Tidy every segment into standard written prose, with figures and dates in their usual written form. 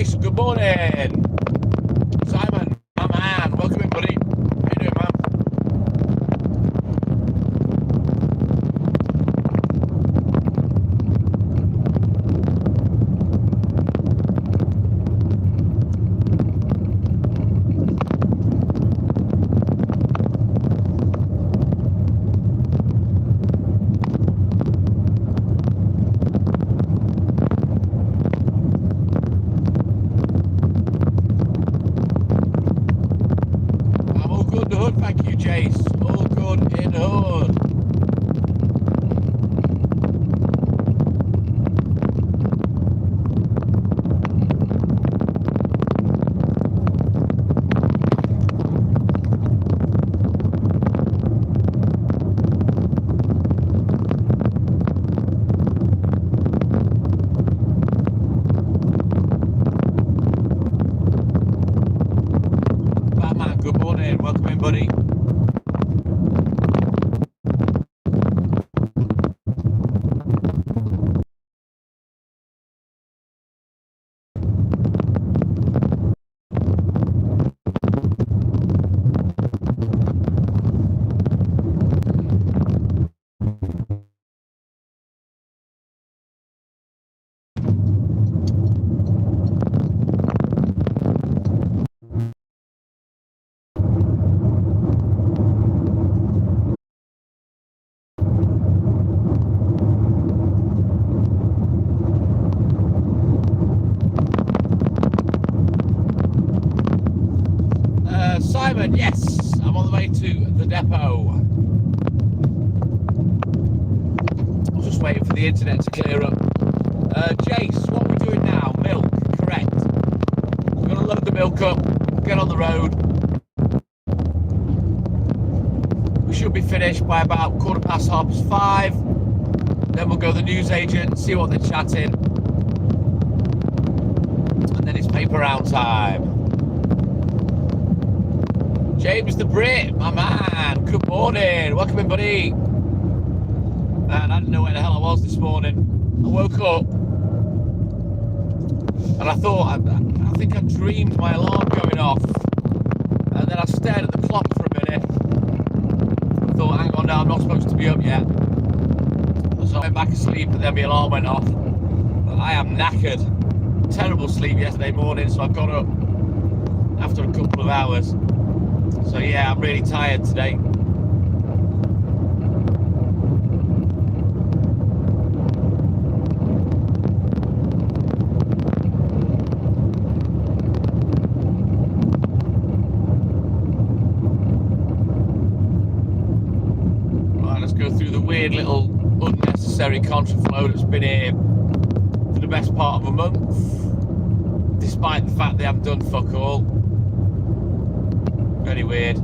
Jace, good morning. Simon, my man, welcome in, buddy. How you doing, man? I'm all good in the hood, thank you, Jace. All good in the hood. Batman, good morning. Welcome in, buddy. Simon, yes, I'm on the way to the depot. I was just waiting for the internet to clear up. Jace, what are we doing now? Milk, correct. We're going to load the milk up, get on the road. We should be finished by about 5:15. Then we'll go to the newsagent, see what they're chatting. And then it's paper round time. James the Brit, my man, good morning. Welcome in, buddy. Man, I didn't know where the hell I was this morning. I woke up and I thought, I think I dreamed my alarm going off. And then I stared at the clock for a minute. I thought, hang on now, I'm not supposed to be up yet. So I went back asleep and then my alarm went off. But I am knackered. Terrible sleep yesterday morning, so I got up after a couple of hours. So yeah, I'm really tired today. Right, let's go through the weird little unnecessary contraflow that's been here for the best part of a month, despite the fact they haven't done fuck all. Very weird.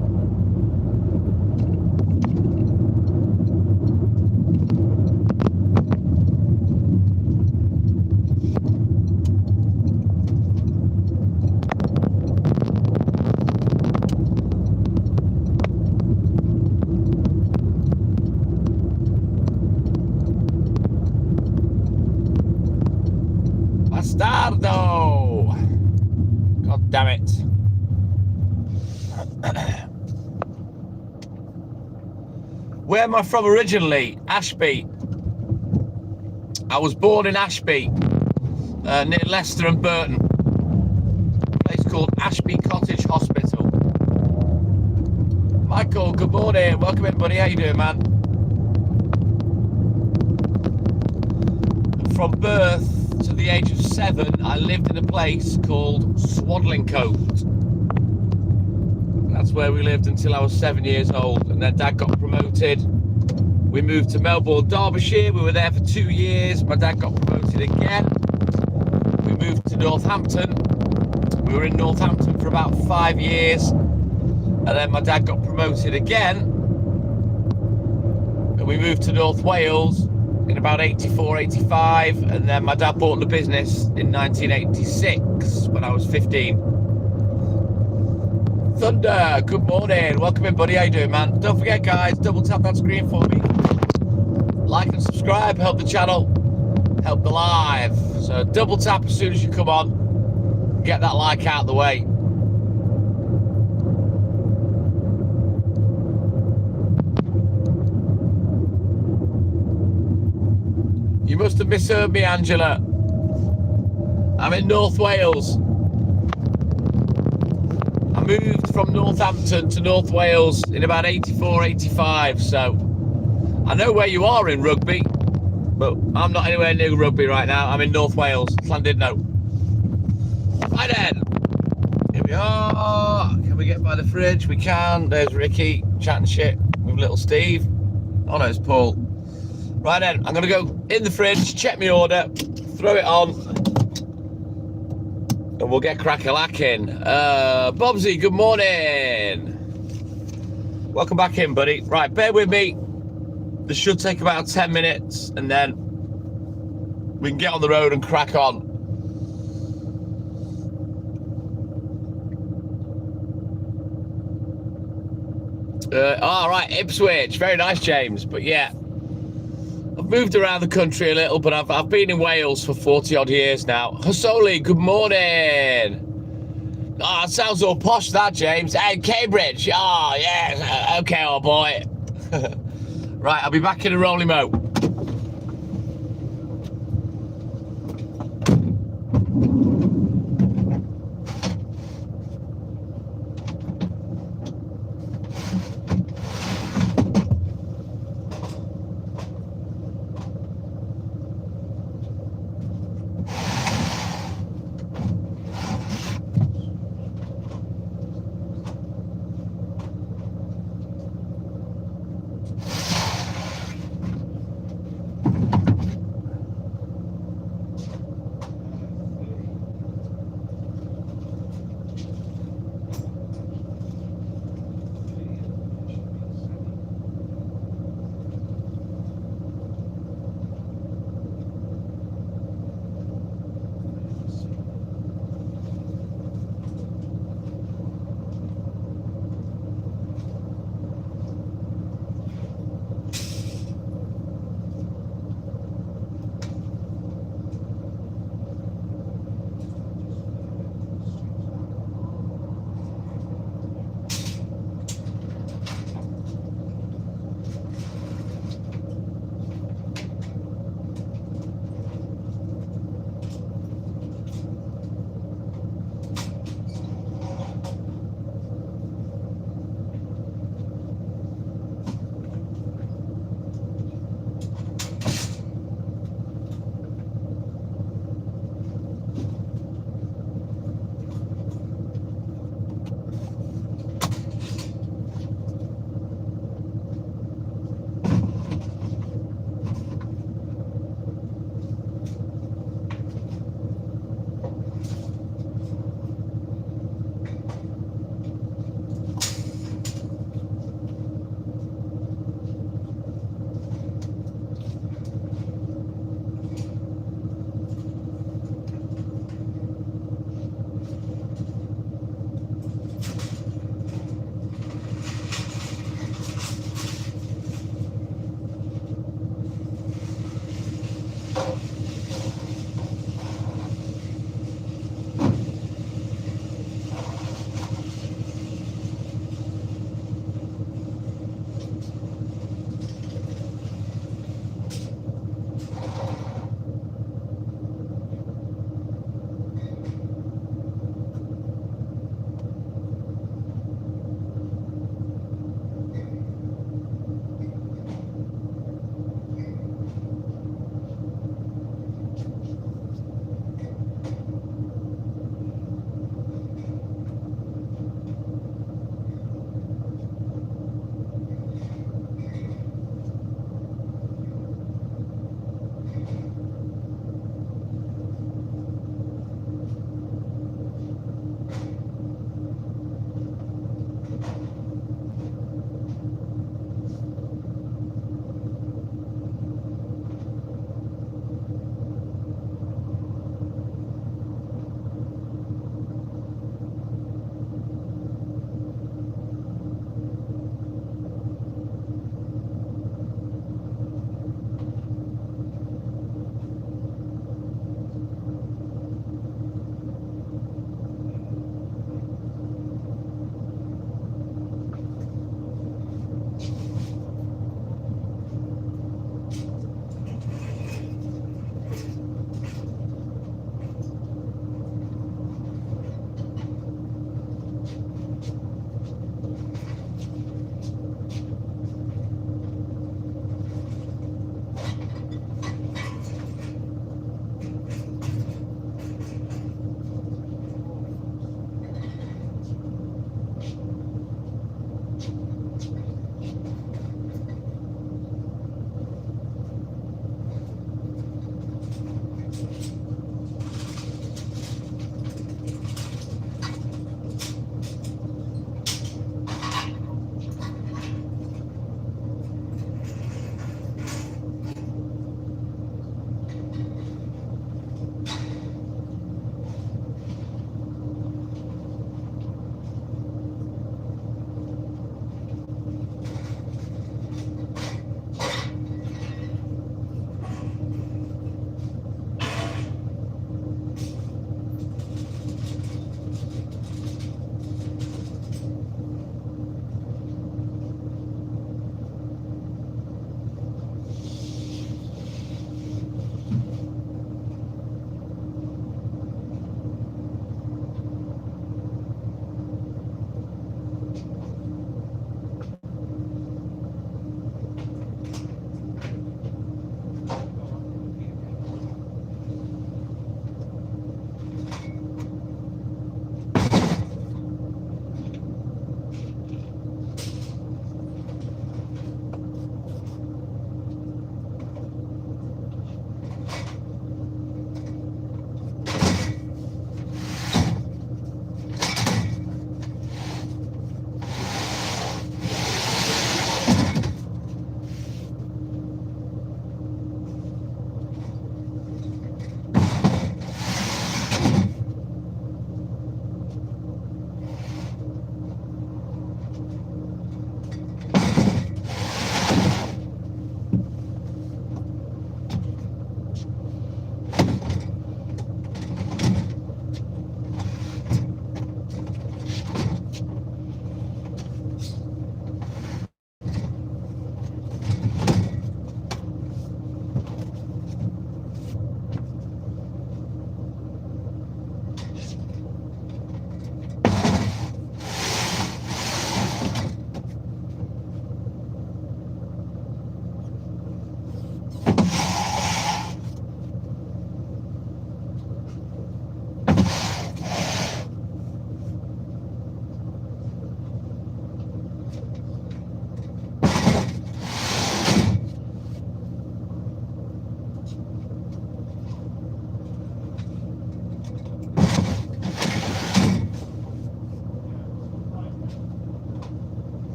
Bastardo! God damn it. Where am I from originally? Ashby. I was born in Ashby, near Leicester and Burton. A place called Ashby Cottage Hospital. Michael, good morning. Welcome in, buddy. How you doing, man? From birth to the age of 7, I lived in a place called Swadlincote. That's where we lived until I was 7 years old, and then Dad got promoted. We moved to Melbourne, Derbyshire. We were there for 2 years. My dad got promoted again. We moved to Northampton. We were in Northampton for about 5 years, and then my dad got promoted again. And we moved to North Wales in about 84, 85, and then my dad bought the business in 1986 when I was 15. Thunder, good morning. Welcome in, buddy. How you doing, man? Don't forget, guys, double tap that screen for me. Like and subscribe, help the channel, help the live. So double tap as soon as you come on. Get that like out the way. You must have misheard me, Angela. I'm in North Wales. I moved from Northampton to North Wales in about 84, 85, so I know where you are in Rugby, but I'm not anywhere near Rugby right now. I'm in North Wales, Llandudno. Right then, here we are. Can we get by the fridge? We can. There's Ricky chatting shit with little Steve. Oh no, it's Paul. Right then, I'm going to go in the fridge, check my order, throw it on, and we'll get crack-a-lacking. Bobsy, good morning. Welcome back in, buddy. Right, bear with me. This should take about 10 minutes, and then we can get on the road and crack on. All right, Ipswich. Very nice, James. But yeah, I've moved around the country a little, but I've been in Wales for 40 odd years now. Hosoli, good morning. Oh, it sounds all posh, that, James. Hey, Cambridge. Oh, yeah. Okay, old boy. Right, I'll be back in a rolling mo.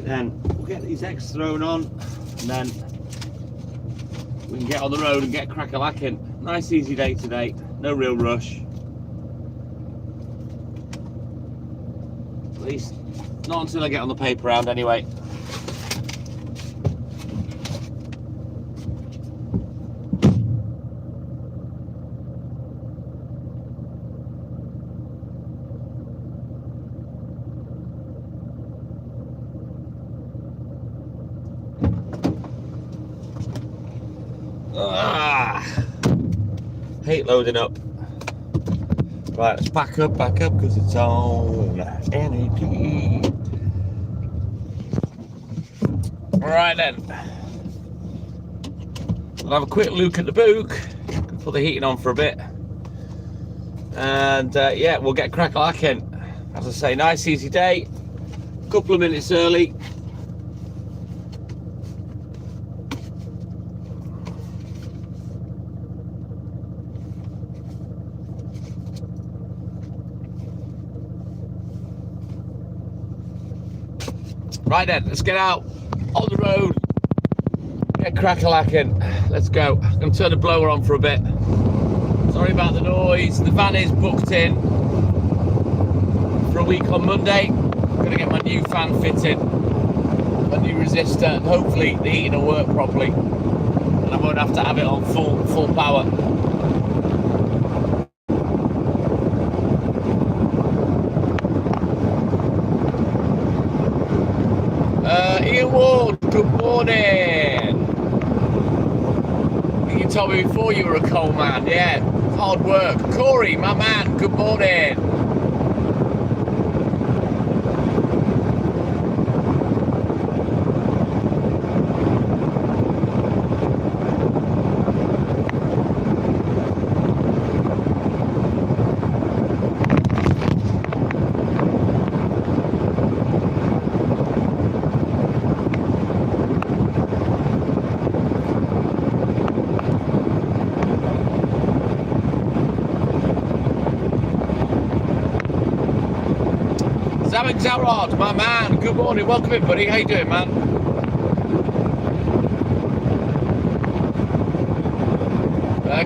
Right then, we'll get these eggs thrown on and then we can get on the road and get crack-a-lacking. Nice easy day today, no real rush. At least not until I get on the paper round anyway. Hate loading up. Right, let's back up, because it's on energy. Right then. I'll have a quick look at the book, put the heating on for a bit. And yeah, we'll get crack-a-lacking. As I say, nice easy day. Couple of minutes early. Right then, let's get out on the road, get crack-a-lacking. Let's go. I'm going to turn the blower on for a bit. Sorry about the noise. The van is booked in for a week on Monday. I'm going to get my new fan fitted, my new resistor, and hopefully the heating will work properly and I won't have to have it on full power. Ian Ward, good morning. You told me before you were a coal man, yeah, hard work. Corey, my man, good morning. Zarod, my man, good morning, welcome in, buddy. How you doing, man?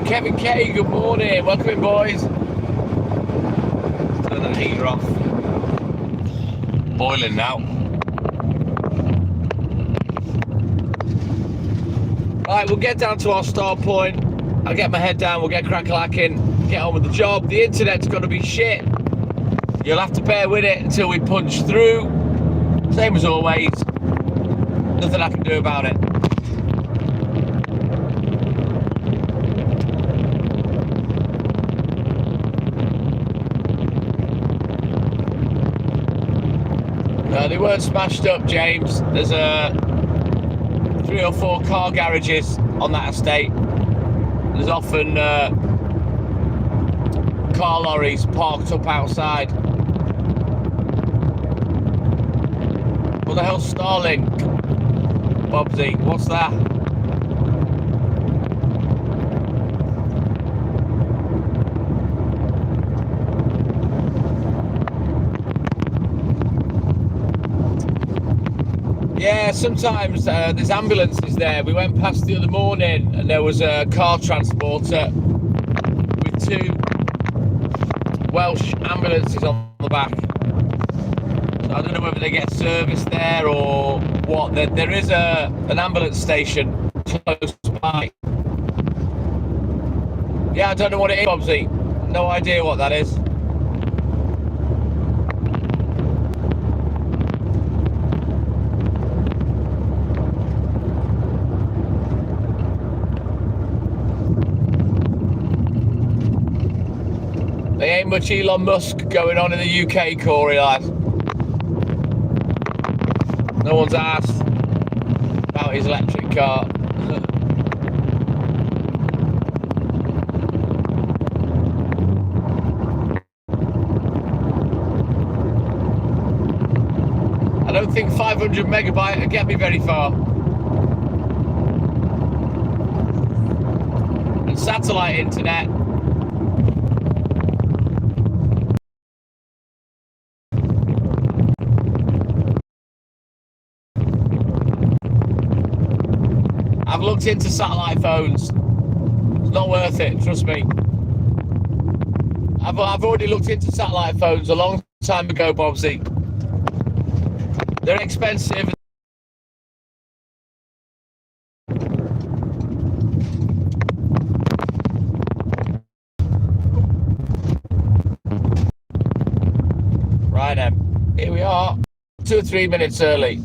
Kevin K, good morning, welcome in, boys. Turn that heater off. Boiling now. Right, we'll get down to our start point. I'll get my head down, we'll get crack-a-lacking, get on with the job. The internet's gonna be shit. You'll have to bear with it until we punch through. Same as always. Nothing I can do about it. No, they weren't smashed up, James. There's 3 or 4 car garages on that estate. There's often car lorries parked up outside. What the hell's Starlink? Bobsy, what's that? Yeah, sometimes there's ambulances there. We went past the other morning and there was a car transporter with 2 Welsh ambulances on the back. I don't know whether they get service there or what. There is an ambulance station close by. Yeah, I don't know what it is, Bobsy. No idea what that is. There ain't much Elon Musk going on in the UK, Corey, lad. No one's asked about his electric car. I don't think 500 megabyte will get me very far. And satellite internet looked into satellite phones. It's not worth it, trust me. I've already looked into satellite phones a long time ago, Bobsy. They're expensive. Right then, here we are, 2 or 3 minutes early.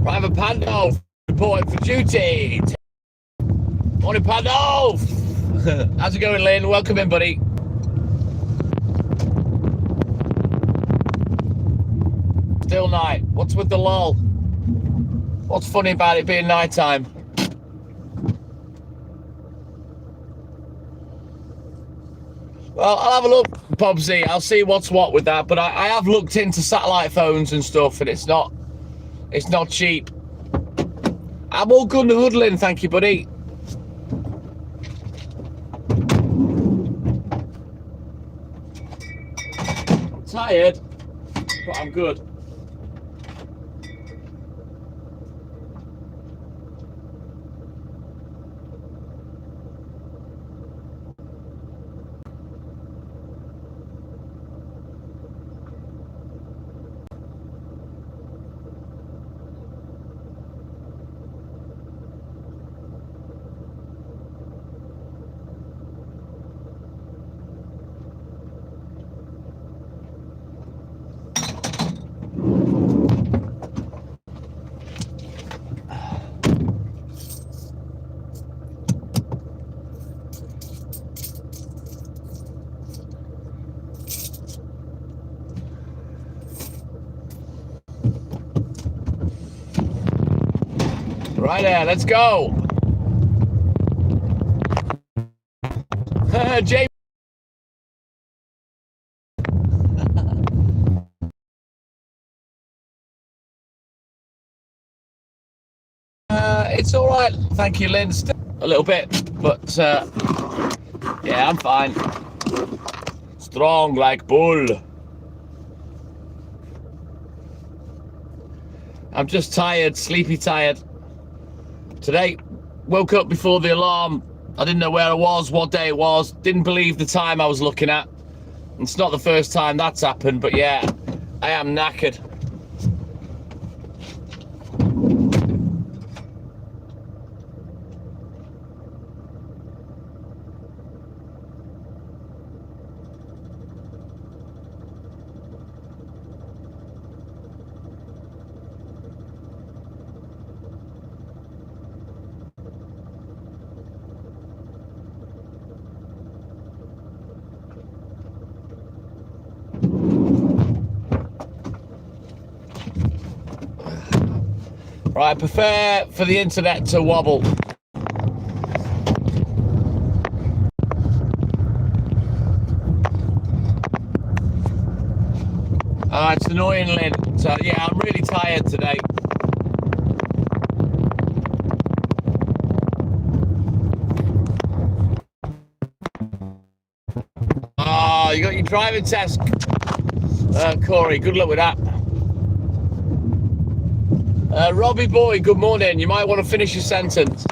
Private Pandolf reporting for duty. Morning, Pandolf. How's it going, Lynn? Welcome in, buddy. Still night. What's with the lull? What's funny about it being night time? Well, I'll have a look, Bobsy. I'll see what's what with that. But I have looked into satellite phones and stuff, and it's not cheap. I'm all good and hoodling, thank you, buddy. I'm tired, but I'm good. Right there, let's go. Jay. It's all right, thank you, Lynn. A little bit, but yeah, I'm fine. Strong like bull. I'm just tired, sleepy tired. Today, woke up before the alarm. I didn't know where I was, what day it was. Didn't believe the time I was looking at. It's not the first time that's happened, but yeah, I am knackered. Right, I prefer for the internet to wobble. It's annoying, Lynn. So yeah, I'm really tired today. you got your driving test, Corey. Good luck with that. Robbie boy, good morning. You might want to finish your sentence.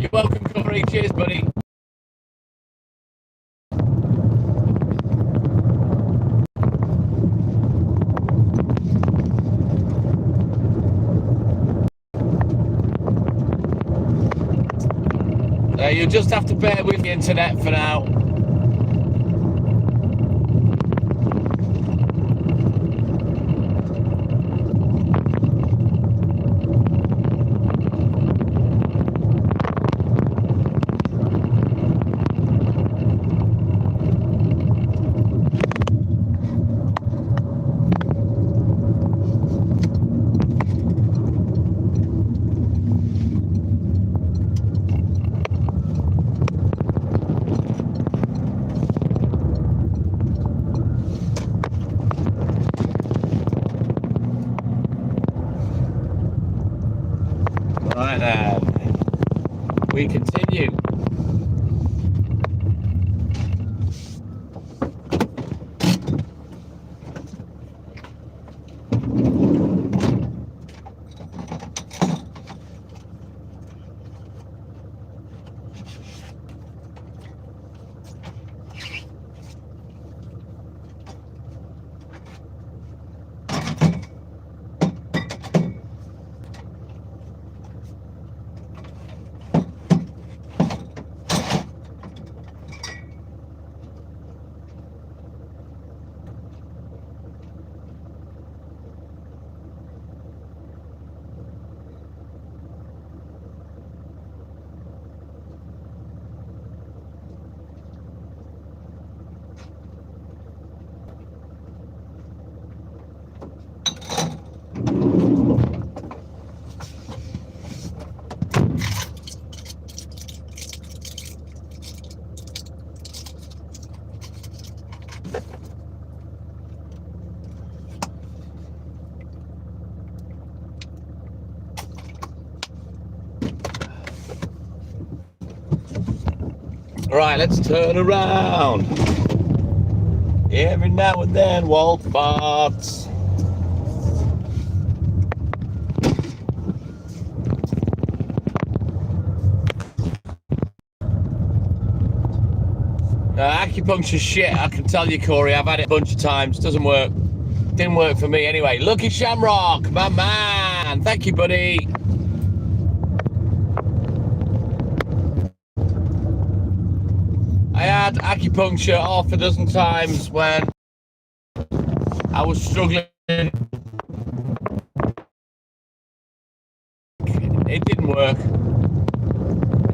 You're welcome, Corey. Cheers, buddy. You'll just have to bear with the internet for now. Right then, we continue. Right, let's turn around. Every now and then, Walt farts. Acupuncture shit, I can tell you, Corey. I've had it a bunch of times. Doesn't work. Didn't work for me anyway. Lucky Shamrock, my man. Thank you, buddy. I had acupuncture half a dozen times when I was struggling. It didn't work.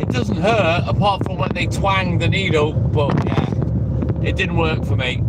It doesn't hurt apart from when they twang the needle, but yeah, it didn't work for me.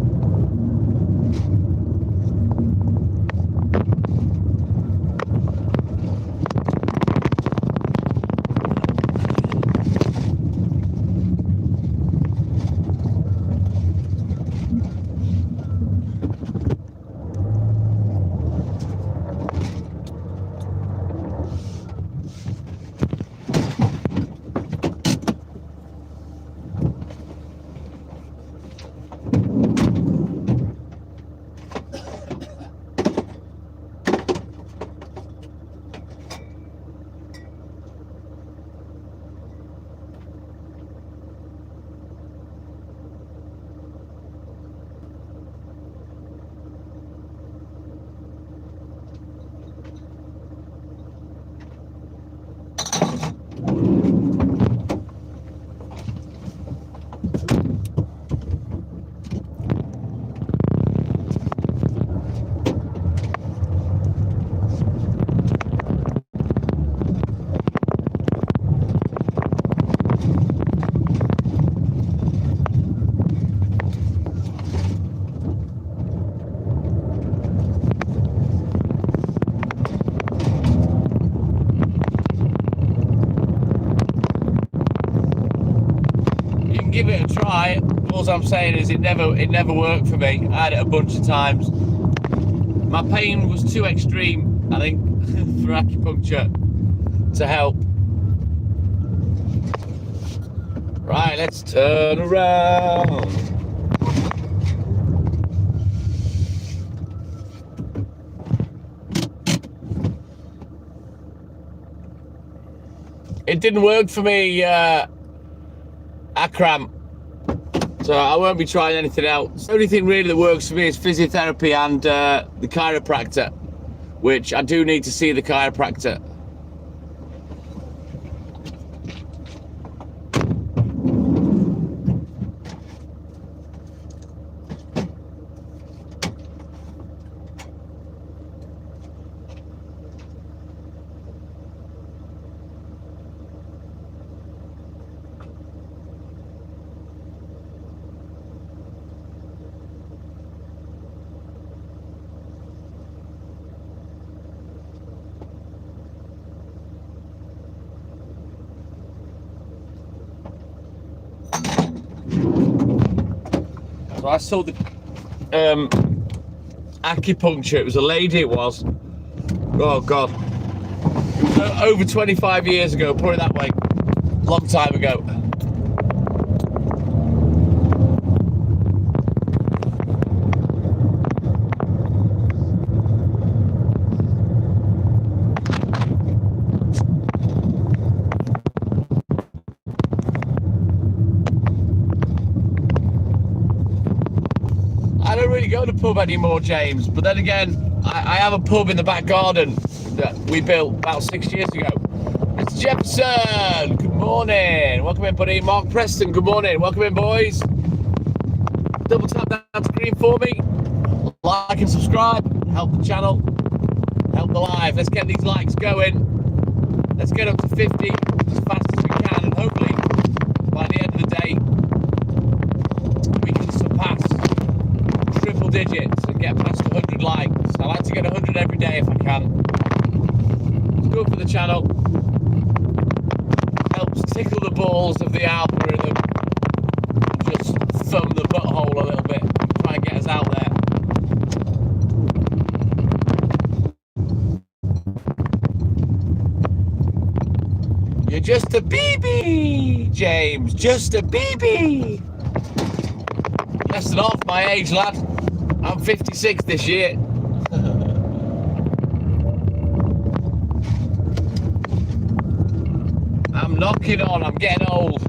give it a try. All I'm saying is it never worked for me. I had it a bunch of times. My pain was too extreme, I think, for acupuncture to help. Right, let's turn around. It didn't work for me, Akram. So I won't be trying anything else. The only thing really that works for me is physiotherapy and the chiropractor, which I do need to see the chiropractor. So I saw the acupuncture. It was a lady, it was. Oh, God. It was over 25 years ago, put it that way. Long time ago. I don't really go to the pub anymore, James, but then again, I have a pub in the back garden that we built about 6 years ago. It's Jefferson, good morning. Welcome in, buddy. Mark Preston, good morning. Welcome in, boys. Double tap that screen for me. Like and subscribe. Help the channel. Help the live. Let's get these likes going. Let's get up to 50 as fast as we can, and hopefully by the end of the day we can surpass triple digits and get past 100 likes. I like to get 100 every day if I can. It's good for the channel. Helps tickle the balls of the algorithm. Just thumb the butthole a little bit. Try and get us out there. You're just a BB, James. Just a BB. Less than half my age, lad. I'm 56 this year. I'm knocking on. I'm getting old.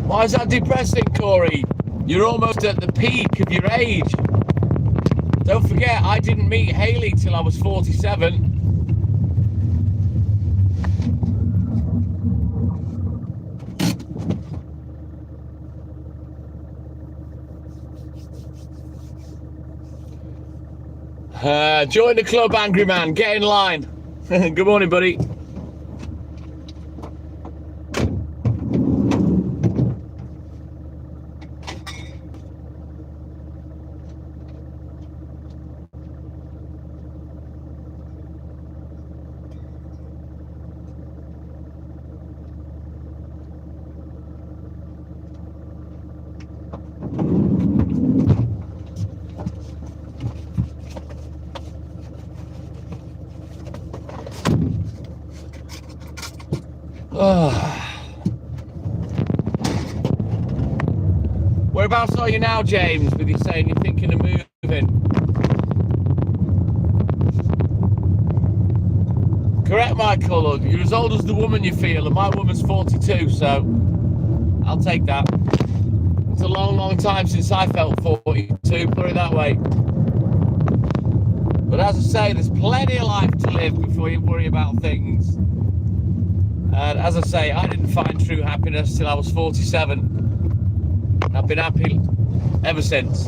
Why is that depressing, Corey? You're almost at the peak of your age. Don't forget, I didn't meet Hayley till I was 47. Join the club, Angry Man. Get in line. Good morning, buddy. Whereabouts are you now, James, with you saying you're thinking of moving? Correct, Michael. You're as old as the woman you feel, and my woman's 42, so I'll take that. It's a long, long time since I felt 42, put it that way. But as I say, there's plenty of life to live before you worry about things. And as I say, I didn't find true happiness till I was 47. I've been happy ever since.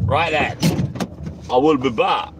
Right then, I will be back.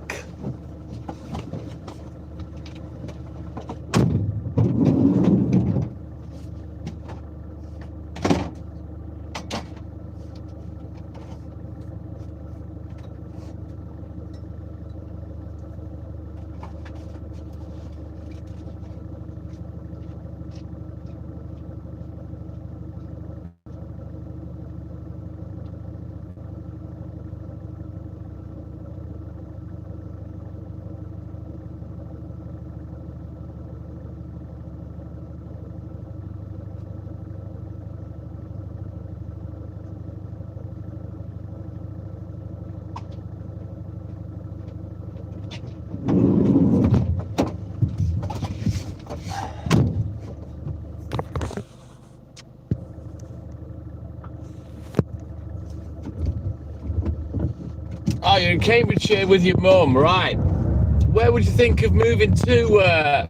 Oh, you're in Cambridgeshire with your mum, right? Where would you think of moving to,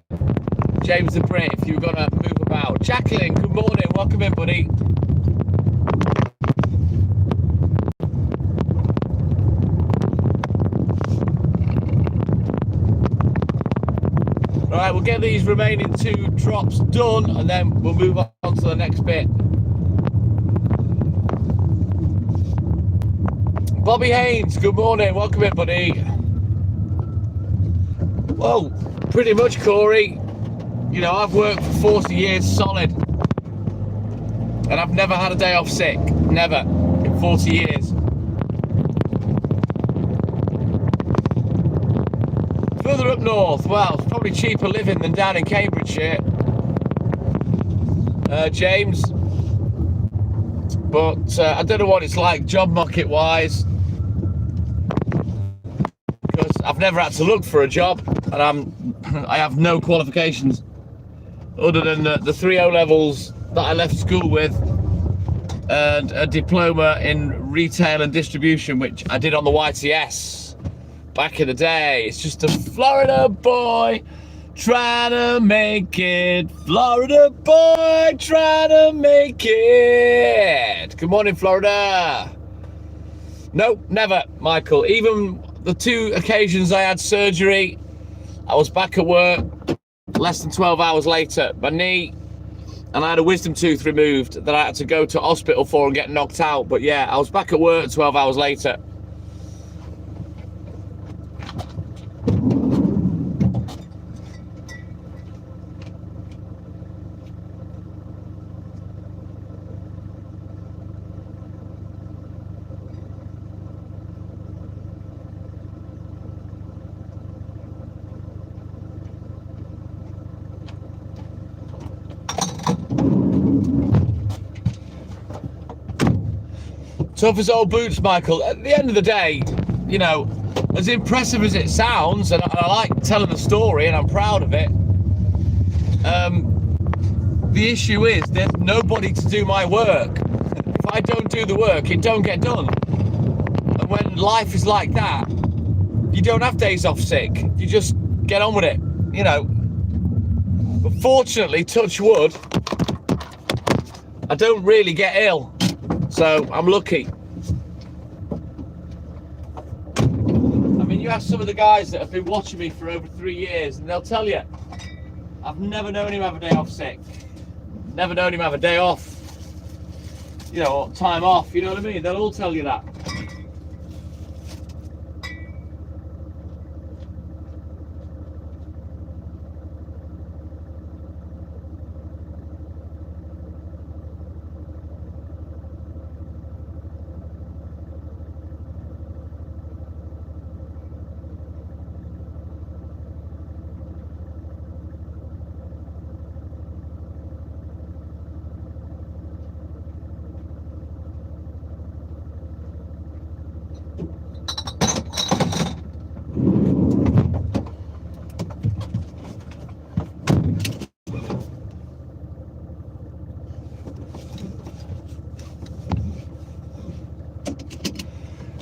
James the Brit, if you were going to move about? Jacqueline, good morning. Welcome in, buddy. Right, we'll get these remaining 2 drops done, and then we'll move on to the next bit. Bobby Haynes, good morning. Welcome in, buddy. Well, pretty much, Corey. You know, I've worked for 40 years solid, and I've never had a day off sick. Never in 40 years. Further up north, well, it's probably cheaper living than down in Cambridgeshire, James. But I don't know what it's like job market wise, because I've never had to look for a job, and I have no qualifications other than the 3 O levels that I left school with, and a diploma in retail and distribution, which I did on the YTS back in the day. It's just a Florida boy trying to make it. Florida boy trying to make it. Good morning, Florida. No, never, Michael. Even the 2 occasions I had surgery, I was back at work less than 12 hours later. My knee, and I had a wisdom tooth removed that I had to go to hospital for and get knocked out. But yeah, I was back at work 12 hours later. Tough as old boots, Michael. At the end of the day, you know, as impressive as it sounds, and I like telling the story, and I'm proud of it, the issue is there's nobody to do my work. If I don't do the work, it don't get done. And when life is like that, you don't have days off sick. You just get on with it, you know. But fortunately, touch wood, I don't really get ill. So I'm lucky. I mean, you ask some of the guys that have been watching me for over 3 years, and they'll tell you, I've never known him have a day off sick. Never known him have a day off, you know, or time off, you know what I mean? They'll all tell you that.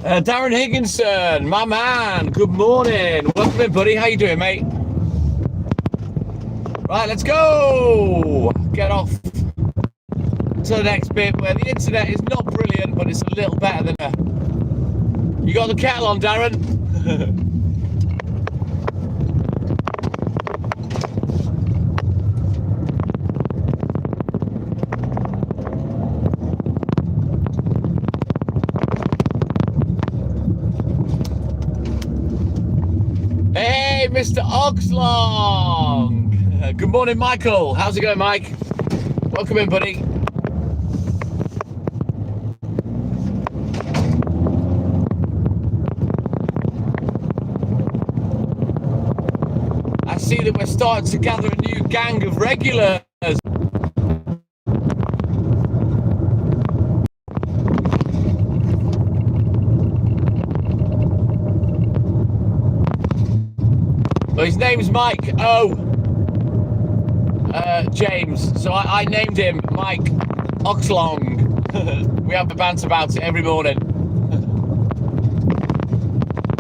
Darren Higginson, my man, good morning. Welcome in, buddy. How you doing, mate? Right, let's go. Get off to the next bit where the internet is not brilliant, but it's a little better than a... You got the kettle on, Darren? Hey, Mr. Oxlong. Good morning, Michael. How's it going, Mike? Welcome in, buddy. I see that we're starting to gather a new gang of regulars. Well, his name's Mike James, so I named him Mike Oxlong. We have a banter about it every morning.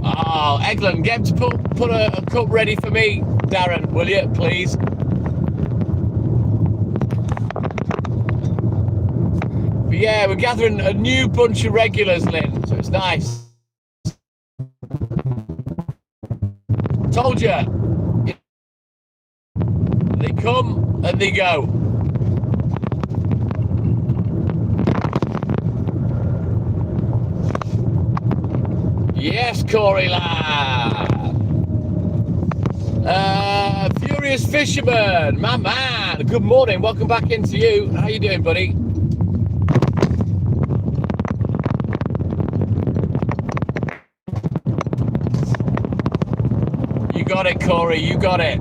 Oh, Eglin, get him to put a cup ready for me, Darren, will you, please? But yeah, we're gathering a new bunch of regulars, Lynn, so it's nice. Told you. They come and they go. Yes, Corey lad. Furious Fisherman, my man. Good morning. Welcome back into you. How you doing, buddy? You got it, Corey. You got it.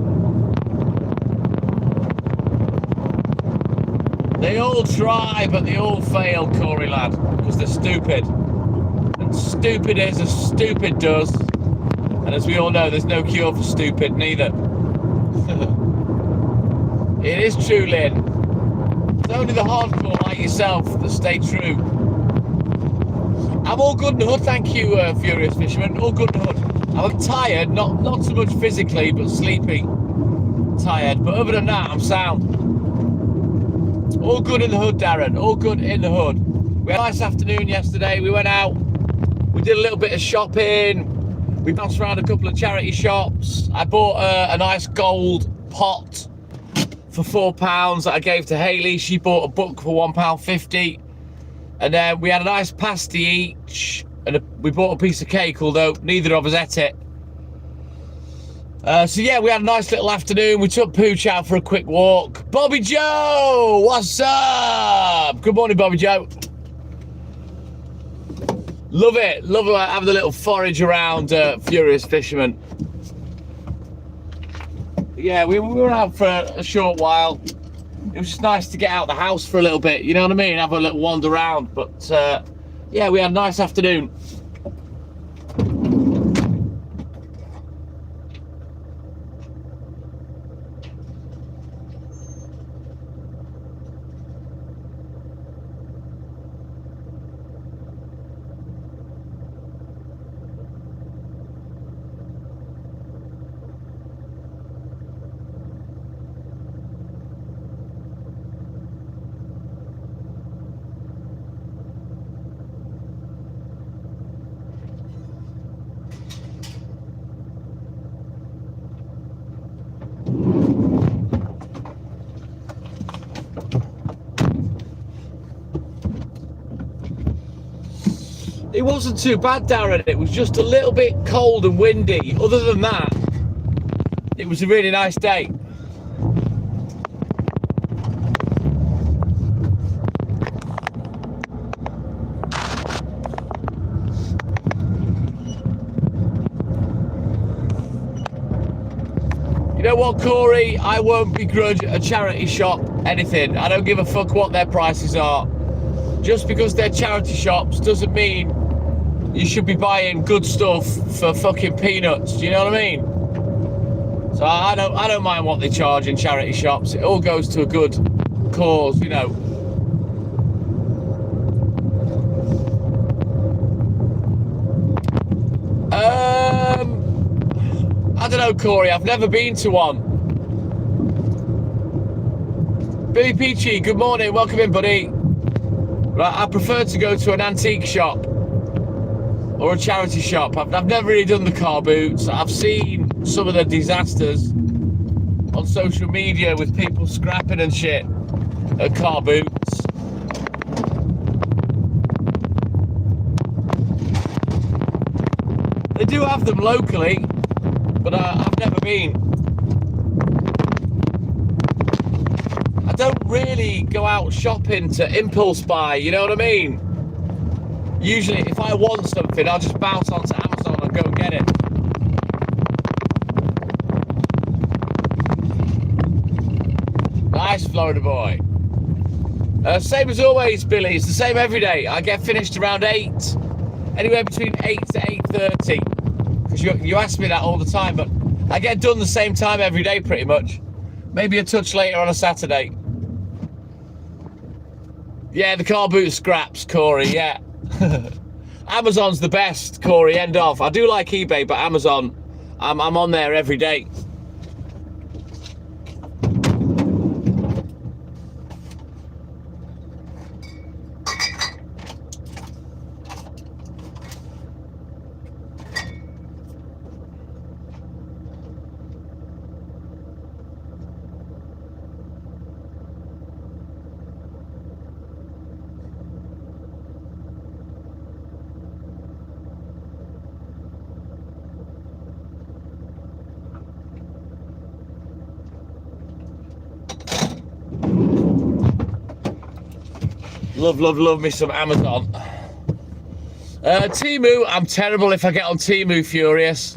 They all try, but they all fail, Corey lad, because they're stupid. And stupid is as stupid does. And as we all know, there's no cure for stupid, neither. It is true, Lynn. It's only the hardcore like yourself that stay true. I'm all good in the hood, thank you, Furious Fisherman. All good in the hood. I'm tired, not so much physically, but sleepy. Tired, but other than that, I'm sound. All good in the hood, Darren. All good in the hood. We had a nice afternoon yesterday. We went out. We did a little bit of shopping. We bounced around a couple of charity shops. I bought a nice gold pot for £4 that I gave to Hayley. She bought a book for £1.50. And then we had a nice pasty each. And we bought a piece of cake, although neither of us ate it. So yeah, we had a nice little afternoon. We took Pooch out for a quick walk. Bobby Joe, what's up? Good morning, Bobby Joe. Love it having a little forage around Furious Fisherman. Yeah, we were out for a short while. It was just nice to get out of the house for a little bit, you know what I mean? Have a little wander around. But yeah, we had a nice afternoon. It wasn't too bad, Darren. It was just a little bit cold and windy. Other than that, it was a really nice day. You know what, Corey? I won't begrudge a charity shop anything. I don't give a fuck what their prices are. Just because they're charity shops doesn't mean you should be buying good stuff for fucking peanuts. Do you know what I mean? So I don't mind what they charge in charity shops. It all goes to a good cause, you know. . I don't know, Corey. I've never been to one. Billy Peachy, good morning. Welcome in, buddy. Right, I prefer to go to an antique shop or a charity shop. I've never really done the car boots. I've seen some of the disasters on social media with people scrapping and shit at car boots. They do have them locally, but I've never been. I don't really go out shopping to impulse buy, you know what I mean? Usually, if I want something, I'll just bounce onto Amazon and go and get it. Nice, Florida boy. Same as always, Billy. It's the same every day. I get finished around 8. Anywhere between 8 to 8:30. Because you ask me that all the time, but I get done the same time every day pretty much. Maybe a touch later on a Saturday. Yeah, the car boot scraps, Corey, yeah. Amazon's the best, Corey, end of. I do like eBay, but Amazon, I'm on there every day. Love me some Amazon. Temu, I'm terrible if I get on Temu, Furious.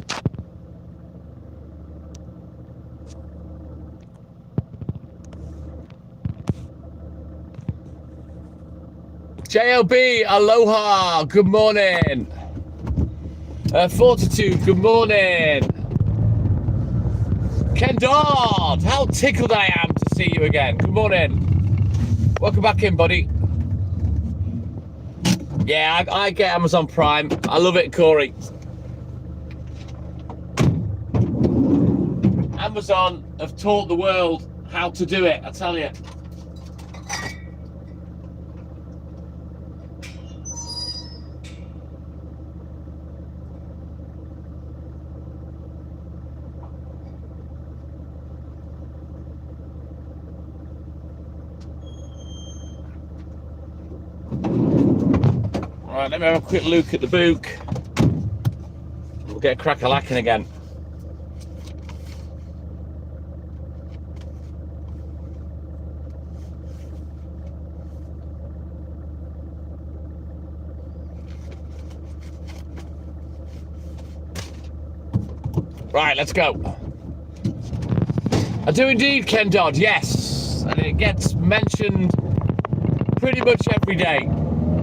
JLB, aloha, good morning. Fortitude, good morning. Ken Dodd, how tickled I am to see you again. Good morning. Welcome back in, buddy. Yeah, I get Amazon Prime. I love it, Corey. Amazon have taught the world how to do it, I tell you. Right, let me have a quick look at the book. We'll get crack-a-lacking again. Right, let's go. I do indeed, Ken Dodd, yes. And it gets mentioned pretty much every day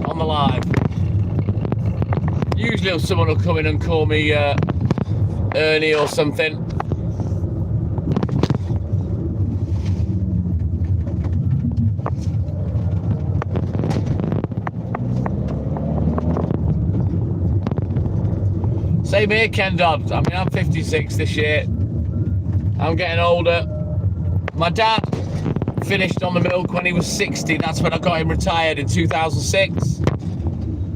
on the live. Usually someone will come in and call me Ernie or something. Same here, Ken Dodd. I mean, I'm 56 this year. I'm getting older. My dad finished on the milk when he was 60. That's when I got him retired in 2006.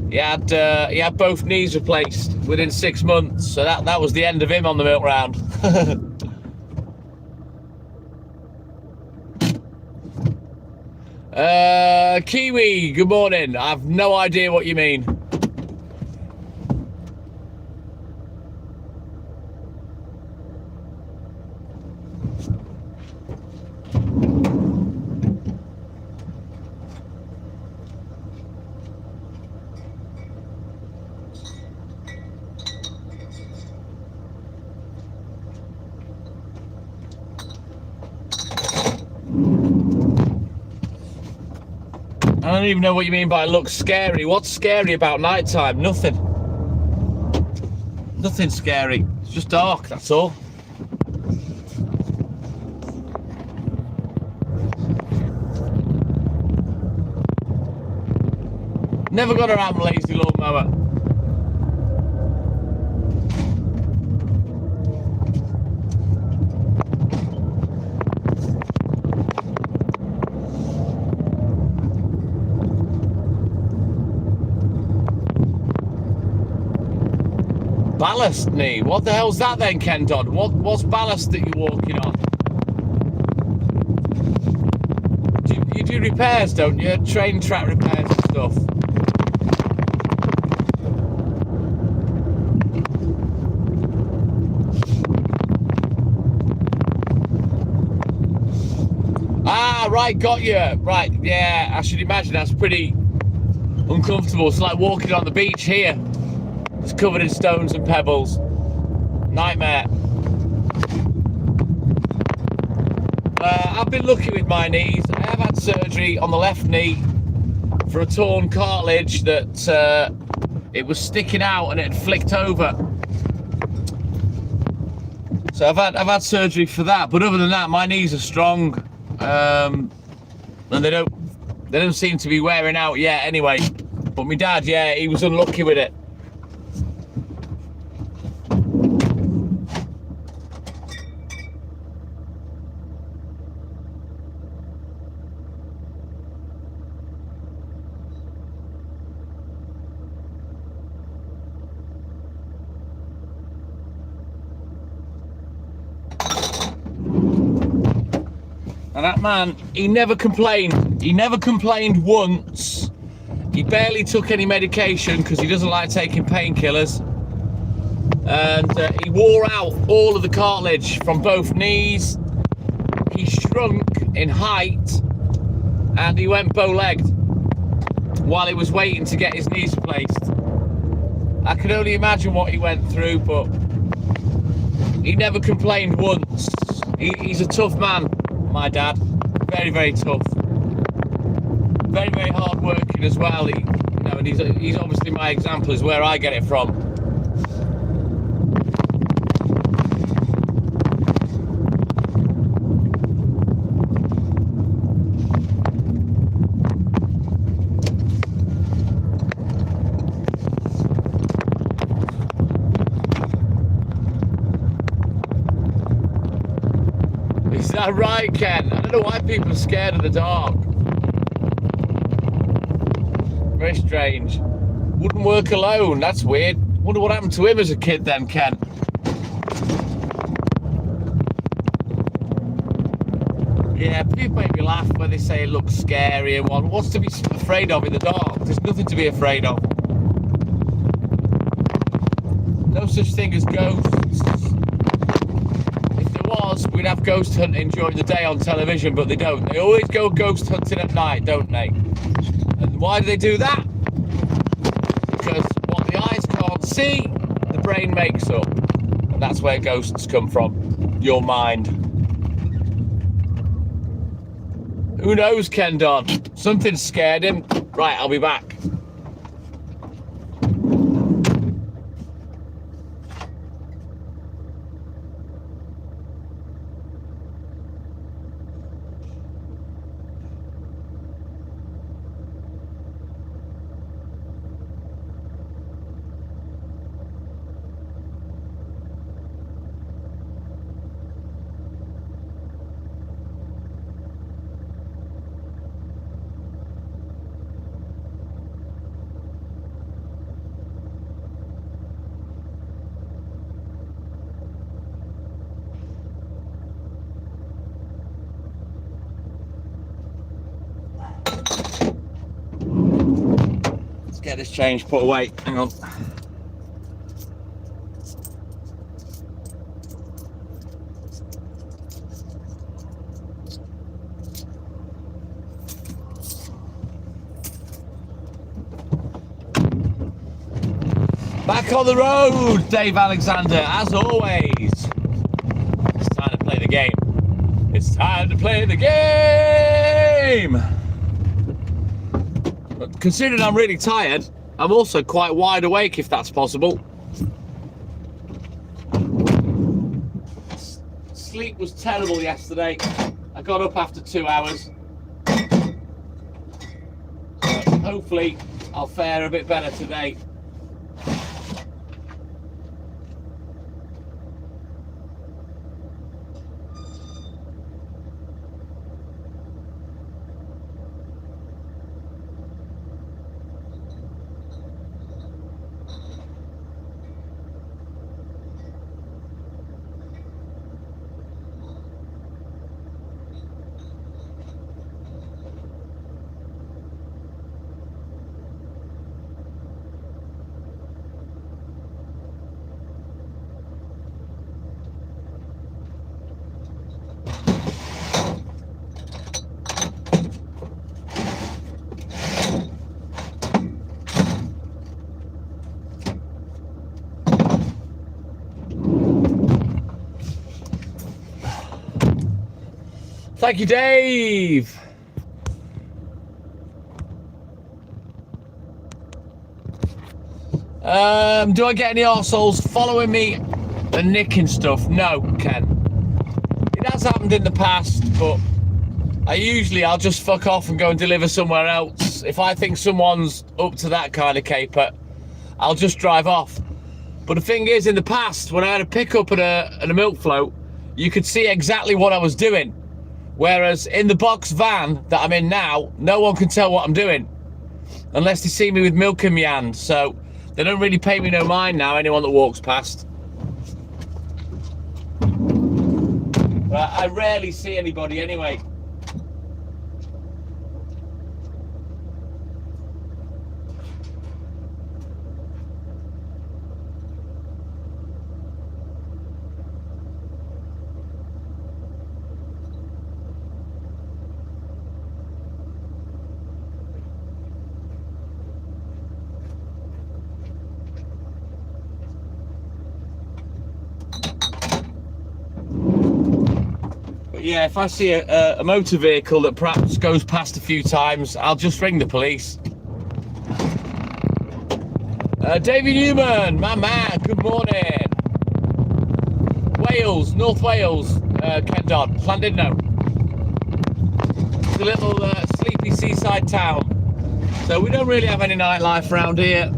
He had both knees replaced within 6 months, so that was the end of him on the milk round. Kiwi, good morning. I've no idea what you mean. I don't even know what you mean by it looks scary. What's scary about nighttime? Nothing. Nothing scary. It's just dark, that's all. Never got around lazy lawnmower. ballast knee. What the hell's that then, Ken Dodd? What's ballast that you're walking on? You do repairs, don't you? Train track repairs and stuff. Ah, right, got you. Right, yeah, I should imagine that's pretty uncomfortable. It's like walking on the beach here. It's covered in stones and pebbles. Nightmare. I've been lucky with my knees. I have had surgery on the left knee for a torn cartilage that it was sticking out and it had flicked over. So I've had surgery for that. But other than that, my knees are strong, and they don't seem to be wearing out yet. Anyway, but my dad, yeah, he was unlucky with it. And that man, he never complained. He never complained once. He barely took any medication because he doesn't like taking painkillers. And he wore out all of the cartilage from both knees. He shrunk in height and he went bow-legged while he was waiting to get his knees replaced. I can only imagine what he went through, but he never complained once. He's a tough man. My dad, very, very tough, very, very hard working as well. And he's obviously my example, is where I get it from. Is that right, Ken? I don't know why people are scared of the dark. Very strange. Wouldn't work alone. That's weird. Wonder what happened to him as a kid then, Ken. Yeah, people make me laugh when they say it looks scary and what's to be afraid of in the dark? There's nothing to be afraid of. No such thing as ghosts. We'd have ghost hunting during the day on television, but they don't. They always go ghost hunting at night, don't they? And why do they do that? Because what the eyes can't see, the brain makes up. And that's where ghosts come from. Your mind. Who knows, Ken Dodd? Something scared him. Right, I'll be back. Get this change put away. Hang on. Back on the road, Dave Alexander, as always. It's time to play the game. It's time to play the game. But considering I'm really tired, I'm also quite wide awake, if that's possible. Sleep was terrible yesterday. I got up after 2 hours. So hopefully I'll fare a bit better today. Thank you, Dave. Do I get any arseholes following me and nicking stuff? No, Ken. It has happened in the past, but I'll just fuck off and go and deliver somewhere else. If I think someone's up to that kind of caper, I'll just drive off. But the thing is, in the past, when I had a pickup and a milk float, you could see exactly what I was doing. Whereas in the box van that I'm in now, no one can tell what I'm doing unless they see me with milk in my hand. So they don't really pay me no mind now, anyone that walks past. But I rarely see anybody anyway. Yeah, if I see a motor vehicle that perhaps goes past a few times, I'll just ring the police. Davy Newman, my man, good morning. Wales, North Wales, Ken Dodd, Llandudno. It's a little sleepy seaside town. So we don't really have any nightlife around here.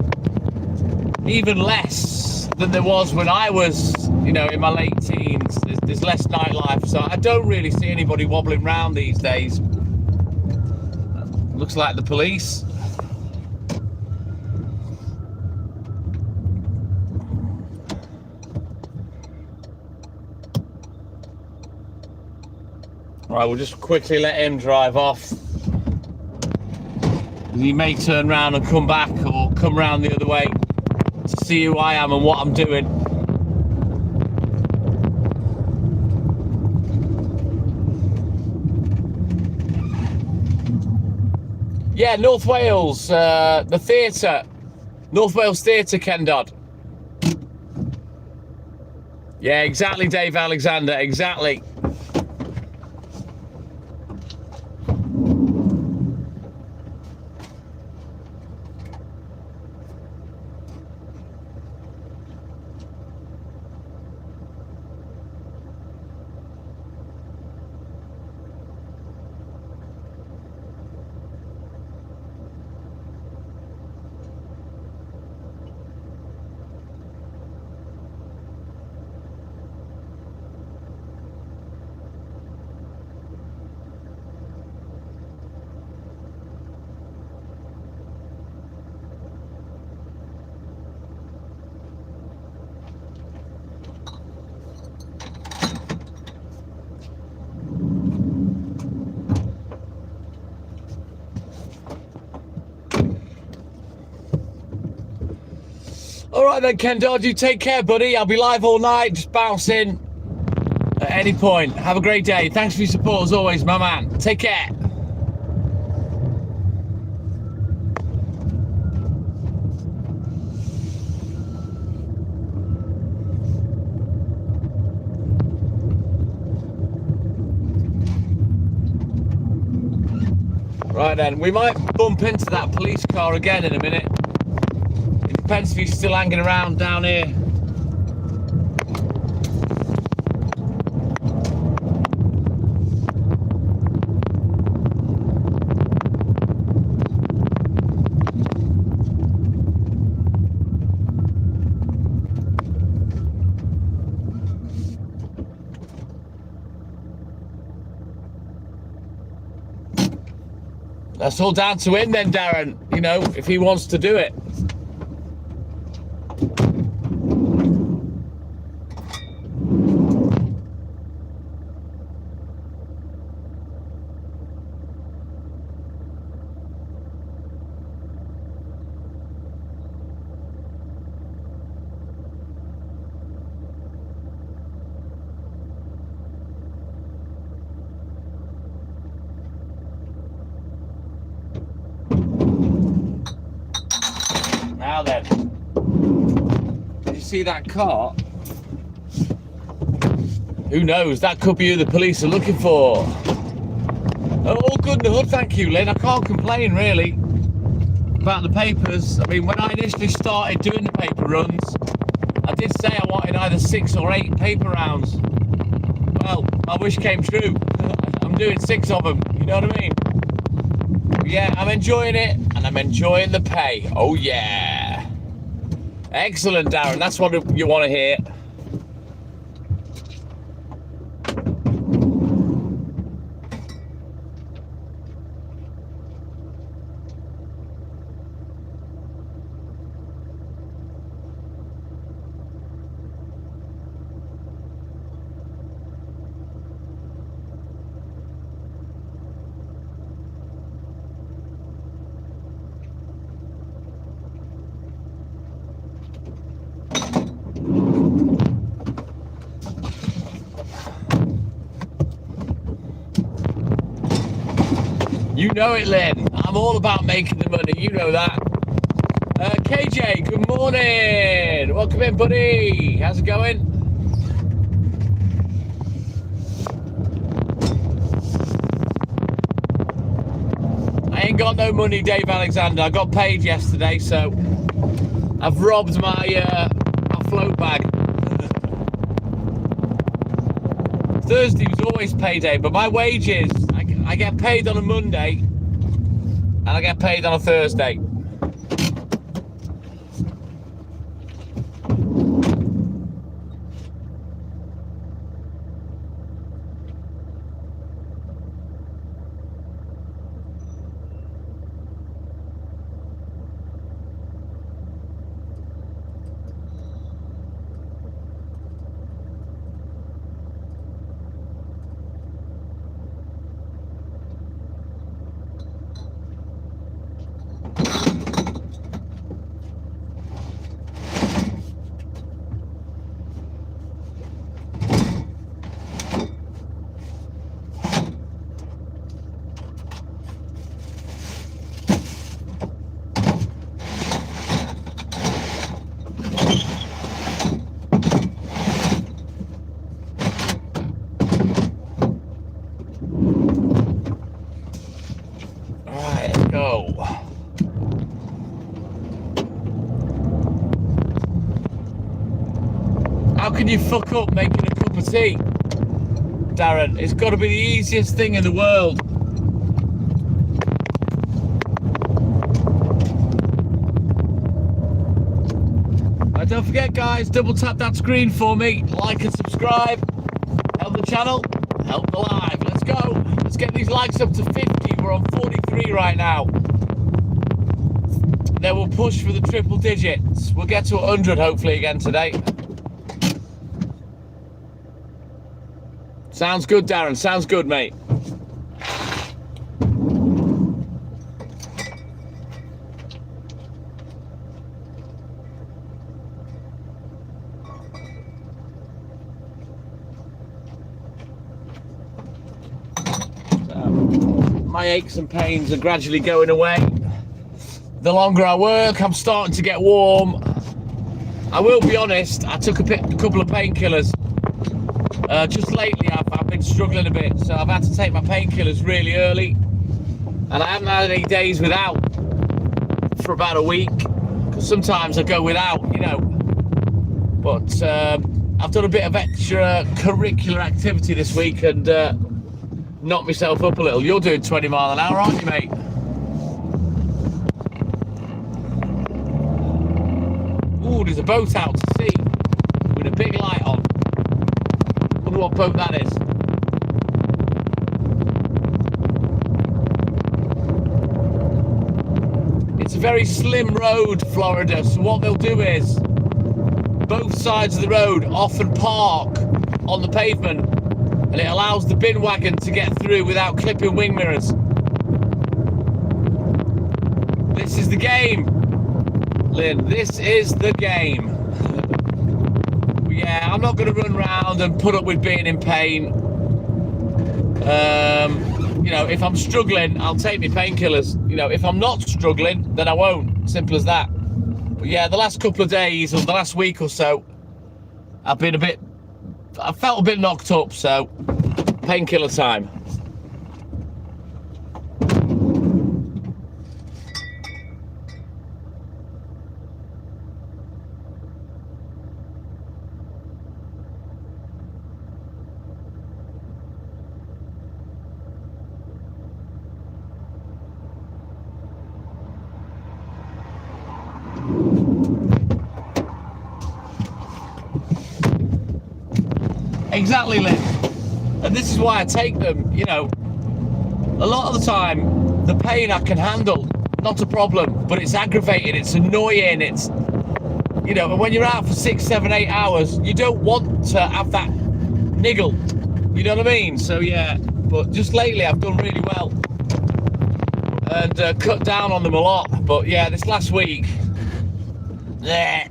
Even less than there was when I was, in my late teens. There's less nightlife, so I don't really see anybody wobbling around these days. Looks like the police. Right, we'll just quickly let him drive off. He may turn around and come back, or come round the other way to see who I am and what I'm doing. Yeah, North Wales, the theatre. North Wales Theatre, Ken Dodd. Yeah, exactly, Dave Alexander, exactly. All right then, Ken Dodd, you take care, buddy. I'll be live all night. Just bounce in at any point. Have a great day. Thanks for your support as always, my man. Take care. Right then, we might bump into that police car again in a minute. It depends if he's still hanging around down here. That's all down to him then, Darren, if he wants to do it. Now then, did you see that car? Who knows? That could be who the police are looking for. All good in the hood, thank you, Lynn. I can't complain, really, about the papers. I mean, when I initially started doing the paper runs, I did say I wanted either 6 or 8 paper rounds. Well, my wish came true. I'm doing 6 of them, you know what I mean? But yeah, I'm enjoying it, and I'm enjoying the pay. Oh, yeah. Excellent, Darren. That's what you want to hear. You know it, Lynn. I'm all about making the money. You know that. KJ, good morning. Welcome in, buddy. How's it going? I ain't got no money, Dave Alexander. I got paid yesterday, so I've robbed my float bag. Thursday was always payday, but my wages, I get paid on a Monday and I get paid on a Thursday. How can you fuck up making a cup of tea, Darren? It's got to be the easiest thing in the world. Don't forget, guys, double tap that screen for me. Like and subscribe. Help the channel, help the live. Let's go. Let's get these likes up to 50. We're on 43 right now. Then we'll push for the triple digits. We'll get to 100 hopefully again today. Sounds good, Darren. Sounds good, mate. My aches and pains are gradually going away. The longer I work, I'm starting to get warm. I will be honest, I took a couple of painkillers. Just lately, I've been struggling a bit, so I've had to take my painkillers really early. And I haven't had any days without for about a week, because sometimes I go without, you know. But I've done a bit of extra curricular activity this week and knocked myself up a little. You're doing 20 mile an hour, aren't you, mate? Ooh, there's a boat out to sea with a big light on. Wonder what boat that is. It's a very slim road, Florida, so what they'll do is both sides of the road often park on the pavement, and it allows the bin wagon to get through without clipping wing mirrors. This is the game, Lynn. This is the game. Yeah, I'm not going to run around and put up with being in pain. You know, if I'm struggling, I'll take my painkillers. You know, if I'm not struggling, then I won't. Simple as that. But yeah, the last couple of days or the last week or so, I felt a bit knocked up, so painkiller time. Exactly, Lynn. And this is why I take them, you know. A lot of the time, the pain I can handle, not a problem, but it's aggravating, it's annoying, it's, you know, and when you're out for 6, 7, 8 hours, you don't want to have that niggle, you know what I mean? So yeah, but just lately I've done really well and cut down on them a lot. But yeah, this last week, yeah.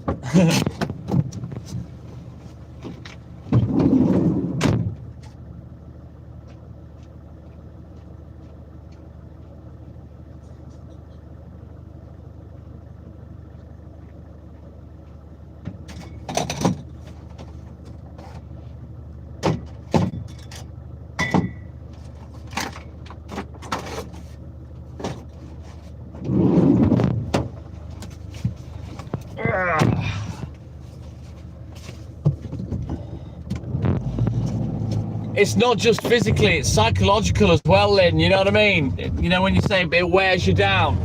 It's not just physically, it's psychological as well, Lynn, you know what I mean? You know, when you say it wears you down.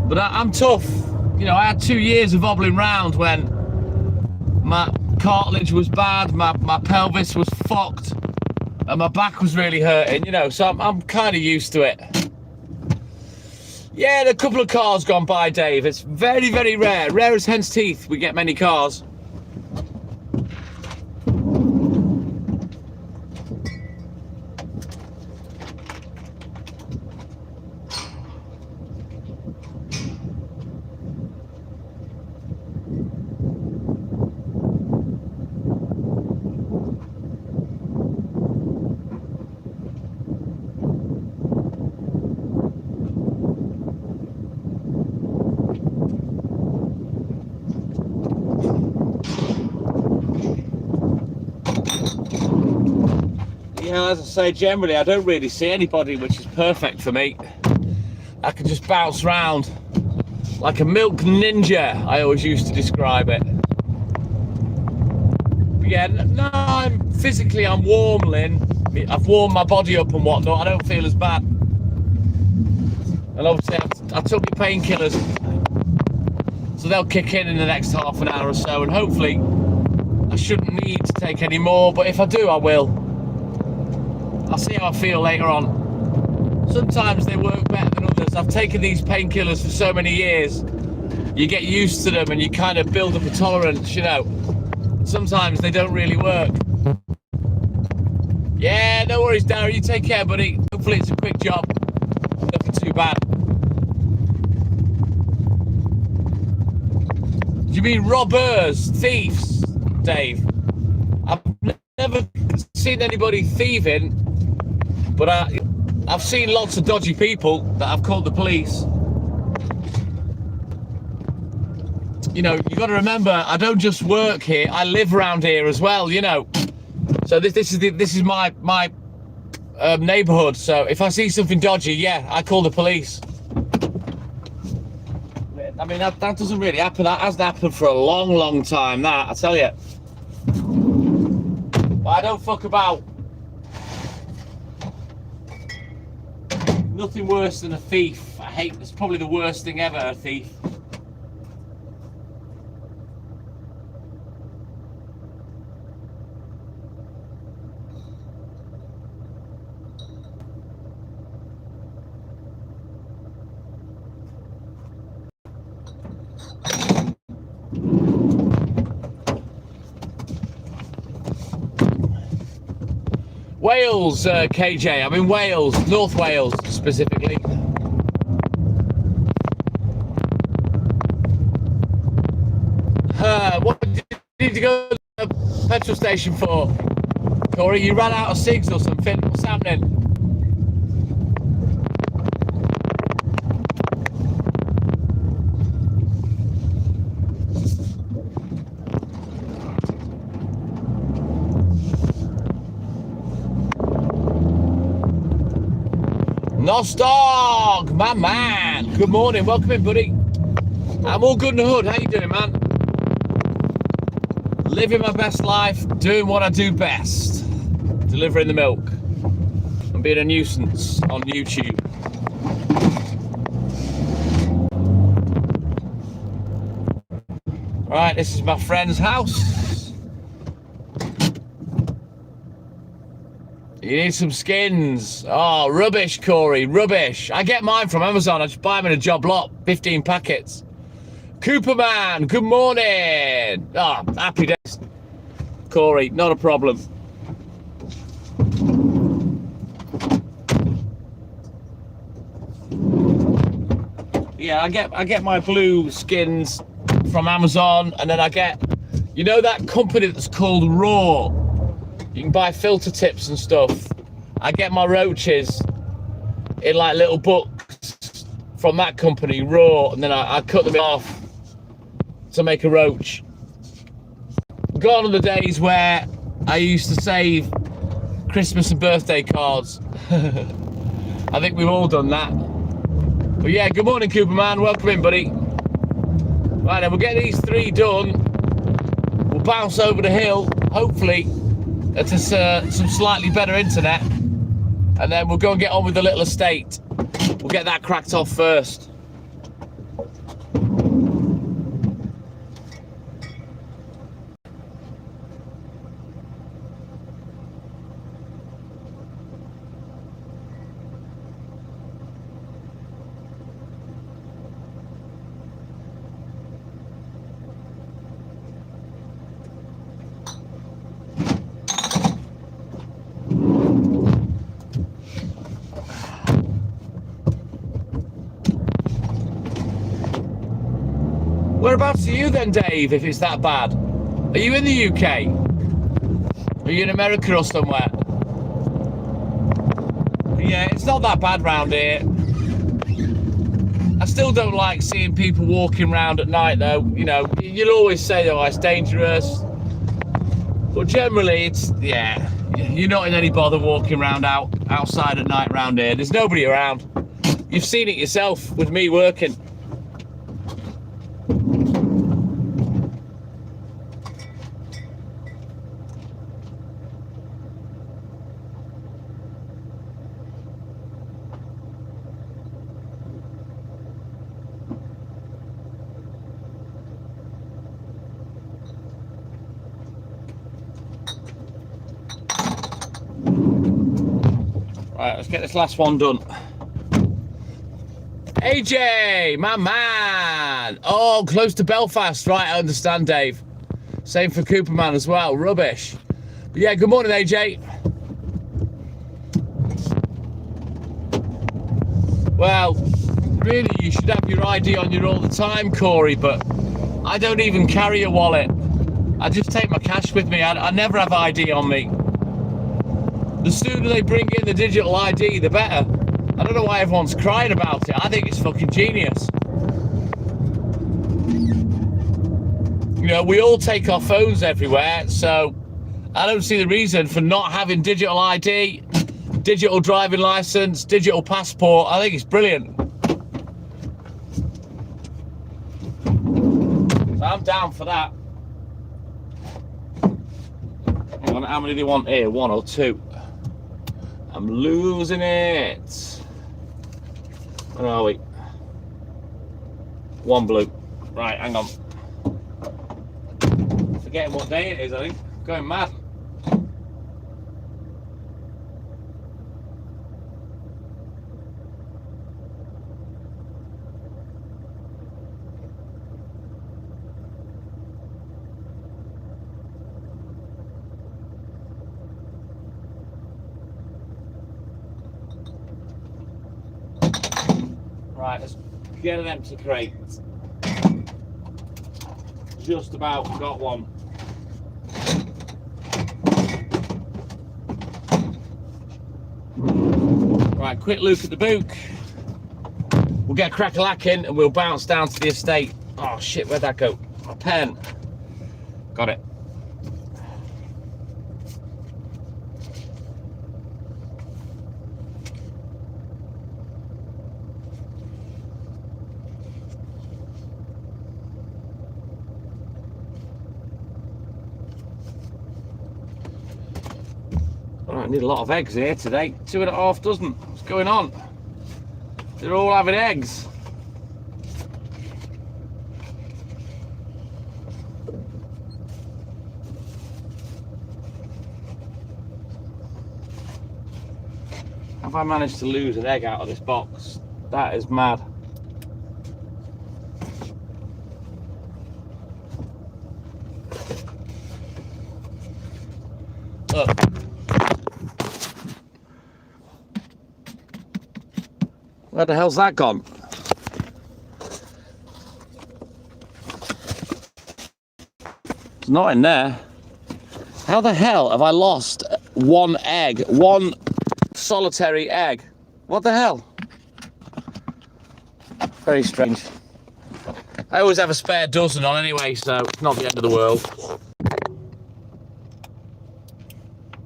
But I'm tough. You know, I had 2 years of hobbling round when my cartilage was bad, my pelvis was fucked, and my back was really hurting, you know, so I'm kind of used to it. Yeah, a couple of cars gone by, Dave. It's very, very rare. Rare as hen's teeth, we get many cars. Yeah, as I say, generally I don't really see anybody, which is perfect for me. I can just bounce around like a milk ninja, I always used to describe it. But yeah, no, I'm warm, Lynn. I've warmed my body up and whatnot. I don't feel as bad. And obviously I took my painkillers, so they'll kick in the next half an hour or so, and hopefully I shouldn't need to take any more, but if I do, I will. I'll see how I feel later on. Sometimes they work better than others. I've taken these painkillers for so many years. You get used to them and you kind of build up a tolerance, you know. Sometimes they don't really work. Yeah, no worries, Darren. You take care, buddy. Hopefully it's a quick job. Nothing too bad. Do you mean robbers, thieves, Dave? I've never seen anybody thieving, but I've seen lots of dodgy people that I've called the police. You know, you got to remember, I don't just work here, I live around here as well, you know. So this is my neighborhood. So if I see something dodgy, yeah, I call the police. I mean, that doesn't really happen. That hasn't happened for a long time, that, I tell you. But I don't fuck about. Nothing worse than a thief. I hate, it's probably the worst thing ever, a thief. Wales, KJ. I'm in Wales, North Wales specifically. What did you need to go to the petrol station for, Corey? You ran out of cigs or something? What's happening? Nostog, my man. Good morning, welcome in, buddy. I'm all good in the hood. How you doing, man? Living my best life, doing what I do best. Delivering the milk and being a nuisance on YouTube. Right, this is my friend's house. You need some skins. Oh, rubbish, Corey, rubbish. I get mine from Amazon. I just buy them in a job lot, 15 packets. Cooperman, good morning. Oh, happy days. Corey, not a problem. Yeah, I get my blue skins from Amazon, and then I get, you know, that company that's called Raw. You can buy filter tips and stuff. I get my roaches in like little books from that company, Raw, and then I cut them off to make a roach. Gone are the days where I used to save Christmas and birthday cards. I think we've all done that. But yeah, good morning, Cooperman. Welcome in, buddy. Right, then we'll get these 3 done. We'll bounce over the hill, hopefully, at some slightly better internet. And then we'll go and get on with the little estate. We'll get that cracked off first. Whereabouts are you then, Dave, if it's that bad? Are you in the UK? Are you in America or somewhere? Yeah, it's not that bad round here. I still don't like seeing people walking around at night though. You know, you'll always say, oh, it's dangerous. But generally, it's, yeah, you're not in any bother walking around outside at night round here. There's nobody around. You've seen it yourself with me working. Right, let's get this last one done. AJ, my man. Oh, close to Belfast. Right, I understand, Dave. Same for Cooperman as well. Rubbish. But yeah, good morning, AJ. Well, really, you should have your ID on you all the time, Corey, but I don't even carry a wallet. I just take my cash with me. I never have ID on me. The sooner they bring in the digital ID, the better. I don't know why everyone's crying about it. I think it's fucking genius. You know, we all take our phones everywhere, so I don't see the reason for not having digital ID, digital driving license, digital passport. I think it's brilliant. So I'm down for that. Hang on, how many do you want here? 1 or 2? I'm losing it. Where are we? 1 blue. Right, hang on. Forgetting what day it is, I think. Going mad. Right, let's get an empty crate. Just about got one. Right, quick look at the book. We'll get crack-a-lacking and we'll bounce down to the estate. Oh shit, where'd that go? My pen. Got it. I need a lot of eggs here today. 2.5 dozen. What's going on? They're all having eggs. I managed to lose an egg out of this box? That is mad. Look. Where the hell's that gone? It's not in there. How the hell have I lost one egg? One solitary egg? What the hell? Very strange. I always have a spare dozen on anyway, so it's not the end of the world.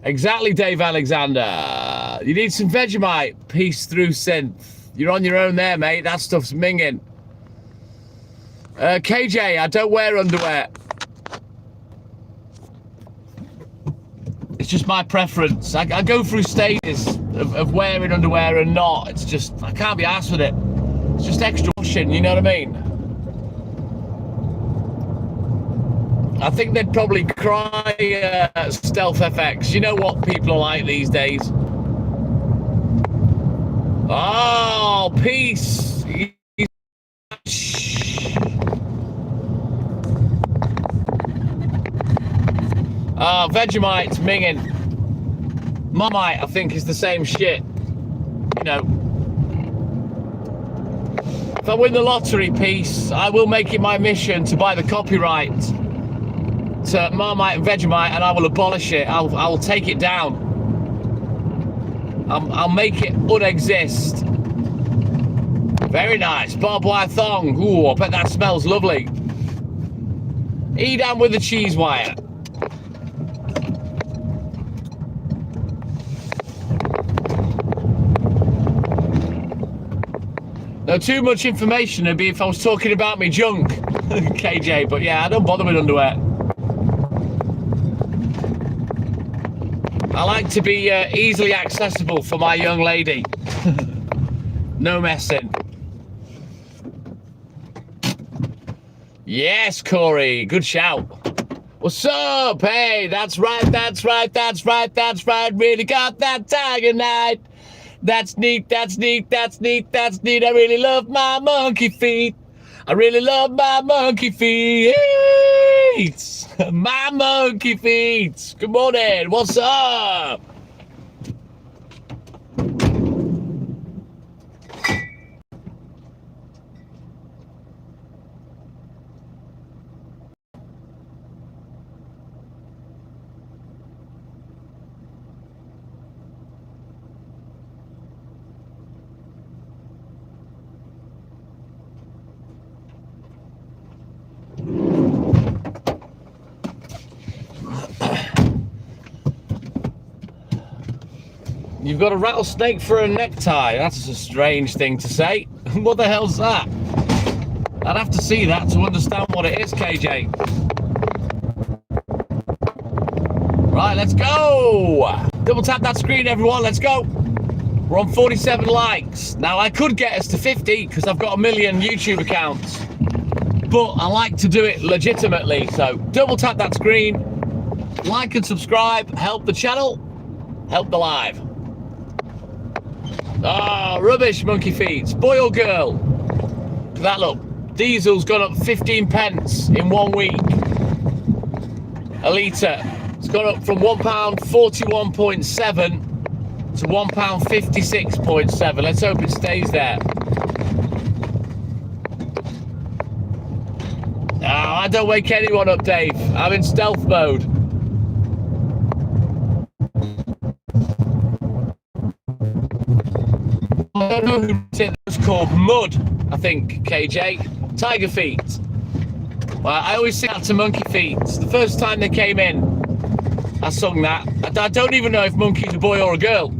Exactly, Dave Alexander. You need some Vegemite. Peace through synth. You're on your own there, mate. That stuff's minging. KJ, I don't wear underwear. It's just my preference. I go through stages of wearing underwear and not. It's just, I can't be arsed with it. It's just extra washing, you know what I mean? I think they'd probably cry Stealth FX. You know what people are like these days. Oh, peace. Vegemite's minging. Marmite, I think, is the same shit. You know. If I win the lottery, peace, I will make it my mission to buy the copyright to Marmite and Vegemite, and I will abolish it. I'll take it down. I'll make it unexist. Very nice. Barbed wire thong. Ooh, I bet that smells lovely. Edam with the cheese wire. No, too much information would be if I was talking about me junk, KJ, but yeah, I don't bother with underwear. I like to be easily accessible for my young lady. No messing. Yes, Corey, good shout. What's up? Hey, that's right, that's right, that's right, that's right. Really got that tiger night. That's neat, that's neat, that's neat, that's neat. I really love my monkey feet. I really love my monkey feet. My monkey feet. Good morning. What's up? You've got a rattlesnake for a necktie. That's a strange thing to say. What the hell's that? I'd have to see that to understand what it is, KJ. Right, let's go. Double tap that screen, everyone. Let's go. We're on 47 likes. Now, I could get us to 50 because I've got 1 million YouTube accounts. But I like to do it legitimately. So double tap that screen. Like and subscribe. Help the channel. Help the live. Ah, oh, rubbish monkey feet. Boy or girl? Look at that, look. Diesel's gone up 15 pence in 1 week. A litre. It's gone up from £1.41.7 to £1.56.7. Let's hope it stays there. Oh, I don't wake anyone up, Dave. I'm in stealth mode. I don't know who it was called. Mud, I think, KJ. Tiger feet. Well, I always sing that to monkey feet. The first time they came in, I sung that. I don't even know if monkey's a boy or a girl.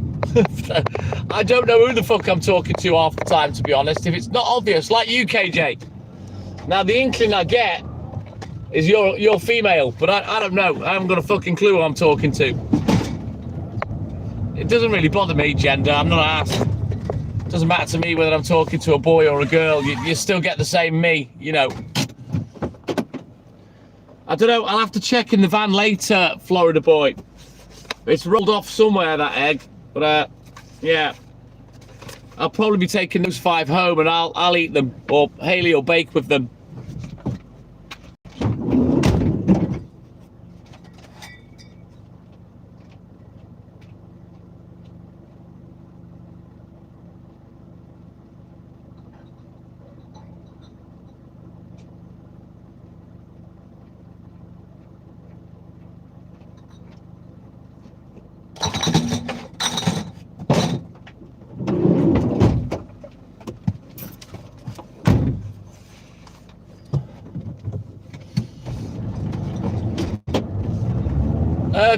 I don't know who the fuck I'm talking to half the time, to be honest, if it's not obvious, like you, KJ. Now, the inkling I get is you're female, but I don't know. I haven't got a fucking clue who I'm talking to. It doesn't really bother me, gender. I'm not asked. Doesn't matter to me whether I'm talking to a boy or a girl. You still get the same me, you know. I don't know. I'll have to check in the van later, Florida boy. It's rolled off somewhere, that egg. But, yeah. I'll probably be taking those 5 home and I'll eat them, or Haley will bake with them.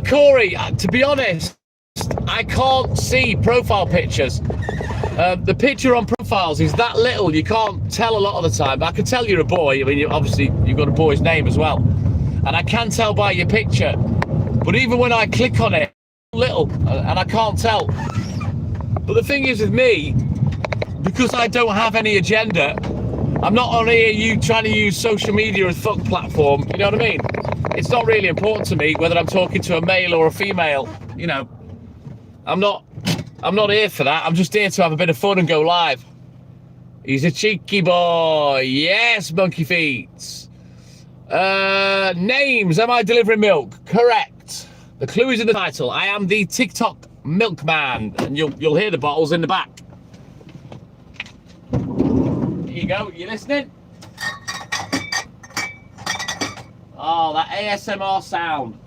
Corey, to be honest, I can't see profile pictures. The picture on profiles is that little, you can't tell a lot of the time. I can tell you're a boy. I mean, obviously, you've got a boy's name as well. And I can tell by your picture. But even when I click on it, little, and I can't tell. But the thing is with me, because I don't have any agenda, I'm not on here trying to use social media as a fuck platform, you know what I mean? It's not really important to me whether I'm talking to a male or a female, you know. I'm not here for that. I'm just here to have a bit of fun and go live. He's a cheeky boy. Yes, monkey feet. Names. Am I delivering milk? Correct. The clue is in the title. I am the TikTok milkman, and you'll hear the bottles in the back. Here you go. You listening? Oh, that ASMR sound.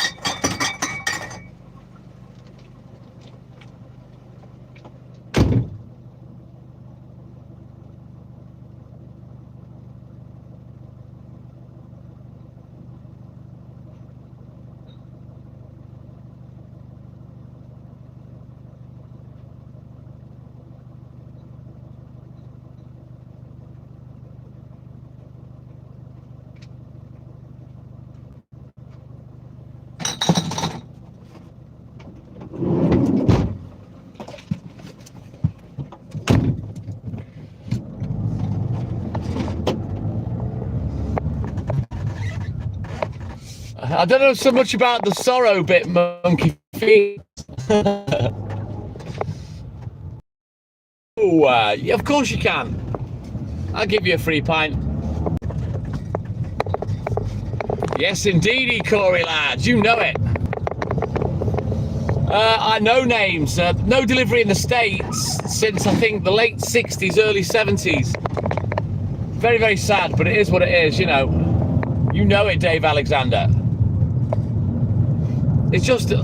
I don't know so much about the sorrow bit, monkey feet. Oh, yeah, of course you can. I'll give you a free pint. Yes, indeedy, Corey lads, you know it. I know names. No delivery in the States since, I think, the late 60s, early 70s. Very, very sad, but it is what it is, you know. You know it, Dave Alexander. It's just the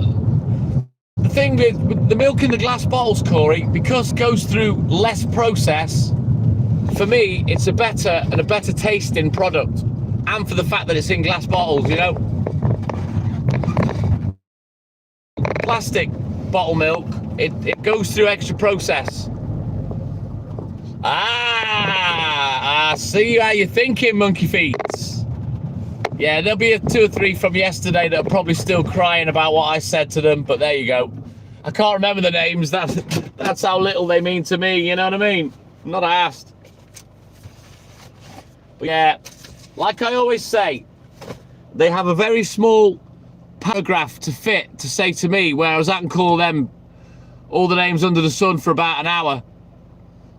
thing with the milk in the glass bottles, Corey, because it goes through less process. For me, it's a better tasting product, and for the fact that it's in glass bottles, you know. Plastic bottle milk, it goes through extra process. I see how you're thinking, monkey feet. Yeah, there'll be 2 or 3 from yesterday that are probably still crying about what I said to them, but there you go. I can't remember the names. That's how little they mean to me, you know what I mean? I'm not asked. But yeah, like I always say, they have a very small paragraph to fit to say to me, whereas I can call them all the names under the sun for about an hour.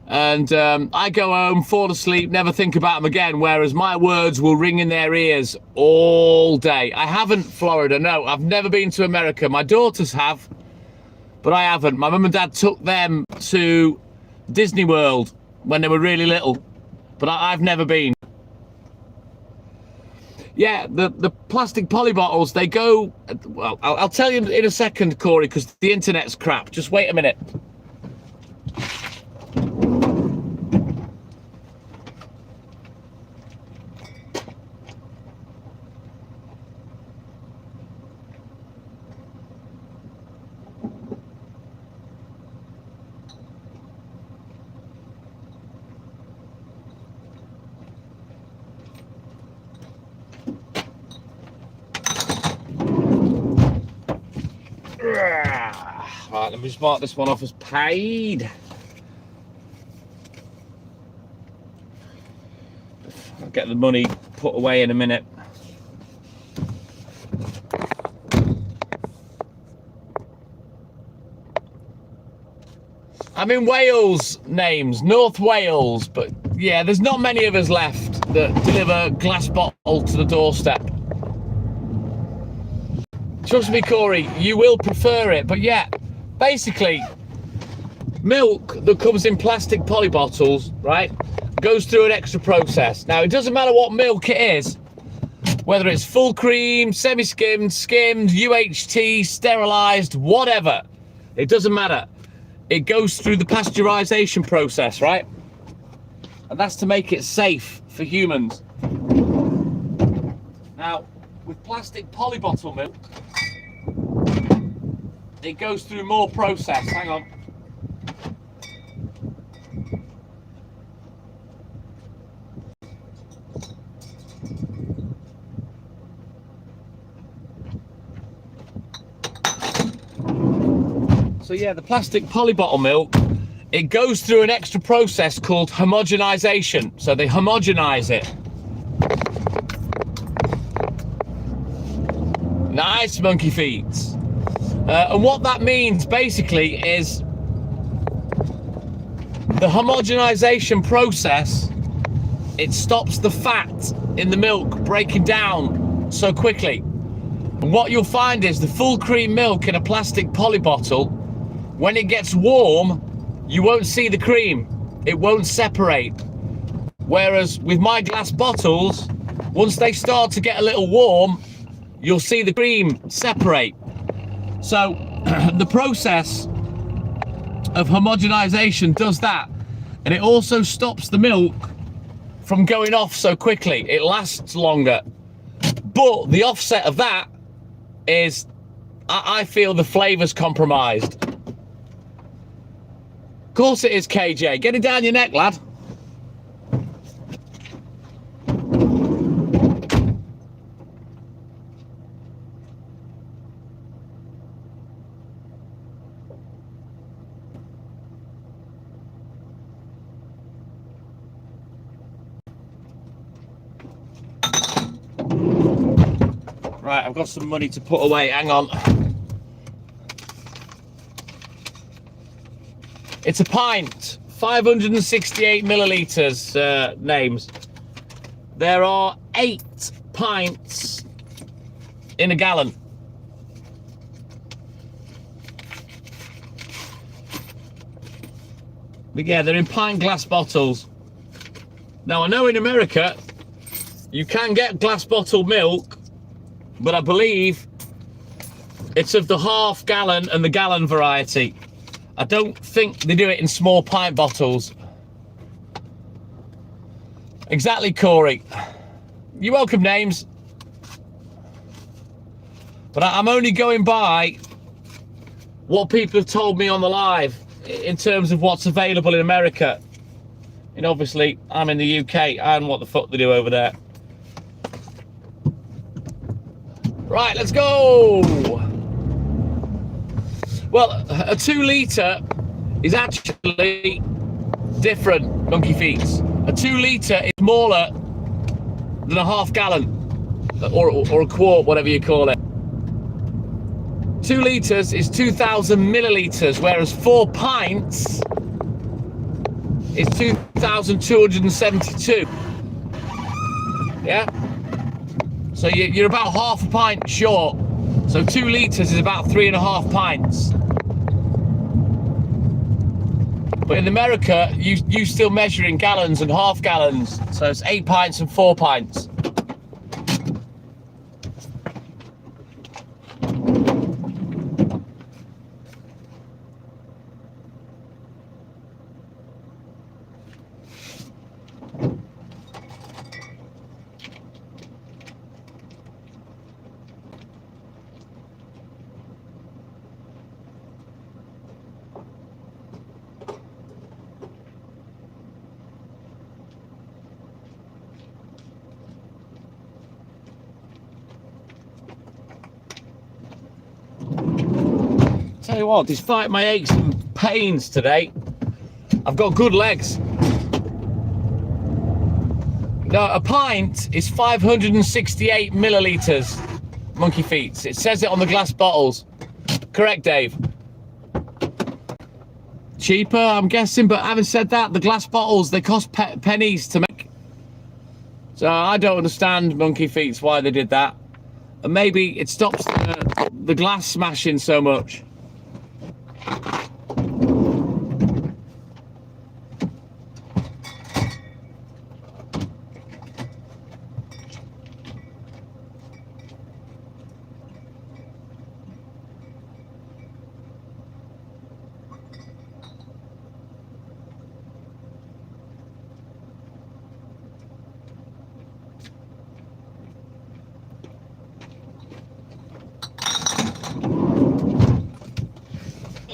And I go home, fall asleep, never think about them again, whereas my words will ring in their ears all day. I haven't Florida, no. I've never been to America. My daughters have, but I haven't. My mum and dad took them to Disney World when they were really little, but I've never been. Yeah, the plastic poly bottles, they go... Well, I'll tell you in a second, Corey, because the internet's crap. Just wait a minute. Right, let me just mark this one off as paid. I'll get the money put away in a minute. I'm in Wales names, North Wales, but yeah, there's not many of us left that deliver glass bottle to the doorstep. Trust me, Corey, you will prefer it, but yeah, basically, milk that comes in plastic poly bottles, right, goes through an extra process. Now, it doesn't matter what milk it is, whether it's full cream, semi-skimmed, skimmed, UHT, sterilised, whatever, it doesn't matter. It goes through the pasteurisation process, right? And that's to make it safe for humans. Now, with plastic poly bottle milk, it goes through more process. Hang on. So yeah, the plastic poly bottle milk, it goes through an extra process called homogenization. So they homogenize it. Nice, monkey feet. And what that means basically is the homogenization process, it stops the fat in the milk breaking down so quickly. And what you'll find is the full cream milk in a plastic poly bottle, when it gets warm, you won't see the cream. It won't separate. Whereas with my glass bottles, once they start to get a little warm, you'll see the cream separate. So the process of homogenization does that. And it also stops the milk from going off so quickly. It lasts longer. But the offset of that is, I feel the flavor's compromised. Of course it is, KJ. Get it down your neck, lad. Right, I've got some money to put away. Hang on. It's a pint, 568 millilitres, names. There are 8 pints in a gallon. But yeah, they're in pint glass bottles. Now, I know in America, you can get glass bottle milk, but I believe it's of the half gallon and the gallon variety. I don't think they do it in small pint bottles. Exactly, Corey. You're welcome, names. But I'm only going by what people have told me on the live in terms of what's available in America. And obviously, I'm in the UK, and what the fuck they do over there. Right, let's go. Well, a 2 litre is actually different, monkey feet. A 2 litre is smaller than a half gallon, or a quart, whatever you call it. 2 litres is 2,000 millilitres, whereas 4 pints is 2,272. Yeah? So you're about half a pint short. So 2 litres is about 3.5 pints. But in America, you still measure in gallons and half gallons. So it's 8 pints and 4 pints. Tell you what, despite my aches and pains today, I've got good legs. Now, a pint is 568 millilitres, monkey feet. It says it on the glass bottles. Correct, Dave. cheaper, I'm guessing. But having said that, the glass bottles, they cost pennies to make. So I don't understand Monkey Feet's why they did that. And maybe it stops the glass smashing so much.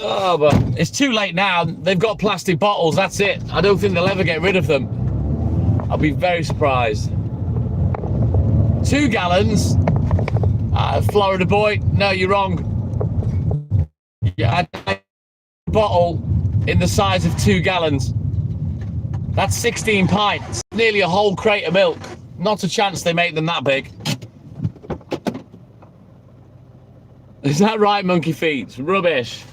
Oh, but it's too late now. They've got plastic bottles, that's it. I don't think they'll ever get rid of them. I'll be very surprised. 2 gallons? Florida boy, no, you're wrong. Yeah, a bottle in the size of 2 gallons. That's 16 pints. Nearly a whole crate of milk. Not a chance they make them that big. Is that right, Monkey Feet? Rubbish.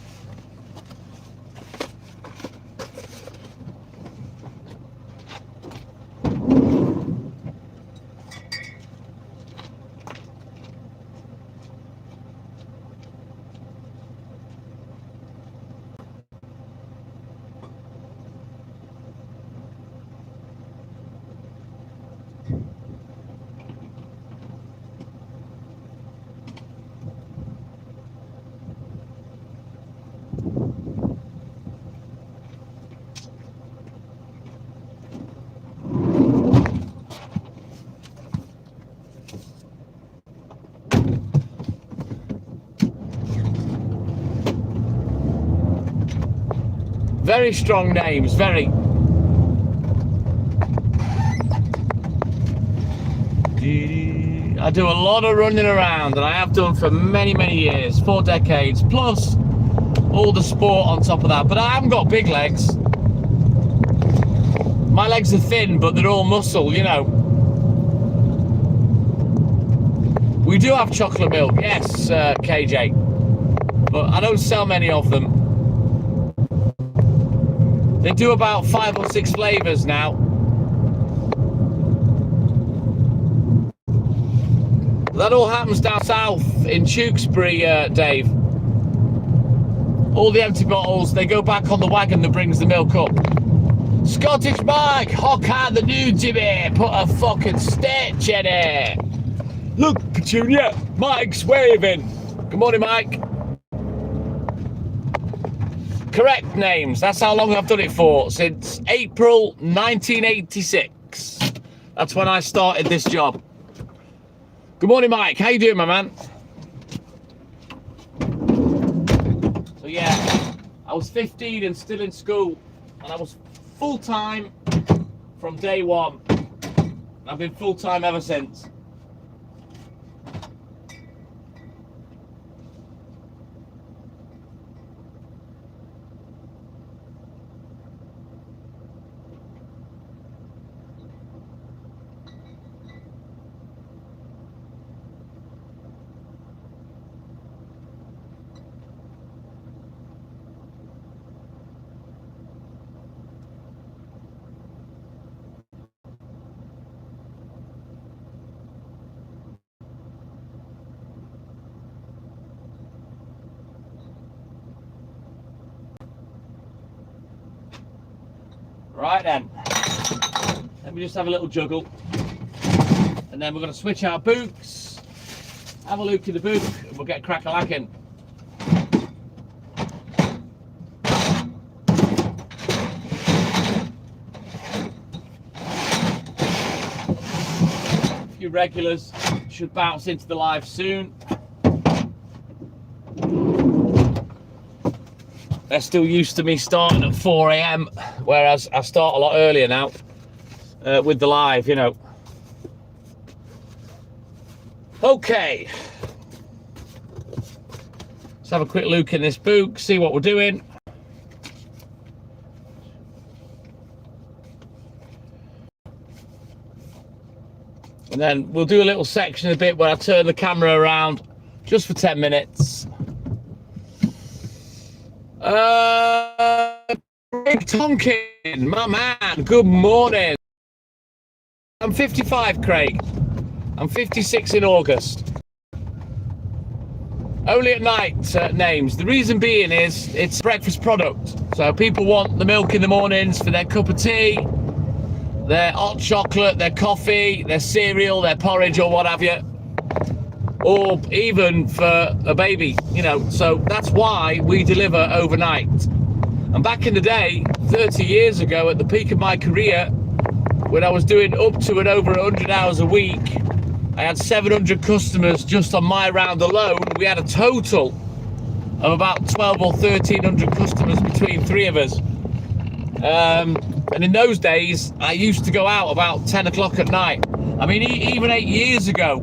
Very strong names, very. I do a lot of running around, and I have done for many, many years, 4 decades, plus all the sport on top of that. But I haven't got big legs. My legs are thin, but they're all muscle, you know. We do have chocolate milk, yes, KJ, but I don't sell many of them. They do about 5 or 6 flavours now. That all happens down south in Tewkesbury, Dave. All the empty bottles, they go back on the wagon that brings the milk up. Scottish Mike, hock out the new Jimmy, put a fucking stitch in it. Look, Petunia, Mike's waving. Good morning, Mike. Correct names. That's how long I've done it for. Since April 1986. That's when I started this job. Good morning, Mike. How you doing, my man? So yeah, I was 15 and still in school, and I was full-time from day one. I've been full-time ever since. Right then, let me just have a little juggle, and then we're going to switch our books, have a look in the book, and we'll get crack-a-lacking. A few regulars should bounce into the live soon. They're still used to me starting at 4 AM, whereas I start a lot earlier now with the live, you know. Okay. Let's have a quick look in this book, see what we're doing. And then we'll do a little section a bit where I turn the camera around just for 10 minutes. Craig Tonkin, my man, good morning. I'm 55, Craig. I'm 56 in August. Only at night, names. The reason being is it's a breakfast product. So people want the milk in the mornings for their cup of tea, their hot chocolate, their coffee, their cereal, their porridge or what have you. Or even for a baby, you know. So that's why we deliver overnight. And back in the day, 30 years ago, at the peak of my career, when I was doing up to and over 100 hours a week, I had 700 customers just on my round alone. We had a total of about 12 or 1,300 customers between three of us. And in those days, I used to go out about 10 o'clock at night. I mean, even 8 years ago,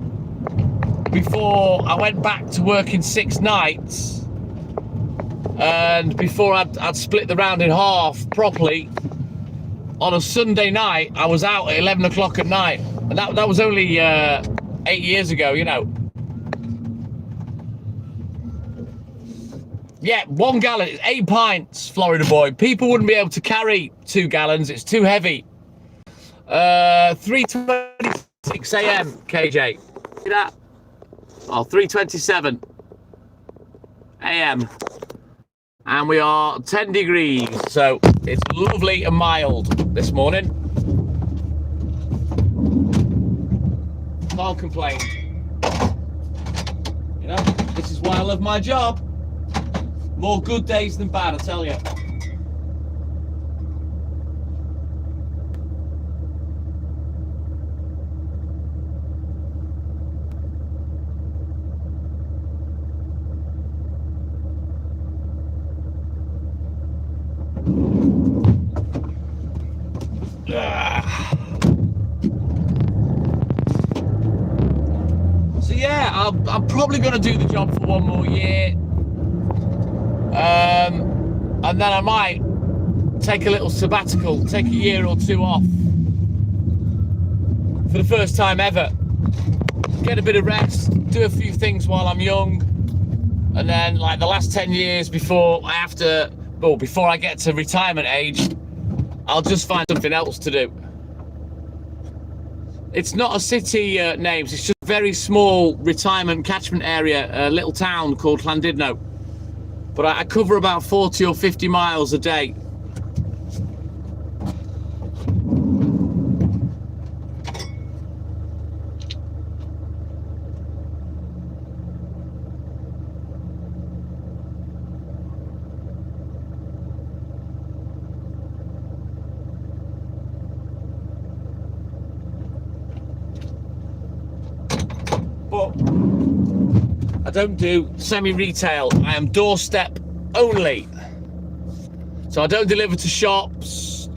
before I went back to working 6 nights, and before I'd split the round in half properly, on a Sunday night, I was out at 11 o'clock at night. And that was only 8 years ago, you know. Yeah, 1 gallon, it's 8 pints, Florida boy. People wouldn't be able to carry 2 gallons, it's too heavy. 3:26 a.m, KJ. See that? Oh, 3:27 a.m. And we are 10 degrees, so it's lovely and mild this morning. Can't complain. You know, this is why I love my job. More good days than bad, I tell you. So yeah, I'm probably going to do the job for 1 more year. And then I might take a little sabbatical, take a year or 2 off for the first time ever. Get a bit of rest, do a few things while I'm young, and then like the last 10 years before I get to retirement age, I'll just find something else to do. It's not a city, names, it's just a very small retirement catchment area, a little town called Llandudno. But I cover about 40 or 50 miles a day. But I don't do semi-retail, I am doorstep only. So I don't deliver to shops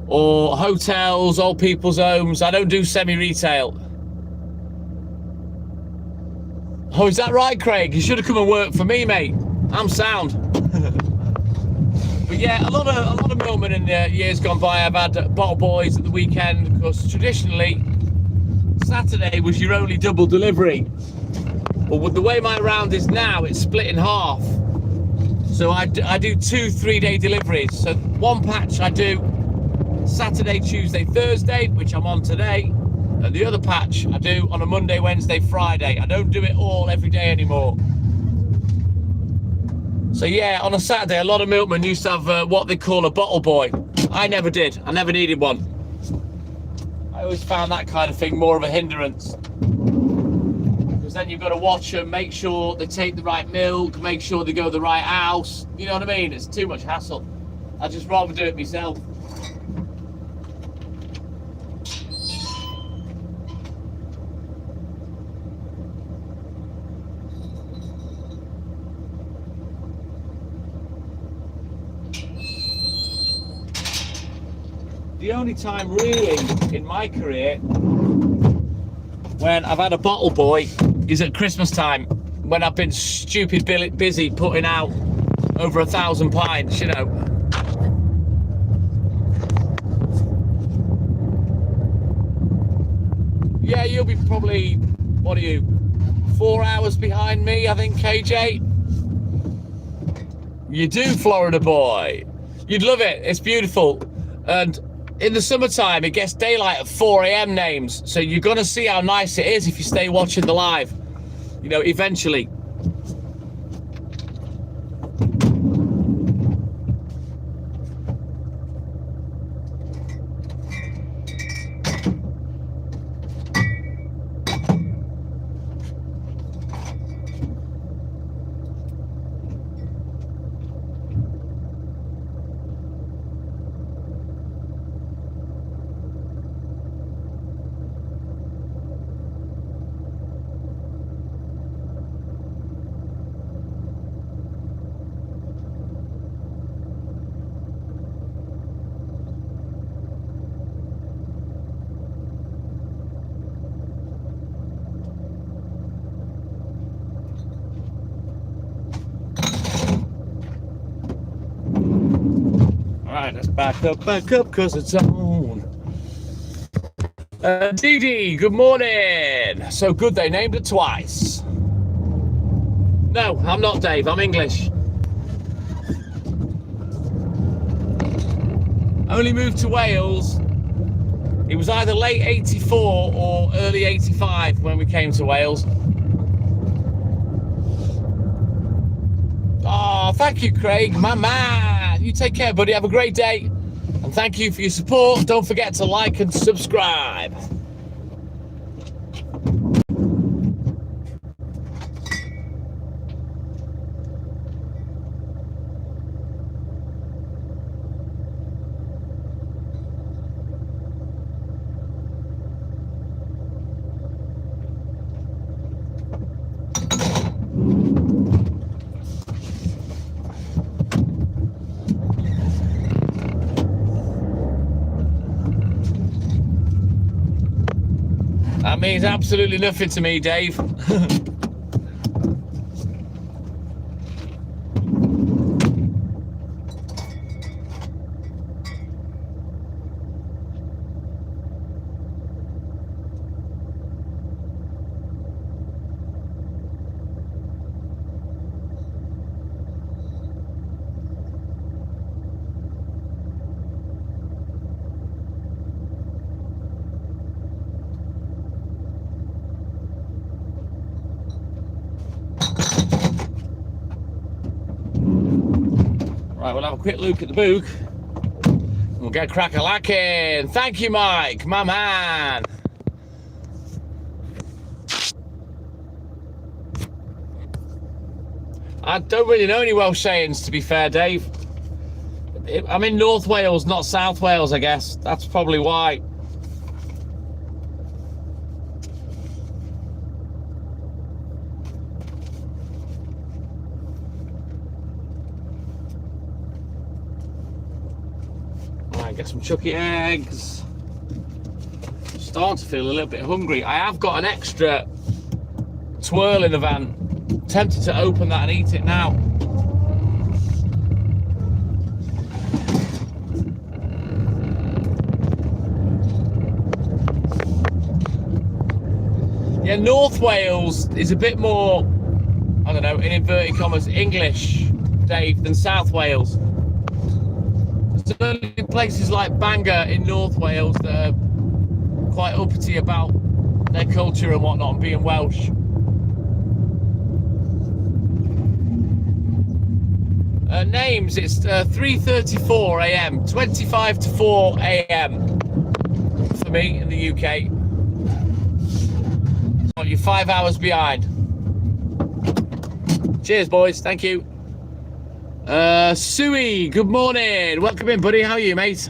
or hotels, old people's homes. I don't do semi-retail. Oh, is that right, Craig? You should have come and worked for me, mate. I'm sound. But yeah, a lot of milkmen in the years gone by. I've had bottle boys at the weekend, because traditionally Saturday was your only double delivery. But with the way my round is now, it's split in half. So I do 2 3-day deliveries. So one patch I do Saturday, Tuesday, Thursday, which I'm on today. And the other patch I do on a Monday, Wednesday, Friday. I don't do it all every day anymore. So yeah, on a Saturday, a lot of milkmen used to have what they call a bottle boy. I never did. I never needed one. I always found that kind of thing more of a hindrance. Because then you've got to watch them, make sure they take the right milk, make sure they go to the right house. You know what I mean? It's too much hassle. I'd just rather do it myself. The only time really in my career when I've had a bottle boy is at Christmas time, when I've been stupid busy putting out over 1,000 pints, you know. Yeah, you'll be probably, what are you, 4 hours behind me, I think, KJ? You do, Florida boy. You'd love it. It's beautiful. And in the summertime, it gets daylight at 4 a.m. names. So you're going to see how nice it is if you stay watching the live, you know, eventually. Alright, let's back up, because it's on. Dee Dee, good morning. So good they named it twice. No, I'm not Dave, I'm English. Only moved to Wales. It was either late 84 or early 85 when we came to Wales. Oh, thank you, Craig, my man. You take care, buddy. Have a great day. And thank you for your support. Don't forget to like and subscribe. That means absolutely nothing to me, Dave. Right, we'll have a quick look at the book. We'll get crack-a-lacking. Thank you, Mike, my man. I don't really know any Welsh sayings, to be fair, Dave. I'm in North Wales, not South Wales, I guess. That's probably why. Get some chucky eggs. Starting to feel a little bit hungry. I have got an extra twirl in the van. Tempted to open that and eat it now. Yeah, North Wales is a bit more, I don't know, in inverted commas, English, Dave, than South Wales. There's only places like Bangor in North Wales that are quite uppity about their culture and whatnot and being Welsh. Names, it's 3:34 a.m, 25 to 4 a.m. for me in the UK. So you're 5 hours behind. Cheers, boys. Thank you. Suey, good morning. Welcome in, buddy. How are you, mate?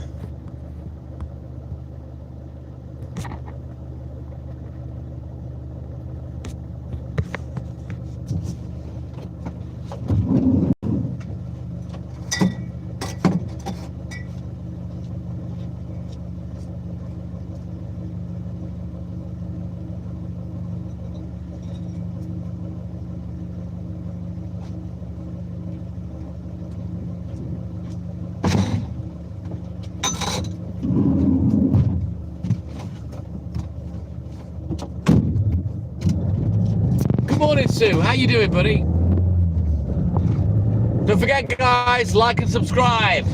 Morning, Sue. How you doing, buddy? Don't forget, guys, like and subscribe.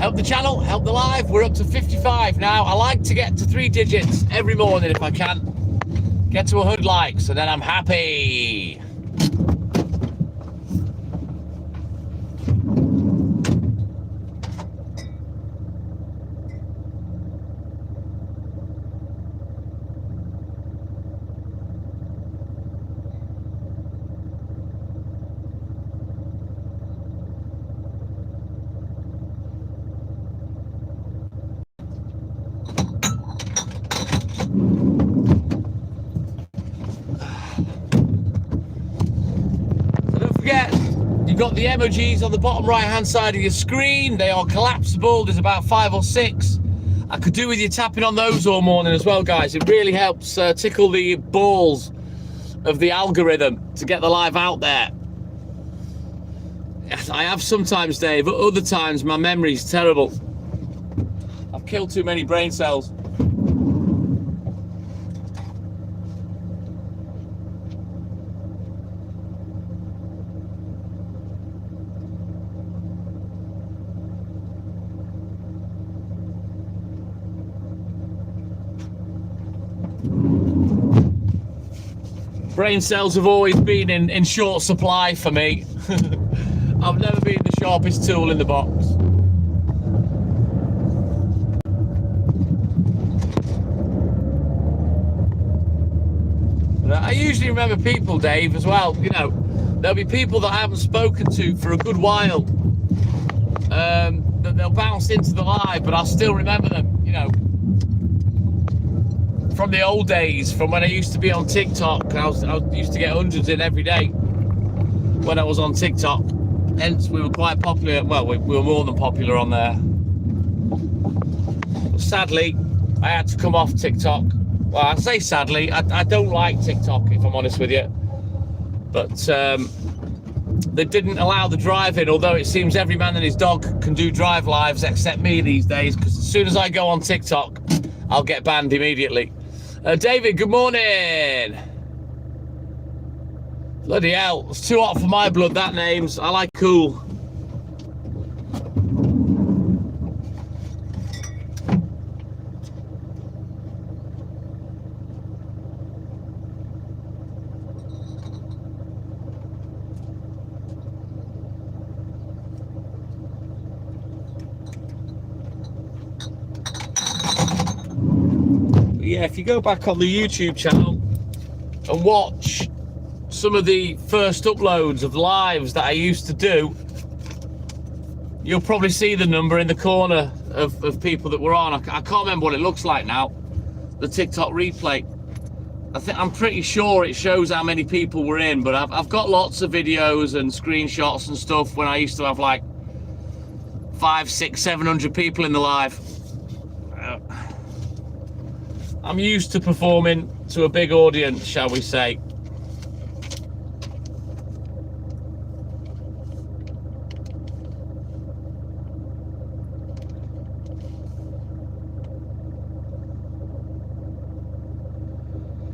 Help the channel, help the live. We're up to 55 now. I like to get to 3 digits every morning if I can. Get to 100 likes and then I'm happy. You've got the emojis on the bottom right hand side of your screen. They are collapsible. There's about 5 or 6. I could do with you tapping on those all morning as well, guys. It really helps tickle the balls of the algorithm to get the live out there. I have sometimes, Dave, but other times my memory's terrible. I've killed too many brain cells. Brain cells have always been in short supply for me. I've never been the sharpest tool in the box. But I usually remember people, Dave, as well. You know, there'll be people that I haven't spoken to for a good while. That they'll bounce into the live, but I'll still remember them, you know. From the old days, from when I used to be on TikTok. I used to get hundreds in every day when I was on TikTok. Hence, we were quite popular. Well, we were more than popular on there. But sadly, I had to come off TikTok. Well, I say sadly, I don't like TikTok, if I'm honest with you. But they didn't allow the drive-in, although it seems every man and his dog can do drive lives except me these days, because as soon as I go on TikTok, I'll get banned immediately. David, good morning. Bloody hell, it's too hot for my blood, that name's. I like cool. Yeah, if you go back on the YouTube channel and watch some of the first uploads of lives that I used to do, you'll probably see the number in the corner of people that were on. I can't remember what it looks like now, the TikTok replay. I'm pretty sure it shows how many people were in, but I've got lots of videos and screenshots and stuff when I used to have like 500, 600, 700 people in the live. I'm used to performing to a big audience, shall we say.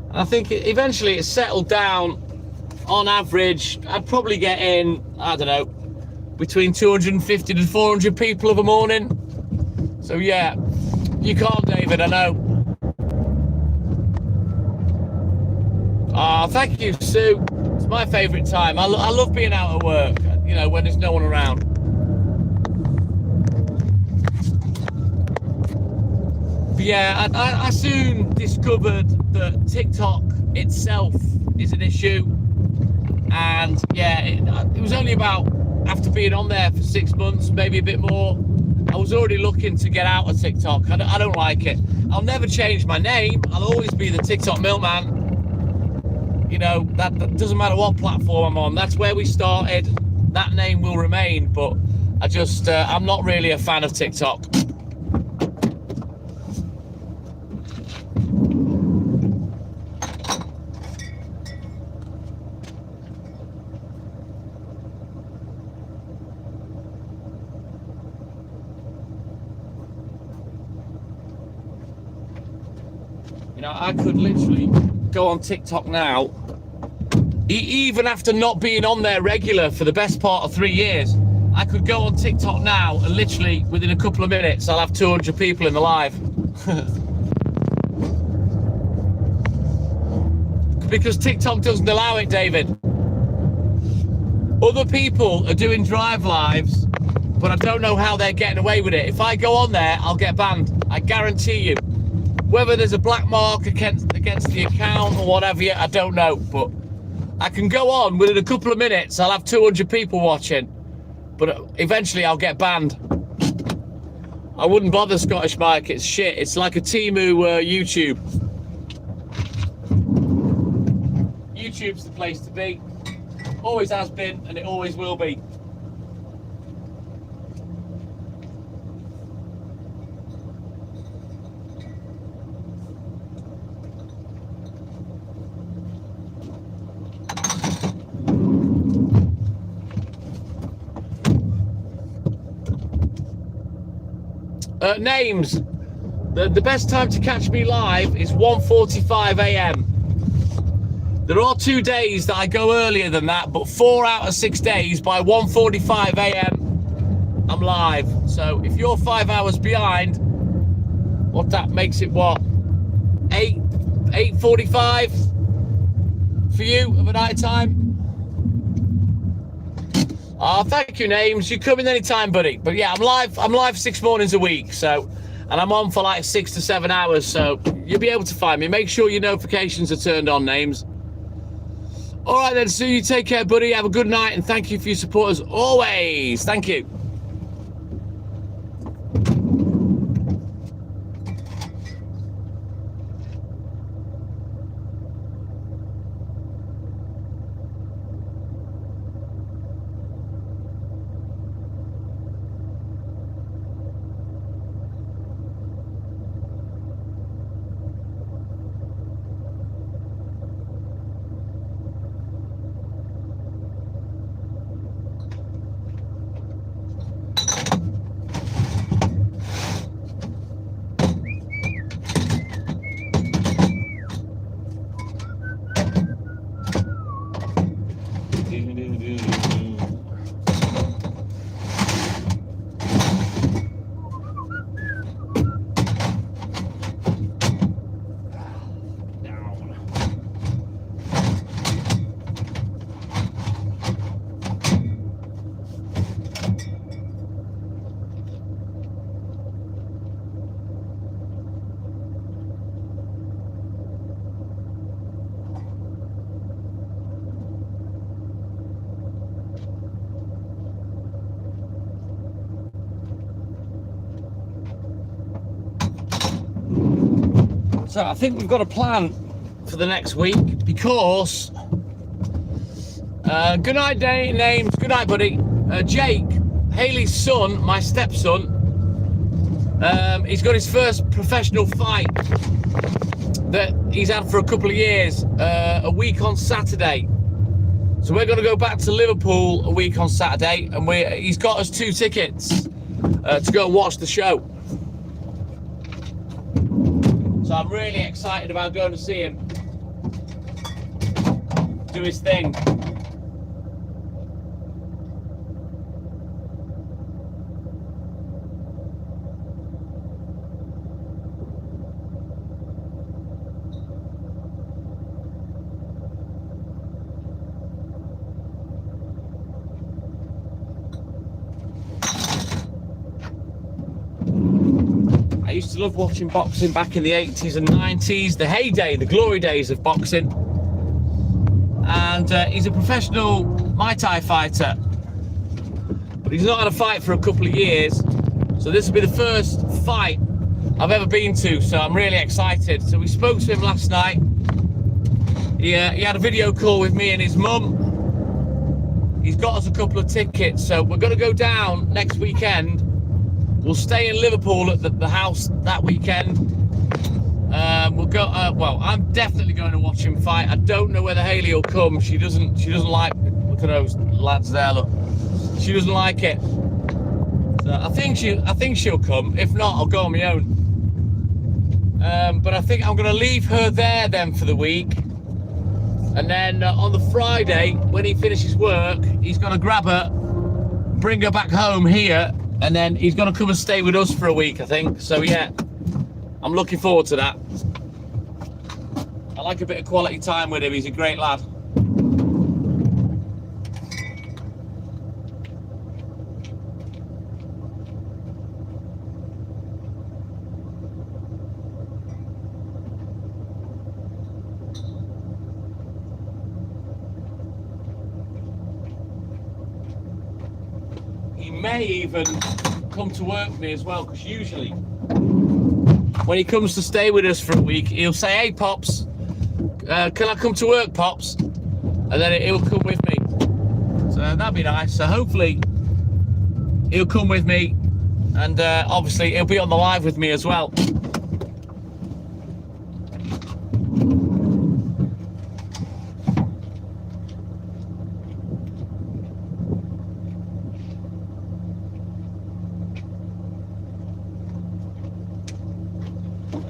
And I think eventually it settled down. On average, I'd probably get in, I don't know, between 250 to 400 people of a morning. So yeah, you can't, David, I know. Oh, thank you, Sue. It's my favourite time. I love being out at work, you know, when there's no one around. But yeah, I soon discovered that TikTok itself is an issue. And yeah, it was only about, after being on there for 6 months, maybe a bit more, I was already looking to get out of TikTok. I don't like it. I'll never change my name. I'll always be the TikTok Milkman. You know, that doesn't matter what platform I'm on. That's where we started. That name will remain, but I'm not really a fan of TikTok. You know, I could literally go on TikTok now, even after not being on there regular for the best part of 3 years. I could go on TikTok now and literally within a couple of minutes I'll have 200 people in the live. Because TikTok doesn't allow it, David. Other people are doing drive lives, but I don't know how they're getting away with it. If I go on there, I'll get banned. I guarantee you. Whether there's a black mark against the account or whatever, I don't know. But I can go on within a couple of minutes. I'll have 200 people watching. But eventually I'll get banned. I wouldn't bother, Scottish Mike. It's shit. It's like a Temu YouTube. YouTube's the place to be. Always has been, and it always will be. Names. The best time to catch me live is 1:45 a.m. There are 2 days that I go earlier than that, but 4 out of 6 days by 1:45 a.m. I'm live. So if you're 5 hours behind, what that makes it what? 8:45 for you of a night time? Oh, thank you, Names. You come in any time, buddy. But yeah, I'm live 6 mornings a week, so, and I'm on for like 6 to 7 hours, so you'll be able to find me. Make sure your notifications are turned on, Names. All right then, Sue, you take care, buddy. Have a good night, and thank you for your support as always. Thank you. So I think we've got a plan for the next week because good night, Names. Good night, buddy. Jake, Haley's son, my stepson, he's got his first professional fight that he's had for a couple of years, a week on Saturday. So we're going to go back to Liverpool a week on Saturday, and he's got us 2 tickets to go and watch the show. So I'm really excited about going to see him do his thing. I used to love watching boxing back in the 80s and 90s, the heyday, the glory days of boxing. And he's a professional Muay Thai fighter. But he's not had a fight for a couple of years. So this will be the first fight I've ever been to, so I'm really excited. So we spoke to him last night. He had a video call with me and his mum. He's got us a couple of tickets, so we're going to go down next weekend. We'll stay in Liverpool at the house that weekend. We'll go. Well, I'm definitely going to watch him fight. I don't know whether Haley will come. She doesn't like. Look at those lads there. Look, she doesn't like it. So I think she'll come. If not, I'll go on my own. But I think I'm going to leave her there then for the week. And then on the Friday, when he finishes work, he's going to grab her bring her back home here, and then he's going to come and stay with us for a week, I think. So yeah, I'm looking forward to that. I like a bit of quality time with him. He's a great lad. He may even come to work with me as well, because usually when he comes to stay with us for a week, he'll say, "Hey Pops, can I come to work, Pops?" And then he'll come with me. So that'd be nice. So hopefully he'll come with me, and obviously he'll be on the live with me as well.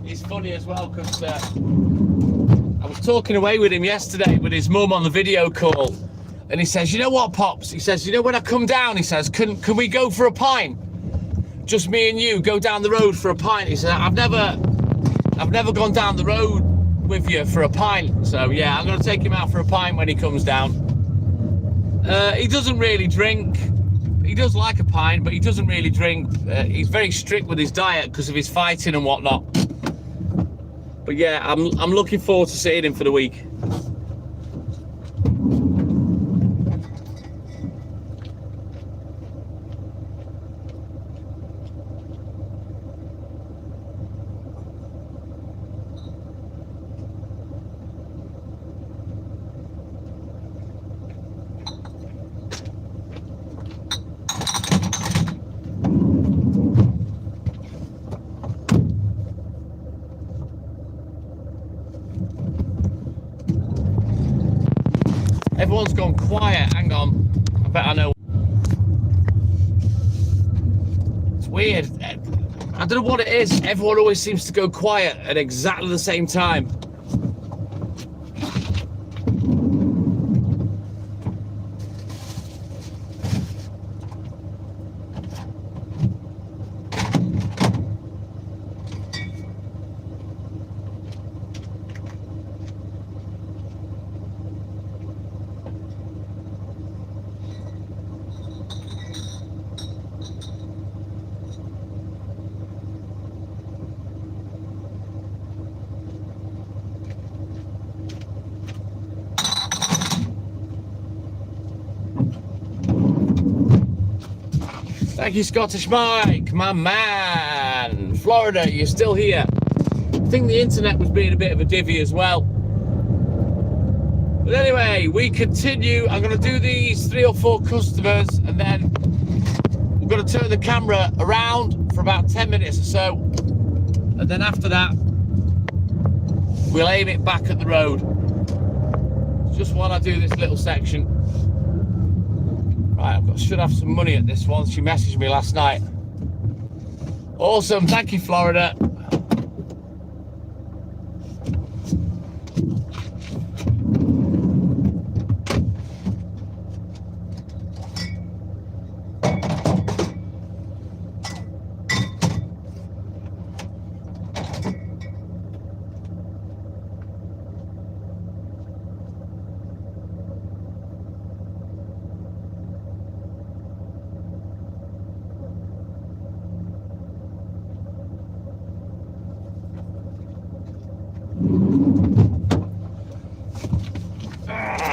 It's funny as well, because I was talking away with him yesterday with his mum on the video call, and he says, "You know what, Pops?" He says, "You know, when I come down," he says, can we go for a pint? Just me and you, go down the road for a pint." He said, I've never gone down the road with you for a pint. So yeah, I'm going to take him out for a pint when he comes down. He doesn't really drink. He does like a pint, but he doesn't really drink. He's very strict with his diet because of his fighting and whatnot. But yeah, I'm looking forward to seeing him for the week. Everyone's gone quiet. Hang on. I bet I know. It's weird. I don't know what it is. Everyone always seems to go quiet at exactly the same time. Thank you, Scottish Mike, my man. Florida, you're still here. I think the internet was being a bit of a divvy as well. But anyway, we continue. I'm going to do these 3 or 4 customers, and then we're going to turn the camera around for about 10 minutes or so. And then after that, we'll aim it back at the road. Just while I do this little section. Right, should have some money at this one. She messaged me last night. Awesome, thank you, Florida.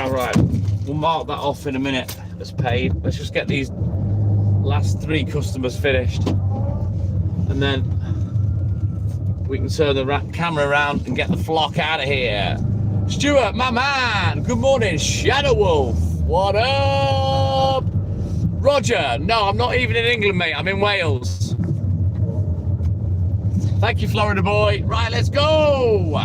Right, we'll mark that off in a minute as paid. Let's just get these last 3 customers finished, and then we can turn the camera around and get the flock out of here. Stuart, my man, good morning. Shadow Wolf, what up? Roger, no, I'm not even in England, mate, I'm in Wales. Thank you, Florida boy. Right, let's go.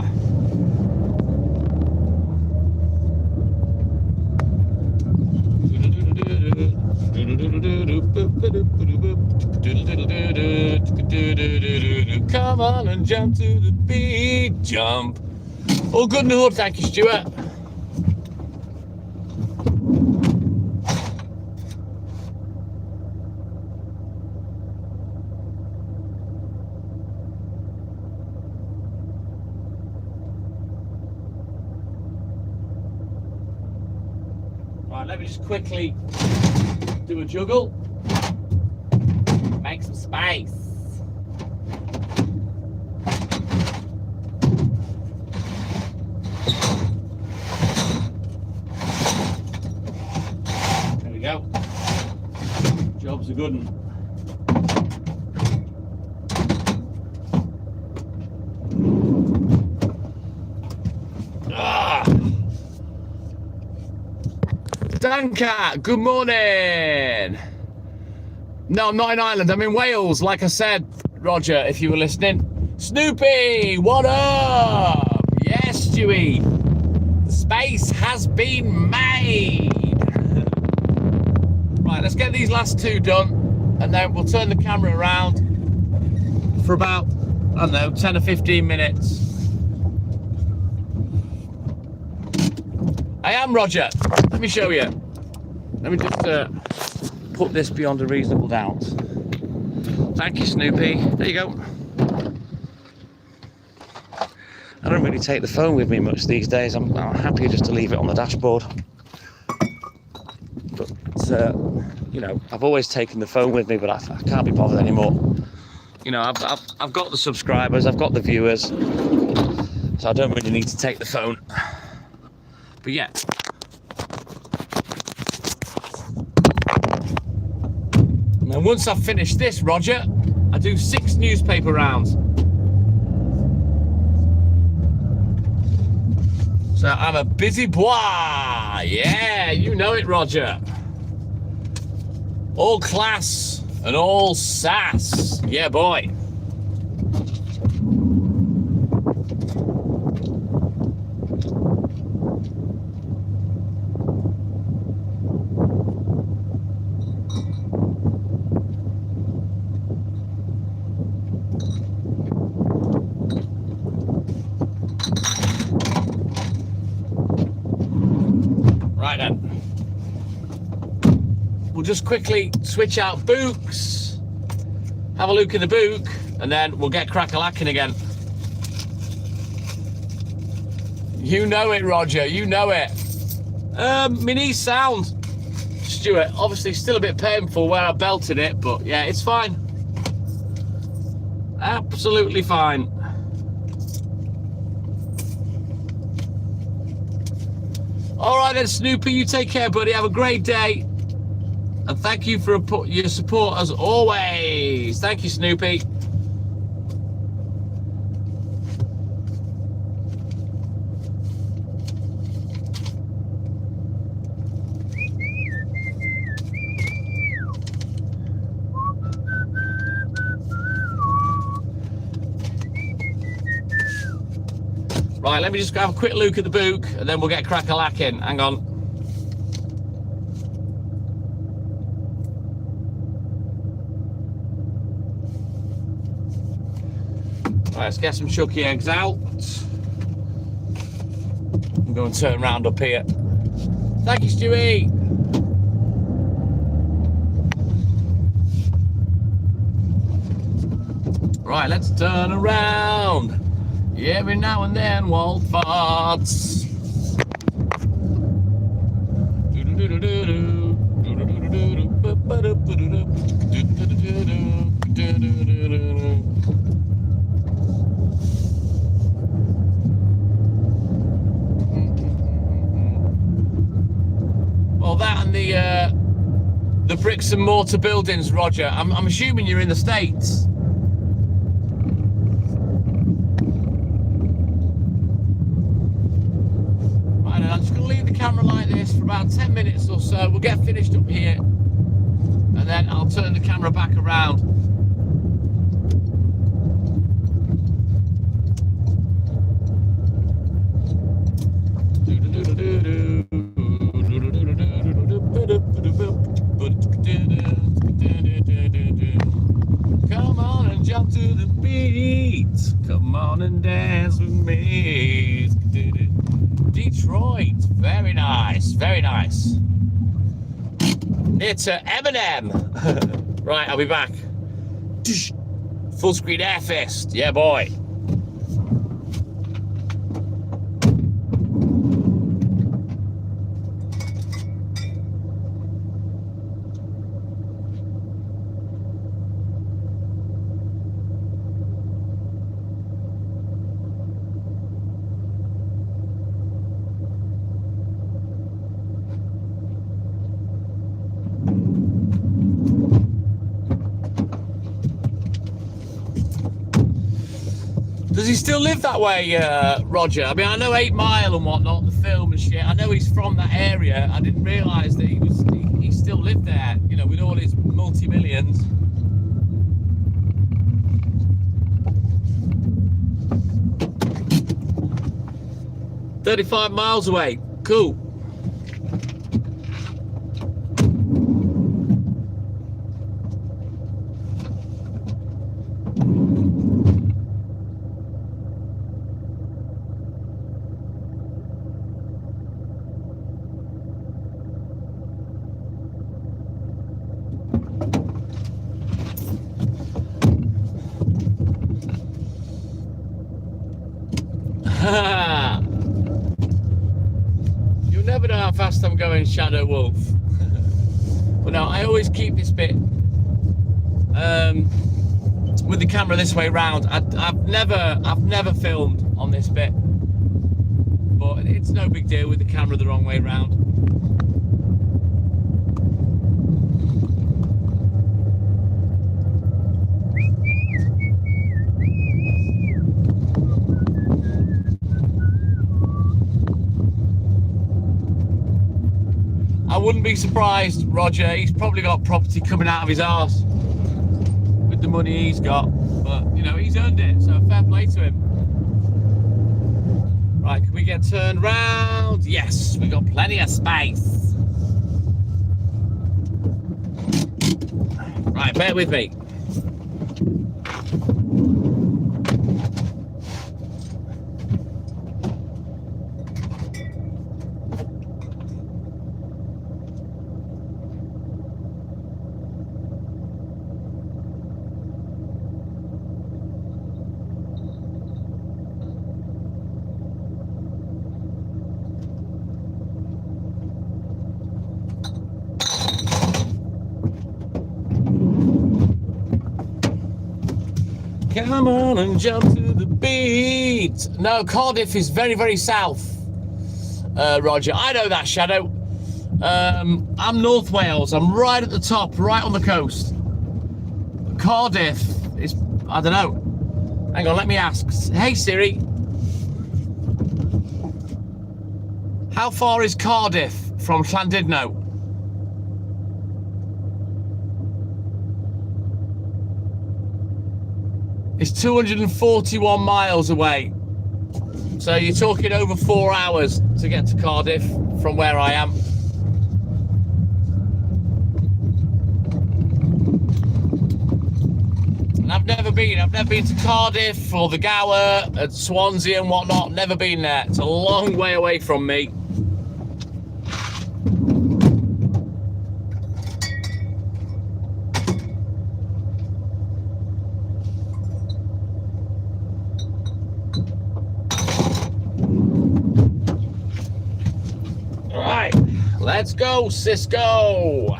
Come on and jump to the beat, jump. All good in the hood, thank you, Stuart. Right, let me just quickly do a juggle. Make some space. There we go. Job's a good one. Danka, good morning. No, I'm not in Ireland. I'm in Wales, like I said, Roger, if you were listening. Snoopy, what up? Yes, Stewie. The space has been made. Right, let's get these last two done, and then we'll turn the camera around for about, I don't know, 10 or 15 minutes. I am, Roger. Let me show you. Let me just put this beyond a reasonable doubt. Thank you, Snoopy. There you go. I don't really take the phone with me much these days. I'm happy just to leave it on the dashboard. But, you know, I've always taken the phone with me, but I can't be bothered anymore. You know, I've got the subscribers, I've got the viewers, so I don't really need to take the phone. But yeah. Now once I've finished this, Roger, I do 6 newspaper rounds. So I'm a busy boy. Yeah, you know it, Roger. All class and all sass. Yeah, boy. Right then, we'll just quickly switch out books, have a look in the book, and then we'll get crack-a-lacking again. You know it, Roger, you know it. My knee's sound, Stuart. Obviously still a bit painful where I belted it, but yeah, it's fine. Absolutely fine. All right then, Snoopy, you take care, buddy. Have a great day. And thank you for your support as always. Thank you, Snoopy. Right, let me just have a quick look at the book and then we'll get crack-a-lacking. Hang on. Right, let's get some Chucky eggs out. I'm going to turn round up here. Thank you, Stewie. Right, let's turn around. Every now and then, Walt farts. Well, that and the bricks and mortar buildings, Roger. I'm assuming you're in the States. I'm just going to leave the camera like this for about 10 minutes or so. We'll get finished up here and then I'll turn the camera back around. Come on and jump to the beat. Come on and dance with me. Detroit, very nice, very nice. Near to Eminem. Right, I'll be back. Full screen air fist, yeah boy. he still live that way, Roger? I mean, I know 8 Mile and whatnot, the film and shit. I know he's from that area. I didn't realise that he still lived there, you know, with all his multi-millions. "35 miles away. Cool." You'll never know how fast I'm going, Shadow Wolf. But no, I always keep this bit with the camera this way round. I've never filmed on this bit, but it's no big deal with the camera the wrong way round. I wouldn't be surprised, Roger. He's probably got property coming out of his arse with the money he's got. But, you know, he's earned it, so fair play to him. Right, can we get turned round? Yes, we've got plenty of space. Right, bear with me. Come on and jump to the beat. No, Cardiff is very, very south, Roger. I know that, Shadow. I'm North Wales. I'm right at the top, right on the coast. Cardiff is, I don't know. Hang on, let me ask. Hey, Siri. How far is Cardiff from Llandudno? It's 241 miles away. So you're talking over 4 hours to get to Cardiff from where I am. And I've never been to Cardiff or the Gower and Swansea and whatnot. Never been there. It's a long way away from me. Let's go, Cisco.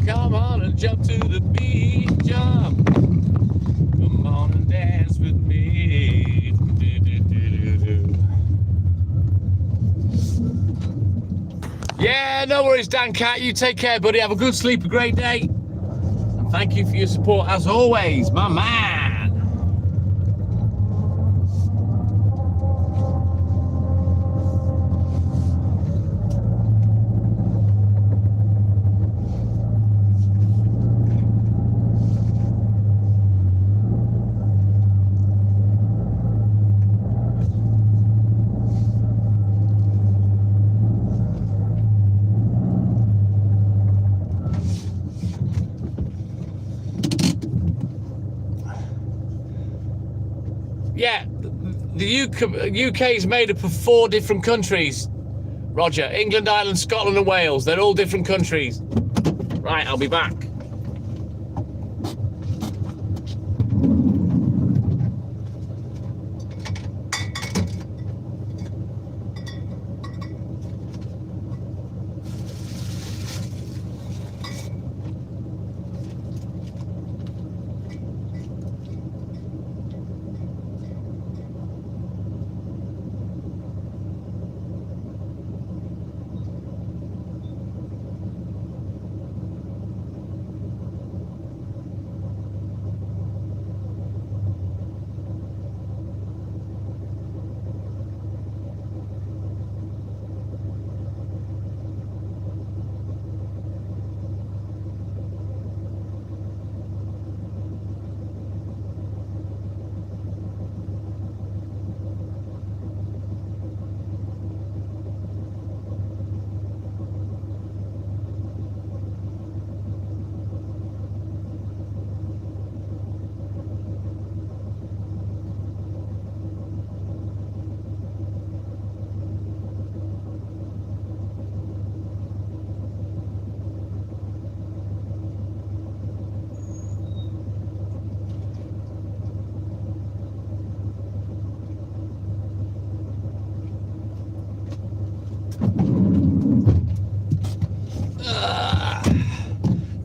Come on and jump to the beat, jump. Come on and dance with me. Yeah, no worries, Dan Cat. You take care, buddy. Have a good sleep, a great day. Thank you for your support as always, my man. Yeah, the UK is made up of 4 different countries, Roger. England, Ireland, Scotland and Wales. They're all different countries. Right, I'll be back.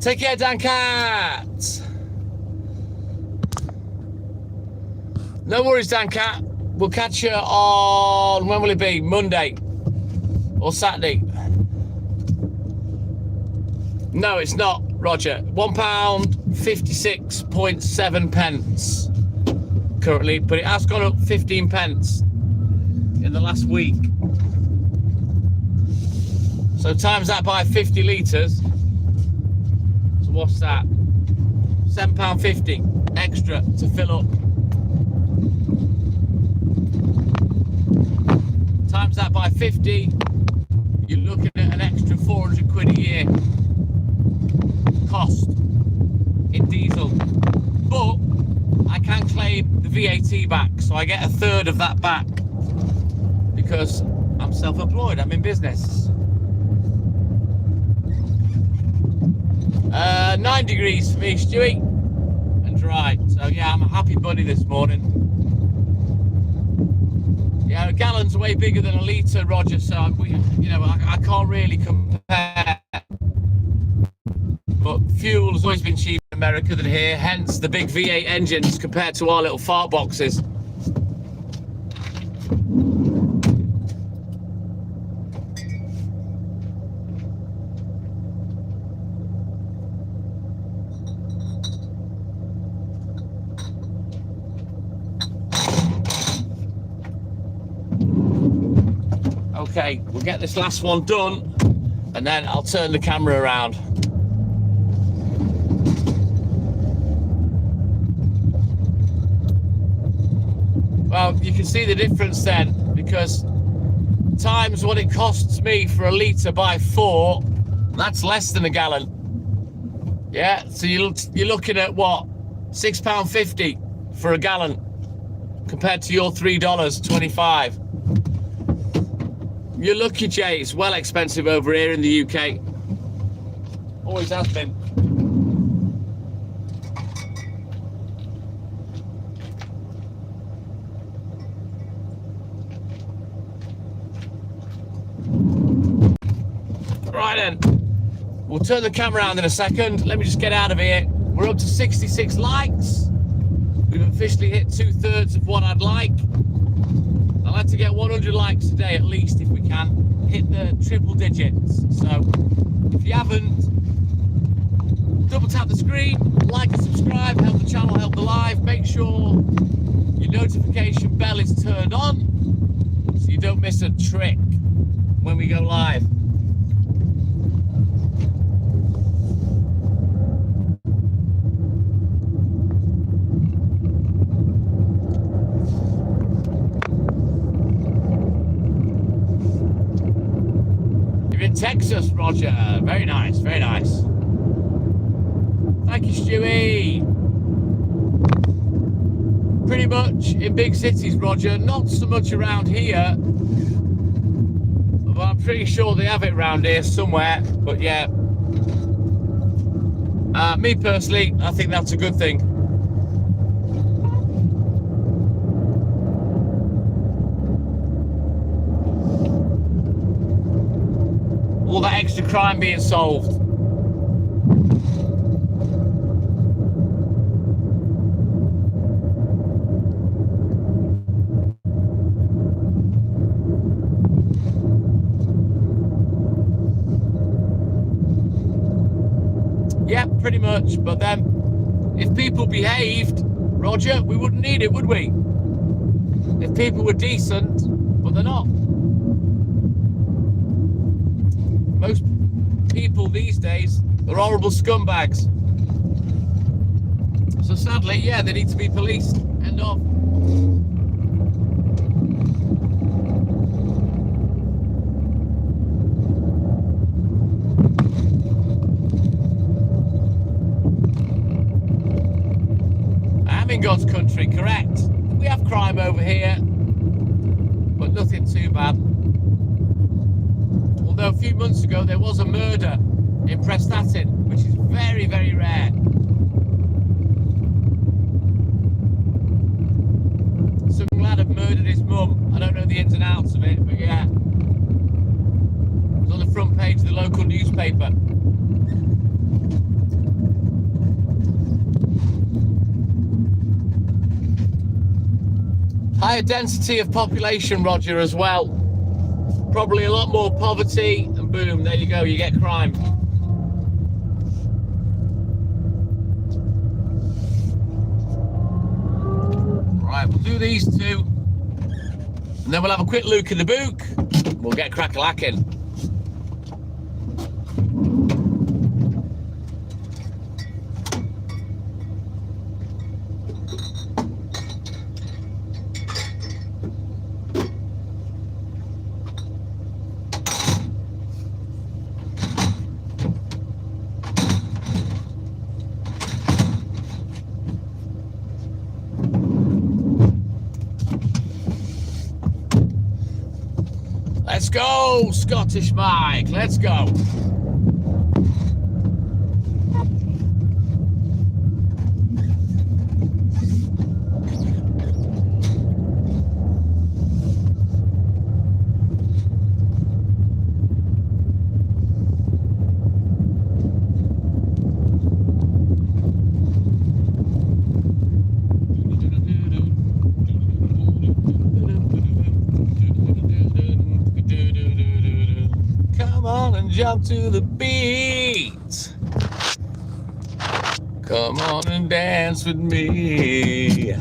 Take care, Dan Cat. No worries, Dan Cat. We'll catch you on, when will it be? Monday or Saturday? No, it's not, Roger. £1.56.7 pence currently, but it has gone up 15 pence in the last week. So times that by 50 litres. So what's that? £7.50 extra to fill up. Times that by 50, you're looking at an extra 400 quid a year cost in diesel. But I can claim the VAT back, so I get a third of that back because I'm self-employed, I'm in business. 9 degrees for me, Stewie, and dry. So yeah, I'm a happy bunny this morning. Yeah, a gallon's way bigger than a litre, Roger, so I can't really compare. But fuel's always been cheaper in America than here, hence the big V8 engines compared to our little fart boxes. Okay, we'll get this last one done and then I'll turn the camera around. Well, you can see the difference then, because times what it costs me for a litre by 4, that's less than a gallon. Yeah, so you're looking at what? £6.50 for a gallon compared to your $3.25. You're lucky, Jay. It's well expensive over here in the UK. Always has been. Right then. We'll turn the camera around in a second. Let me just get out of here. We're up to 66 likes. We've officially hit 2/3 of what I'd like. I'd like to get 100 likes today at least if we can. Hit the triple digits. So if you haven't, double tap the screen, like and subscribe, help the channel, help the live. Make sure your notification bell is turned on so you don't miss a trick when we go live. Texas, Roger. Very nice, very nice. Thank you, Stewie. Pretty much in big cities, Roger. Not so much around here. But I'm pretty sure they have it around here somewhere. But yeah. Me personally, I think that's a good thing. All that extra crime being solved. Yeah, pretty much. But then, if people behaved, Roger, we wouldn't need it, would we? If people were decent, but they're not. Most people these days are horrible scumbags. So sadly, yeah, they need to be policed. End of. I'm in God's country, correct. We have crime over here, but nothing too bad. Although a few months ago there was a murder in Prestatyn, which is very, very rare. Some lad had murdered his mum. I don't know the ins and outs of it, but yeah. It was on the front page of the local newspaper. higher density of population, Roger, as well. Probably a lot more poverty, and boom, there you go, you get crime. Right, we'll do these two, and then we'll have a quick look in the book. We'll get crack-a-lacking. Let's go, Scottish Mike, let's go. Jump to the beat. Come on and dance with me.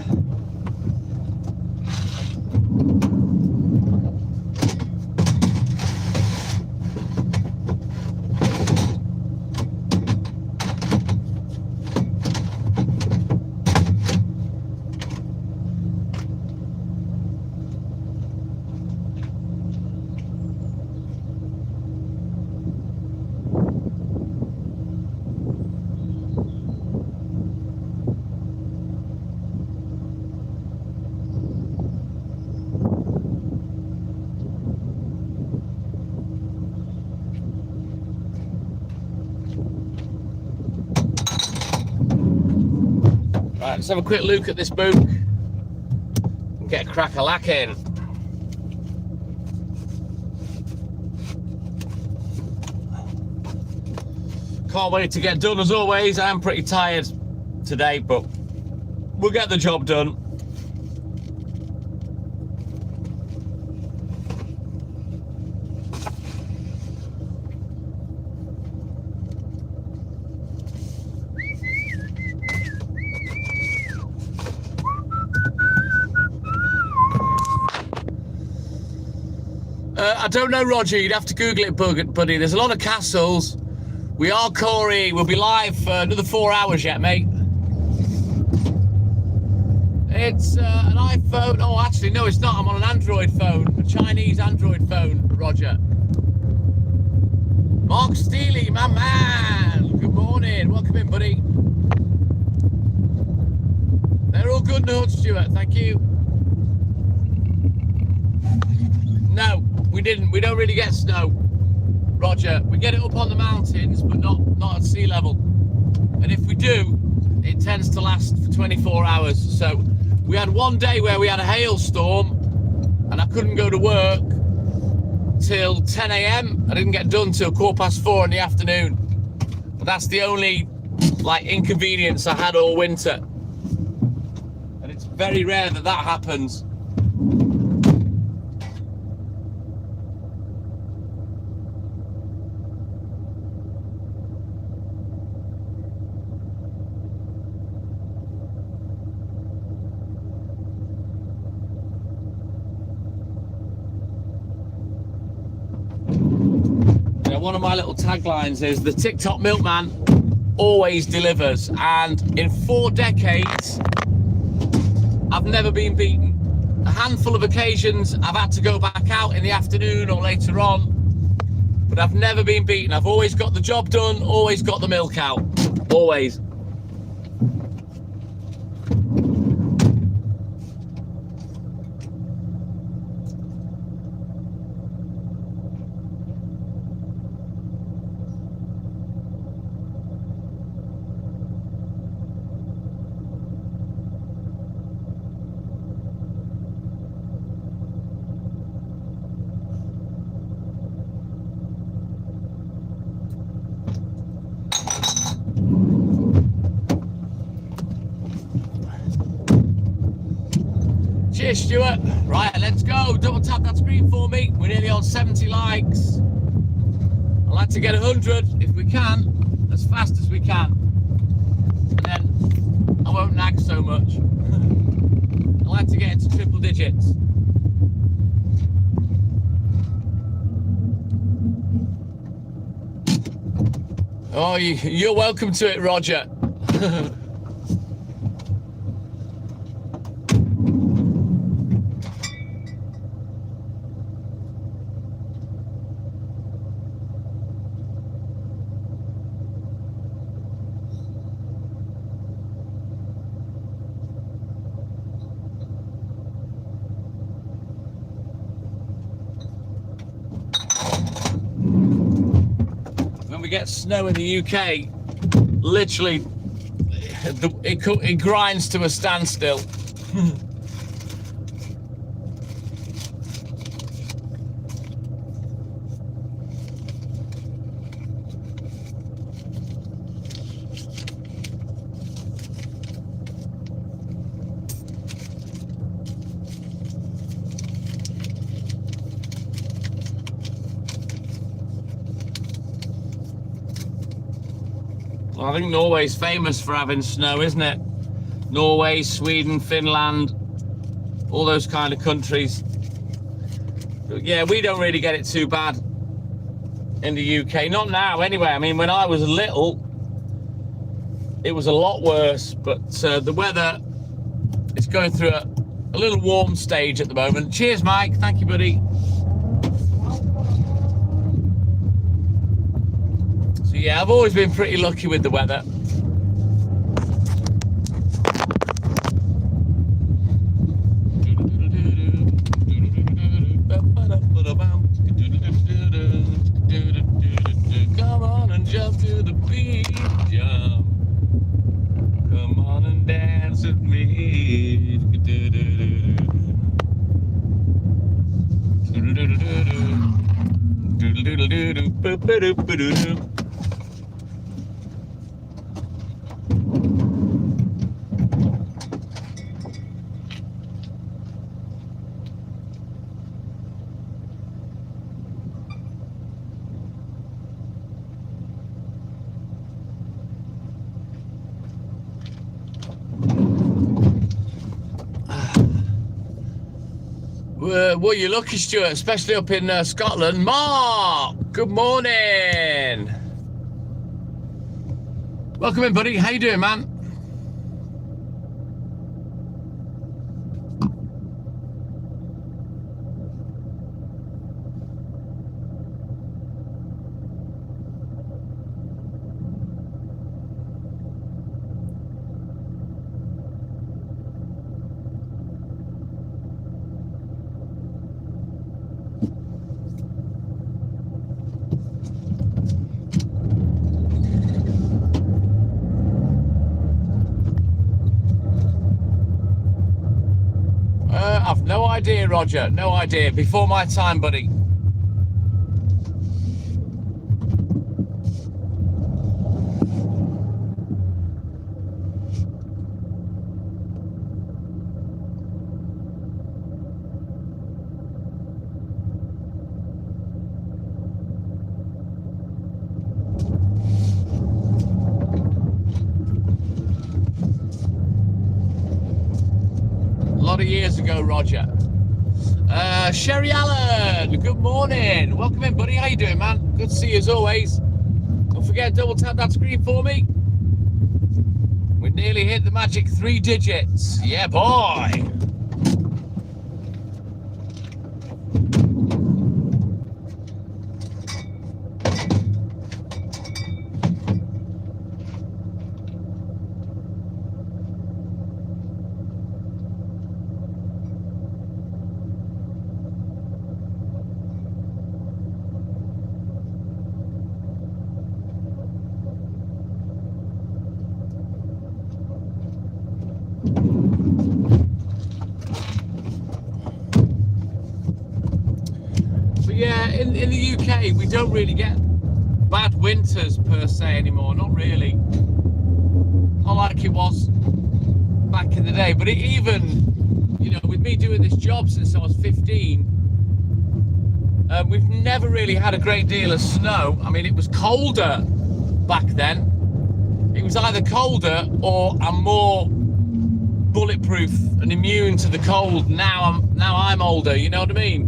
Right, let's have a quick look at this book and get crack-a-lacking. Can't wait to get done as always. I am pretty tired today, but we'll get the job done. I don't know, Roger. You'd have to Google it, buddy. There's a lot of castles. We are Corey. We'll be live for another 4 hours yet, mate. It's an iPhone. Oh, actually, no, it's not. I'm on an Android phone, a Chinese Android phone, Roger. Mark Steely, my man. Good morning. Welcome in, buddy. They're all good notes, Stuart. Thank you. No, we didn't. We don't really get snow, Roger. We get it up on the mountains, but not at sea level. And if we do, it tends to last for 24 hours. So we had one day where we had a hailstorm and I couldn't go to work till 10 a.m. I didn't get done till 4:15 in the afternoon. But that's the only inconvenience I had all winter. And it's very rare that happens. One of my little taglines is the TikTok milkman always delivers, and in 4 decades I've never been beaten. A handful of occasions I've had to go back out in the afternoon or later on, but I've never been beaten. I've always got the job done, always got the milk out, always. Cheers, Stuart. Right, let's go. Double tap that screen for me. We're nearly on 70 likes. I'd like to get 100 if we can, as fast as we can. And then I won't nag so much. I'd like to get into triple digits. Oh, you're welcome to it, Roger. When we get snow in the UK, literally it grinds to a standstill. I think Norway's famous for having snow, isn't it? Norway, Sweden, Finland, all those kind of countries. But yeah, we don't really get it too bad in the UK. Not now, anyway. I mean, when I was little, it was a lot worse. But the weather is going through a little warm stage at the moment. Cheers, Mike. Thank you, buddy. Yeah, I've always been pretty lucky with the weather. Come on and jump to the beat, jump. Come on and dance with me. Well, you're lucky, Stuart, especially up in Scotland. Mark, good morning. Welcome in, buddy. How you doing, man? I've no idea, Roger. No idea. Before my time, buddy. Of years ago, Roger. Sherry Allen, good morning. Welcome in, buddy. How you doing, man? Good to see you as always. Don't forget, double tap that screen for me. We nearly hit the magic 3 digits. Yeah, boy. Yeah, in the UK, we don't really get bad winters per se anymore. Not really. Not like it was back in the day. But even you know, with me doing this job since I was 15, we've never really had a great deal of snow. I mean, it was colder back then. It was either colder or I'm more bulletproof and immune to the cold. Now I'm older, you know what I mean?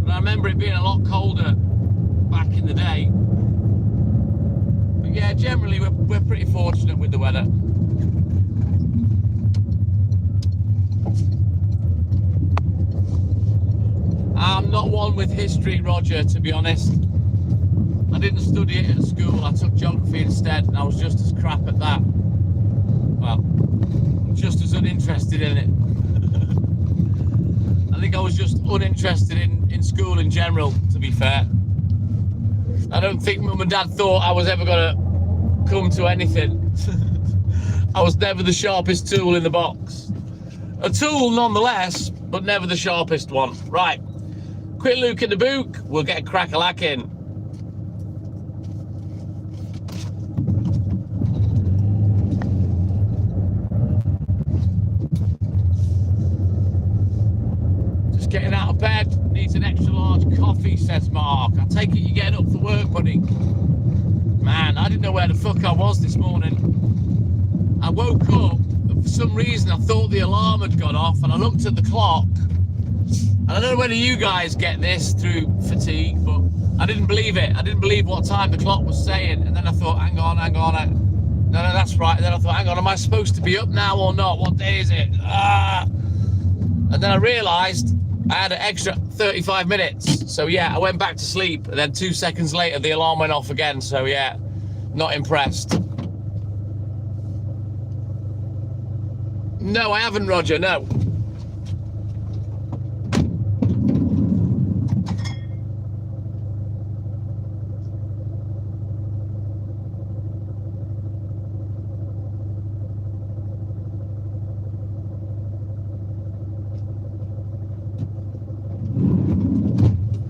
But I remember it being a lot colder back in the day. But yeah, generally we're pretty fortunate with the weather. I'm not one with history, Roger, to be honest. I didn't study it at school. I took geography instead, and I was just as crap at that. Well, just as uninterested in it. I think I was just uninterested in school in general, to be fair. I don't think Mum and Dad thought I was ever going to come to anything. I was never the sharpest tool in the box. A tool nonetheless, but never the sharpest one. Right, quick look in the book, we'll get crack-a-lacking. Just getting out of bed, needs an extra large coffee, says Mark. I take it you're getting up for work, buddy. Man, I didn't know where the fuck I was this morning. I woke up, and for some reason I thought the alarm had gone off, and I looked at the clock. And I don't know whether you guys get this through fatigue, but I didn't believe it. I didn't believe what time the clock was saying. And then I thought, hang on. No, that's right. And then I thought, hang on, am I supposed to be up now or not? What day is it? And then I realised I had an extra 35 minutes. So yeah, I went back to sleep. And then 2 seconds later, the alarm went off again. So yeah, not impressed. No, I haven't, Roger, no.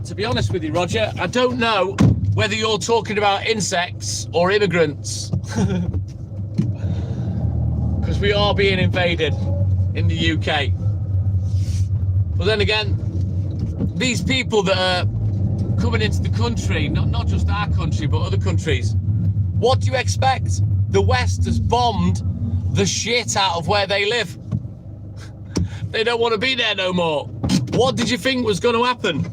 To be honest with you, Roger, I don't know whether you're talking about insects or immigrants. Because we are being invaded in the UK. But then again, these people that are coming into the country, not just our country, but other countries, what do you expect? The West has bombed the shit out of where they live. They don't want to be there no more. What did you think was going to happen?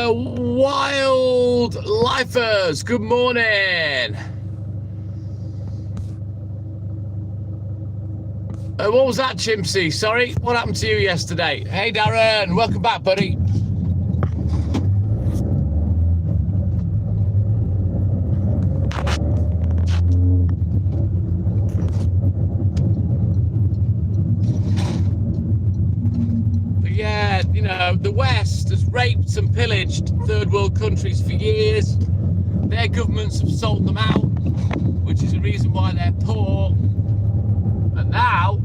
Wild lifers, good morning. What was that, Chimpsy? Sorry, what happened to you yesterday? Hey, Darren, welcome back, buddy. The West has raped and pillaged third world countries for years. Their governments have sold them out, which is the reason why they're poor. And now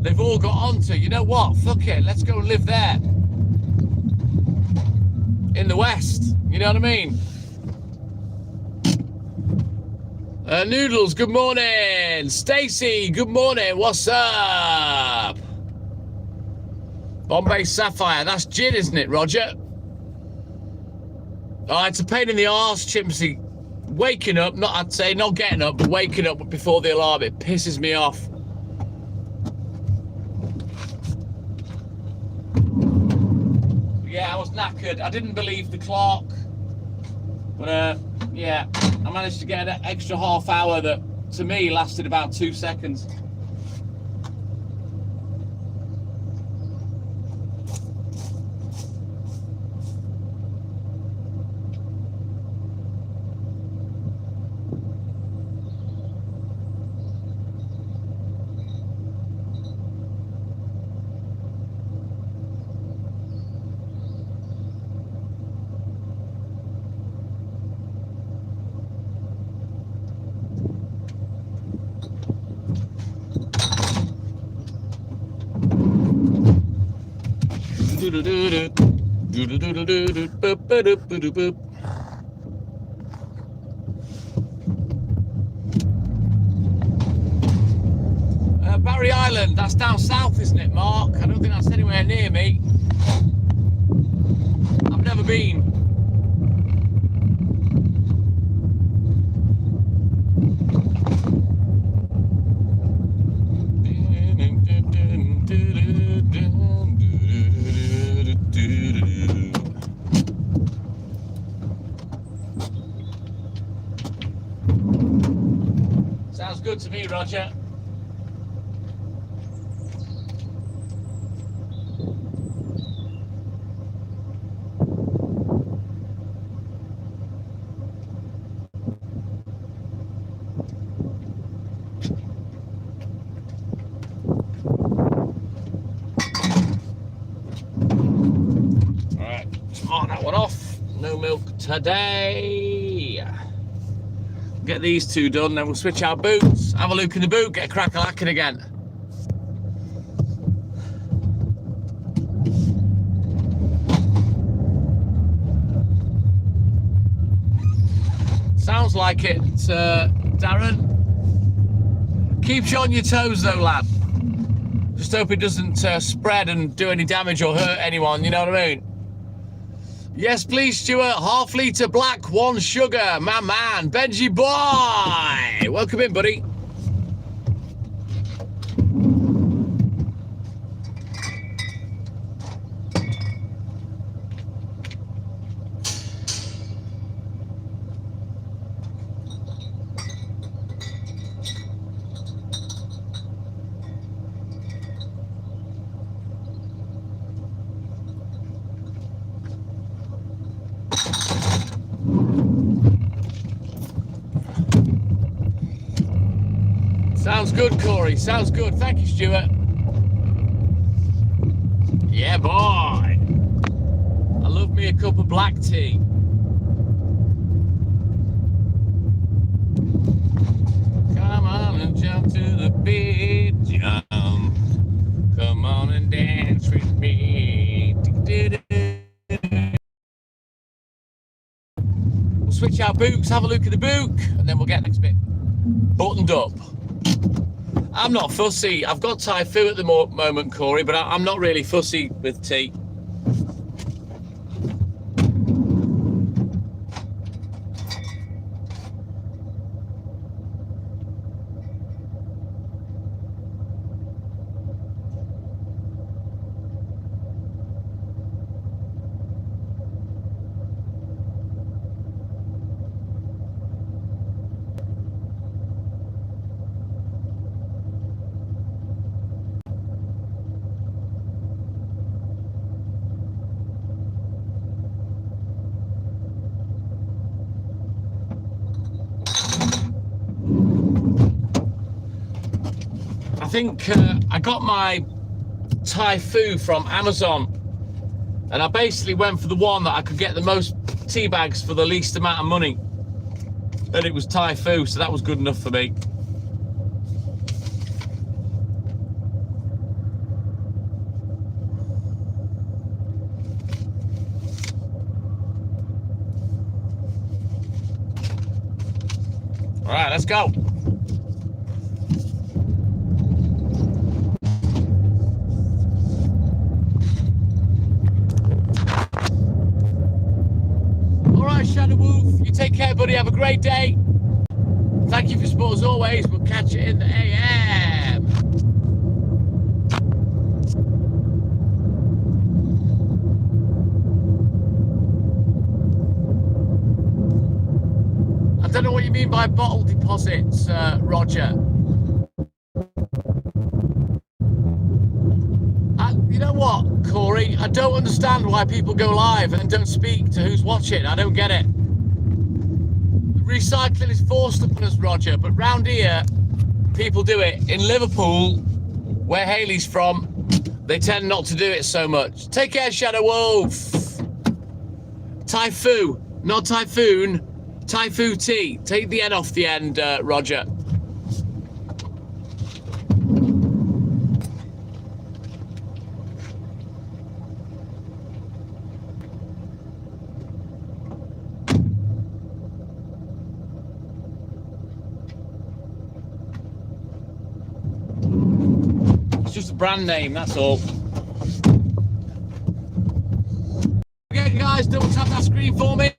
they've all got onto, you know what, fuck it, let's go and live there. In the West, you know what I mean? Noodles, good morning. Stacy, good morning, what's up? Bombay Sapphire, that's gin, isn't it, Roger? Oh, it's a pain in the arse, Chimpsy. Waking up, I'd say not getting up, but waking up before the alarm, it pisses me off. was knackered. I didn't believe the clock. But yeah, I managed to get an extra half hour that to me lasted about 2 seconds. Barry Island, that's down south, isn't it, Mark? I don't think that's anywhere near me. I've never been. Sounds good to me, Roger. Today, get these two done, then we'll switch our boots, have a look in the boot, get a crack-a-lacking again. Sounds like it, Darren. Keeps you on your toes though, lad. Just hope it doesn't spread and do any damage or hurt anyone, you know what I mean? Yes, please, Stuart. Half litre black, 1 sugar. My man, Benji boy. Welcome in, buddy. Sounds good, Corey. Sounds good. Thank you, Stuart. Yeah, boy. I love me a cup of black tea. Come on and jump to the beat, jump. Come on and dance with me. We'll switch our boots, have a look at the book, and then we'll get next bit buttoned up. I'm not fussy. I've got Thai food at the moment, Corey, but I'm not really fussy with tea. I think I got my Thai food from Amazon, and I basically went for the one that I could get the most tea bags for the least amount of money, and it was Thai food, so that was good enough for me. All right, let's go. Shadow Wolf, you take care, buddy. Have a great day. Thank you for support as always. We'll catch you in the AM. you mean by bottle deposits, Roger? You know what, Corey? I don't understand why people go live and don't speak to who's watching. I don't get it. Recycling is forced upon us, Roger, but round here, people do it. In Liverpool, where Hayley's from, they tend not to do it so much. Take care, Shadow Wolf. Typhoon, not typhoon. Typhoon T. Take the N off the end, Roger. It's just a brand name, that's all. Okay, guys, double tap that screen for me.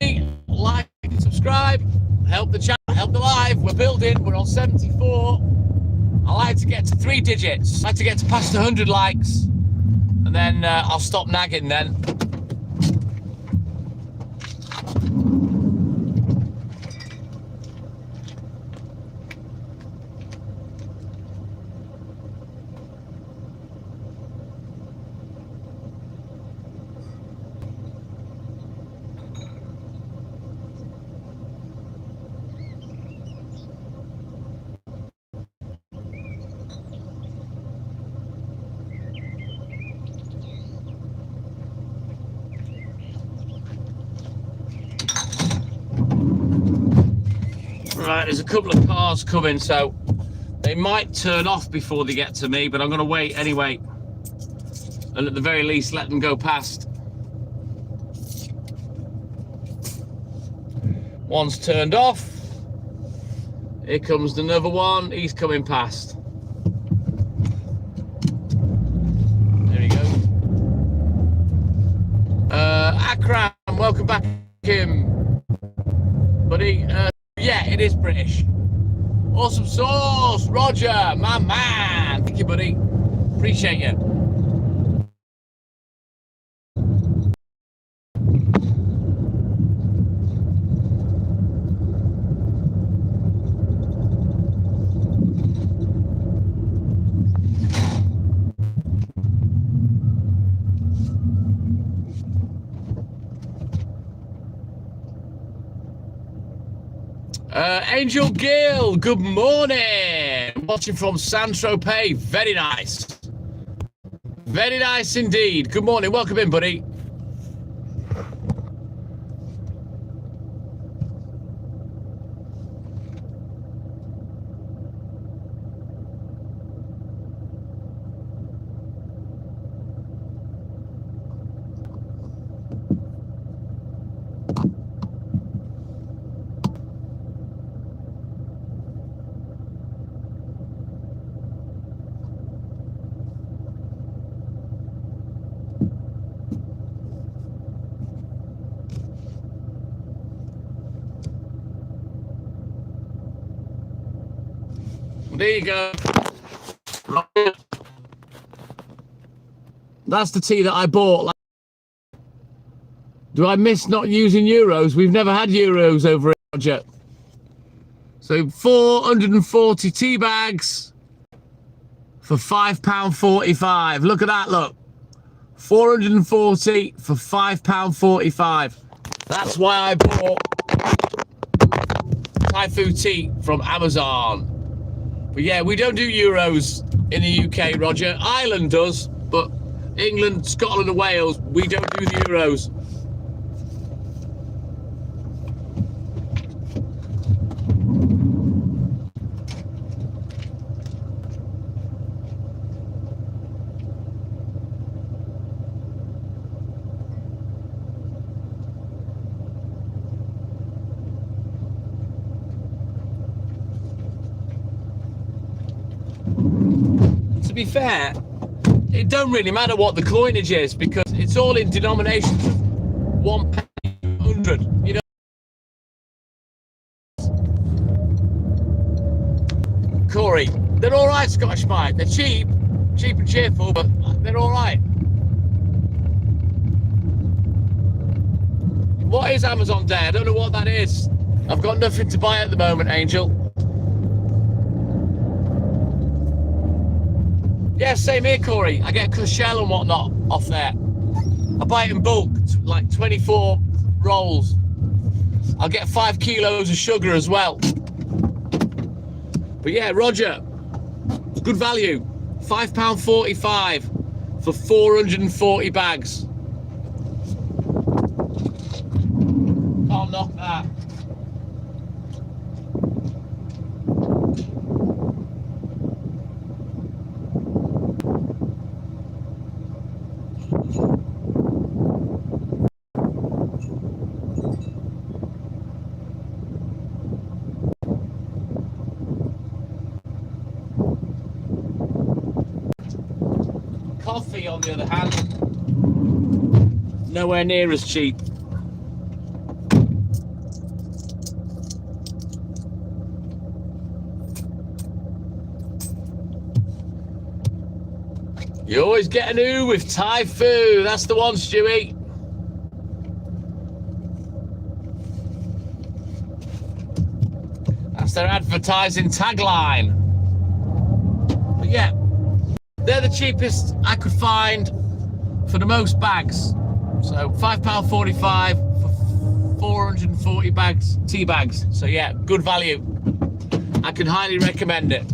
Like and subscribe. Help the channel, help the live. We're building, we're on 74. I like to get to 3 digits. I like to get to past 100 likes. And then I'll stop nagging then. Right, there's a couple of cars coming, so they might turn off before they get to me, but I'm going to wait anyway. And at the very least, let them go past. One's turned off. Here comes another one. He's coming past. There he goes. Akram, welcome back, Kim. Buddy, yeah, it is British. Awesome sauce, Roger, my man. Thank you, buddy. Appreciate you. Angel Gill, good morning. Watching from Saint-Tropez. Very nice. Very nice indeed. Good morning. Welcome in, buddy. There you go. That's the tea that I bought. Do I miss not using euros? We've never had euros over here, Roger. So 440 tea bags for £5.45. Look at that, look. 440 for £5.45. That's why I bought Thai food tea from Amazon. But yeah, we don't do euros in the UK, Roger. Ireland does, but England, Scotland and Wales, we don't do the euros. To be fair, it don't really matter what the coinage is because it's all in denominations of 1 penny, 100, you know. Corey, they're all right, Scottish Mike. They're cheap and cheerful, but they're all right. What is Amazon Day? I don't know what that is. I've got nothing to buy at the moment, Angel. Yeah, same here, Corey. I get Cushell and whatnot off there. I buy it in bulk, like 24 rolls. I'll get 5 kilos of sugar as well. But yeah, Roger, it's good value. £5.45 for 440 bags. Can't knock that. Coffee, on the other hand, nowhere near as cheap. You always get an ooh with Thai food. That's the one, Stewie. That's their advertising tagline. But yeah, they're the cheapest I could find for the most bags. So £5.45 for 440 bags, tea bags. So yeah, good value. I can highly recommend it.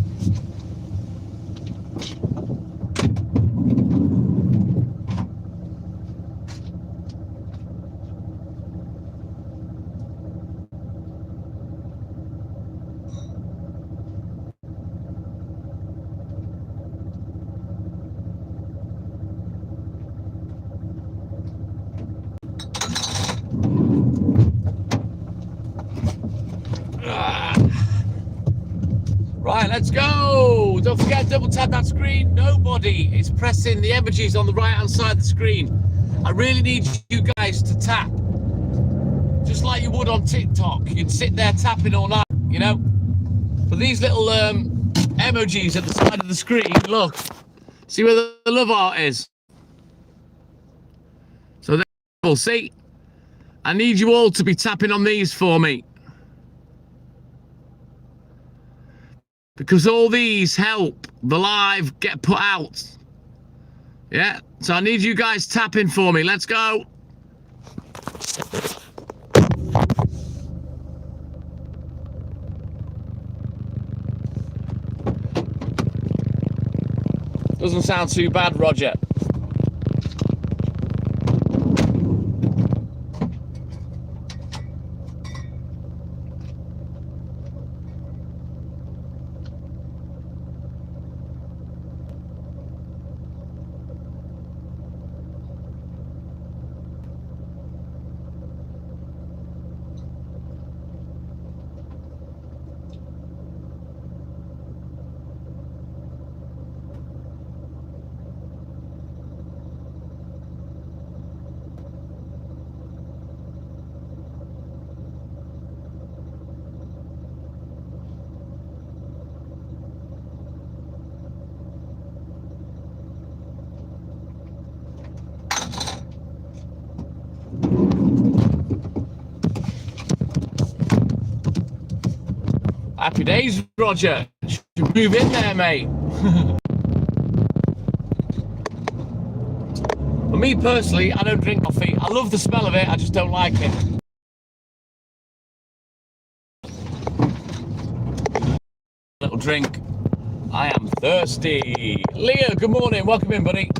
Right, let's go. Don't forget, double tap that screen. Nobody is pressing the emojis on the right hand side of the screen. I really need you guys to tap, just like you would on TikTok. You'd sit there tapping all night, you know. But these little emojis at the side of the screen, look, see where the love art is. So there, we'll see. I need you all to be tapping on these for me, because all these help the live get put out. Yeah, so I need you guys tapping for me. Let's go. Doesn't sound too bad, Roger. Happy days, Roger. Should move in there, mate. For me personally, I don't drink coffee. I love the smell of it, I just don't like it. Little drink. I am thirsty. Leo, good morning. Welcome in, buddy.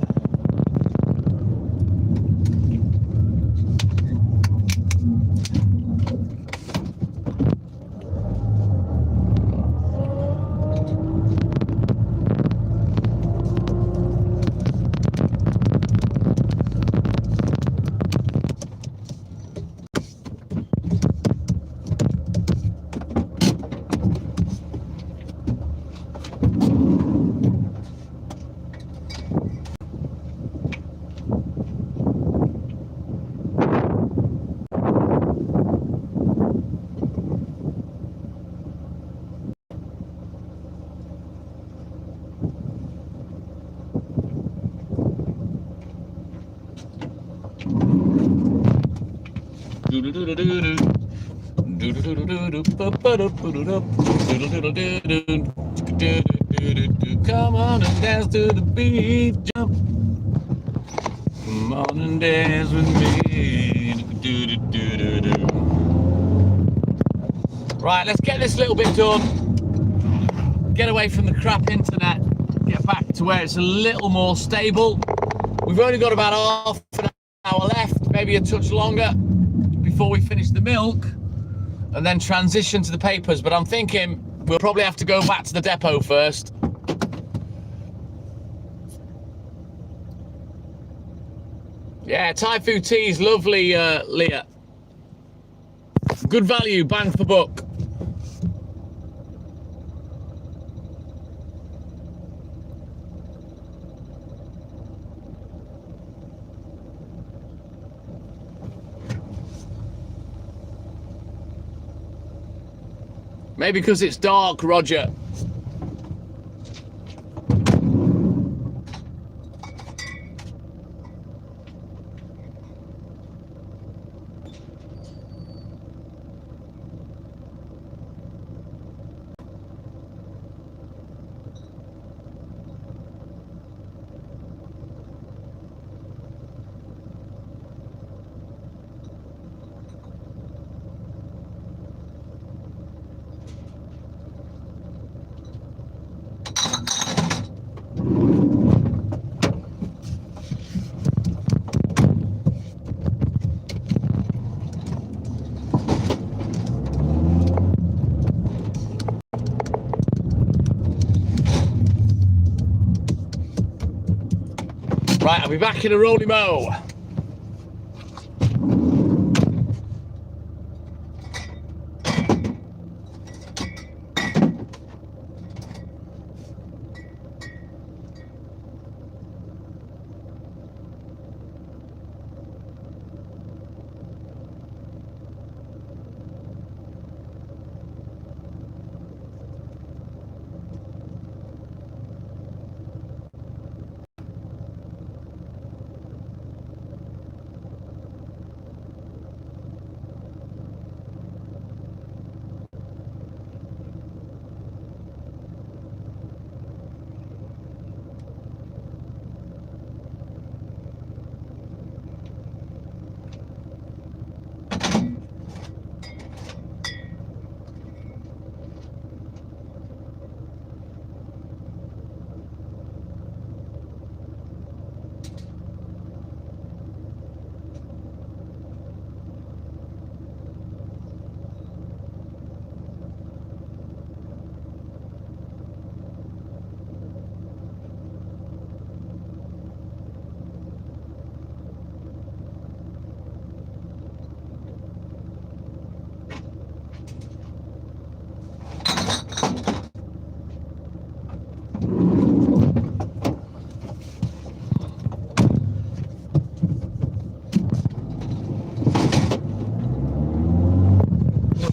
Come on and dance to the beat, jump. Come on and dance with me. Right, let's get this little bit done. Get away from the crap internet. Get back to where it's a little more stable. We've only got about half an hour left, maybe a touch longer, before we finish the milk and then transition to the papers. But I'm thinking we'll probably have to go back to the depot first. Yeah, Thai food tea is lovely, Leah. Good value, bang for buck. Maybe because it's dark, Roger. Right, I'll be back in a roly-mo.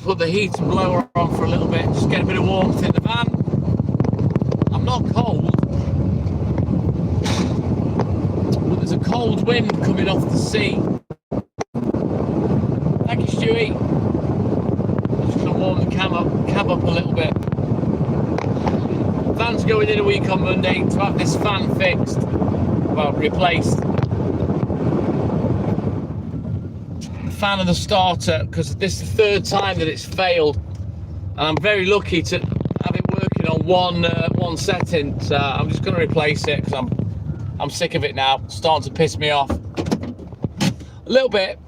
Put the heat and blower on for a little bit, just get a bit of warmth in the van. I'm not cold, but there's a cold wind coming off the sea. Thank you, Stewie. Just going to warm the cab up a little bit. Van's going in a week on Monday to have this fan fixed, well, replaced. Fan of the starter, because this is the third time that it's failed, and I'm very lucky to have it working on one setting. So I'm just going to replace it because I'm sick of it now. It's starting to piss me off a little bit.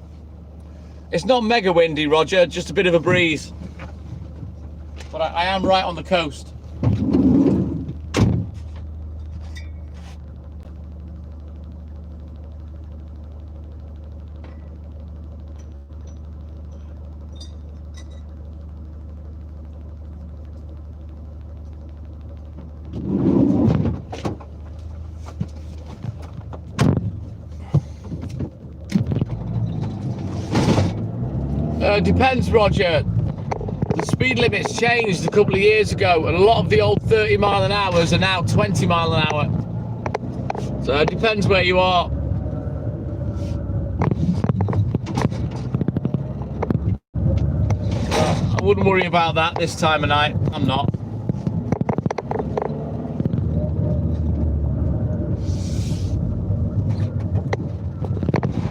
It's not mega windy, Roger, just a bit of a breeze, but I am right on the coast. Depends, Roger. The speed limits changed a couple of years ago, and a lot of the old 30 mile an hours are now 20 mile an hour. So it depends where you are. wouldn't worry about that this time of night. I'm not.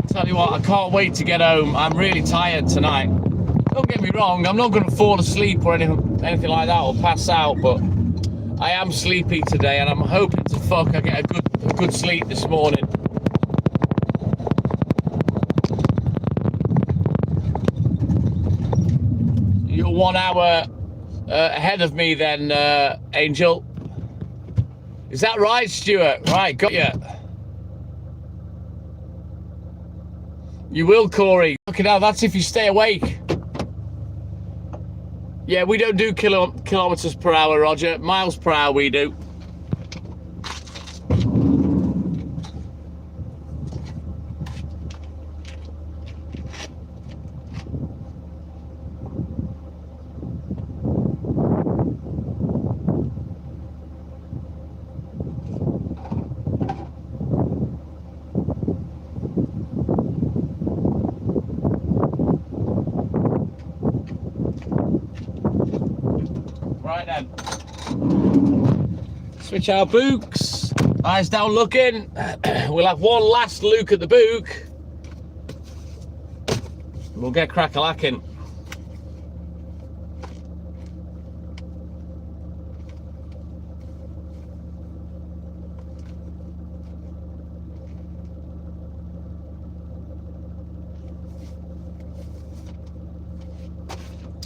Tell you what, I can't wait to get home. I'm really tired tonight. Don't get me wrong, I'm not going to fall asleep or anything like that or pass out, but I am sleepy today, and I'm hoping to I get a good sleep this morning. You're 1 hour ahead of me then, Angel. Is that right, Stuart? Right, got you. You will, Corey. Fucking hell, that's if you stay awake. Yeah, we don't do kilometers per hour, Roger. Miles per hour we do. Right then. Switch our books. Eyes down looking. We'll have one last look at the book. We'll get crack-a-lacking.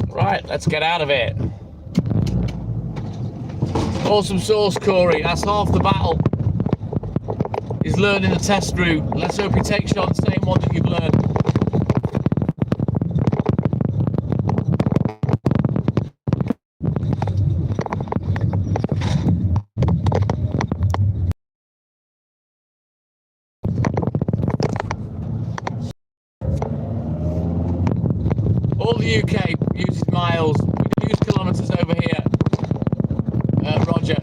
Right, let's get out of it. Awesome sauce, Corey. That's half the battle. He's learning the test route. Let's hope he takes you on the same one that you've learned. All the UK uses miles. We use kilometres over here. Roger.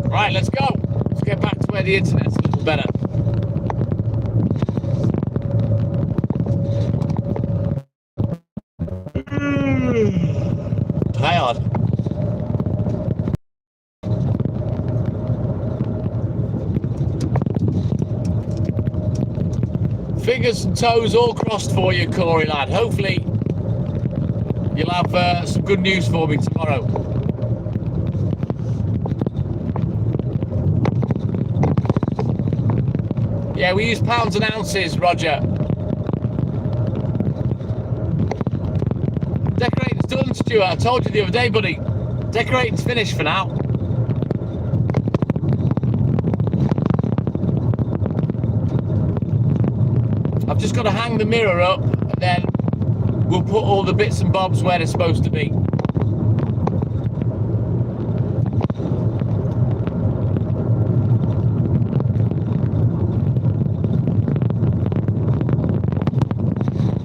Right, let's go. Let's get back to where the internet's a little better. Tired. Fingers and toes all crossed for you, Corey lad. Hopefully you'll have some good news for me tomorrow. Yeah, we use pounds and ounces, Roger. Decorating's done, Stuart. I told you the other day, buddy. Decorating's finished for now. I've just got to hang the mirror up, and then we'll put all the bits and bobs where they're supposed to be.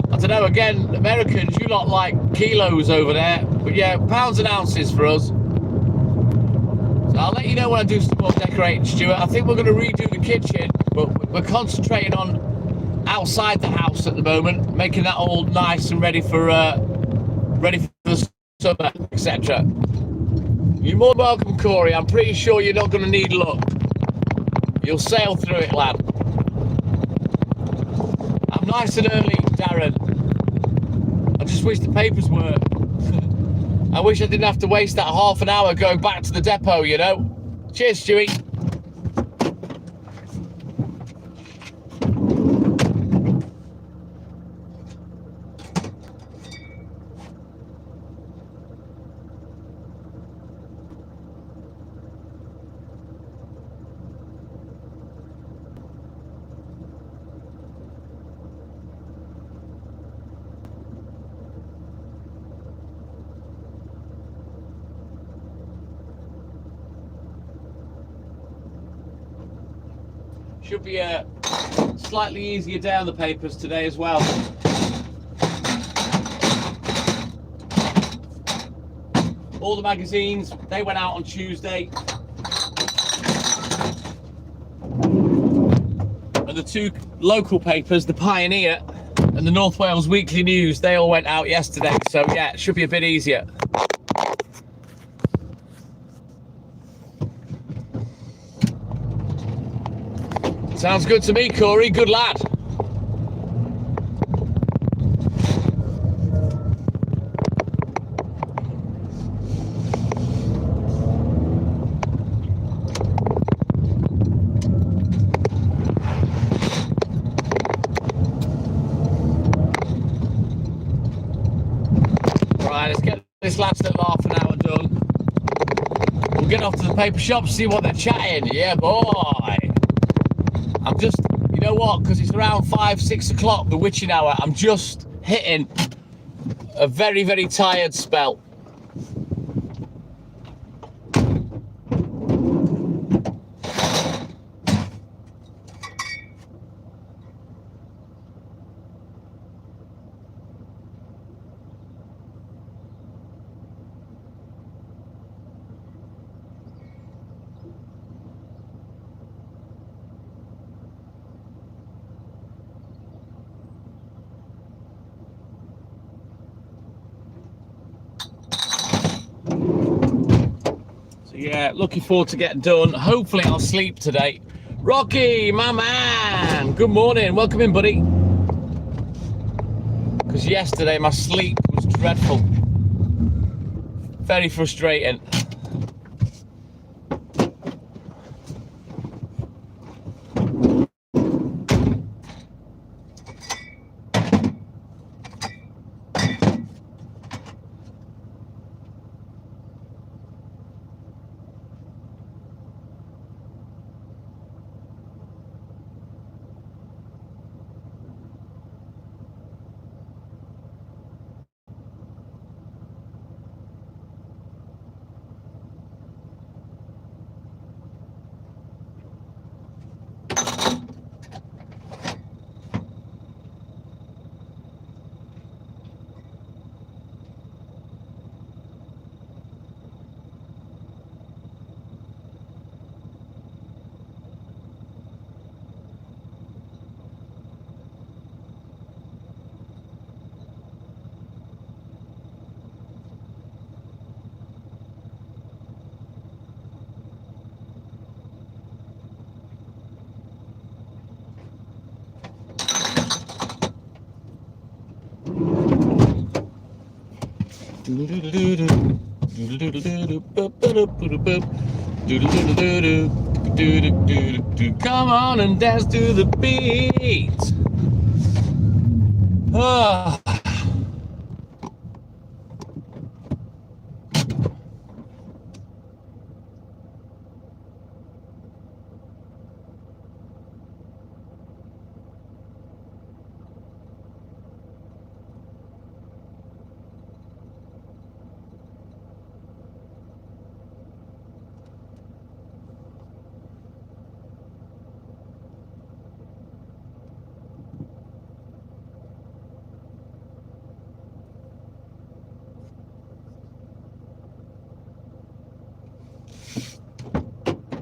I don't know, again, Americans, you lot like kilos over there, but yeah, pounds and ounces for us. So I'll let you know when I do some more decorating, Stuart. I think we're going to redo the kitchen, but we're concentrating on outside the house at the moment, making that all nice and ready for the summer, etc. You're more welcome, Corey. I'm pretty sure you're not going to need luck. You'll sail through it, lad. I'm nice and early, Darren. I just wish the papers were. I wish I didn't have to waste that half an hour going back to the depot, you know. Cheers, Stewie. Should be a slightly easier day on the papers today as well. All the magazines, they went out on Tuesday. And the two local papers, the Pioneer and the North Wales Weekly News, they all went out yesterday. So yeah, it should be a bit easier. Sounds good to me, Corey. Good lad. Right, let's get this last little half an hour done. We'll get off to the paper shop, see what they're chatting. Yeah, boy. I'm just, you know what, because it's around 5, 6 o'clock, the witching hour, I'm just hitting a very, very tired spell. Yeah, looking forward to getting done. Hopefully I'll sleep today. Rocky, my man, good morning. Welcome in, buddy. Because yesterday my sleep was dreadful. Very frustrating. Come on and dance to the beat. Oh.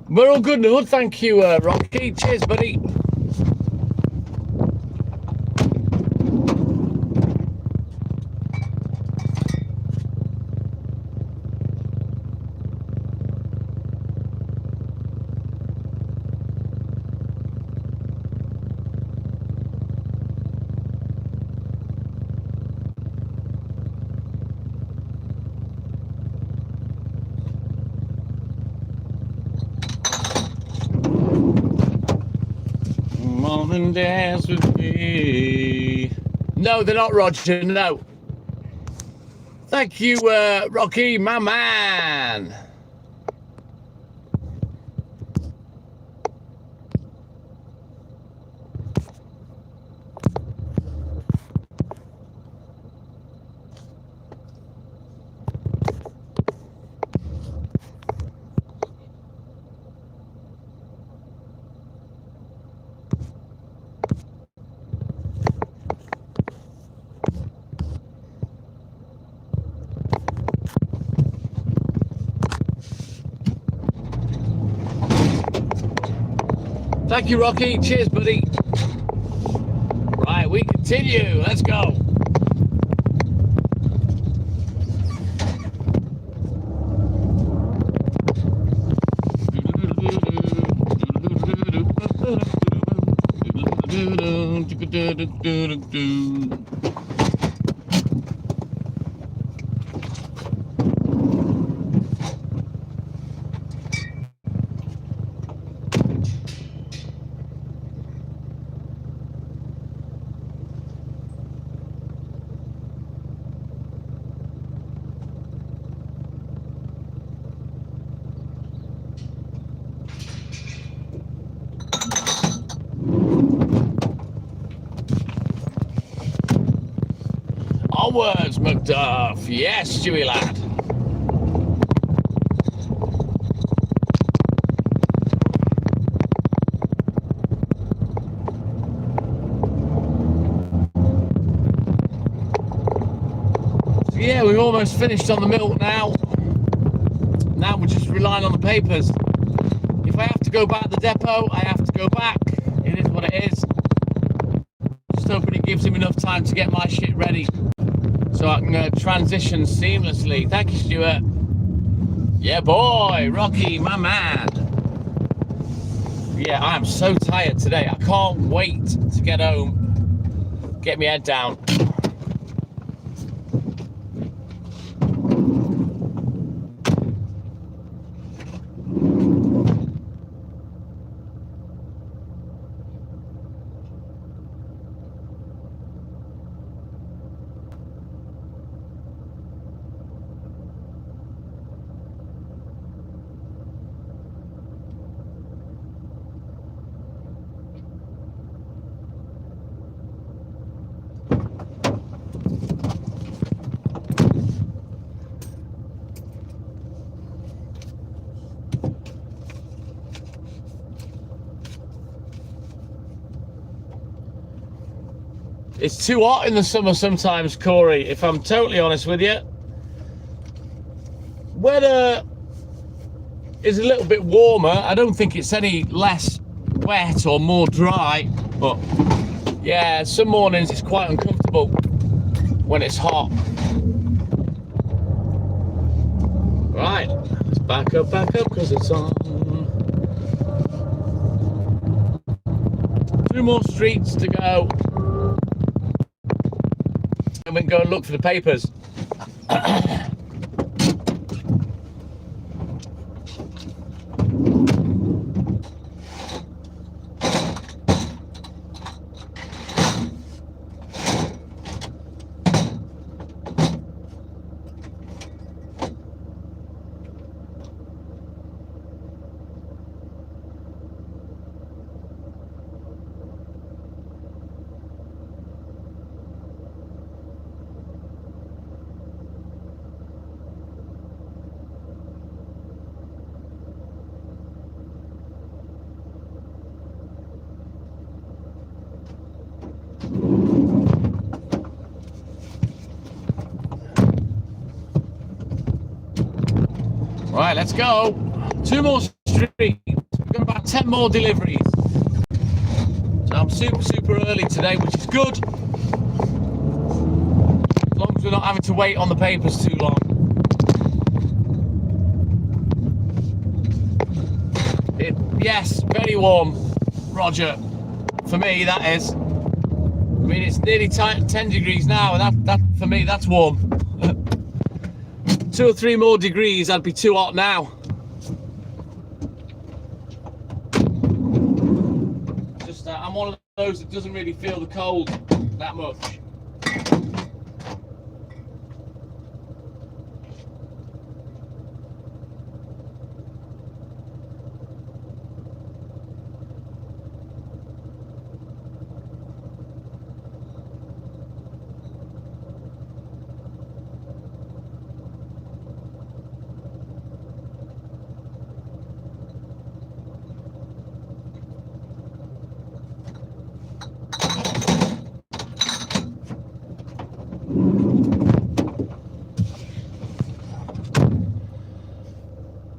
We're all good in the hood, thank you, Rocky. Cheers, buddy. Come on and dance with me. No, they're not, Roger, no. Thank you, Rocky, my man. Thank you, Rocky. Cheers, buddy. Right, we can continue. Let's go. Onwards, Macduff. Yes, Stewie lad. So yeah, we've almost finished on the milk now. Now we're just relying on the papers. If I have to go back to the depot, I have to go back. It is what it is. Just hoping it gives him enough time to get my shit ready, so I can transition seamlessly. Thank you, Stuart. Yeah, boy, Rocky, my man. Yeah, I am so tired today. I can't wait to get home, get my head down. It's too hot in the summer sometimes, Corey, if I'm totally honest with you. Weather is a little bit warmer. I don't think it's any less wet or more dry, but yeah, some mornings it's quite uncomfortable when it's hot. Right, let's back up, because it's on. 2 more streets to go. And we can go and look for the papers. Right, let's go. 2 more streets. We've got about 10 more deliveries. So I'm super early today, which is good. As long as we're not having to wait on the papers too long. Yes, very warm, Roger. For me, that is. I mean, it's nearly 10 degrees now, and that for me, that's warm. 2 or 3 more degrees, I'd be too hot now. Just, I'm one of those that doesn't really feel the cold that much.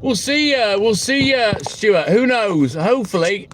We'll see you, Stuart. Who knows? Hopefully.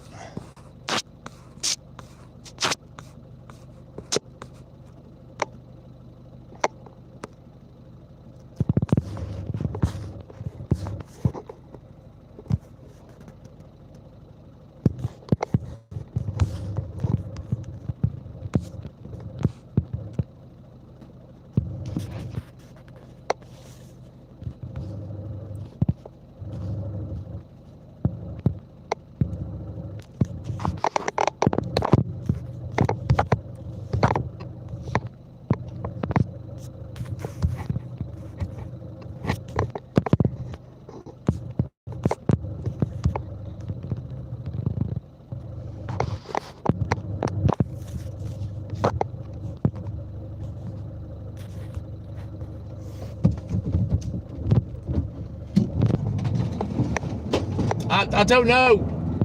I don't know,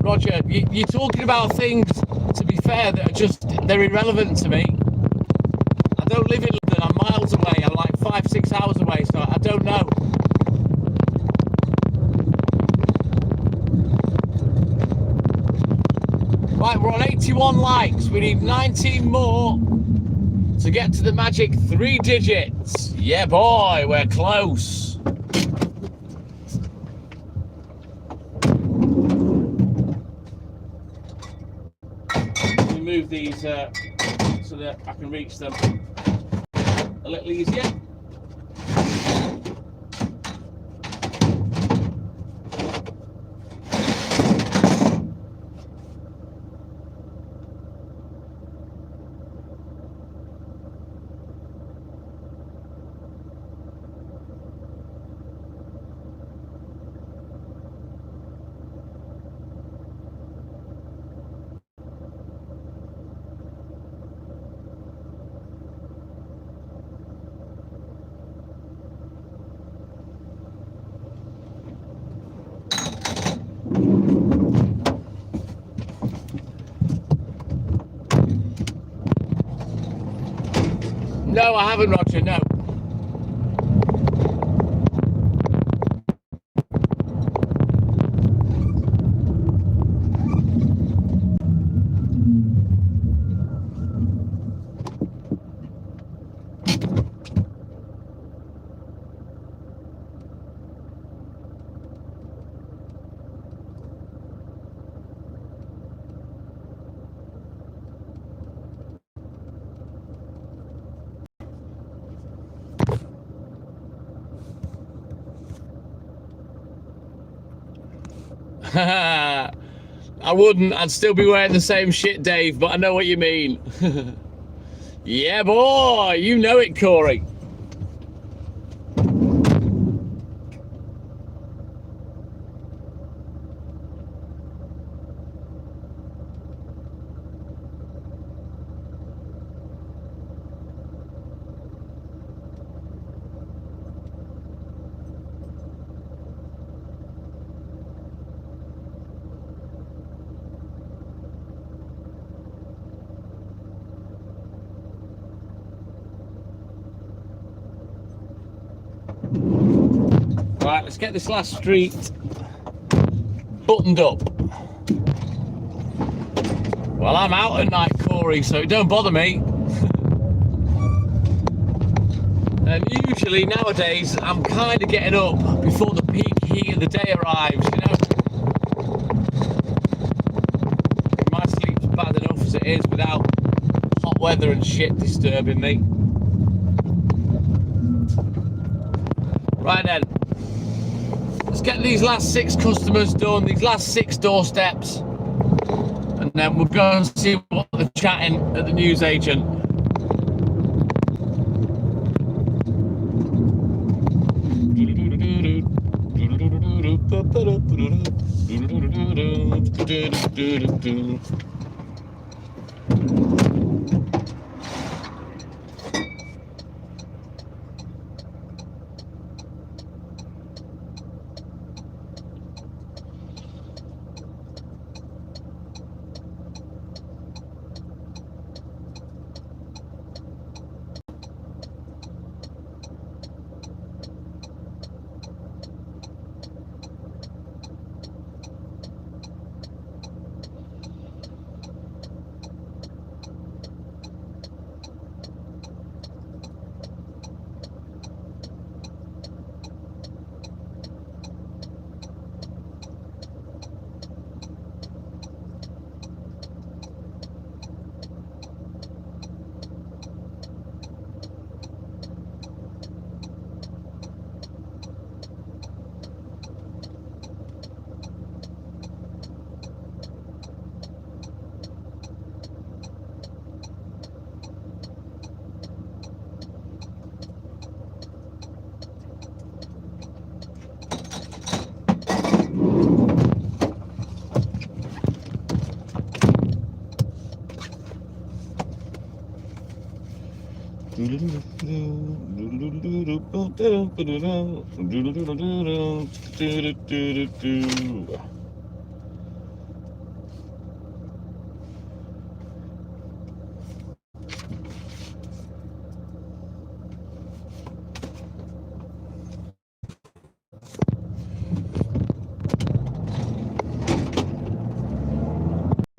Roger. You're talking about things, to be fair, that are just, they're irrelevant to me. I don't live in London. I'm miles away. I'm like 5-6 hours away, so I don't know. Right, we're on 81 likes. We need 19 more to get to the magic 3 digits. Yeah, boy, we're close. Let me move these so that I can reach them a little easier. No, I haven't, Roger, no. I wouldn't. I'd still be wearing the same shit, Dave, but I know what you mean. Yeah, boy, you know it, Corey. Right, let's get this last street buttoned up. Well, I'm out at night, Corey, so it don't bother me. And usually nowadays, I'm kind of getting up before the peak heat of the day arrives, you know. My sleep's bad enough as it is without hot weather and shit disturbing me. Right then, let's get these last 6 customers done, these last 6 doorsteps, and then we'll go and see what they're chatting at the newsagent.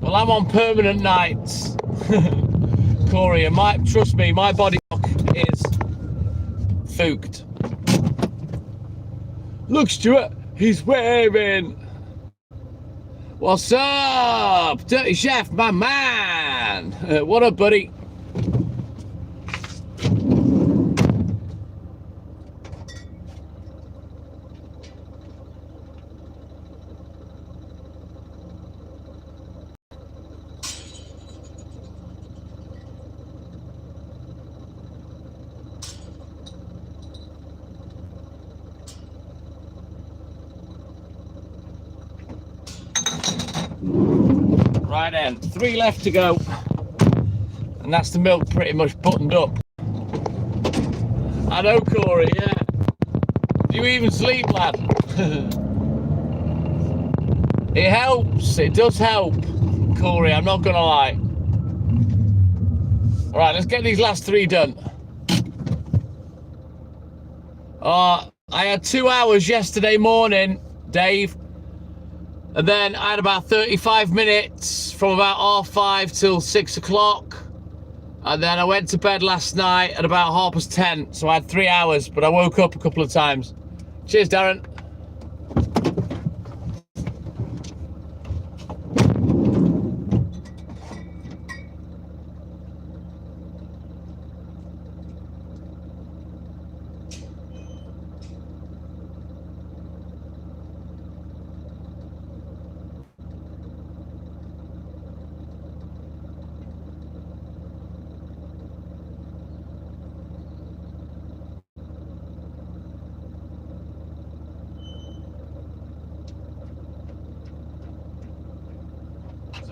Well, I'm on permanent nights, Corey, and trust me, my body is fooked. Look, Stuart, he's waving. What's up, Dirty Chef, my man? What up, buddy? Right then, 3 left to go, and that's the milk pretty much buttoned up. I know, Corey, yeah. Do you even sleep, lad? It helps, it does help, Corey, I'm not gonna lie. Alright, let's get these last 3 done. I had 2 hours yesterday morning, Dave. And then I had about 35 minutes from about 5:30 till 6 o'clock. And then I went to bed last night at about 10:30. So I had 3 hours, but I woke up a couple of times. Cheers, Darren.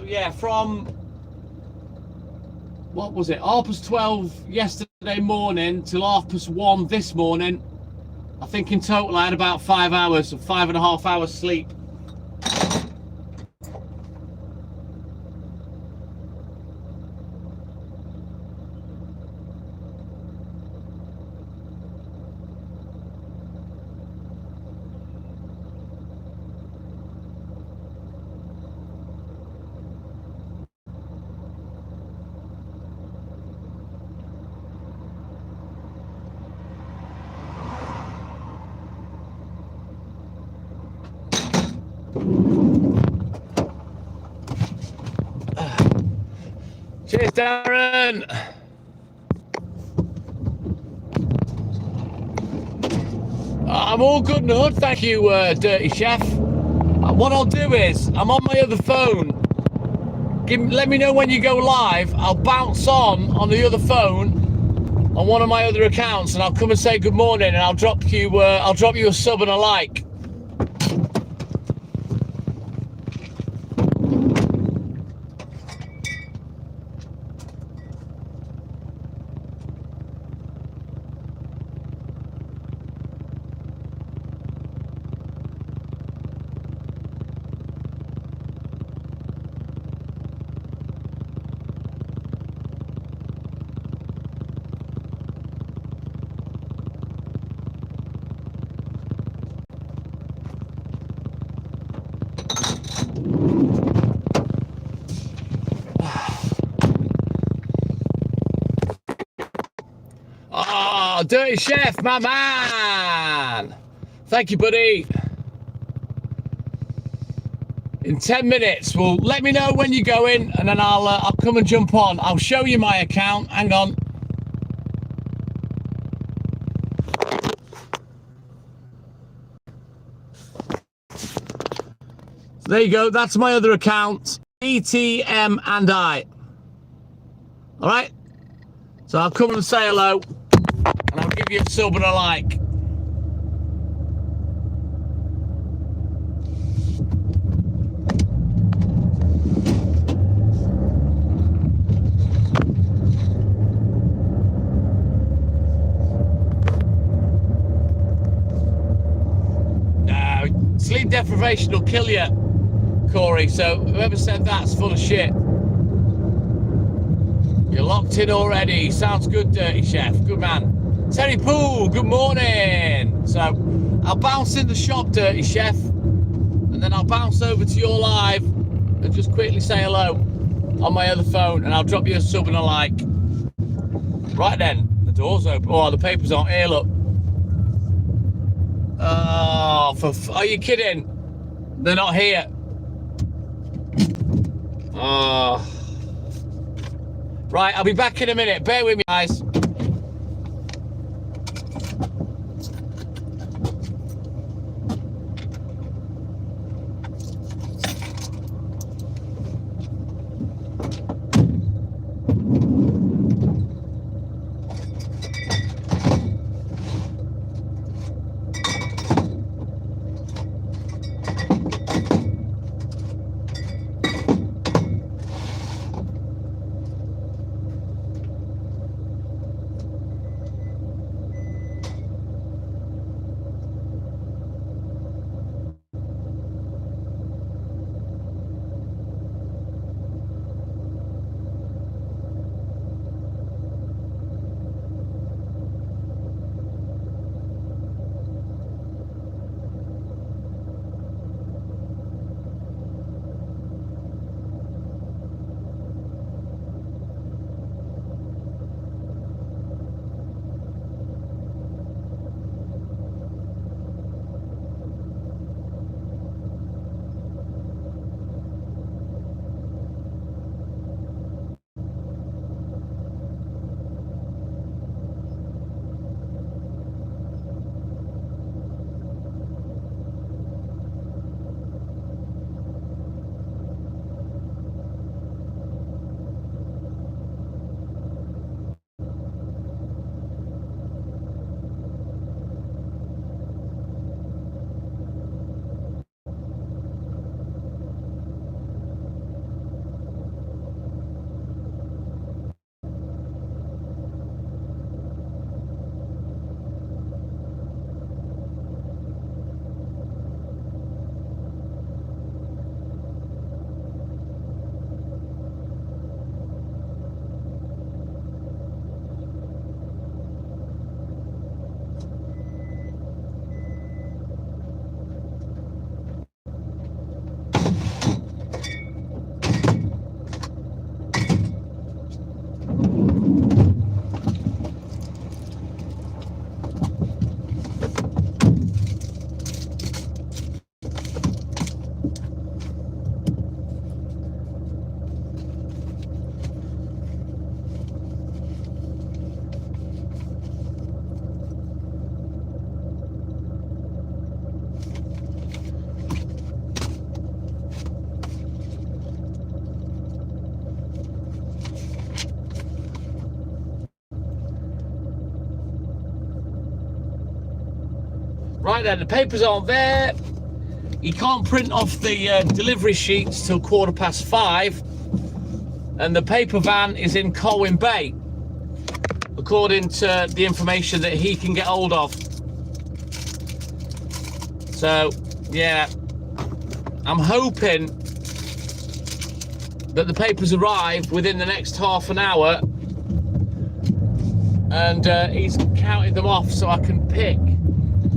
Yeah, from, what was it, 12:30 yesterday morning till 1:30 this morning. I think in total I had about 5 hours, or 5.5 hours sleep. Cheers, Darren. I'm all good and hood, thank you, Dirty Chef. What I'll do is, I'm on my other phone. Let me know when you go live. I'll bounce on the other phone on one of my other accounts, and I'll come and say good morning, and I'll drop you a sub and a like. Oh, Dirty Chef, my man. Thank you, buddy. In 10 minutes, well, let me know when you're going, and then I'll come and jump on. I'll show you my account. Hang on. So there you go. That's my other account, ETM and I. All right. So I'll come and say hello, and I'll give you a sub and a like. Sleep deprivation will kill you, Corey. So whoever said that's full of shit. You're locked in already. Sounds good, Dirty Chef. Good man. Terry Poole, good morning. So I'll bounce in the shop, Dirty Chef, and then I'll bounce over to your live, and just quickly say hello on my other phone, and I'll drop you a sub and a like. Right then, the door's open. Oh, the papers aren't here, look. Oh, are you kidding? They're not here. Oh. Right, I'll be back in a minute. Bear with me, guys. Right then, the papers aren't there. You can't print off the delivery sheets till 5:15, and the paper van is in Colwyn Bay, according to the information that he can get hold of. So, yeah, I'm hoping that the papers arrive within the next half an hour, and he's counted them off so I can pick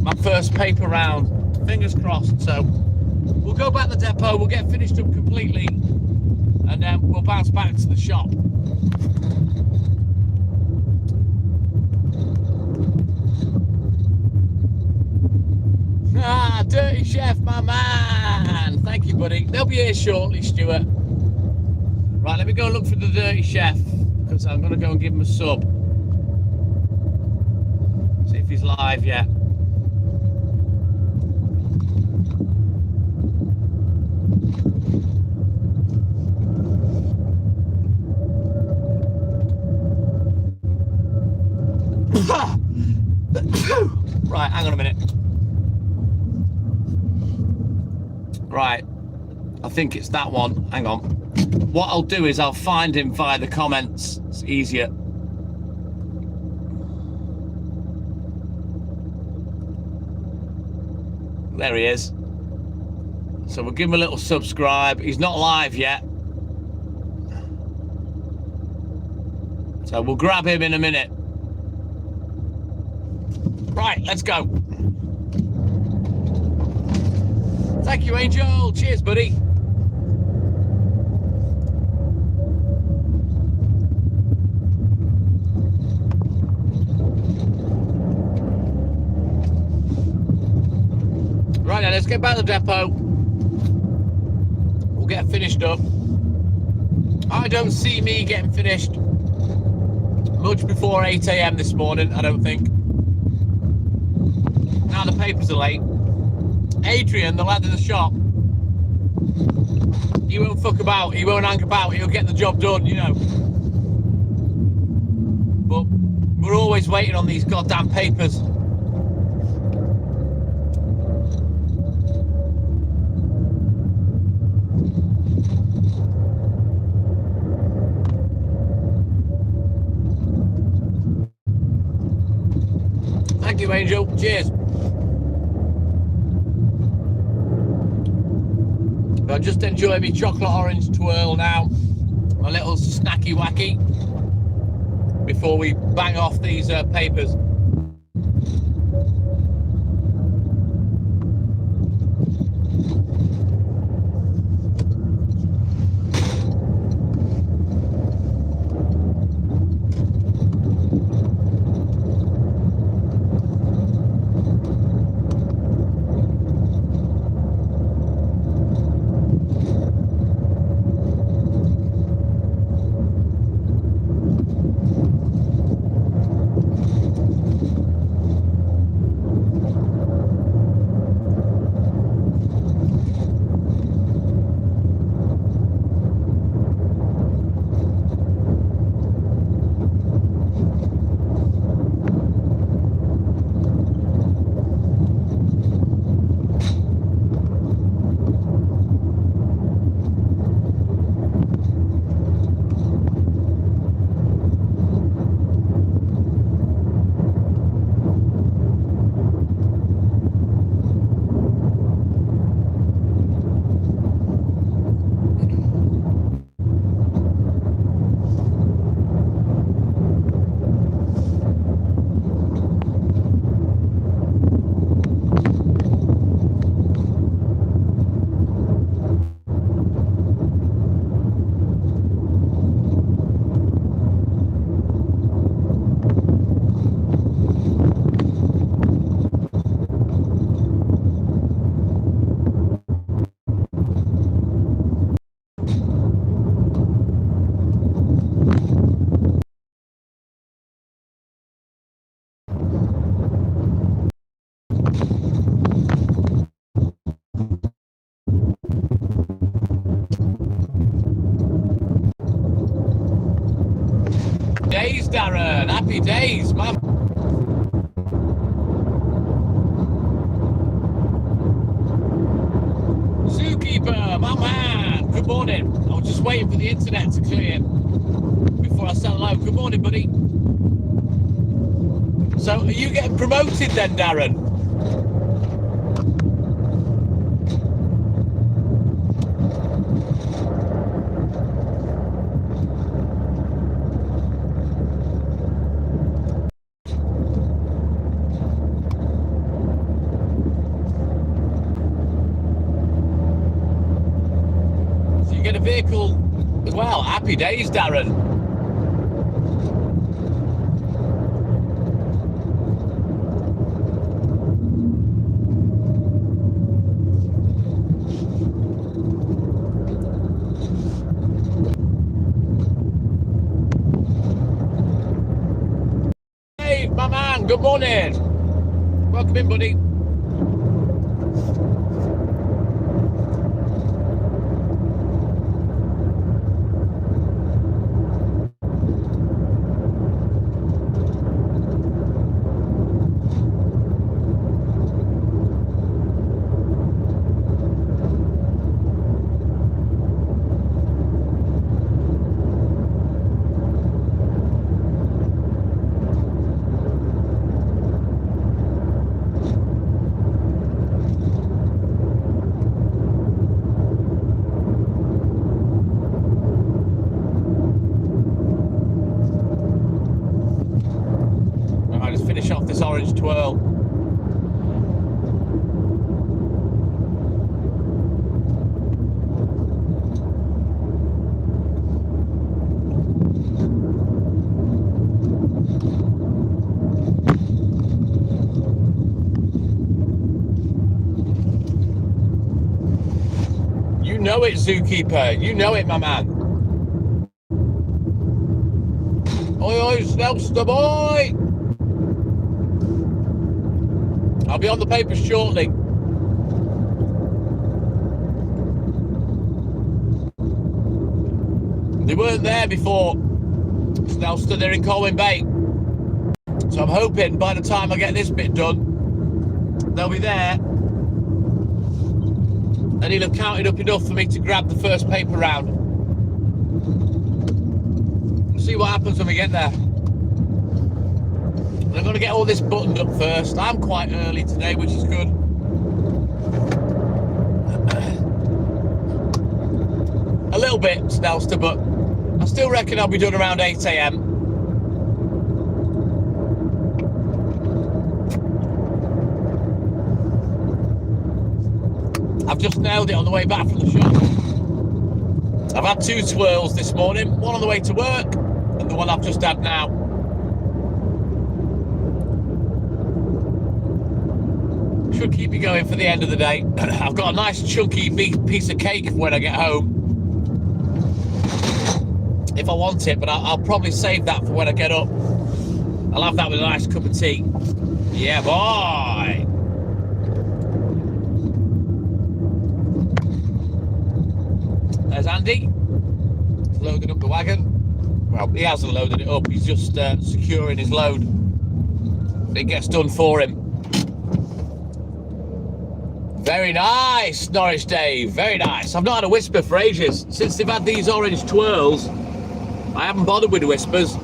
my first paper round. Fingers crossed. So we'll go back to the depot, we'll get finished up completely, and then we'll bounce back to the shop. Ah, Dirty Chef, my man. Thank you, buddy. They'll be here shortly, Stuart. Right, let me go and look for the Dirty Chef, because I'm going to go and give him a sub. See if he's live yet. Right, hang on a minute. Right, I think it's that one. Hang on. What I'll do is I'll find him via the comments. It's easier. There he is. So we'll give him a little subscribe. He's not live yet, so we'll grab him in a minute. Right, let's go. Thank you, Angel. Cheers, buddy. get back to the depot. We'll get finished up. I don't see me getting finished much before 8 a.m. this morning, I don't think. Now the papers are late. Adrian, the lad in the shop, he won't fuck about, he won't hang about, he'll get the job done, you know. But we're always waiting on these goddamn papers. Thank you, Angel. Cheers. I just enjoy my chocolate orange twirl now. A little snacky wacky before we bang off these papers. Days, Darren. Happy days, man. Zookeeper, my man. Good morning. I was just waiting for the internet to clear before I said hello. Good morning, buddy. So, are you getting promoted then, Darren? Get a vehicle as well. Happy days, Darren. Dave, my man, good morning. Welcome in, buddy. Finish off this orange twirl. know it, Zookeeper. You know it, my man. Oi, oi, Snelster boy. I'll be on the paper shortly. They weren't there before. Snelster, they're in Colwyn Bay. So I'm hoping by the time I get this bit done, they'll be there. And he'll have counted up enough for me to grab the first paper round. We'll see what happens when we get there. And I'm going to get all this buttoned up first. I'm quite early today, which is good. A little bit, Snelster, but I still reckon I'll be done around 8 a.m. I've just nailed it on the way back from the shop. I've had 2 twirls this morning, one on the way to work and the one I've just had now. Should keep me going for the end of the day. I've got a nice chunky piece of cake when I get home. If I want it, but I'll probably save that for when I get up. I'll have that with a nice cup of tea. Yeah, boy! There's Andy. He's loading up the wagon. Well, he hasn't loaded it up. He's just securing his load. It gets done for him. Very nice, Norwich Dave. Very nice. I've not had a whisper for ages. Since they've had these orange twirls, I haven't bothered with the whispers.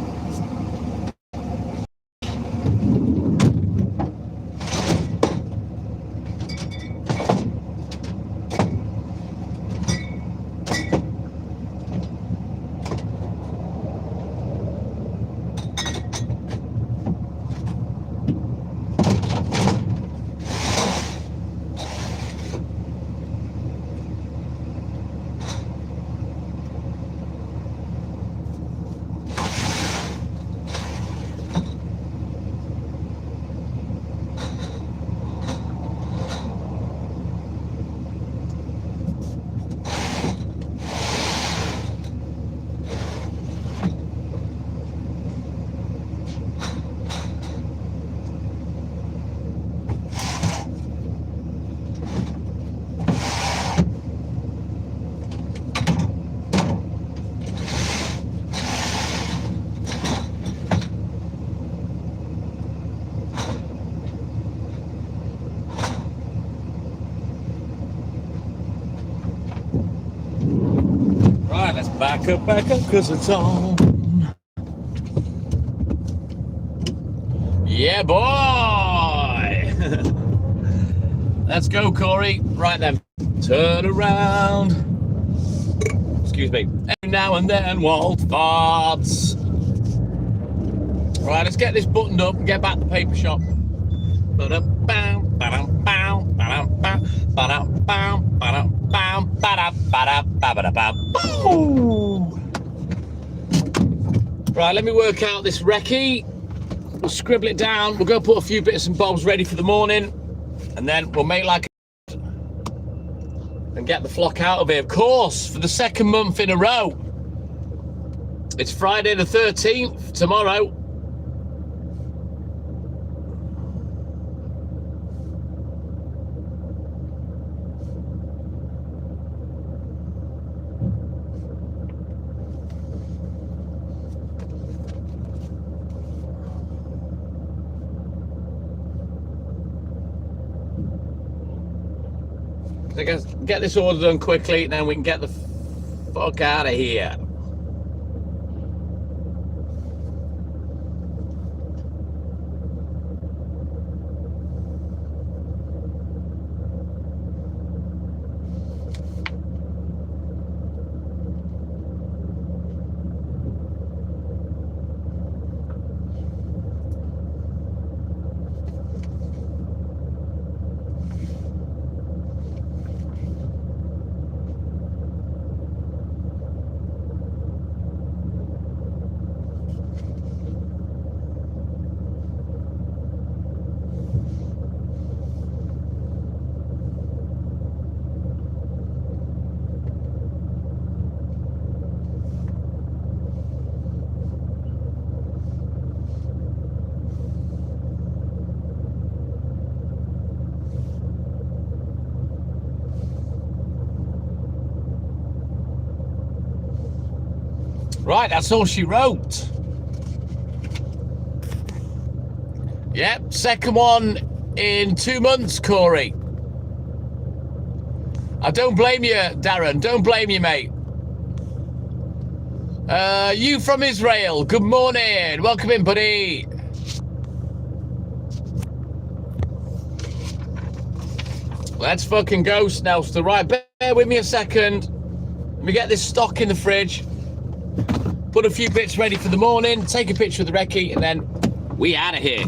Back up, cause it's on. Yeah, boy! Let's go, Corey. Right then, turn around. Excuse me. Every now and then, Walt farts. Right, let's get this buttoned up and get back to the paper shop. Right, let me work out this recce. We'll scribble it down. We'll go put a few bits and bobs ready for the morning, and then we'll make like and get the flock out of here. Of course, for the 2nd month in a row. It's Friday the 13th tomorrow. I guess get this order done quickly, and then we can get the fuck out of here. Right, that's all she wrote. Yep, second one in 2 months, Corey. I don't blame you, Darren. Don't blame you, mate. You from Israel. Good morning. Welcome in, buddy. Let's fucking go, Snelster. Right, bear with me a second. Let me get this stock in the fridge. Put a few bits ready for the morning. Take a picture of the recce, and then we out of here.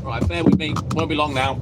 Right, bear with me. Won't be long now.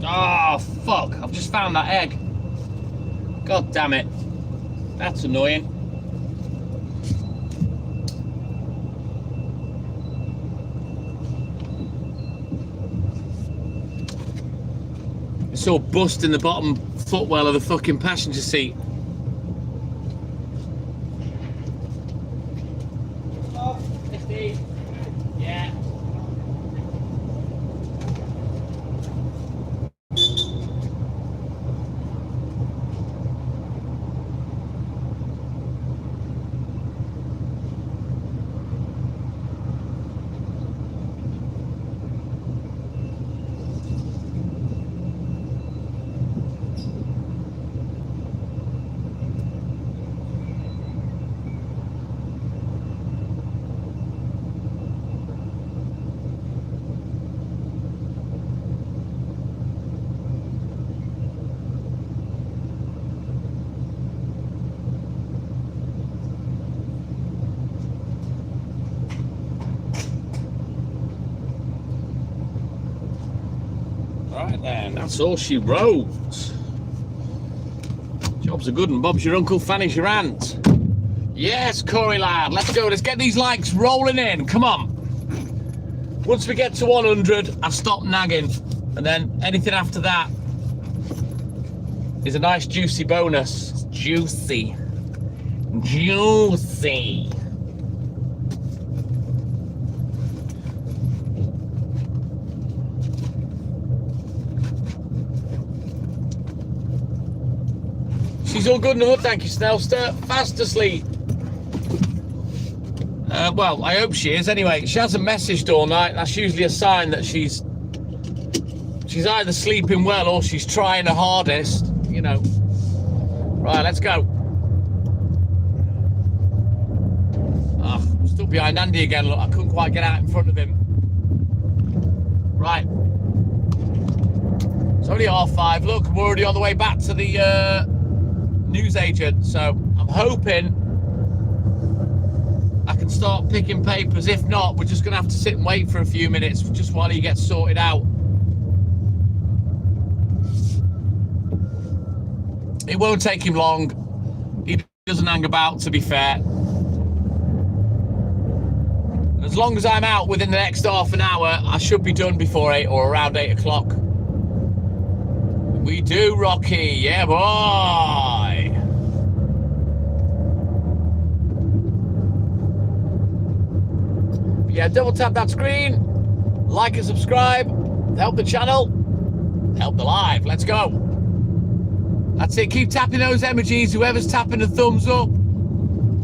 Oh, fuck. I've just found that egg. God damn it. That's annoying. It's all bust in the bottom footwell of the fucking passenger seat. Oh, 50. Yeah. Right then, that's all she wrote. Job's a good one. Bob's your uncle, Fanny's your aunt. Yes, Corey lad, let's go. Let's get these likes rolling in. Come on. Once we get to 100, I stop nagging. And then anything after that is a nice juicy bonus. It's juicy. Juicy. She's all good in the hood, thank you, Snellster. Fast asleep. Well, I hope she is. Anyway, she hasn't messaged all night. That's usually a sign that she's either sleeping well or she's trying her hardest, you know. Right, let's go. I'm still behind Andy again. Look, I couldn't quite get out in front of him. Right. It's only 5:30. Look, we're already on the way back to the newsagent. So I'm hoping I can start picking papers. If not, we're just going to have to sit and wait for a few minutes just while he gets sorted out. It won't take him long. He doesn't hang about, to be fair. As long as I'm out within the next half an hour, I should be done before 8 or around 8 o'clock. We do, Rocky. Yeah, boy. Yeah, double tap that screen. Like and subscribe. Help the channel. Help the live. Let's go. That's it. Keep tapping those emojis. Whoever's tapping the thumbs up.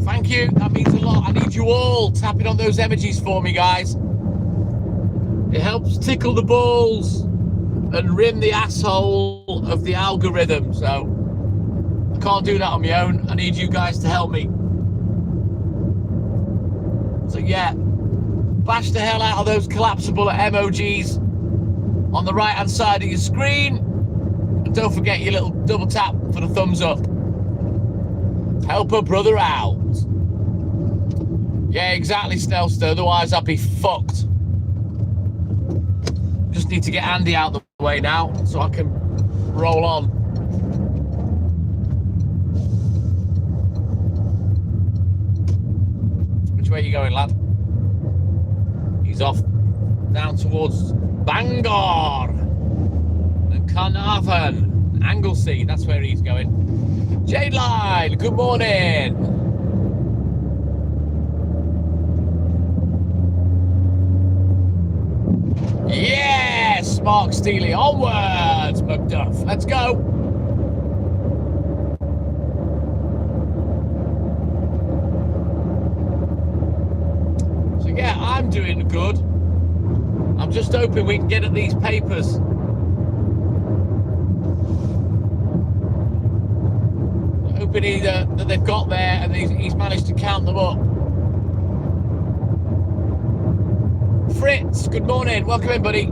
Thank you. That means a lot. I need you all tapping on those emojis for me, guys. It helps tickle the balls and rim the asshole of the algorithm. So I can't do that on my own. I need you guys to help me. So yeah, bash the hell out of those collapsible emojis on the right hand side of your screen. And don't forget your little double tap for the thumbs up. Help a brother out. Yeah, exactly, Snellster. Otherwise, I'd be fucked. Just need to get Andy out of the way now so I can roll on. Which way are you going, lad? He's off down towards Bangor and Carnarvon, Anglesey. That's where he's going. Jade Line, good morning. Yes, Mark Steely, onwards, Macduff. Let's go. So yeah, I'm doing good. I'm just hoping we can get at these papers. Hoping that they've got there and he's managed to count them up. Fritz, good morning. Welcome in, buddy.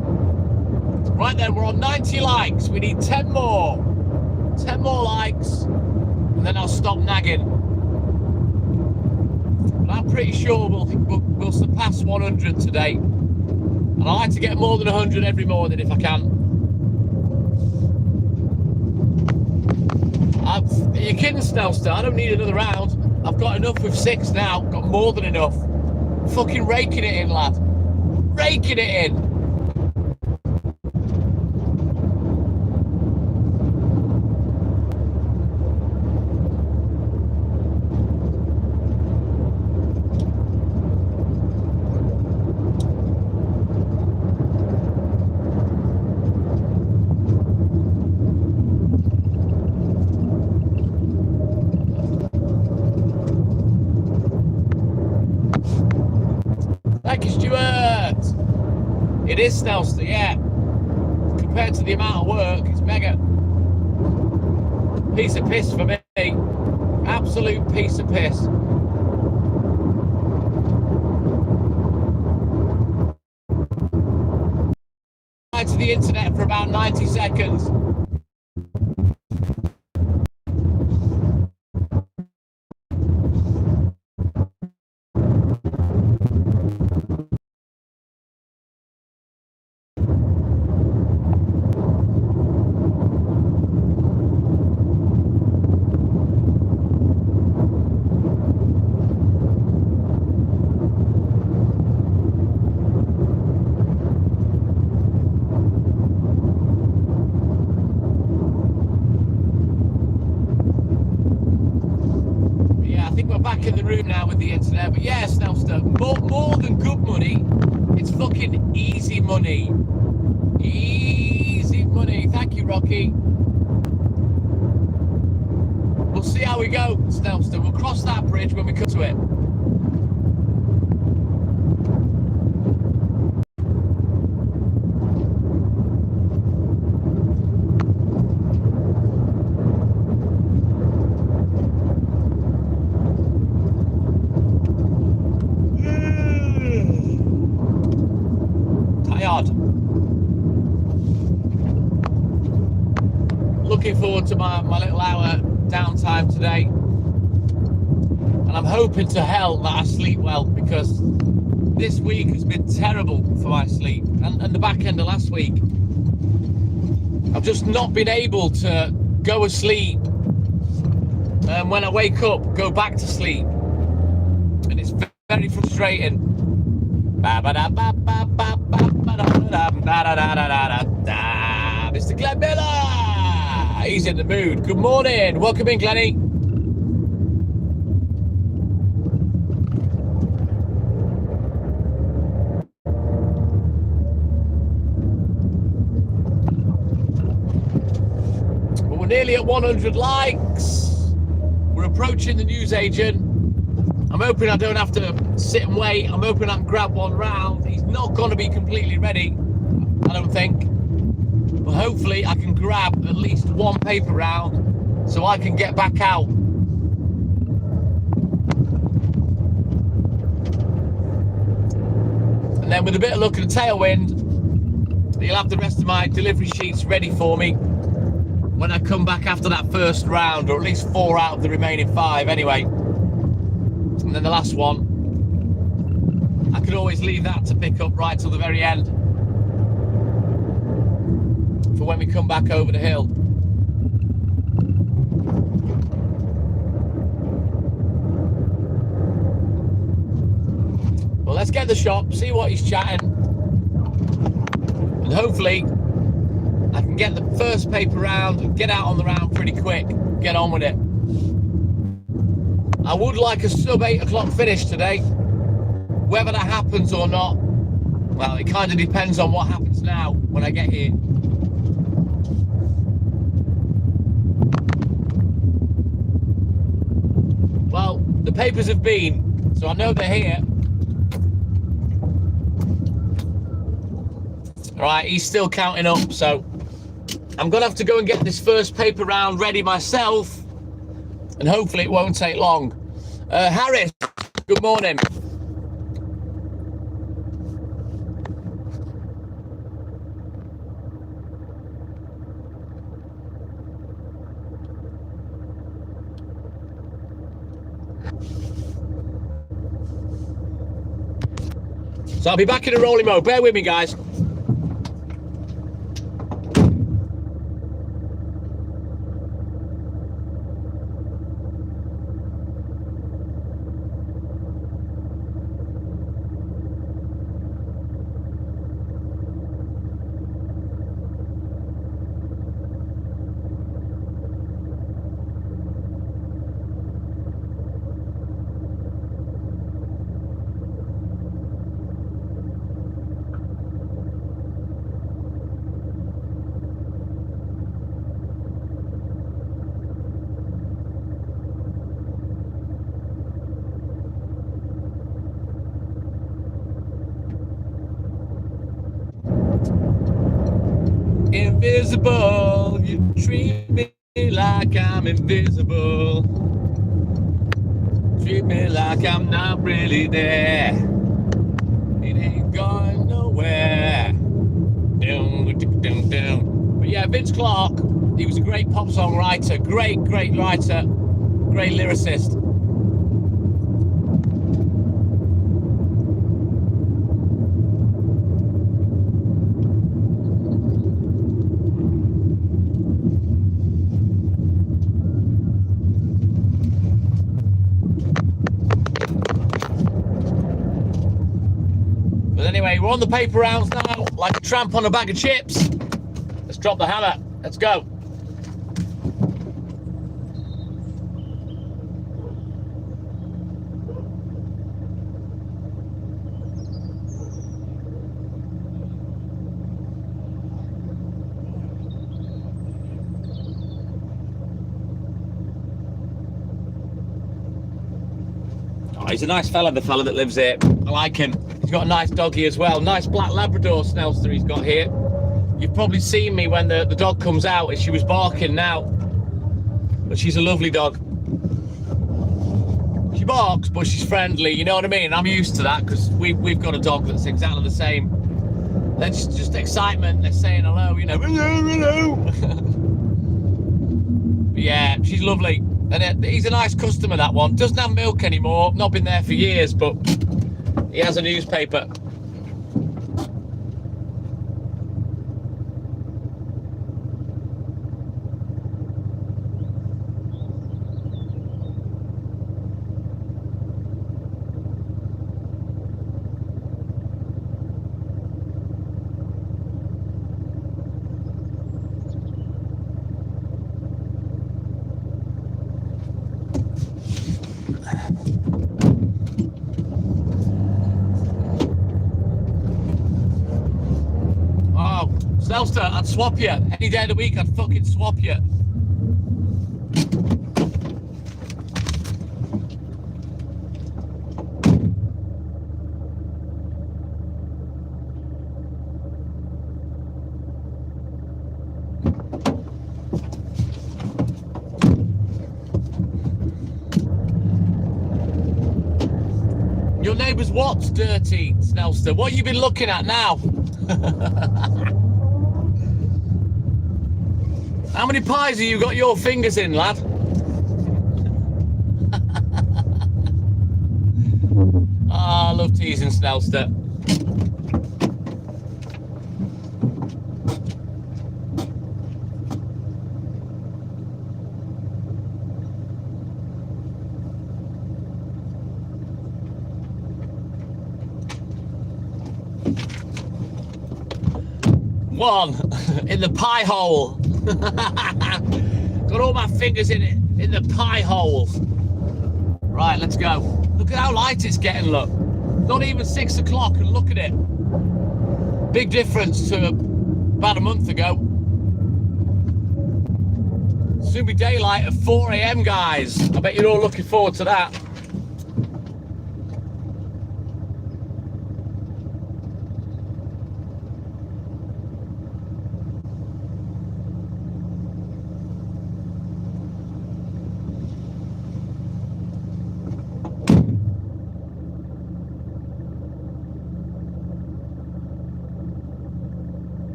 Right then, we're on 90 likes. We need 10 more. 10 more likes, and then I'll stop nagging. But I'm pretty sure we'll surpass 100 today. And I like to get more than 100 every morning if I can. You're kidding, Snellster. I don't need another round. I've got enough with 6 now. Got more than enough. Fucking raking it in, lad. Raking it in. Thank you, Stuart. It is Snellster, yeah. Compared to the amount of work, it's mega. Piece of piss for me. Absolute piece of piss. To the internet for about 90 seconds. Back in the room now with the internet, but yeah, Snellster, more than good money, it's fucking easy money. Easy money. Thank you, Rocky. We'll see how we go, Snellster. We'll cross that bridge when we come to it. to my little hour downtime today, and I'm hoping to hell that I sleep well, because this week has been terrible for my sleep, and the back end of last week. I've just not been able to go asleep, and when I wake up, go back to sleep, and it's very frustrating. Mr. Glenn Miller, he's in the mood. Good morning, welcome in, Glenny. Well, we're nearly at 100 likes. We're approaching the newsagent. I'm hoping I don't have to sit and wait. I'm hoping I can grab one round. He's not going to be completely ready, I don't think. But hopefully I can grab at least one paper round so I can get back out. And then with a bit of luck and a tailwind, he'll have the rest of my delivery sheets ready for me when I come back after that first round, or at least 4 out of the remaining 5 anyway. And then the last one, I could always leave that to pick up right till the very end for when we come back over the hill. Well, let's get the shop, see what he's chatting, and hopefully I can get the first paper round and get out on the round pretty quick, get on with it. I would like a sub 8 o'clock finish today. Whether that happens or not, well, it kind of depends on what happens now when I get here. Well, the papers have been, so I know they're here. All right, he's still counting up, so I'm gonna have to go and get this first paper round ready myself, and hopefully it won't take long. Harris, good morning. So I'll be back in a rolling mode. Bear with me, guys. Invisible, you treat me like I'm invisible. Treat me like I'm not really there. It ain't going nowhere. But yeah, Vince Clarke, he was a great pop song writer, great writer, great lyricist. Anyway, we're on the paper rounds now, like a tramp on a bag of chips. Let's drop the hammer. Let's go. Oh, he's a nice fella, the fella that lives here. I like him. He's got a nice doggy as well. Nice black Labrador Snelster he's got here. You've probably seen me when the dog comes out. She was barking now. But she's a lovely dog. She barks, but she's friendly. You know what I mean? I'm used to that because we've got a dog that's exactly the same. That's just excitement. They're saying hello, you know. Hello, hello. Yeah, she's lovely. And he's a nice customer, that one. Doesn't have milk anymore. Not been there for years, but he has a newspaper. Oh, Selster, I'd swap you. Any day of the week, I'd fucking swap you. Your neighbour's what's dirty, Snelster? What have you been looking at now? How many pies have you got your fingers in, lad? I love teasing Snelster. One in the pie hole. Got all my fingers in it, in the pie hole. Right, let's go. Look at how light it's getting, look. Not even 6 o'clock, and look at it. Big difference to about a month ago. Soon be daylight at 4 a.m, guys. I bet you're all looking forward to that.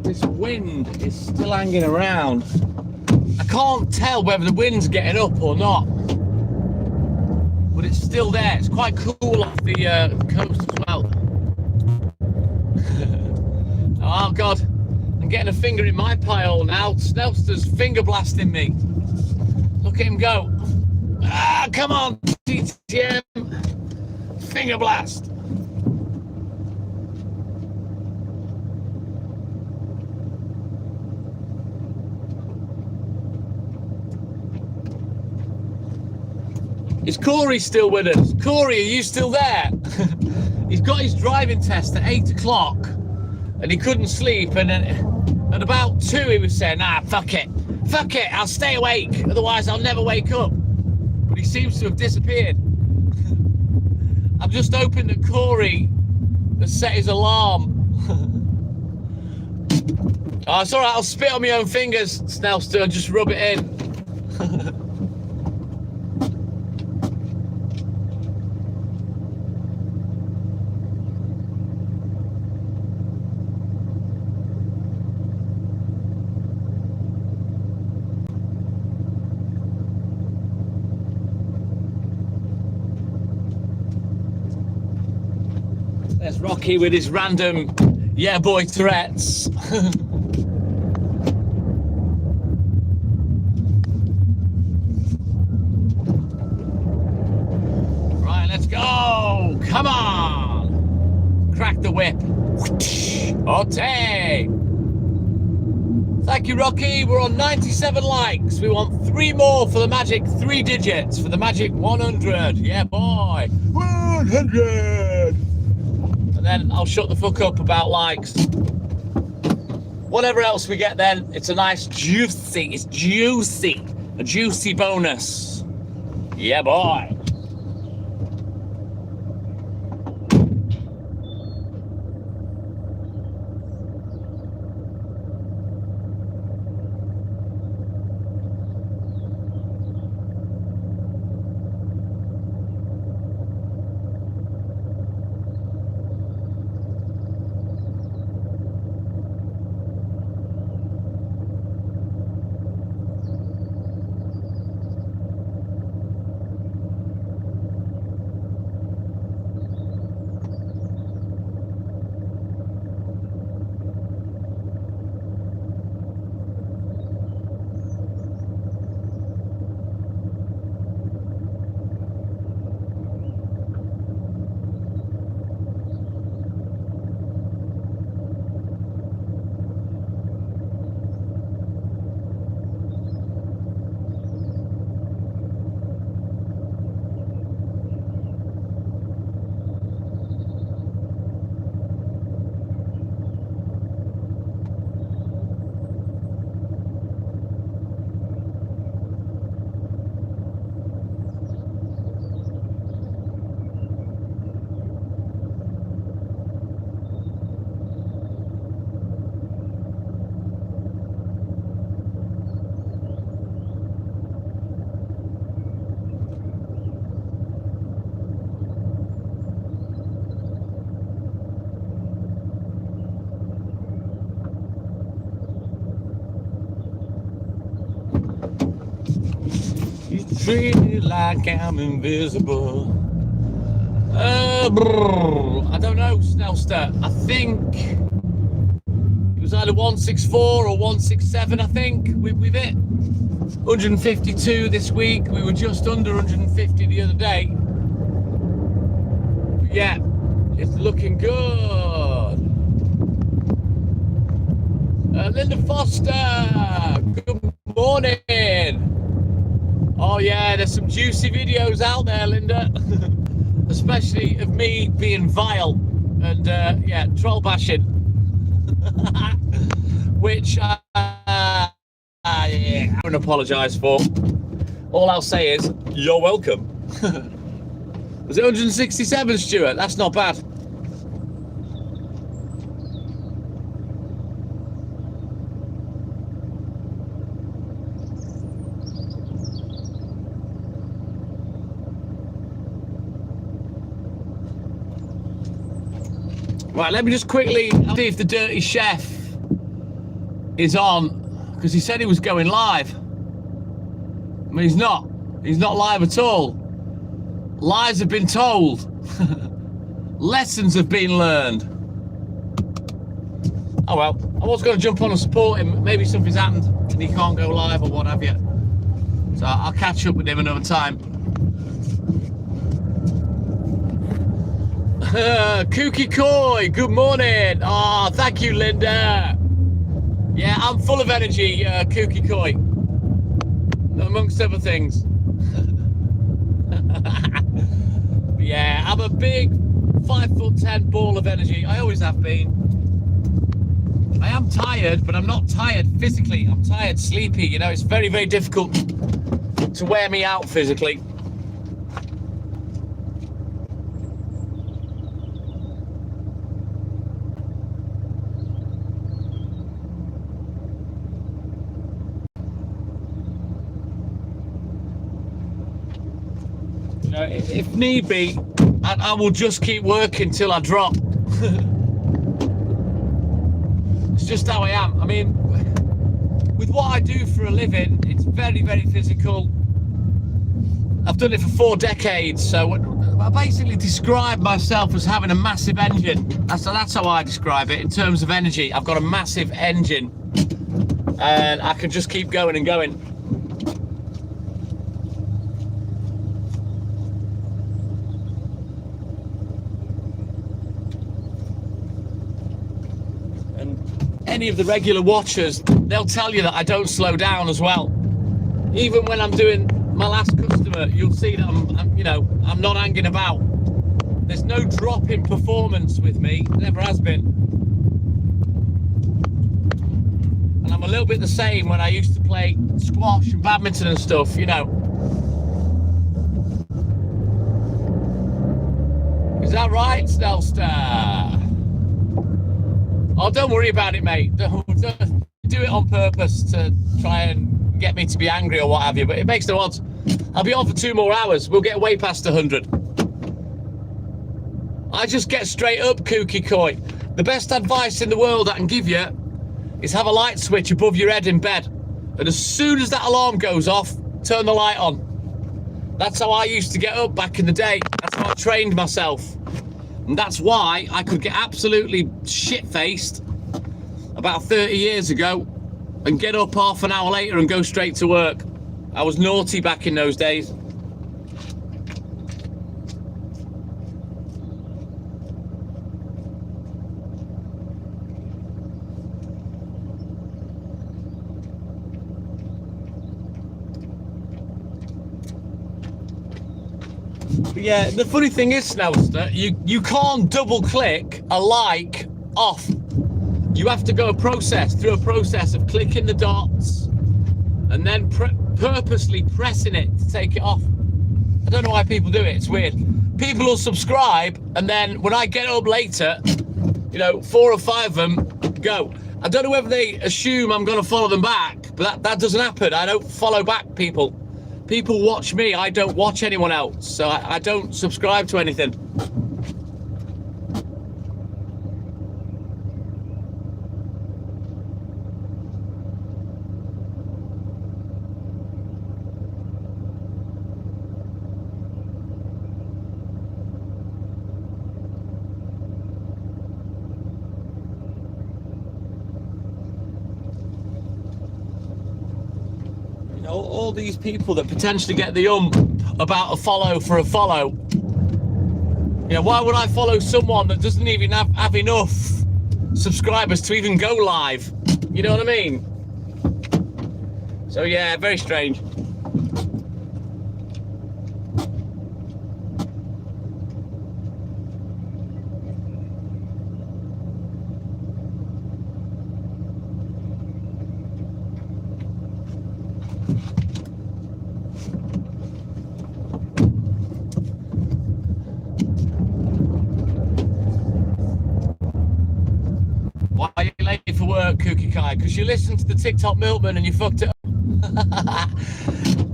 This wind is still hanging around. I can't tell whether the wind's getting up or not, but it's still there. It's quite cool off the coast as well. Oh God, I'm getting a finger in my pie hole now. Snelster's finger blasting me. Look at him go. Ah, come on, TTM. Finger blast. Is Corey still with us? Corey, are you still there? He's got his driving test at 8 o'clock and he couldn't sleep, and at about 2 he was saying, nah, fuck it, I'll stay awake, otherwise I'll never wake up. But he seems to have disappeared. I'm just hoping that Corey has set his alarm. Oh, it's all right, I'll spit on my own fingers, Snelster, and just rub it in. There's Rocky with his random yeah boy Tourette's. Right, let's go. Come on. Crack the whip. Okay. Thank you, Rocky. We're on 97 likes. We want 3 more for the magic 3 digits, for the magic 100. Yeah, boy. 100. Then I'll shut the fuck up about likes. Whatever else we get then, it's a nice juicy, a juicy bonus. Yeah, boy. treat me like I'm invisible. I don't know, Snellster. I think it was either 164 or 167, I think. We've hit 152 this week. We were just under 150 the other day. But yeah, it's looking good. Linda Foster, good morning. Oh yeah, there's some juicy videos out there, Linda. Especially of me being vile and yeah, troll bashing. Which yeah, I don't apologise for. All I'll say is, you're welcome. Was it 167, Stuart? That's not bad. Right, let me just quickly see if the Dirty Chef is on, because he said he was going live. I mean, he's not. He's not live at all. Lies have been told. Lessons have been learned. Oh well, I was going to jump on and support him. Maybe something's happened and he can't go live or what have you. So I'll catch up with him another time. Kooky Koi, good morning. Oh, thank you, Linda. Yeah, I'm full of energy, Kooky Koi, amongst other things. Yeah, I'm a big 5'10" ball of energy. I always have been. I am tired, but I'm not tired physically. I'm tired, sleepy. You know, it's very, very difficult to wear me out physically. You know, if need be, I will just keep working till I drop. It's just how I am. I mean, with what I do for a living, it's very, very physical. I've done it for 4 decades, so I basically describe myself as having a massive engine. That's how I describe it in terms of energy. I've got a massive engine, and I can just keep going and going. Any of the regular watchers, they'll tell you that I don't slow down as well. Even when I'm doing my last customer, you'll see that I'm not hanging about. There's no drop in performance with me, never has been. And I'm a little bit the same when I used to play squash and badminton and stuff, you know. Is that right, Snellstar? Oh, don't worry about it, mate. Don't do it on purpose to try and get me to be angry or what have you, but it makes no odds. I'll be on for 2 more hours. We'll get way past 100. I just get straight up, Kooky Koi. The best advice in the world I can give you is have a light switch above your head in bed. And as soon as that alarm goes off, turn the light on. That's how I used to get up back in the day. That's how I trained myself. And that's why I could get absolutely shit-faced about 30 years ago and get up half an hour later and go straight to work. I was naughty back in those days. But yeah, the funny thing is, Snellster, you can't double click a like off. You have to go through a process of clicking the dots and then purposely pressing it to take it off. I don't know why people do it, it's weird. People will subscribe and then when I get up later, 4 or 5 of them go. I don't know whether they assume I'm going to follow them back, but that doesn't happen. I don't follow back people. People watch me, I don't watch anyone else, so I don't subscribe to anything. all these people that potentially get the about a follow for a follow. Yeah, why would I follow someone that doesn't even have enough subscribers to even go live? You know what I mean? So yeah, very strange. Why are you late for work, Cookie Kai? Because you listened to the TikTok Milkman and you fucked it up.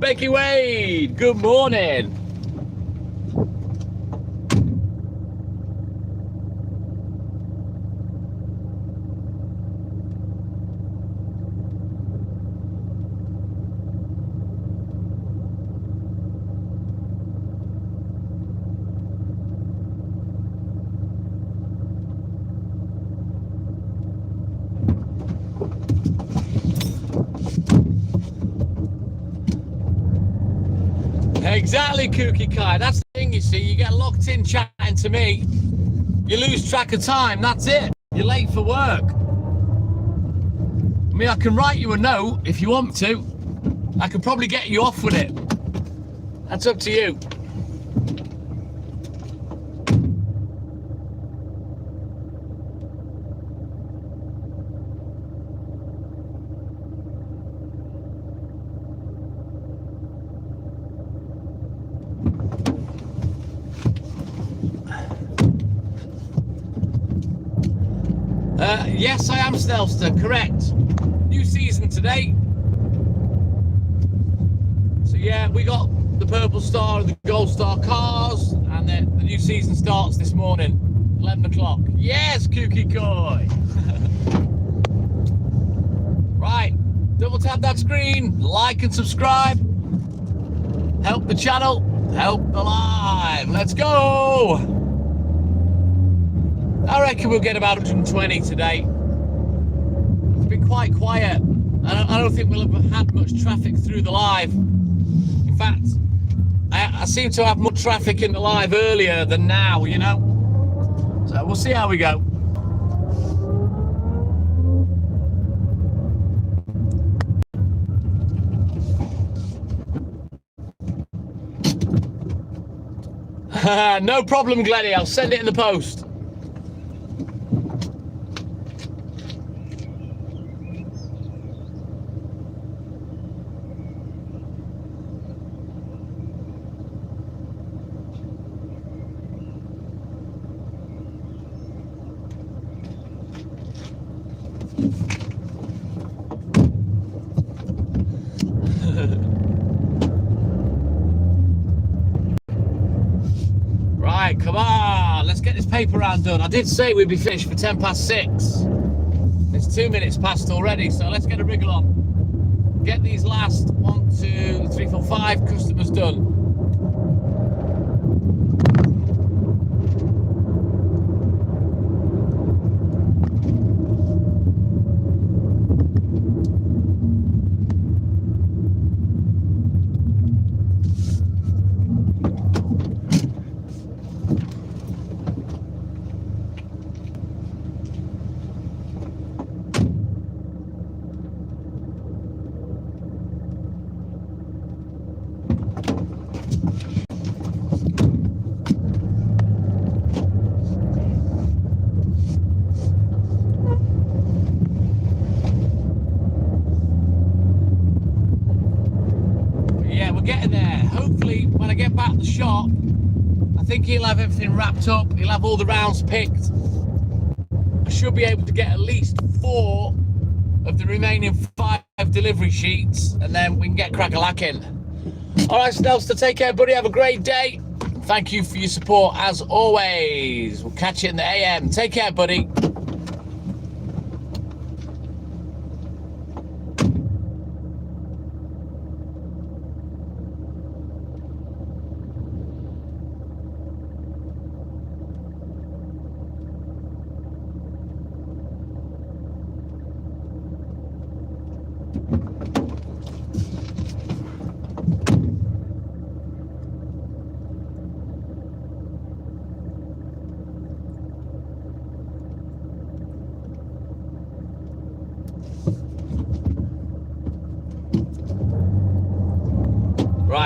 Becky Wade, good morning. Exactly, Kookie Kai. That's the thing, you see. You get locked in chatting to me. You lose track of time. That's it. You're late for work. I mean, I can write you a note if you want to. I can probably get you off with it. That's up to you. Yes, I am Snelster, correct. New season today. So yeah, we got the Purple Star and the Gold Star cars, and then the new season starts this morning, 11 o'clock. Yes, Kookie Koi. Right, double tap that screen, like and subscribe. Help the channel, help the live. Let's go. I reckon we'll get about 120 today. It's been quite quiet. I don't think we'll have had much traffic through the live. In fact, I seem to have more traffic in the live earlier than now, you know? So we'll see how we go. No problem, Glennie. I'll send it in the post. Right, come on, let's get this paper round done. I did say we'd be finished for 6:10. It's 2 minutes past already, so let's get a wriggle on. Get these last 1, 2, 3, 4, 5 customers done. Getting there. Hopefully when I get back to the shop, I think he'll have everything wrapped up, he'll have all the rounds picked. I should be able to get at least 4 of the remaining 5 delivery sheets, and then we can get crack-a-lacking. Alright, Snelster, take care, buddy, have a great day. Thank you for your support as always. We'll catch you in the AM. Take care, buddy.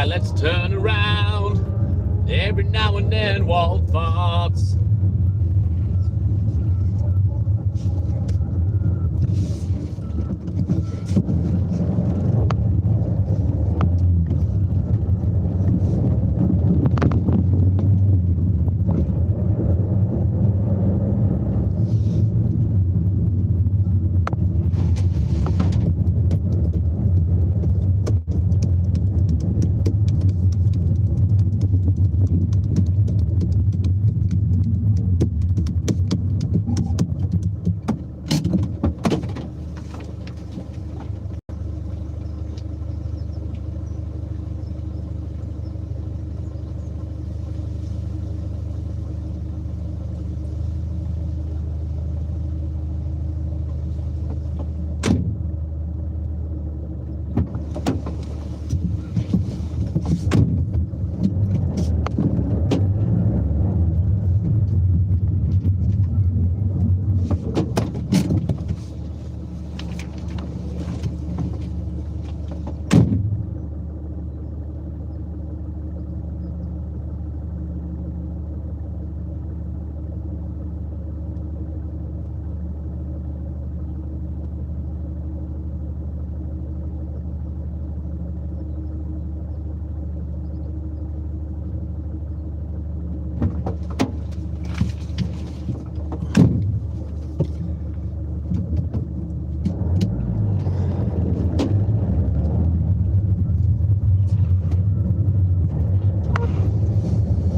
Right, let's turn around. Every now and then, Walt farts.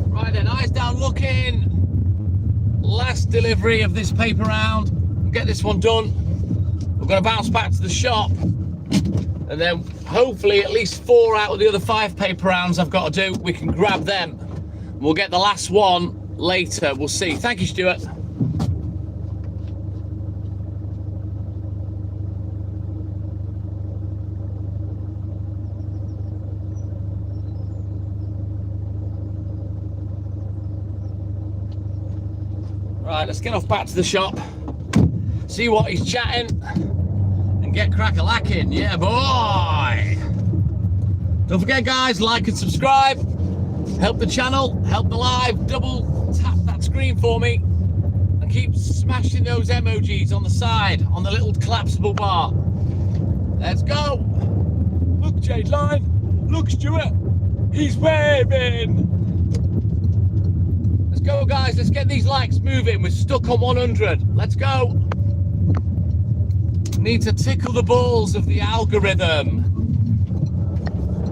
Right then, eyes down looking. Last delivery of this paper round. We'll get this one done. We're going to bounce back to the shop. And then hopefully at least 4 out of the other 5 paper rounds I've got to do, we can grab them. We'll get the last one later. We'll see. Thank you, Stuart. Right, let's get off back to the shop, see what he's chatting, and get crack-a-lacking. Yeah, boy! Don't forget, guys, like and subscribe. Help the channel, help the live. Double tap that screen for me, and keep smashing those emojis on the side, on the little collapsible bar. Let's go! Look, Jade Line. Look, Stuart. He's waving. Let's go, guys. Let's get these likes moving. We're stuck on 100. Let's go. Need to tickle the balls of the algorithm.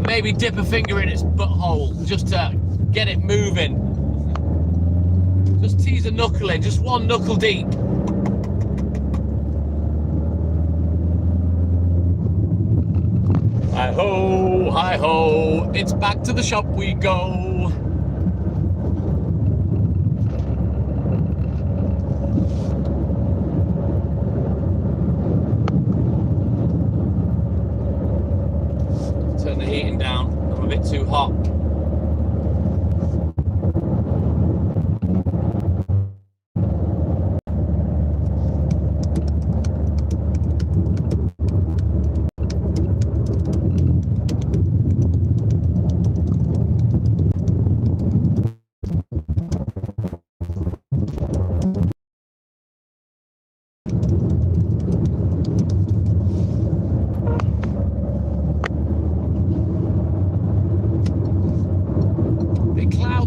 Maybe dip a finger in its butthole just to get it moving. Just tease a knuckle in, just one knuckle deep. Hi-ho, hi-ho. It's back to the shop we go. Turn the heating down, I'm a bit too hot.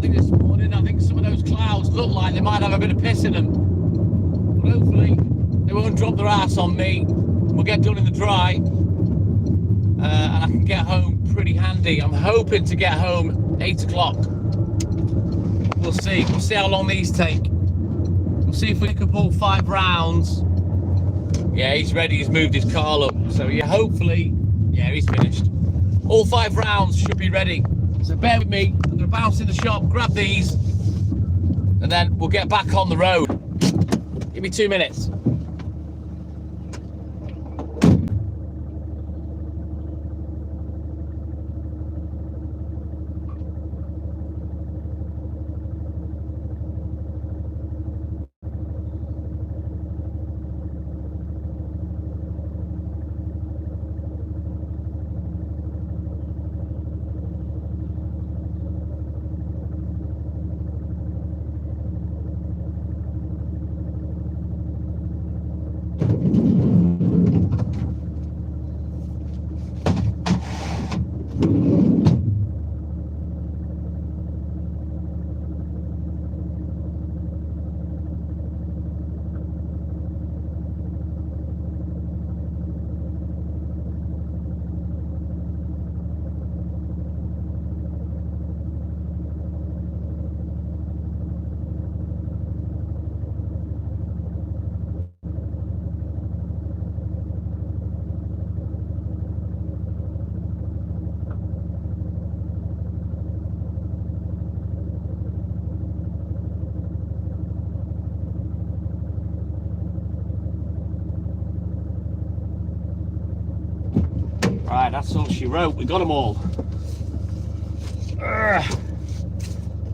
This morning, I think some of those clouds look like they might have a bit of piss in them, but hopefully they won't drop their ass on me. We'll get done in the dry, and I can get home pretty handy. I'm hoping to get home 8 o'clock. We'll see how long these take. We'll see if we pick up all 5 rounds. Yeah, he's ready. He's moved his car up, so yeah, hopefully, yeah, he's finished. All 5 rounds should be ready. So bear with me, I'm going to bounce in the shop, grab these, and then we'll get back on the road. Give me 2 minutes. Right, that's all she wrote. We got them all.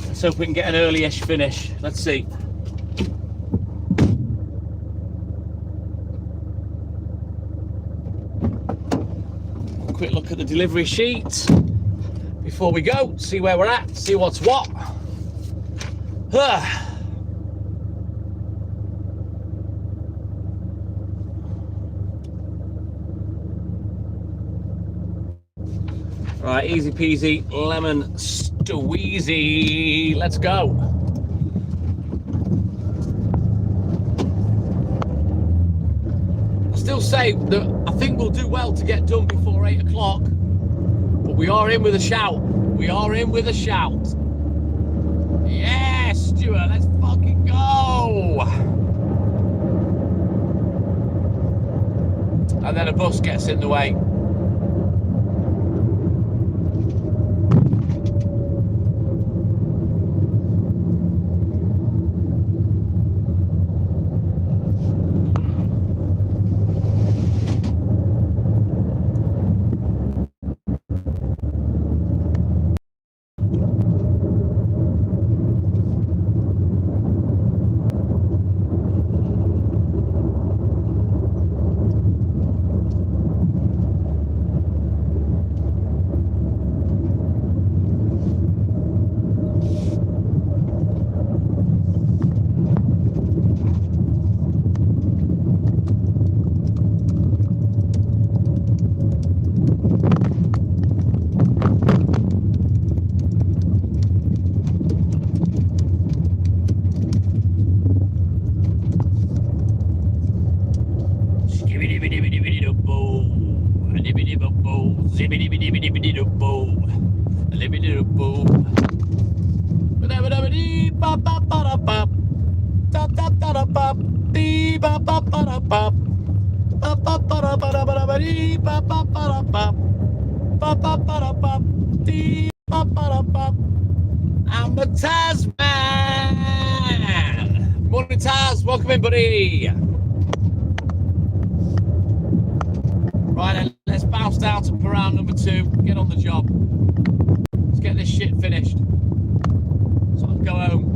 Let's hope we can get an early-ish finish. Let's see. Quick look at the delivery sheet before we go. See where we're at. See what's what. Right, easy peasy, lemon squeezy. Let's go. I still say that I think we'll do well to get done before 8 o'clock, but we are in with a shout. We are in with a shout. Yes, Stuart, let's fucking go. And then a bus gets in the way. I'm the Taz man. Morning, Taz. Welcome in, buddy. Right then, let's bounce down to round number 2. Get on the job. Let's get this shit finished so I can go home.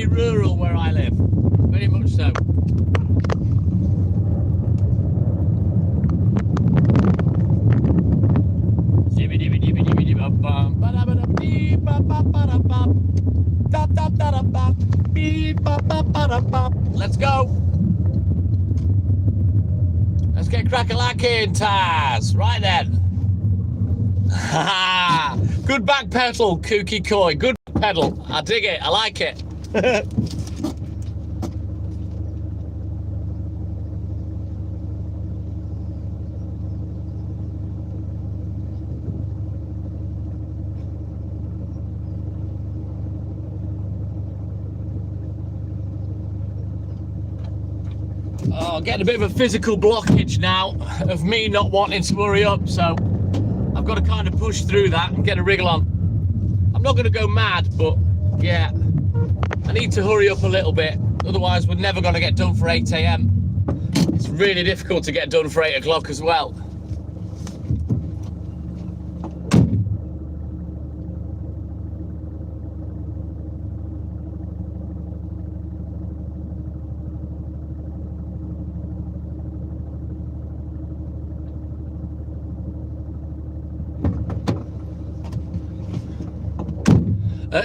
Rural where I live, very much so. Let's go. Let's get crack-a-lacking, Taz. Right then. Good back pedal, Kooky Koi. Good pedal. I dig it. I like it. Oh, getting a bit of a physical blockage now of me not wanting to hurry up, so I've got to kind of push through that and get a wriggle on. I'm not going to go mad, but yeah, I need to hurry up a little bit, otherwise we're never going to get done for 8 AM. It's really difficult to get done for 8 o'clock as well.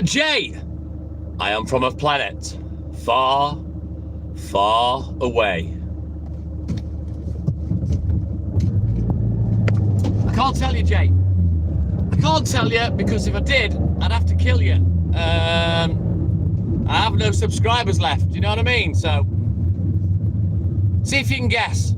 Jay, I am from a planet far, far away. I can't tell you, Jay. I can't tell you because if I did, I'd have to kill you. I have no subscribers left, you know what I mean? So, see if you can guess.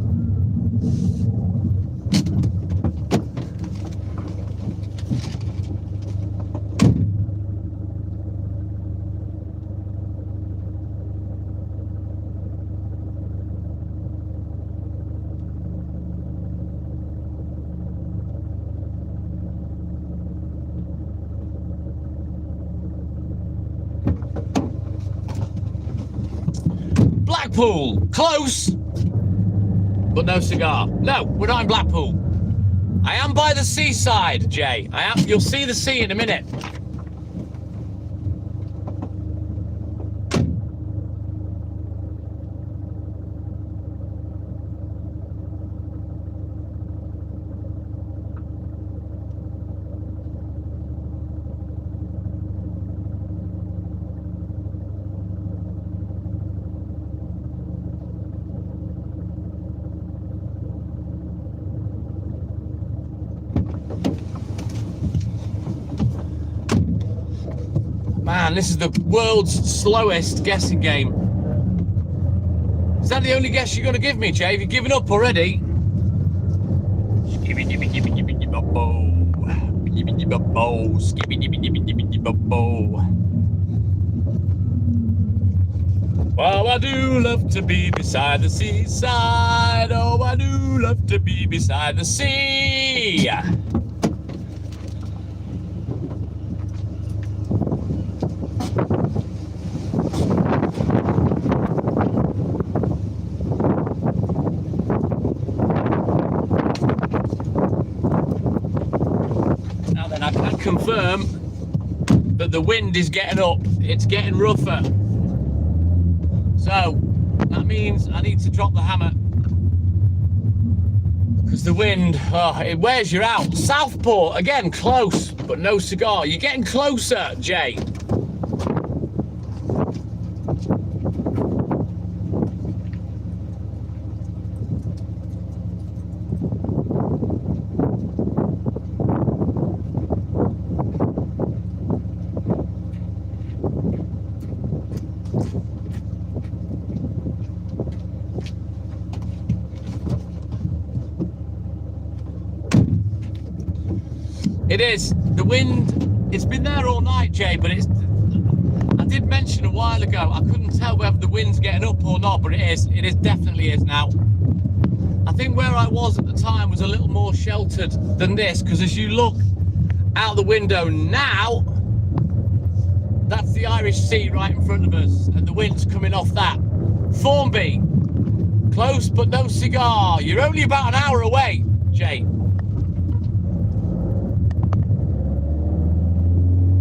Blackpool. Close, but no cigar. No, we're not in Blackpool. I am by the seaside, Jay. I am. You'll see the sea in a minute. Man, this is the world's slowest guessing game. Is that the only guess you're going to give me, Jay? Have you given up already? Oh, I do love to be beside the seaside. Oh, I do love to be beside the sea. Confirm that the wind is getting up. It's getting rougher. So that means I need to drop the hammer because the wind, it wears you out. Southport, again, close, but no cigar. You're getting closer, Jay. It is. The wind, it's been there all night, Jay, but it's, I did mention a while ago, I couldn't tell whether the wind's getting up or not, but it is. It is, definitely is now. I think where I was at the time was a little more sheltered than this, because as you look out the window now, that's the Irish Sea right in front of us, and the wind's coming off that. Formby, close but no cigar. You're only about an hour away, Jay.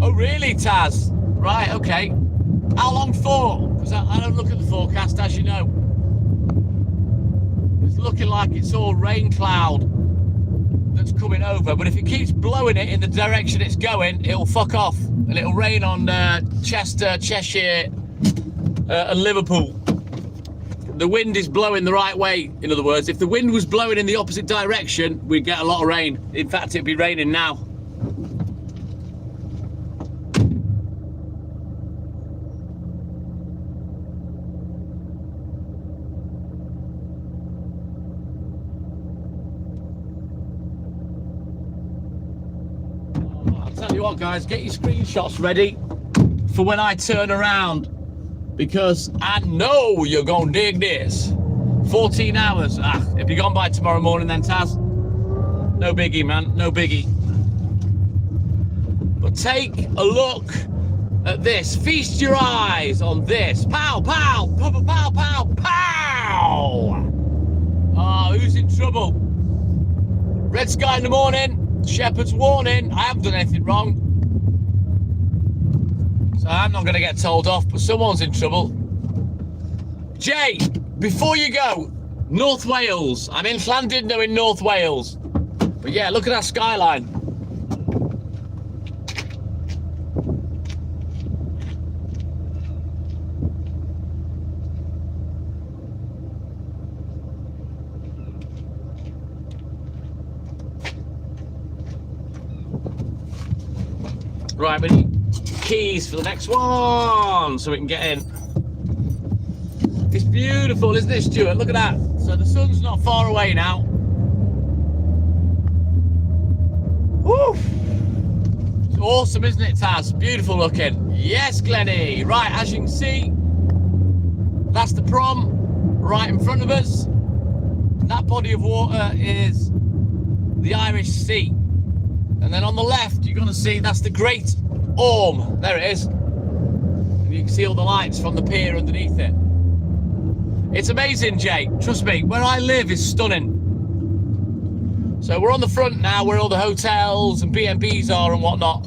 Oh, really, Taz? Right, okay. How long for? Because I don't look at the forecast, as you know. It's looking like it's all rain cloud that's coming over, but if it keeps blowing it in the direction it's going, it'll fuck off, and it'll rain on Chester, Cheshire, and Liverpool. The wind is blowing the right way, in other words. If the wind was blowing in the opposite direction, we'd get a lot of rain. In fact, it'd be raining now. Tell you what, guys, get your screenshots ready for when I turn around, because I know you're gonna dig this. 14 hours. It'll be gone by tomorrow morning then, Taz. No biggie, man, no biggie. But take a look at this. Feast your eyes on this. Pow, pow, pow, pow, pow, pow. Oh, who's in trouble? Red sky in the morning. Shepherd's warning. I haven't done anything wrong, so I'm not going to get told off, but someone's in trouble. Jay, before you go, North Wales. I'm in Llandudno in North Wales. But yeah, look at that skyline. Right, we need keys for the next one so we can get in. It's beautiful, isn't it, Stuart? Look at that. So the sun's not far away now. Woo! It's awesome, isn't it, Taz? Beautiful looking. Yes, Glennie. Right, as you can see, that's the prom right in front of us. That body of water is the Irish Sea. And then on the left, you're going to see that's the Great Orme. There it is. And you can see all the lights from the pier underneath it. It's amazing, Jay. Trust me, where I live is stunning. So we're on the front now where all the hotels and B&Bs are and whatnot,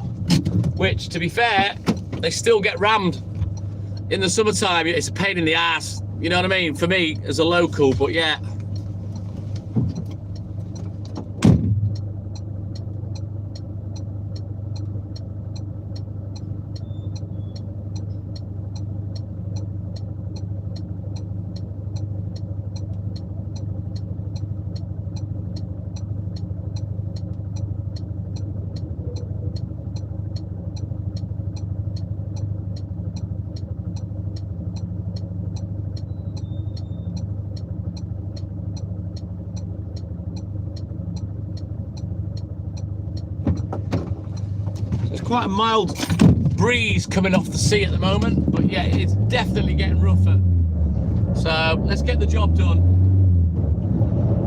which, to be fair, they still get rammed. In the summertime, it's a pain in the ass. You know what I mean? For me, as a local, but yeah. Quite a mild breeze coming off the sea at the moment, but yeah, it's definitely getting rougher. So let's get the job done.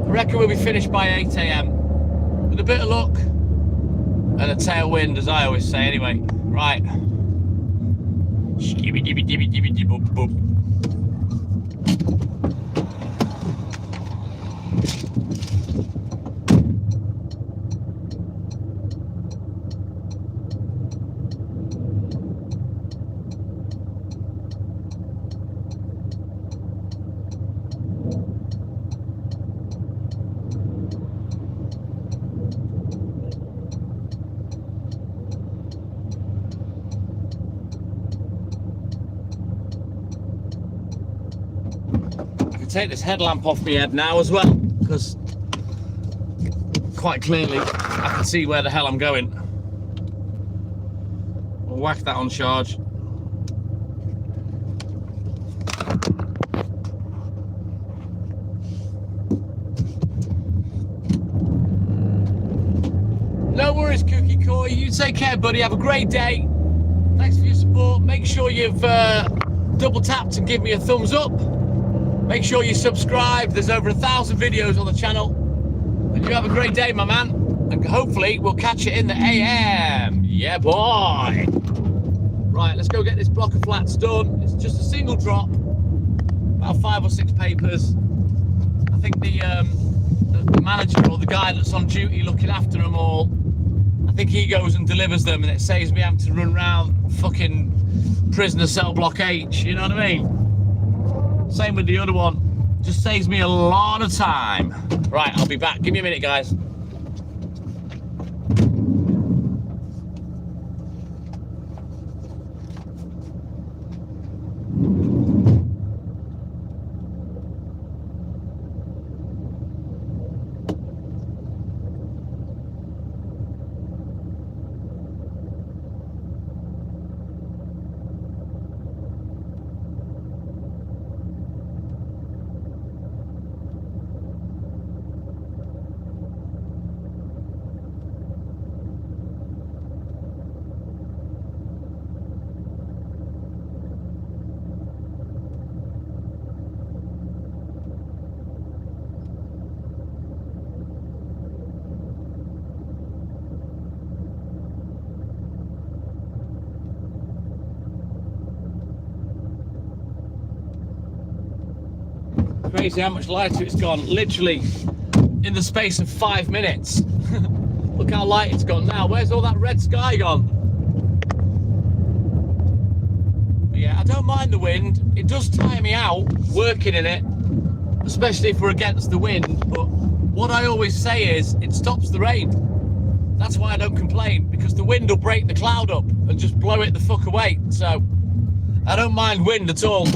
I reckon we'll be finished by 8 AM with a bit of luck and a tailwind, as I always say anyway. Right. Skibby dibby dibby dibby dibby boop boop. Take this headlamp off my head now as well, because quite clearly I can see where the hell I'm going. We'll whack that on charge. No worries, Cookie Coy. You take care, buddy. Have a great day. Thanks for your support. Make sure you've double tapped and give me a thumbs up. Make sure you subscribe. There's over 1,000 videos on the channel. And you have a great day, my man. And hopefully we'll catch you in the AM. Yeah, boy. Right, let's go get this block of flats done. It's just a single drop. About 5 or 6 papers. I think the manager or the guy that's on duty looking after them all, I think he goes and delivers them, and it saves me having to run around fucking prisoner cell block H. You know what I mean? Same with the other one. Just saves me a lot of time. Right, I'll be back. Give me a minute, guys. Crazy how much lighter it's gone, literally in the space of 5 minutes. Look how light it's gone now. Where's all that red sky gone? But yeah, I don't mind the wind. It does tire me out working in it, especially if we're against the wind. But what I always say is it stops the rain. That's why I don't complain, because the wind will break the cloud up and just blow it the fuck away. So I don't mind wind at all.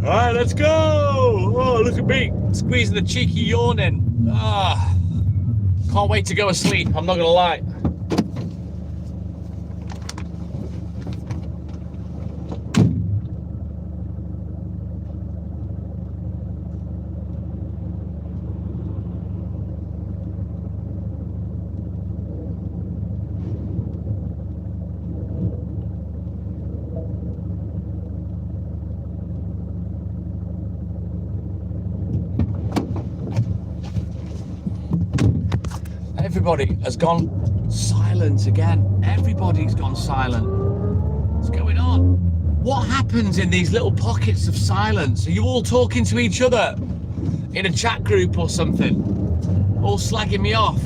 Alright, let's go! Oh, look at me, squeezing the cheeky yawn in. Ah, can't wait to go asleep, I'm not gonna lie. everybody has gone silent again. Everybody's gone silent. What's going on? What happens in these little pockets of silence? Are you all talking to each other in a chat group or something? All slagging me off?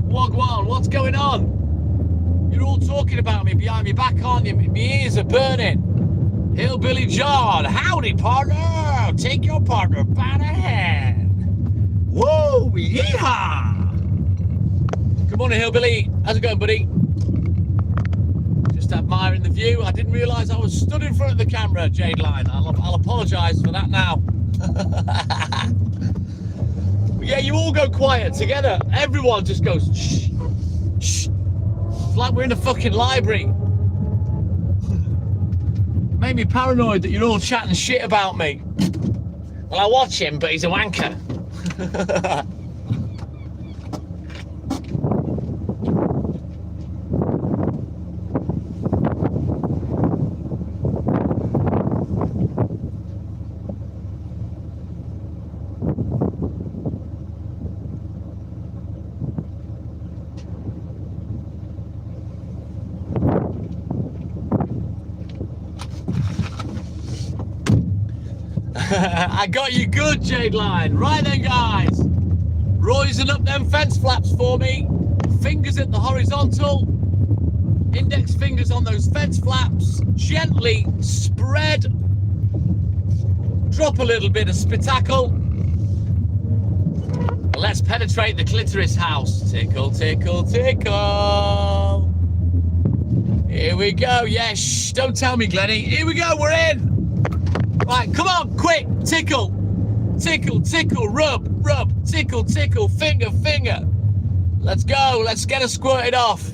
Wagwan, what's going on? You're all talking about me behind my back, aren't you? My ears are burning. Hillbilly John, howdy partner. Take your partner by the hand. Whoa, yeehaw. Good morning, Hillbilly. How's it going, buddy? Just admiring the view. I didn't realise I was stood in front of the camera, Jade Line. I'll apologise for that now. Yeah, you all go quiet together. Everyone just goes shh, shh. It's like we're in a fucking library. Made me paranoid that you're all chatting shit about me. Well, I watch him, but he's a wanker. I got you good, Jade Line. Right then, guys. Roising up them fence flaps for me. Fingers at the horizontal. Index fingers on those fence flaps. Gently spread. Drop a little bit of spectacle. And let's penetrate the clitoris house. Tickle, tickle, tickle. Here we go. Yeah, shh. Don't tell me, Glennie. Here we go. We're in. Right, come on, quick, tickle, tickle, tickle, rub, rub, tickle, tickle, finger, finger. Let's go, let's get her squirted off.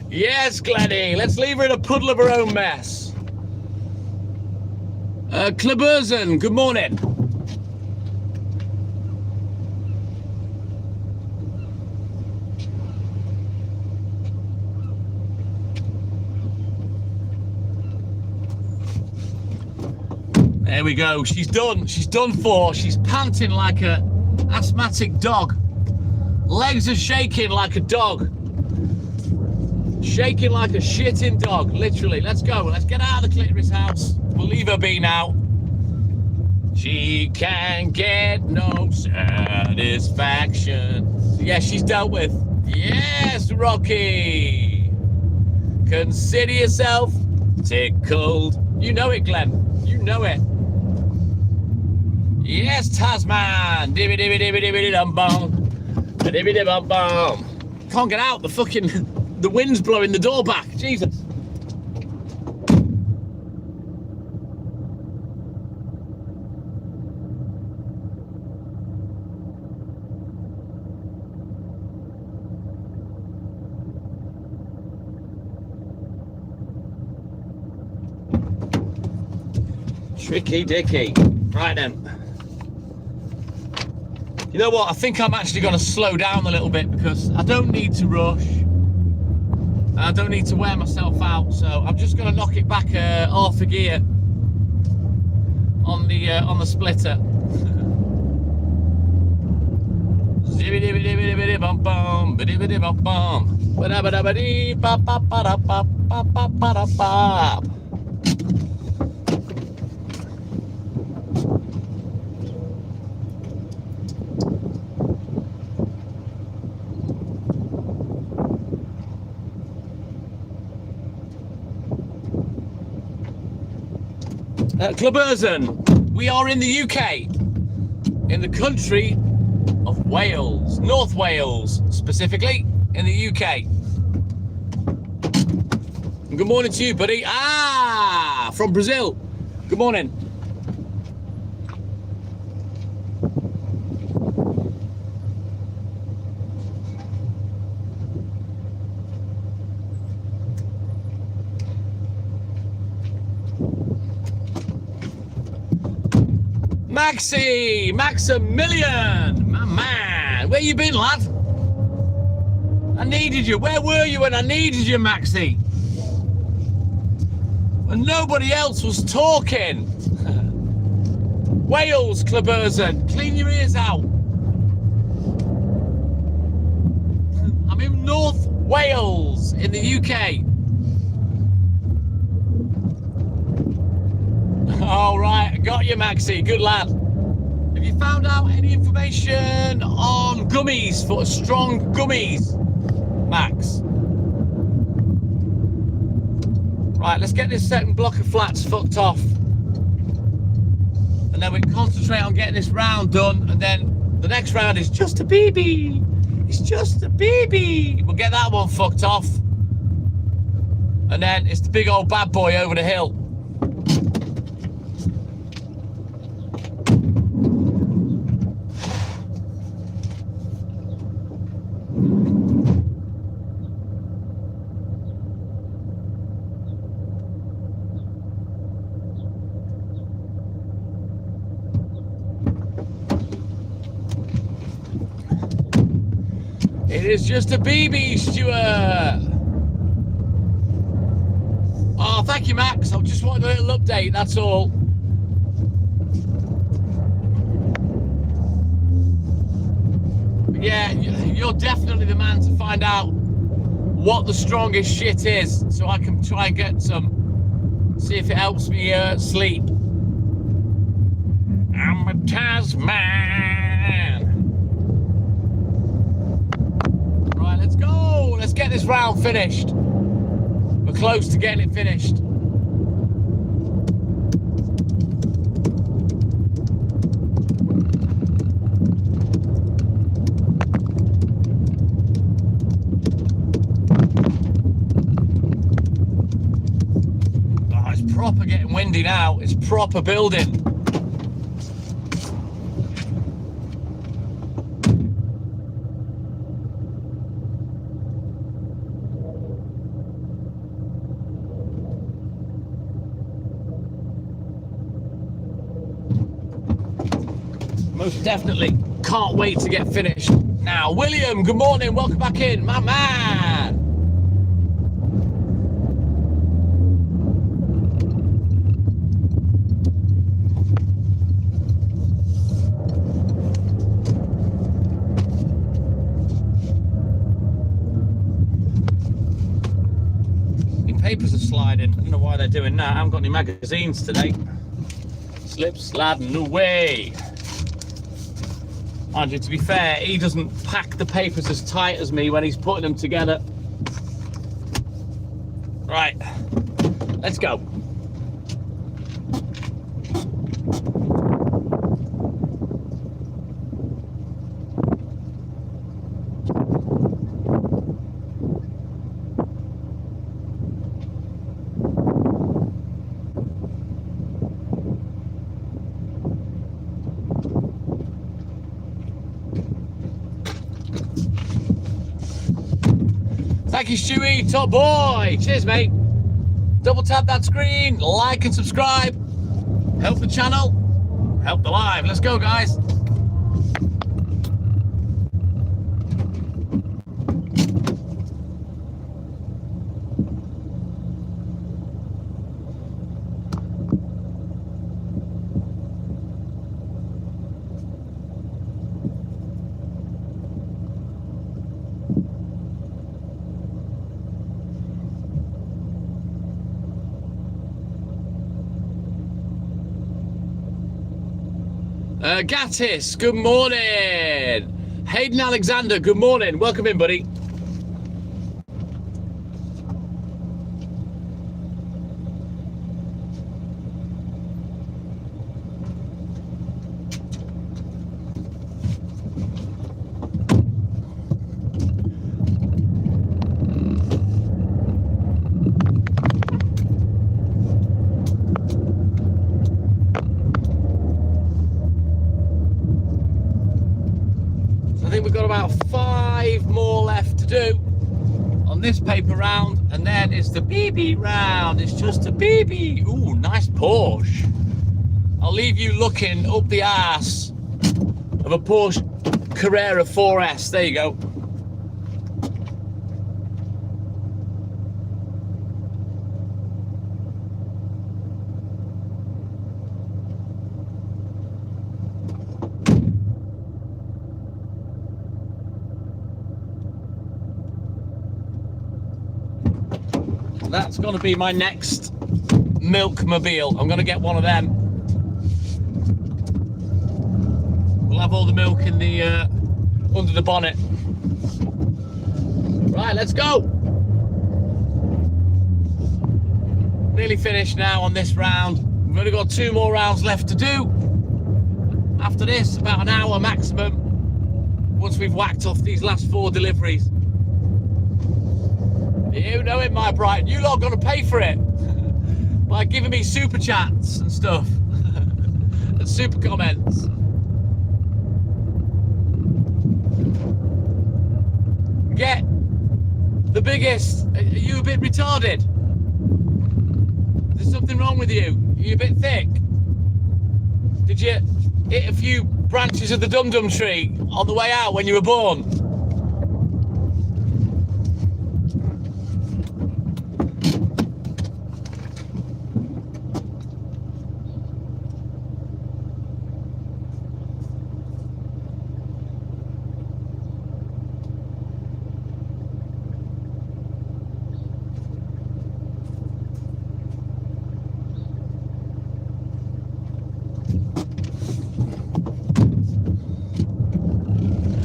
Yes, Glennie, let's leave her in a puddle of her own mess. Klebersen, good morning. There we go. She's done. She's done for. She's panting like a asthmatic dog. Legs are shaking like a dog. Shaking like a shitting dog, literally. Let's go. Let's get out of the clitoris house. We'll leave her be now. She can get no satisfaction. Yeah, she's dealt with. Yes, Rocky. Consider yourself tickled. You know it, Glenn. You know it. Yes, Tasman. Dibby dibby dibby dibby dum bum. Dibby dibby bum bum. Can't get out. The wind's blowing the door back. Jesus. Tricky dicky. Right then. You know what? I think I'm actually going to slow down a little bit because I don't need to rush. I don't need to wear myself out, so I'm just going to knock it back half a gear on the splitter. Zibby dibby dibby dibby bum bum, bidibby dibby bum bum, ba da ba dee ba ba ba da ba ba ba ba da ba. Klebersen, we are in the UK, in the country of Wales, North Wales specifically, in the UK. Good morning to you, buddy. Ah, from Brazil. Good morning. Maximilian, my man, where you been, lad? I needed you. Where were you when I needed you, Maxie? When nobody else was talking. Wales, Klebersen, clean your ears out. in North Wales in the UK. All right, got you, Maxie. Good lad. Have you found out any information on gummies, for strong gummies, Max? Right, let's get this second block of flats fucked off. And then we can concentrate on getting this round done. And then the next round is just a BB. It's just a BB. We'll get that one fucked off. And then it's the big old bad boy over the hill. It is just a BB, Stuart. Oh, thank you, Max. I just wanted a little update, that's all. But yeah, you're definitely the man to find out what the strongest shit is, so I can try and get some, see if it helps me sleep. I'm a Tasman. Right, let's go. Let's get this round finished. We're close to getting it finished. Oh, it's proper getting windy now. It's proper building. Most definitely can't wait to get finished. Now, William, good morning, welcome back in, my man. The papers are sliding. I don't know why they're doing that. I haven't got any magazines today. Slip sliding away. Andrew, to be fair, he doesn't pack the papers as tight as me when he's putting them together. Right, let's go. Thank you, Stewie, top boy. Cheers, mate. Double tap that screen, like and subscribe. Help the channel, help the live. Let's go, guys. Gattis, good morning. Hayden Alexander, good morning. Welcome in, buddy. We've got about 5 more left to do on this paper round, and then it's the BB round. It's just a BB. Ooh, nice Porsche. I'll leave you looking up the arse of a Porsche Carrera 4S. There you go. That's going to be my next milk-mobile. I'm going to get one of them. We'll have all the milk in the under the bonnet. Right, let's go. Nearly finished now on this round. We've only got 2 more rounds left to do. After this, about an hour maximum, once we've whacked off these last 4 deliveries. You know it, my Brighton. You lot are going to pay for it by giving me super chats and stuff and super comments. Get the biggest. Are you a bit retarded? There's something wrong with you. Are you a bit thick? Did you hit a few branches of the dum-dum tree on the way out when you were born?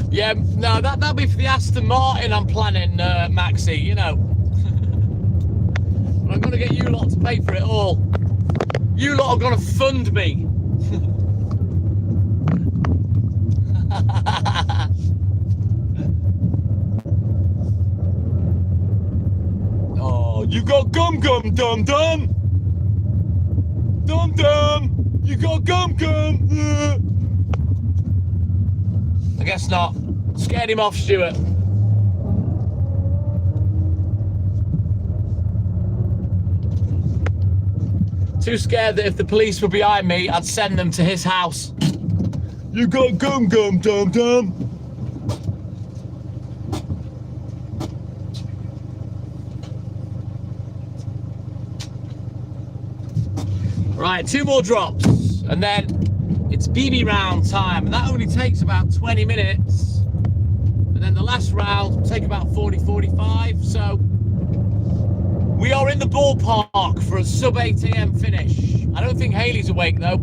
Yeah, no, that'll be for the Aston Martin I'm planning, Maxi, you know. I'm going to get you lot to pay for it all. You lot are going to fund me. Oh, you got gum-gum, dum-dum. Dum-dum, you got gum-gum. I guess not. Scared him off, Stuart. Too scared that if the police were behind me, I'd send them to his house. You got gum-gum, dum-dum. Right, 2 more drops, and then it's BB round time, and that only takes about 20 minutes. And then the last round will take about 40-45. So we are in the ballpark for a sub 8 AM finish. I don't think Hayley's awake though.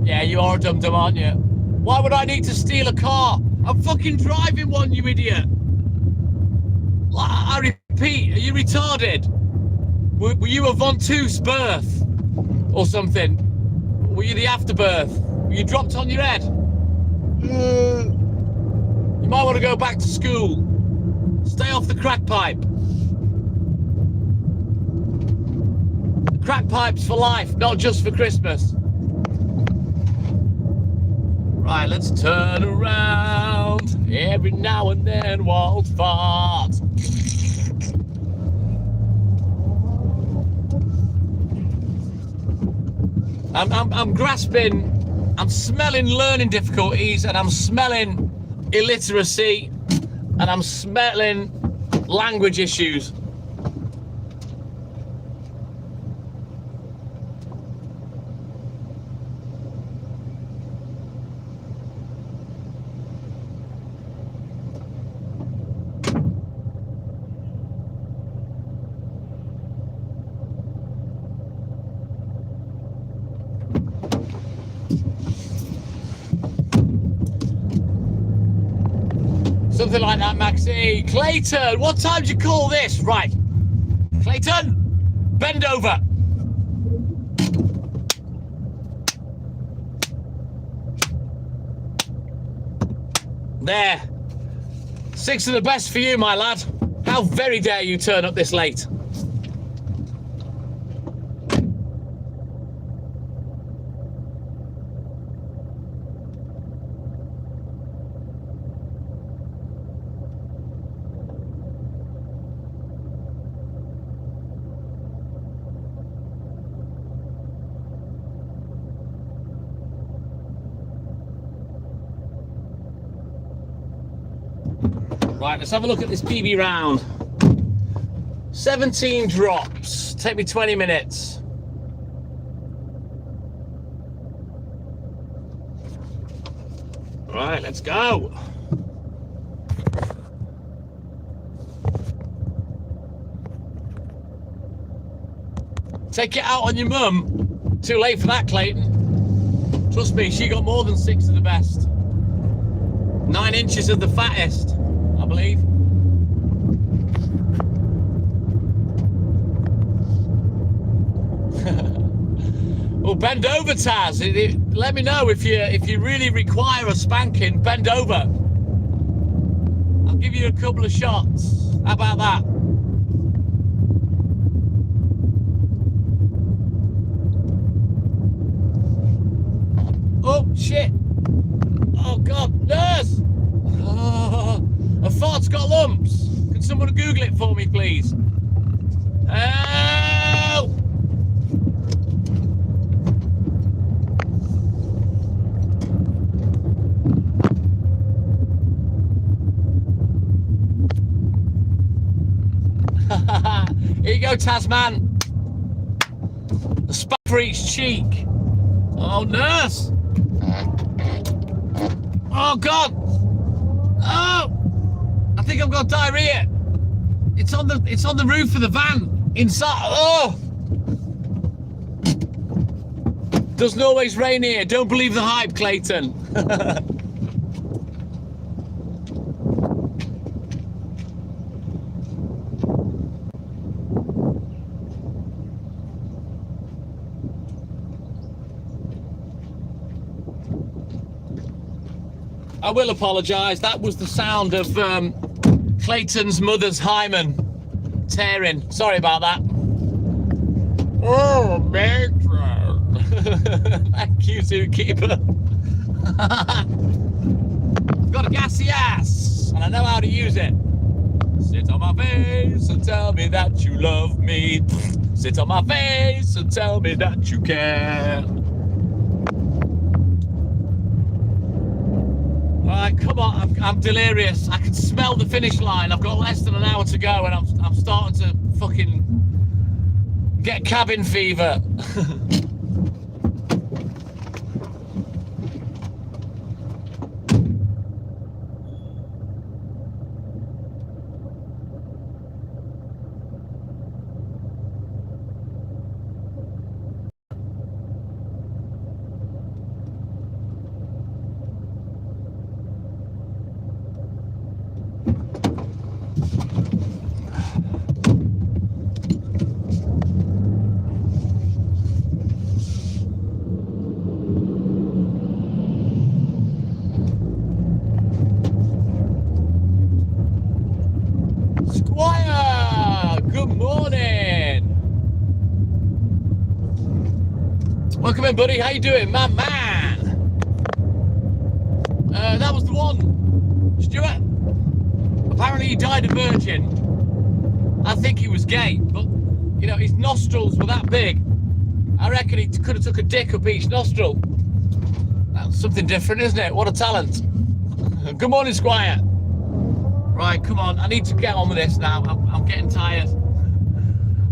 Yeah, you are a dum-dum, aren't you? Why would I need to steal a car? I'm fucking driving one, you idiot. I repeat, are you retarded? Were you a Von Toos birth or something? Were you the afterbirth? Were you dropped on your head? You might want to go back to school. Stay off the crack pipe. The crack pipe's for life, not just for Christmas. Right, let's turn around. Every now and then, Walt farts. I'm grasping, I'm smelling learning difficulties, and I'm smelling illiteracy, and I'm smelling language issues. Something like that, Maxie. Clayton, what time do you call this? Right. Clayton, bend over. There. 6 of the best for you, my lad. How very dare you turn up this late? Right, let's have a look at this PB round. 17 drops. Take me 20 minutes. Right, let's go. Take it out on your mum. Too late for that, Clayton. Trust me, she got more than 6 of the best. 9 inches of the fattest, I believe. Well, bend over, Taz. Let me know if you really require a spanking. Bend over. I'll give you a couple of shots. How about that? Oh shit! Oh god, nurse! Oh, a fart's got lumps. Can someone Google it for me, please? Help! Here you go, Tasman. A spat for each cheek. Oh, nurse. Oh, God. Oh, I think I've got diarrhea. It's on the roof of the van. Inside. Oh. Doesn't always rain here. Don't believe the hype, Clayton. I will apologise. That was the sound of Clayton's mother's hymen tearing. Sorry about that. Oh, matron. Thank you, zookeeper. I've got a gassy ass, and I know how to use it. Sit on my face and tell me that you love me. Sit on my face and tell me that you care. Right, come on, I'm delirious. I can smell the finish line. I've got less than an hour to go and I'm starting to fucking get cabin fever. Squire, good morning. Welcome in, buddy. How you doing, my man? That was the one, Stuart. Apparently he died a virgin. I think he was gay, but you know his nostrils were that big. I reckon he could have took a dick up each nostril. That's something different, isn't it? What a talent. Good morning, Squire. Right, come on. I need to get on with this now. I'm getting tired.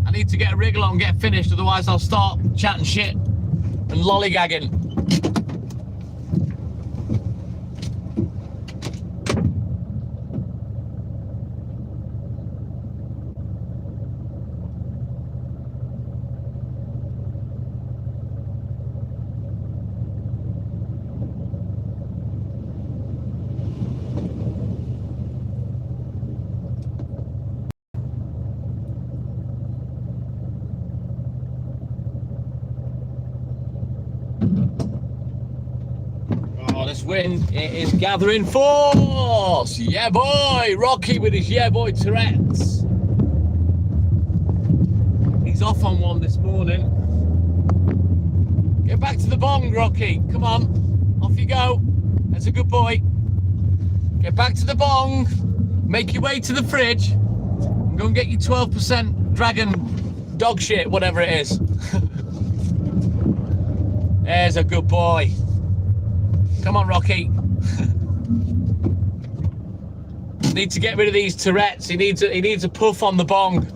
I need to get a wriggle on, get finished, otherwise I'll start chatting shit and lollygagging. Oh, this wind, it is gathering force. Yeah, boy. Rocky with his yeah, boy Tourette's. He's off on one this morning. Get back to the bong, Rocky. Come on. Off you go. That's a good boy. Get back to the bong. Make your way to the fridge. And go and get your 12% dragon dog shit, whatever it is. There's a good boy. Come on, Rocky. Need to get rid of these Tourette's. He needs a puff on the bong.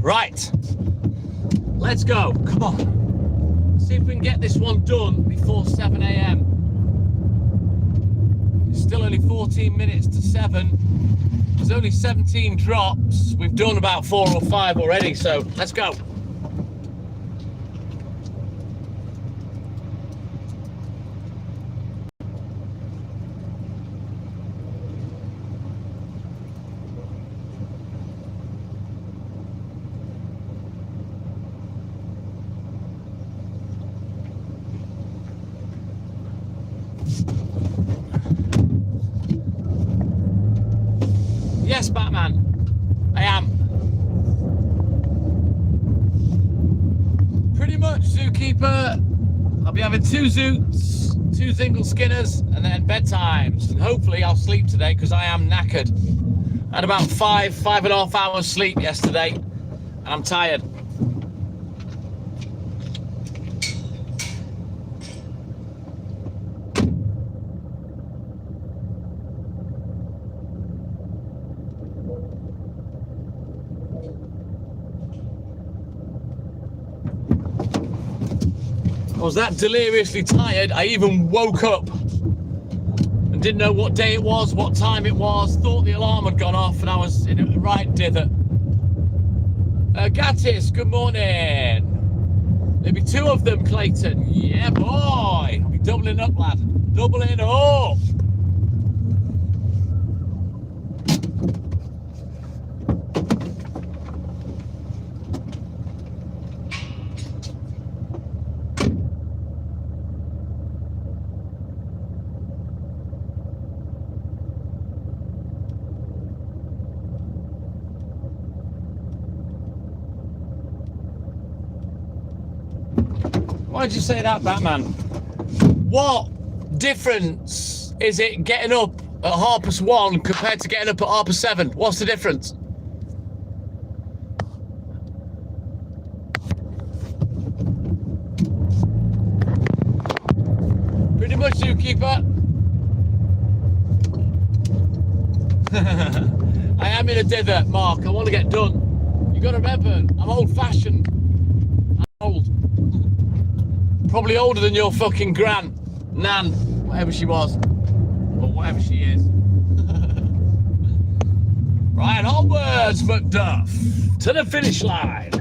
Right, let's go. Come on. See if we can get this one done before 7 a.m. It's still only 14 minutes to 7. There's only 17 drops. We've done about 4 or 5 already, so let's go. Yes, Batman, I am. Pretty much, Zookeeper. I'll be having 2 zoots, 2 single skinners, and then bedtimes. And hopefully I'll sleep today because I am knackered. I had about 5.5 hours sleep yesterday, and I'm tired. I was that deliriously tired, I even woke up and didn't know what day it was, what time it was, thought the alarm had gone off, and I was in a right dither. Gattis, good morning. Maybe 2 of them, Clayton. Yeah, boy. I'll be doubling up, lad. Doubling up. Why did you say that, Batman? What difference is it getting up at 1:30 compared to getting up at 7:30? What's the difference? Pretty much, Zookeeper. I am in a dither, Mark. I want to get done. You got to remember, I'm old-fashioned. I'm old. Probably older than your fucking nan, whatever she was, or whatever she is. Right, onwards, Macduff, to the finish line.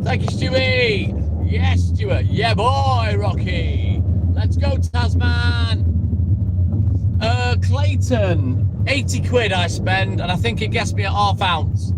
Thank you, Stewie. Yes, Stuart. Yeah, boy, Rocky. Let's go, Tasman. Clayton. 80 quid I spend, and I think it gets me a ½ ounce.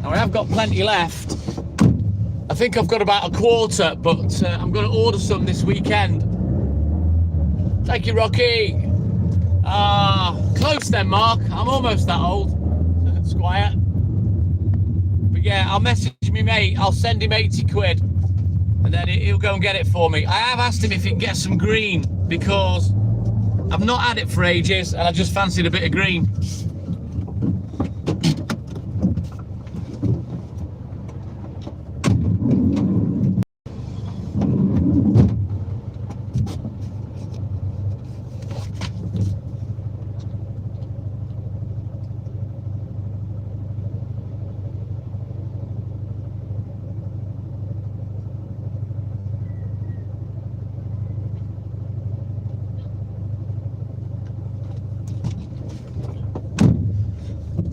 Now, I have got plenty left. I think I've got about a quarter, but I'm going to order some this weekend. Thank you, Rocky. Close then, Mark. I'm almost that old, Squire. But yeah, I'll message me mate. I'll send him 80 quid, and then he'll go and get it for me. I have asked him if he can get some green, because I've not had it for ages, and I just fancied a bit of green.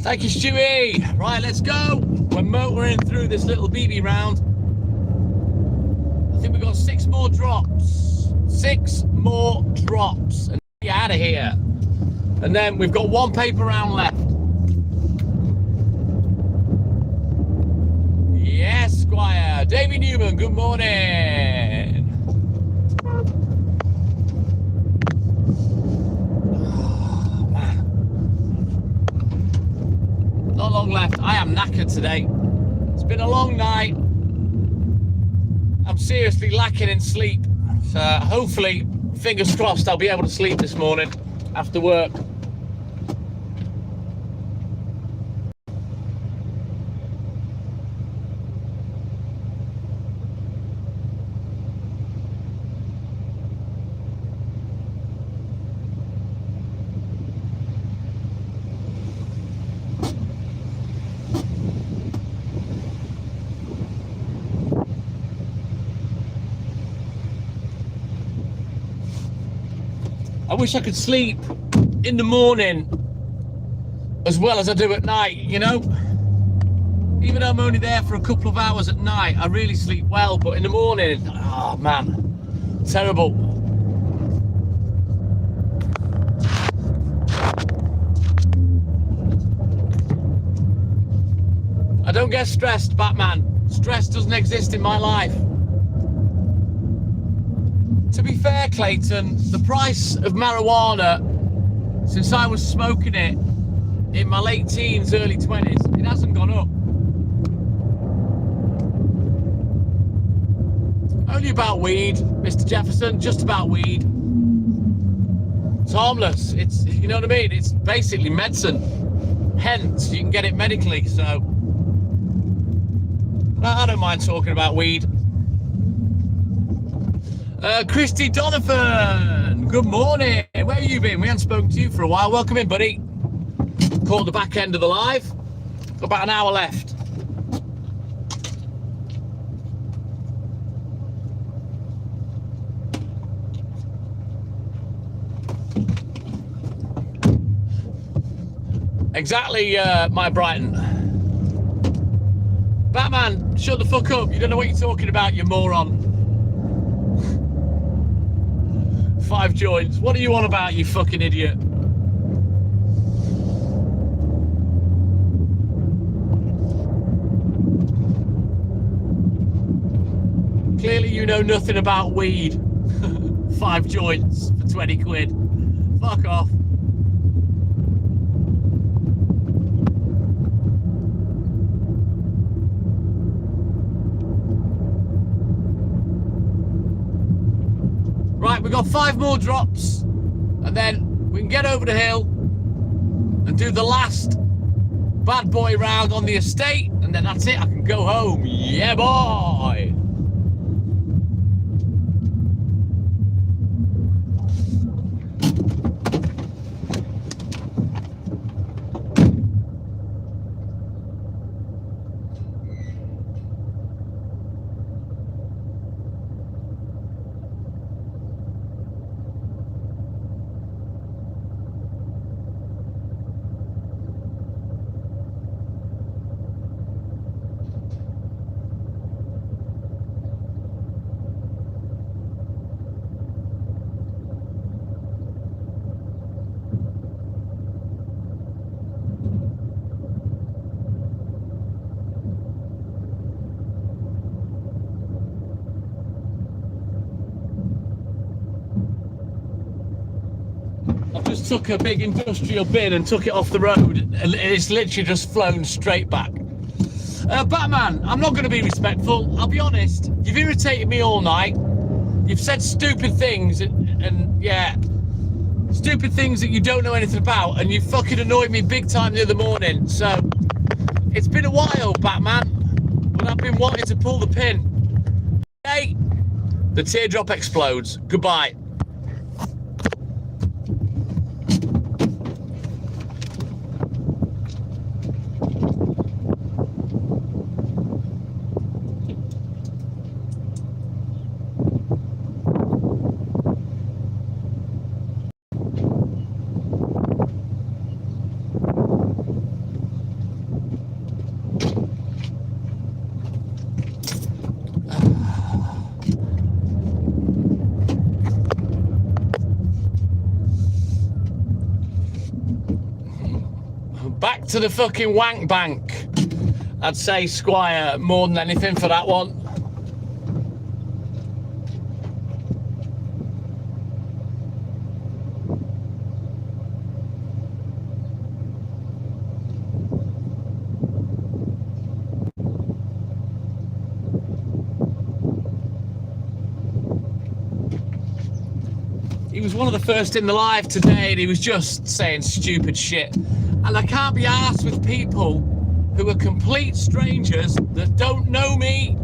Thank you, Stewie. Right, let's go. We're motoring through this little BB round. I think we've got 6 more drops. 6 more drops. And get out of here. And then we've got one paper round left. Yes, Squire. Davey Newman, good morning. Oh, man. Not long left. I am knackered today. It's been a long night. I'm seriously lacking in sleep. So hopefully, fingers crossed, I'll be able to sleep this morning after work. I wish I could sleep in the morning as well as I do at night, you know? Even though I'm only there for a couple of hours at night, I really sleep well, but in the morning, oh man, terrible. I don't get stressed, Batman. Stress doesn't exist in my life. To be fair, Clayton, the price of marijuana, since I was smoking it in my late teens, early 20s, it hasn't gone up. Only about weed, Mr. Jefferson, just about weed. It's harmless. It's, you know what I mean? It's basically medicine. Hence, you can get it medically, so I don't mind talking about weed. Christy Donovan, good morning. Where have you been? We haven't spoken to you for a while. Welcome in, buddy. Caught the back end of the live. Got about an hour left. Exactly, my Brighton. Batman, shut the fuck up. You don't know what you're talking about, you moron. 5 joints. What are you on about, you fucking idiot? Clearly you know nothing about weed. 5 joints for 20 quid. Fuck off. Right, we've got 5 more drops, and then we can get over the hill and do the last bad boy round on the estate, and then that's it. I can go home. Yeah, boy. Just took a big industrial bin and took it off the road, and it's literally just flown straight back. Batman, I'm not going to be respectful. I'll be honest. You've irritated me all night. You've said stupid things, and yeah, stupid things that you don't know anything about, and you fucking annoyed me big time the other morning. So it's been a while, Batman, but I've been wanting to pull the pin. Hey, the teardrop explodes. Goodbye. Back to the fucking wank bank. I'd say Squire more than anything for that one. He was one of the first in the live today, and he was just saying stupid shit. And I can't be arsed with people who are complete strangers that don't know me,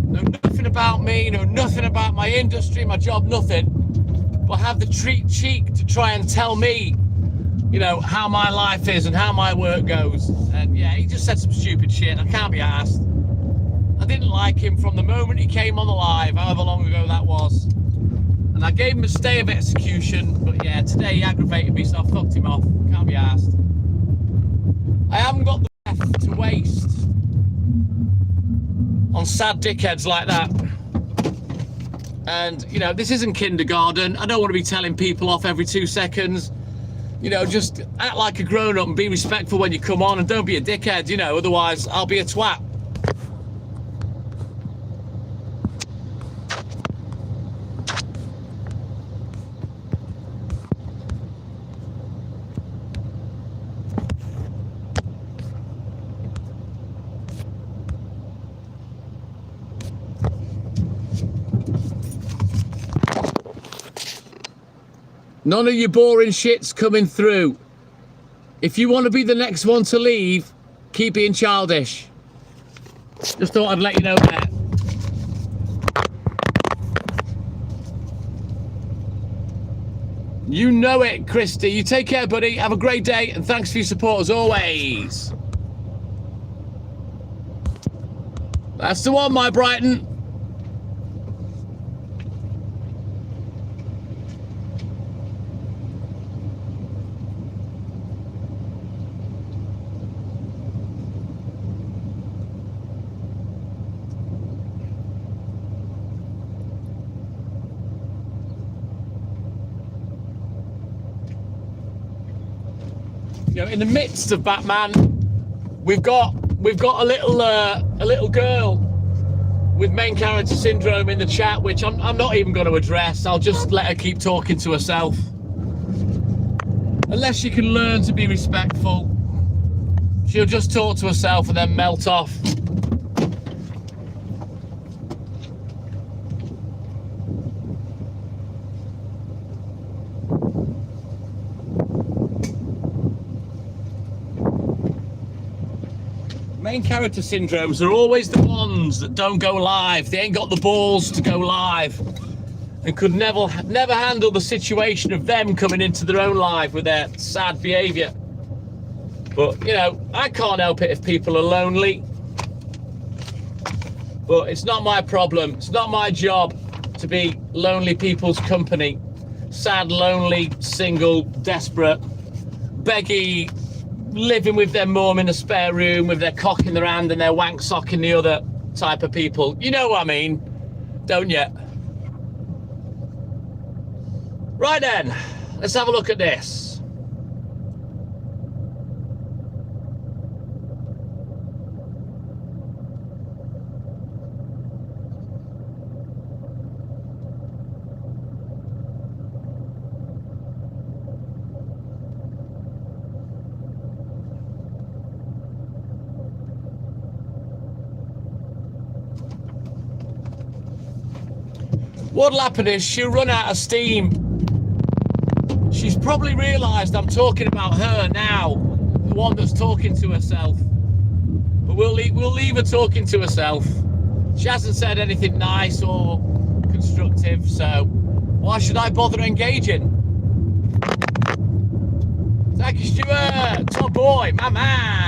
know nothing about me, know nothing about my industry, my job, nothing, but have the cheek to try and tell me, you know, how my life is and how my work goes. And yeah, he just said some stupid shit. I can't be arsed. I didn't like him from the moment he came on the live, however long ago that was. And I gave him a stay of execution, but yeah, today he aggravated me, so I fucked him off. Can't be arsed. I haven't got the breath to waste on sad dickheads like that. And, you know, this isn't kindergarten. I don't want to be telling people off every 2 seconds. You know, just act like a grown-up and be respectful when you come on, and don't be a dickhead, you know, otherwise I'll be a twat. None of your boring shit's coming through. If you want to be the next one to leave, keep being childish. Just thought I'd let you know that. You know it, Christy. You take care, buddy. Have a great day, and thanks for your support as always. That's the one, my Brighton. You know, in the midst of Batman, we've got a little girl with main character syndrome in the chat, which I'm not even going to address. I'll just let her keep talking to herself. Unless she can learn to be respectful, she'll just talk to herself and then melt off. Main character syndromes are always the ones that don't go live. They ain't got the balls to go live and could never handle the situation of them coming into their own life with their sad behaviour. But, you know, I can't help it if people are lonely. But it's not my problem. It's not my job to be lonely people's company. Sad, lonely, single, desperate, beggy, living with their mum in a spare room with their cock in their hand and their wank sock in the other type of people. You know what I mean, don't you? Right then, let's have a look at this. What'll happen is she'll run out of steam. She's probably realised I'm talking about her now, the one that's talking to herself. But we'll leave her talking to herself. She hasn't said anything nice or constructive, so why should I bother engaging? Thank you, Stuart. Top boy, my man.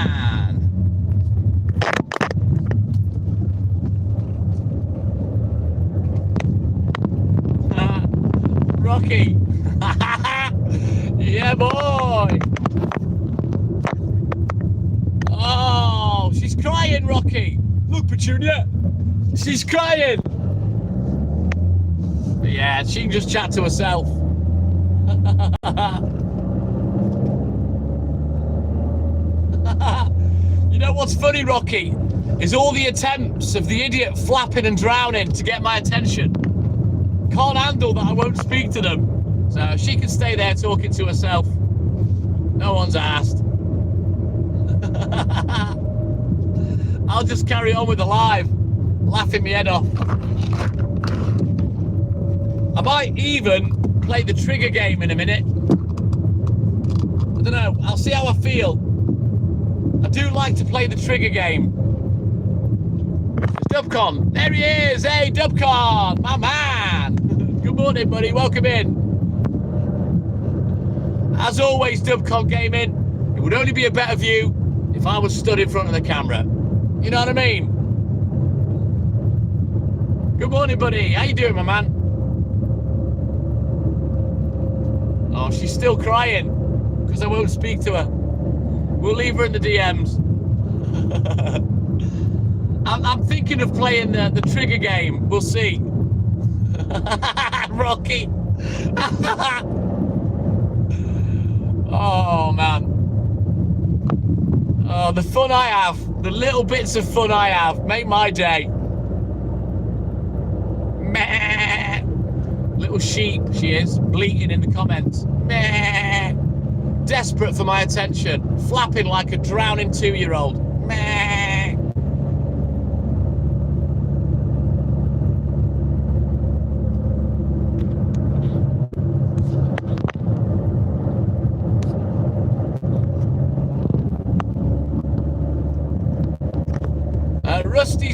Rocky. Yeah, boy. Oh, she's crying, Rocky. Look, Petunia. She's crying. Yeah, she can just chat to herself. know what's funny, Rocky? Is all the attempts of the idiot flapping and drowning to get my attention. Can't handle that I won't speak to them. So she can stay there talking to herself. No one's asked. I'll just carry on with the live, laughing my head off. I might even play the trigger game in a minute. I don't know, I'll see how I feel. I do like to play the trigger game. It's Dubcon. There he is. Hey, Dubcon, my man. Good morning, buddy. Welcome in. As always, Dubcon Gaming, it would only be a better view if I was stood in front of the camera. You know what I mean? Good morning, buddy. How you doing, my man? Oh, she's still crying because I won't speak to her. We'll leave her in the DMs. I'm thinking of playing the trigger game. We'll see. Rocky. Oh, man. Oh, the fun I have, the little bits of fun I have, make my day. Meh. Little sheep, she is, bleating in the comments. Meh. Desperate for my attention, flapping like a drowning 2-year-old. Meh. Rusty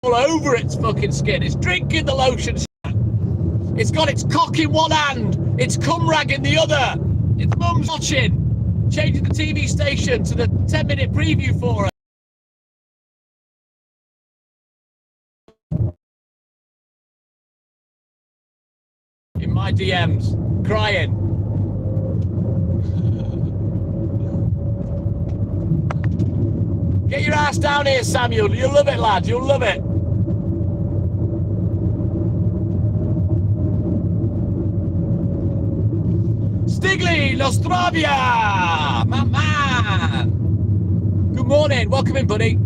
all over its fucking skin. It's drinking the lotion. It's got its cock in one hand, its cum rag in the other. Its mum's watching, changing the TV station to the 10-minute preview for her. In my DMs, crying. Get your ass down here, Samuel. You'll love it, lad. You'll love it. Stigly, Nostravia, my man. Good morning. Welcome in, buddy.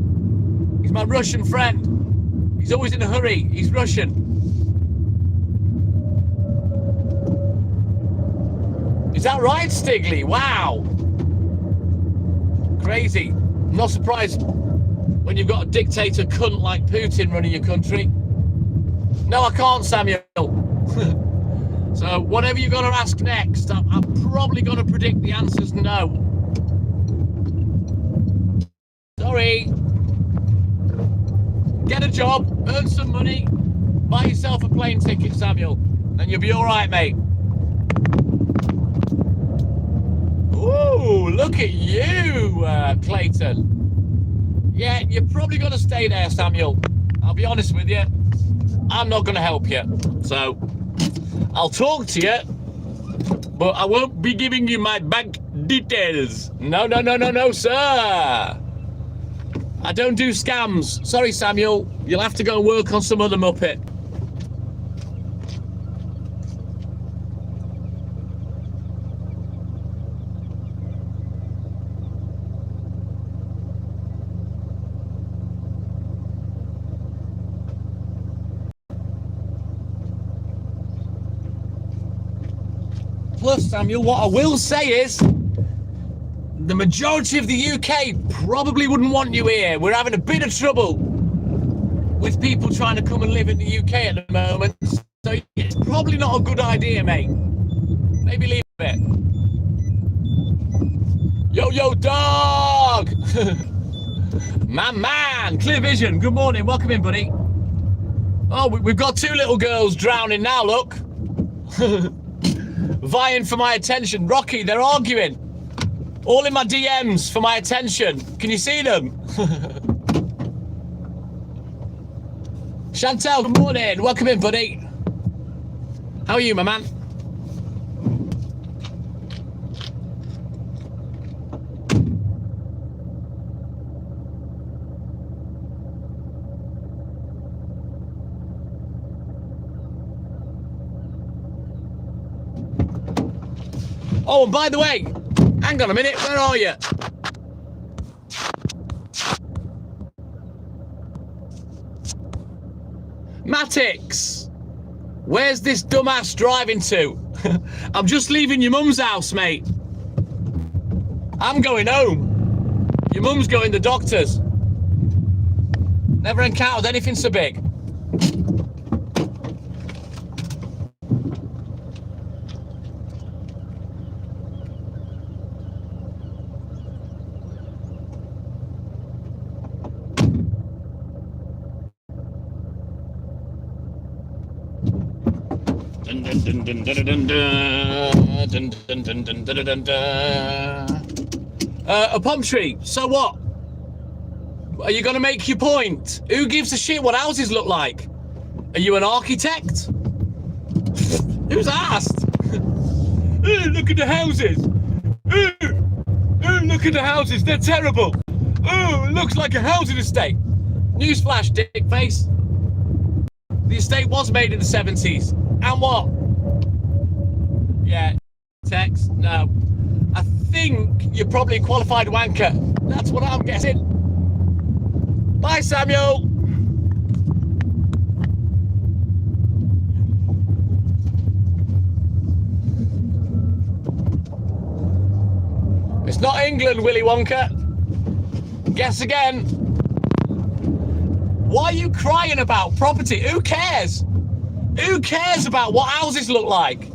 He's my Russian friend. He's always in a hurry. He's Russian. Is that right, Stigly? Wow. Crazy. Not surprised when you've got a dictator cunt like Putin running your country. No, I can't, Samuel. So whatever you're going to ask next, I'm probably going to predict the answer's no. Sorry. Get a job, earn some money, buy yourself a plane ticket, Samuel, and you'll be all right, mate. Ooh, look at you, Clayton. Yeah, you're probably going to stay there, Samuel. I'll be honest with you. I'm not going to help you. So, I'll talk to you, but I won't be giving you my bank details. No, no, no, no, no, sir. I don't do scams. Sorry, Samuel. You'll have to go and work on some other muppet. Plus, Samuel, what I will say is the majority of the UK probably wouldn't want you here. We're having a bit of trouble with people trying to come and live in the UK at the moment. So it's probably not a good idea, mate. Maybe leave a bit. Yo, yo, dog! My man, Clear Vision, good morning. Welcome in, buddy. Oh, we've got two little girls drowning now, look. Vying for my attention. Rocky, they're arguing. All in my DMs for my attention. Can you see them? Chantel, good morning. Welcome in, buddy. How are you, my man? Oh, and by the way, Hang on a minute, where are you? Matix, where's this dumbass driving to? I'm just leaving your mum's house, mate. I'm going home. Your mum's going to the doctor's. Never encountered anything so big. A palm tree, so what? Are you gonna make your point? Who gives a shit what houses look like? Are you an architect? Who's asked? Look at the houses. Look at the houses, they're terrible. Oh, it looks like a housing estate. Newsflash, dick face. The estate was made in the 70s. And what? Yeah, text, no. I think you're probably a qualified wanker. That's what I'm guessing. Bye, Samuel. It's not England, Willy Wonka. Guess again. Why are you crying about property? Who cares? Who cares about what houses look like?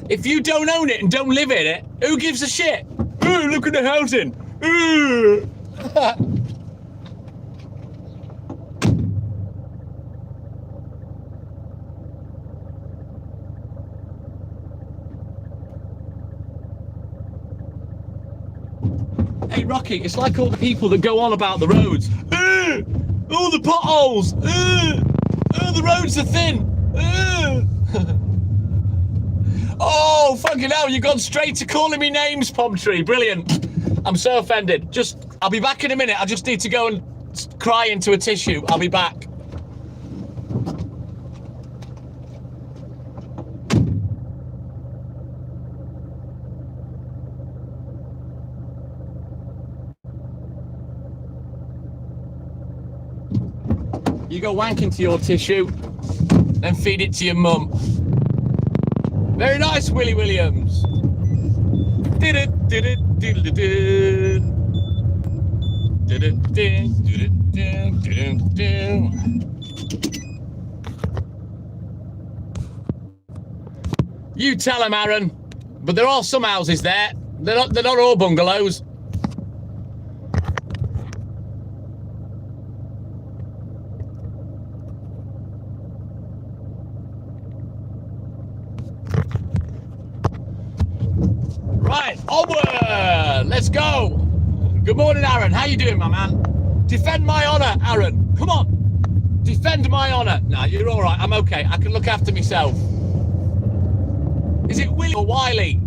If you don't own it and don't live in it, who gives a shit? Ooh, look at the housing. Ooh. Hey, Rocky, it's like all the people that go on about the roads. All the potholes. The roads are thin. Oh, fucking hell, you've gone straight to calling me names, Palm Tree. Brilliant. I'm so offended. I'll be back in a minute. I just need to go and cry into a tissue. I'll be back. You go wank into your tissue, then feed it to your mum. Very nice, Willie Williams. Did it. You tell him, Aaron. But there are some houses there. They're not all bungalows. Right, onward! Let's go! Good morning, Aaron. How you doing, my man? Defend my honour, Aaron. Come on! Defend my honour. Nah, you're all right. I'm okay. I can look after myself. Is it Willie or Wiley?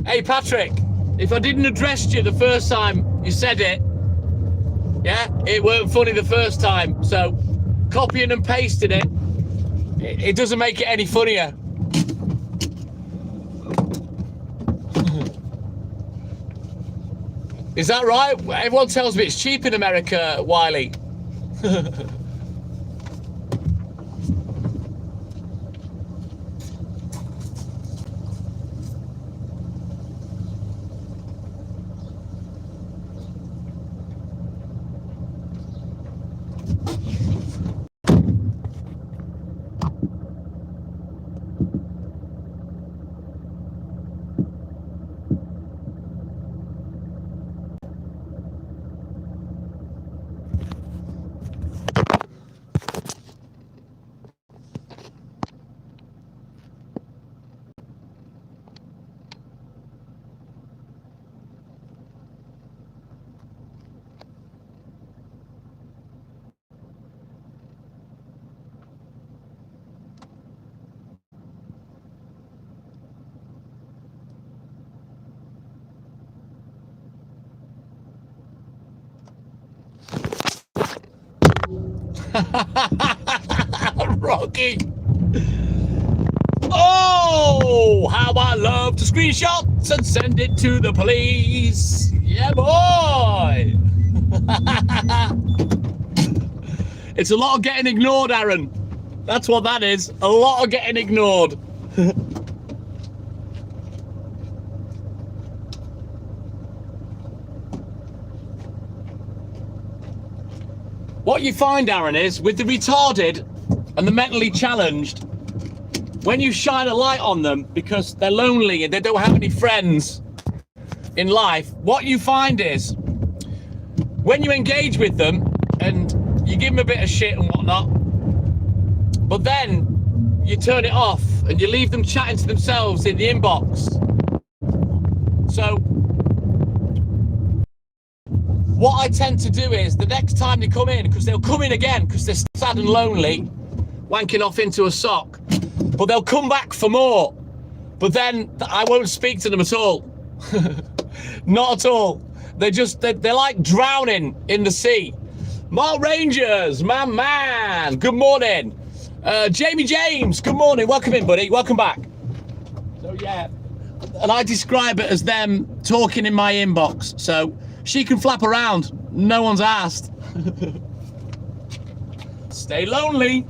Hey, Patrick. If I didn't address you the first time you said it, yeah, it weren't funny the first time. So, copying and pasting it doesn't make it any funnier. Is that right? Everyone tells me it's cheap in America, Wiley. Rocky. Oh, how I love to screenshot and send it to the police. Yeah, boy. It's a lot of getting ignored, Aaron. That's what that is. A lot of getting ignored. What you find, Aaron, is with the retarded and the mentally challenged, when you shine a light on them because they're lonely and they don't have any friends in life, what you find is when you engage with them and you give them a bit of shit and whatnot, but then you turn it off and you leave them chatting to themselves in the inbox. So what I tend to do is the next time they come in, because they'll come in again because they're sad and lonely, wanking off into a sock, but they'll come back for more. But then I won't speak to them at all. Not at all. They're like drowning in the sea. Mark Rangers, my man, good morning. Jamie James, good morning. Welcome in, buddy. Welcome back. So yeah, and I describe it as them talking in my inbox. So she can flap around. No one's asked. Stay lonely.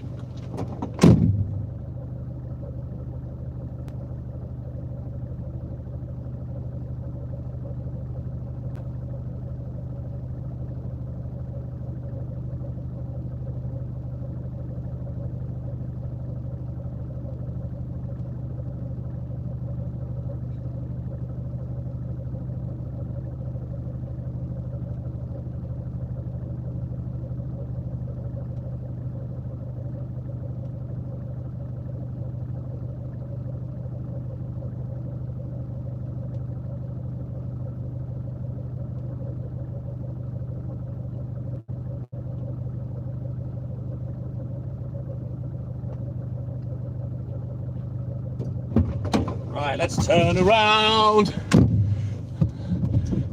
Right, let's turn around.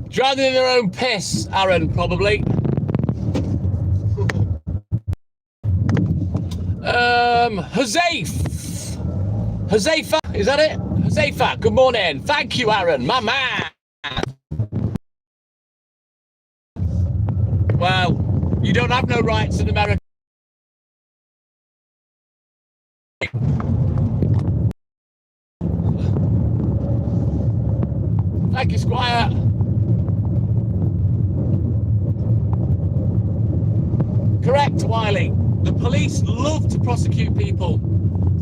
Drowning in their own piss, Aaron, probably. Huzaifa, is that it? Huzaifa, good morning. Thank you, Aaron, my man. Well, you don't have no rights in America. Thank you, Squire. Correct, Wiley. The police love to prosecute people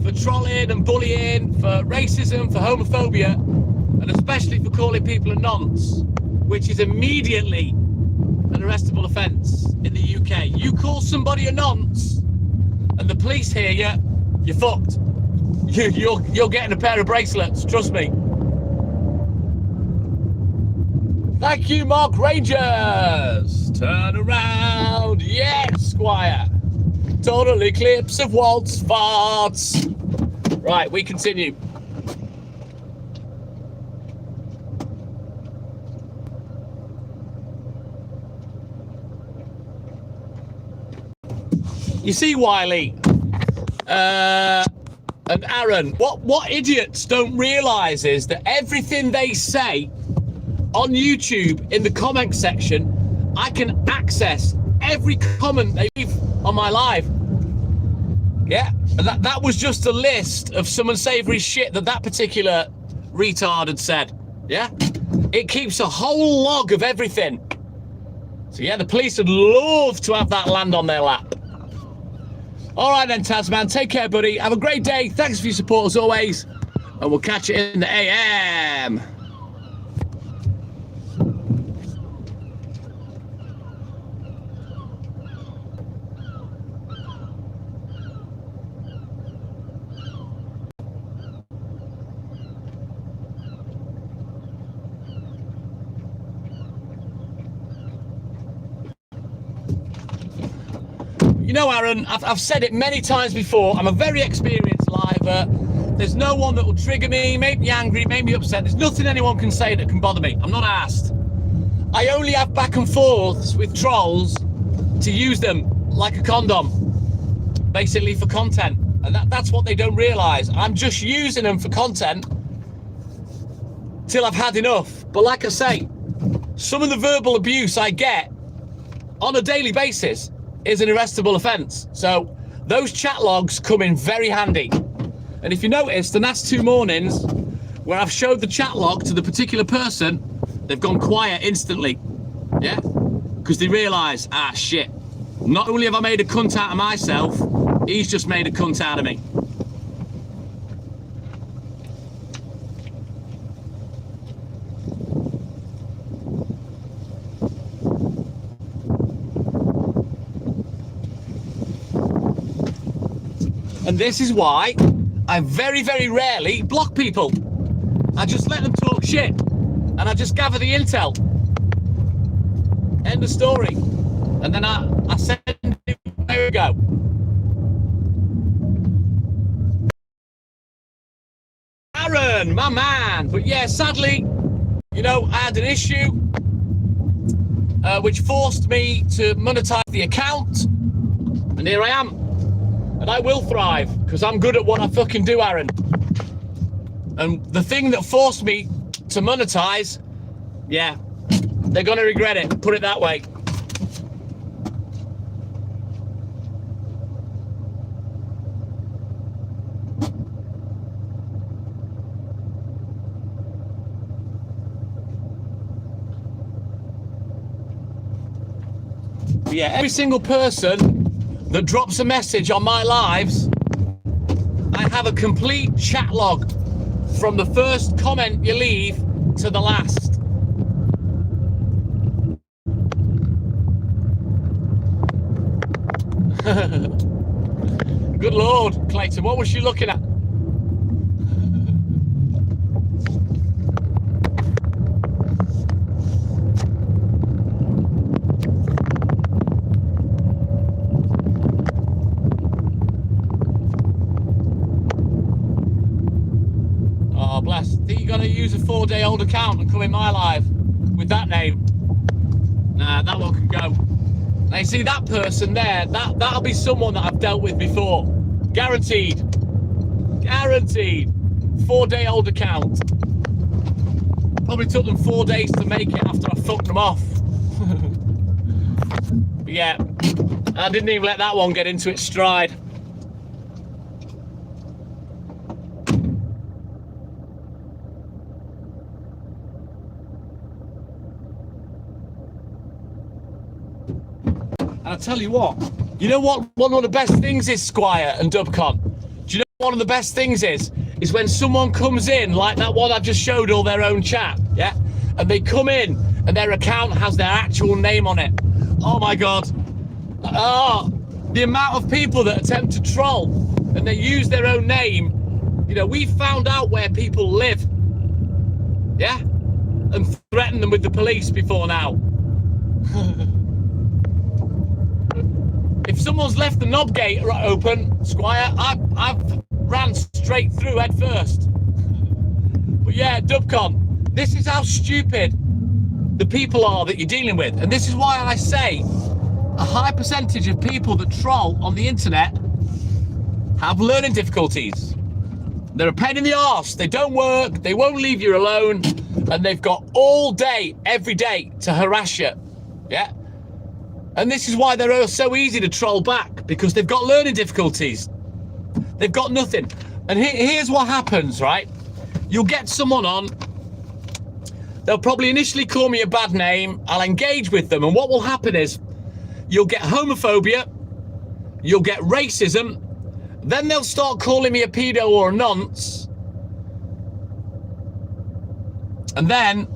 for trolling and bullying, for racism, for homophobia, and especially for calling people a nonce, which is immediately an arrestable offence in the UK. You call somebody a nonce and the police hear you, you're fucked. You're getting a pair of bracelets, trust me. Thank you, Mark Rangers. Turn around. Yes, Squire. Total eclipse of Walt's farts. Right, we continue. You see, Wiley and Aaron, what idiots don't realise is that everything they say on YouTube in the comment section, I can access every comment they leave on my live. Yeah, and that was just a list of some unsavory shit that particular retard had said. Yeah, it keeps a whole log of everything. So yeah, the police would love to have that land on their lap. All right then, Tasman, take care, buddy. Have a great day. Thanks for your support as always, and we'll catch you in the AM. You know, Aaron, I've said it many times before, I'm a very experienced liver. There's no one that will trigger me, make me angry, make me upset. There's nothing anyone can say that can bother me. I'm not asked. I only have back and forths with trolls to use them like a condom, basically for content. And that's what they don't realise. I'm just using them for content till I've had enough. But like I say, some of the verbal abuse I get on a daily basis is an arrestable offence. So those chat logs come in very handy. And if you notice, the last 2 mornings where I've showed the chat log to the particular person, they've gone quiet instantly. Yeah? Because they realise, shit, not only have I made a cunt out of myself, he's just made a cunt out of me. And this is why I very, very rarely block people. I just let them talk shit and I just gather the intel. End of story. And then I send it, there we go. Aaron, my man. But yeah, sadly, you know, I had an issue which forced me to monetize the account. And here I am. And I will thrive because I'm good at what I fucking do, Aaron. And the thing that forced me to monetize, yeah, they're going to regret it. Put it that way. But yeah, every single person that drops a message on my lives, I have a complete chat log from the first comment you leave to the last. Good Lord, Clayton, what was she looking at? Bless. Think you're gonna use a 4-day-old account and come in my live with that name? Nah, that one can go. Now you see that person there, that'll be someone that I've dealt with before. Guaranteed. Guaranteed. 4-day-old account. Probably took them 4 days to make it after I fucked them off. But yeah, I didn't even let that one get into its stride. And I tell you what, you know what one of the best things is, Squire and Dubcon? Do you know what one of the best things is? Is when someone comes in, like that one I just showed all their own chat, yeah? And they come in and their account has their actual name on it. Oh my God. Oh, the amount of people that attempt to troll and they use their own name. You know, we found out where people live, yeah? And threatened them with the police before now. If someone's left the knob gate open, Squire, I've ran straight through head first. But yeah, Dubcon, this is how stupid the people are that you're dealing with. And this is why I say a high percentage of people that troll on the internet have learning difficulties. They're a pain in the arse, they don't work, they won't leave you alone, and they've got all day, every day to harass you, yeah? And this is why they're so easy to troll back, because they've got learning difficulties. They've got nothing. And here's what happens, right? You'll get someone on, they'll probably initially call me a bad name, I'll engage with them, and what will happen is, you'll get homophobia, you'll get racism, then they'll start calling me a pedo or a nonce, and then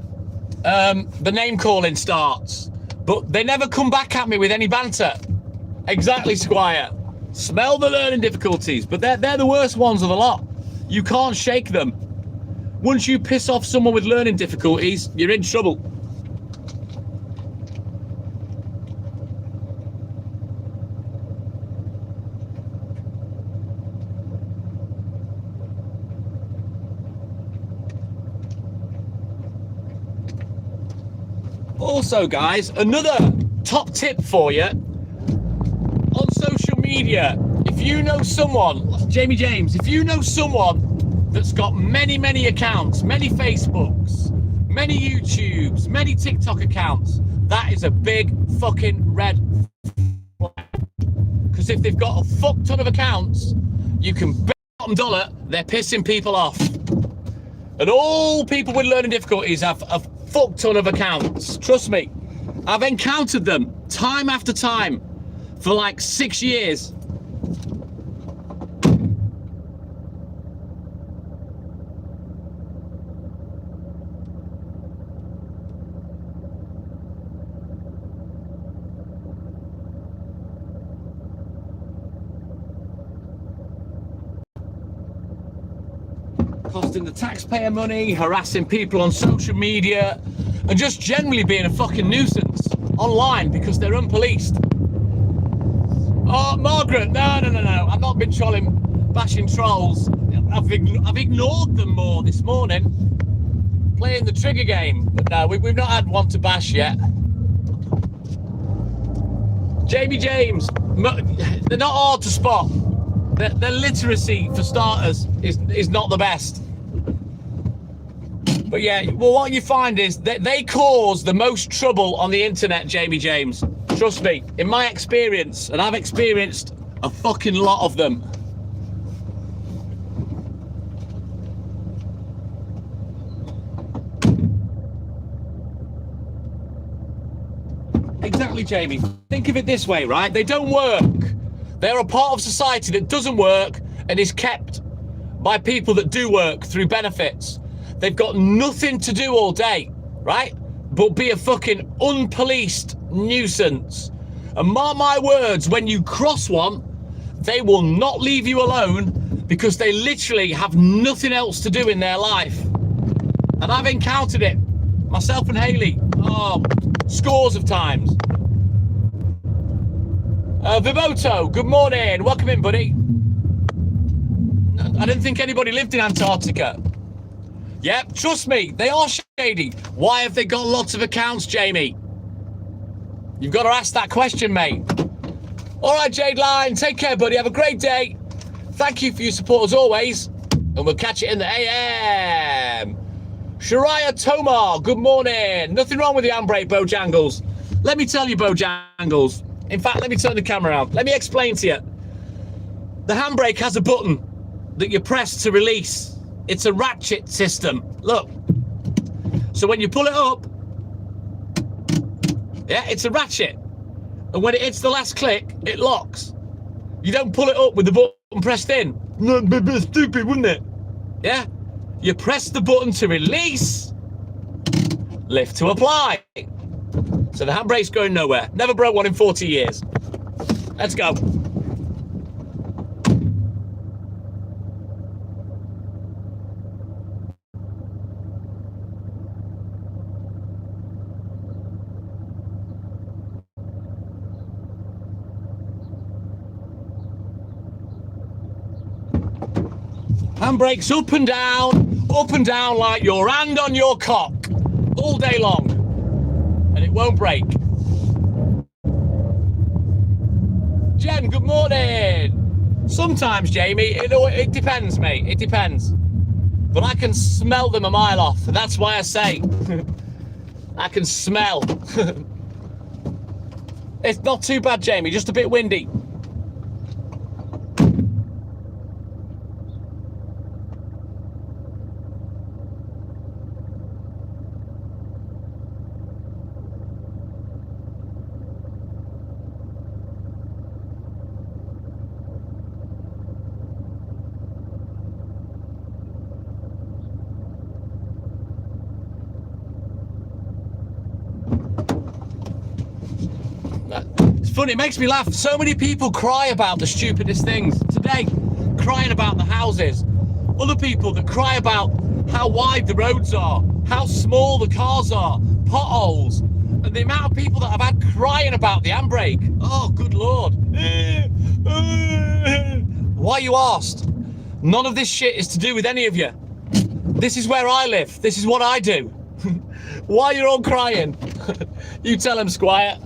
the name calling starts. But they never come back at me with any banter. Exactly, Squire. Smell the learning difficulties, but they're the worst ones of the lot. You can't shake them. Once you piss off someone with learning difficulties, you're in trouble. Also, guys, another top tip for you on social media. If you know someone, Jamie James, if you know someone that's got many accounts, many Facebooks, many YouTubes, many TikTok accounts, that is a big fucking red flag. Because if they've got a fuck ton of accounts, you can bet bottom dollar they're pissing people off. And all people with learning difficulties have a fuck ton of accounts. Trust me, I've encountered them time after time for like 6 years. Costing the taxpayer money, harassing people on social media, and just generally being a fucking nuisance online because they're unpoliced. Oh, Margaret, no. I've not been bashing trolls. I've ignored them more this morning, playing the trigger game. But no, we've not had one to bash yet. Jamie James, they're not hard to spot. Their literacy, for starters, is not the best. But yeah, well, what you find is that they cause the most trouble on the internet, Jamie James. Trust me, in my experience, and I've experienced a fucking lot of them. Exactly, Jamie. Think of it this way, right? They don't work. They're a part of society that doesn't work and is kept by people that do work through benefits. They've got nothing to do all day, right? But be a fucking unpoliced nuisance. And mark my words, when you cross one, they will not leave you alone because they literally have nothing else to do in their life. And I've encountered it, myself and Haley, scores of times. Viboto, good morning. Welcome in, buddy. I didn't think anybody lived in Antarctica. Yep, trust me, they are shady. Why have they got lots of accounts, Jamie? You've got to ask that question, mate. All right, Jade Line, take care, buddy. Have a great day. Thank you for your support as always. And we'll catch you in the AM. Shariah Tomar, good morning. Nothing wrong with the handbrake, Bojangles. Let me tell you, Bojangles. In fact, let me turn the camera around. Let me explain to you. The handbrake has a button that you press to release. It's a ratchet system. Look. So when you pull it up, yeah, it's a ratchet. And when it hits the last click, it locks. You don't pull it up with the button pressed in. No, it'd be a bit stupid, wouldn't it? Yeah. You press the button to release, lift to apply. So the handbrake's going nowhere. Never broke one in 40 years. Let's go. Handbrake's up and down like your hand on your cock all day long. And it won't break. Jen, good morning. Sometimes, Jamie, it depends, mate. It depends. But I can smell them a mile off. And that's why I say I can smell. It's not too bad, Jamie, just a bit windy. It's funny, it makes me laugh. So many people cry about the stupidest things today, crying about the houses. Other people that cry about how wide the roads are, how small the cars are, potholes, and the amount of people that I've had crying about the handbrake. Oh, good Lord. Why, you asked? None of this shit is to do with any of you. This is where I live. This is what I do. Why you're all crying? You tell him, Squire.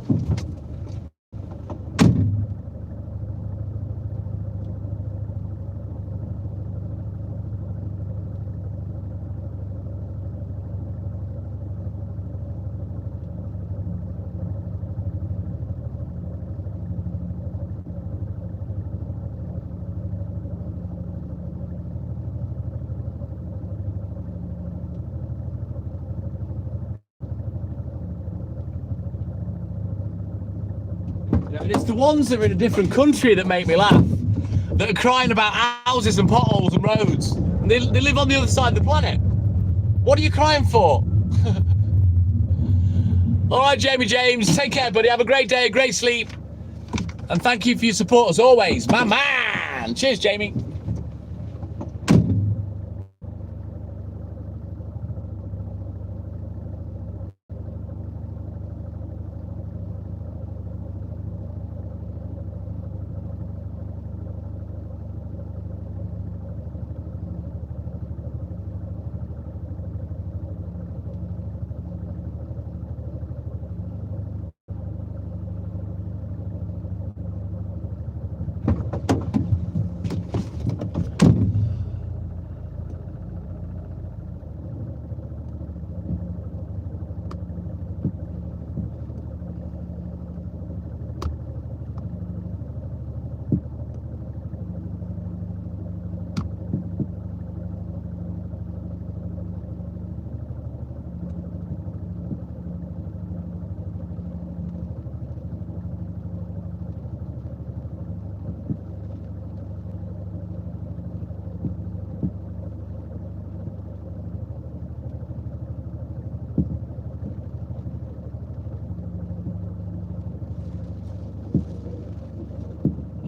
And it's the ones that are in a different country that make me laugh, that are crying about houses and potholes and roads. And they live on the other side of the planet. What are you crying for? All right, Jamie James, take care, buddy. Have a great day, a great sleep. And thank you for your support as always. My man. Cheers, Jamie.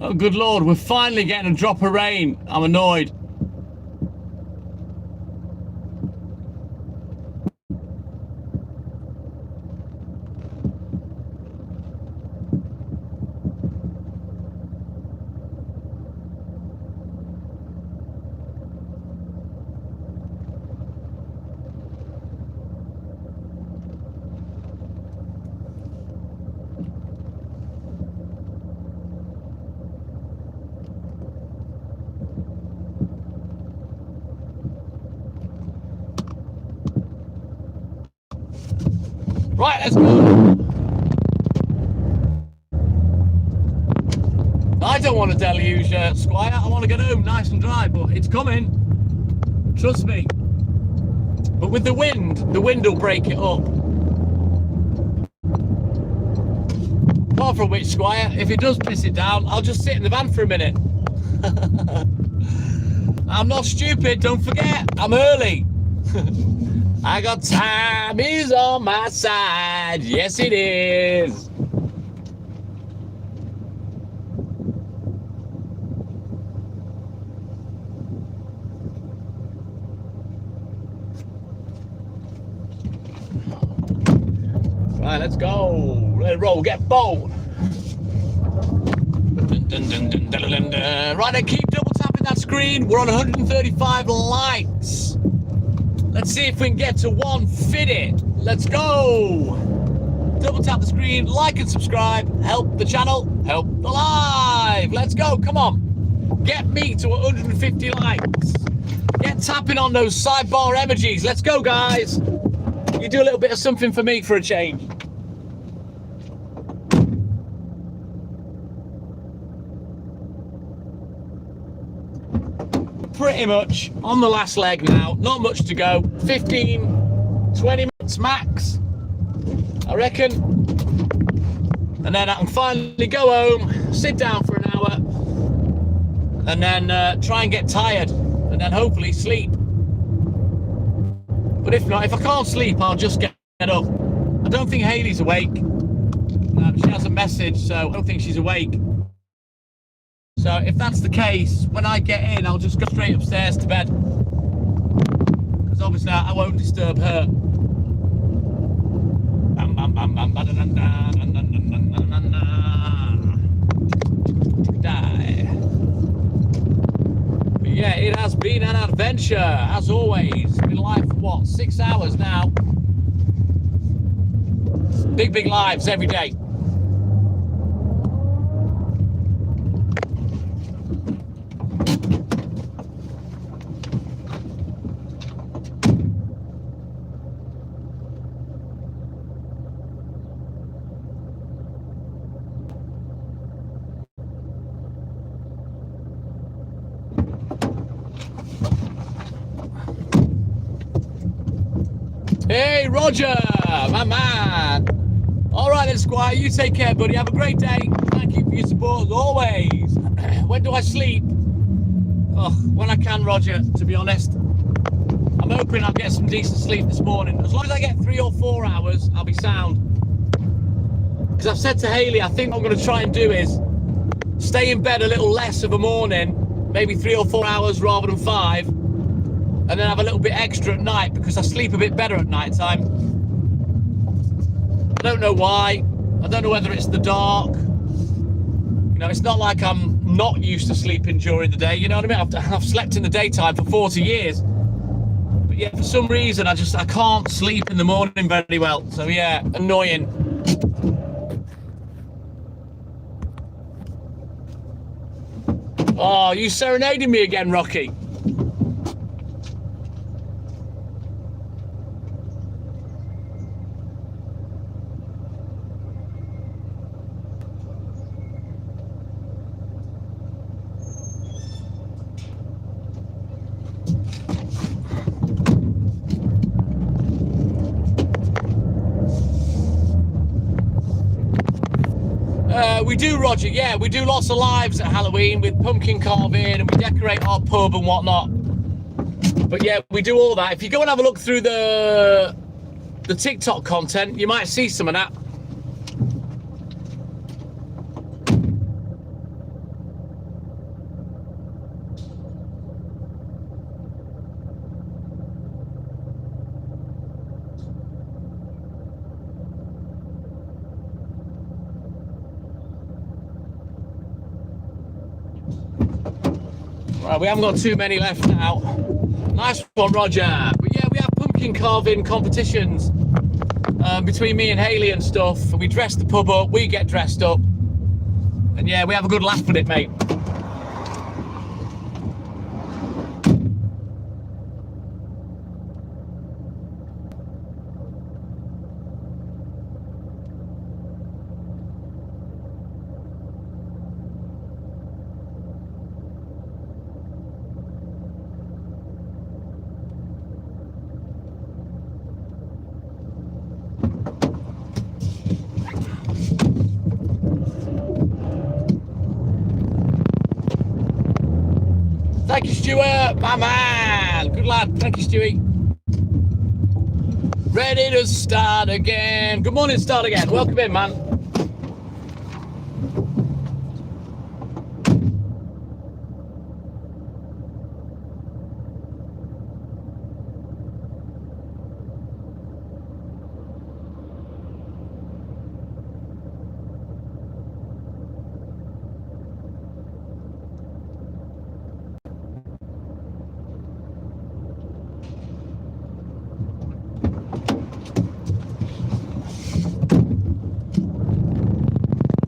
Oh, good Lord, we're finally getting a drop of rain. I'm annoyed. Right, let's go. I don't want to deluge, Squire. I want to get home nice and dry, but it's coming. Trust me. But with the wind will break it up. Apart from which, Squire, if it does piss it down, I'll just sit in the van for a minute. I'm not stupid, don't forget. I'm early. I got time is on my side. Yes, it is. Right, let's go. Let it roll. Get bold. Right, then keep double tapping that screen. We're on 135 likes. Let's see if we can get to 150. Let's go. Double tap the screen, like and subscribe. Help the channel, help the live. Let's go. Come on. Get me to 150 likes. Get tapping on those sidebar emojis. Let's go, guys. You do a little bit of something for me for a change. Pretty much on the last leg now. Not much to go. 15, 20 minutes max, I reckon. And then I can finally go home, sit down for an hour, and then try and get tired, and then hopefully sleep. But if not, if I can't sleep, I'll just get up. I don't think Hayley's awake. She has a message, so I don't think she's awake. So if that's the case, when I get in, I'll just go straight upstairs to bed. Because obviously I won't disturb her. Die. But yeah, it has been an adventure, as always. Been live for what, 6 hours now? Big lives every day. Hey, Roger, my man. All right then, Squire, you take care, buddy. Have a great day. Thank you for your support as always. When do I sleep? Oh, when I can, Roger, to be honest. I'm hoping I'll get some decent sleep this morning. As long as I get 3 or 4 hours, I'll be sound. Because I've said to Hayley, I think what I'm going to try and do is stay in bed a little less of a morning, maybe 3 or 4 hours rather than 5, and then have a little bit extra at night because I sleep a bit better at night time. I don't know why. I don't know whether it's the dark. You know, it's not like I'm not used to sleeping during the day. You know what I mean? I've slept in the daytime for 40 years. But yeah, for some reason, I can't sleep in the morning very well. So yeah, annoying. Oh, you serenading me again, Rocky. We do, Roger, yeah, we do lots of lives at Halloween with pumpkin carving and we decorate our pub and whatnot. But yeah, we do all that. If you go and have a look through the TikTok content, you might see some of that. Right, we haven't got too many left now. Nice one, Roger. But yeah, we have pumpkin carving competitions between me and Hayley and stuff. We dress the pub up, we get dressed up. And yeah, we have a good laugh with it, mate. Thank you, Stuart, my man. Good lad. Thank you, Stewie. Ready to start again. Good morning, start again. Welcome in, man.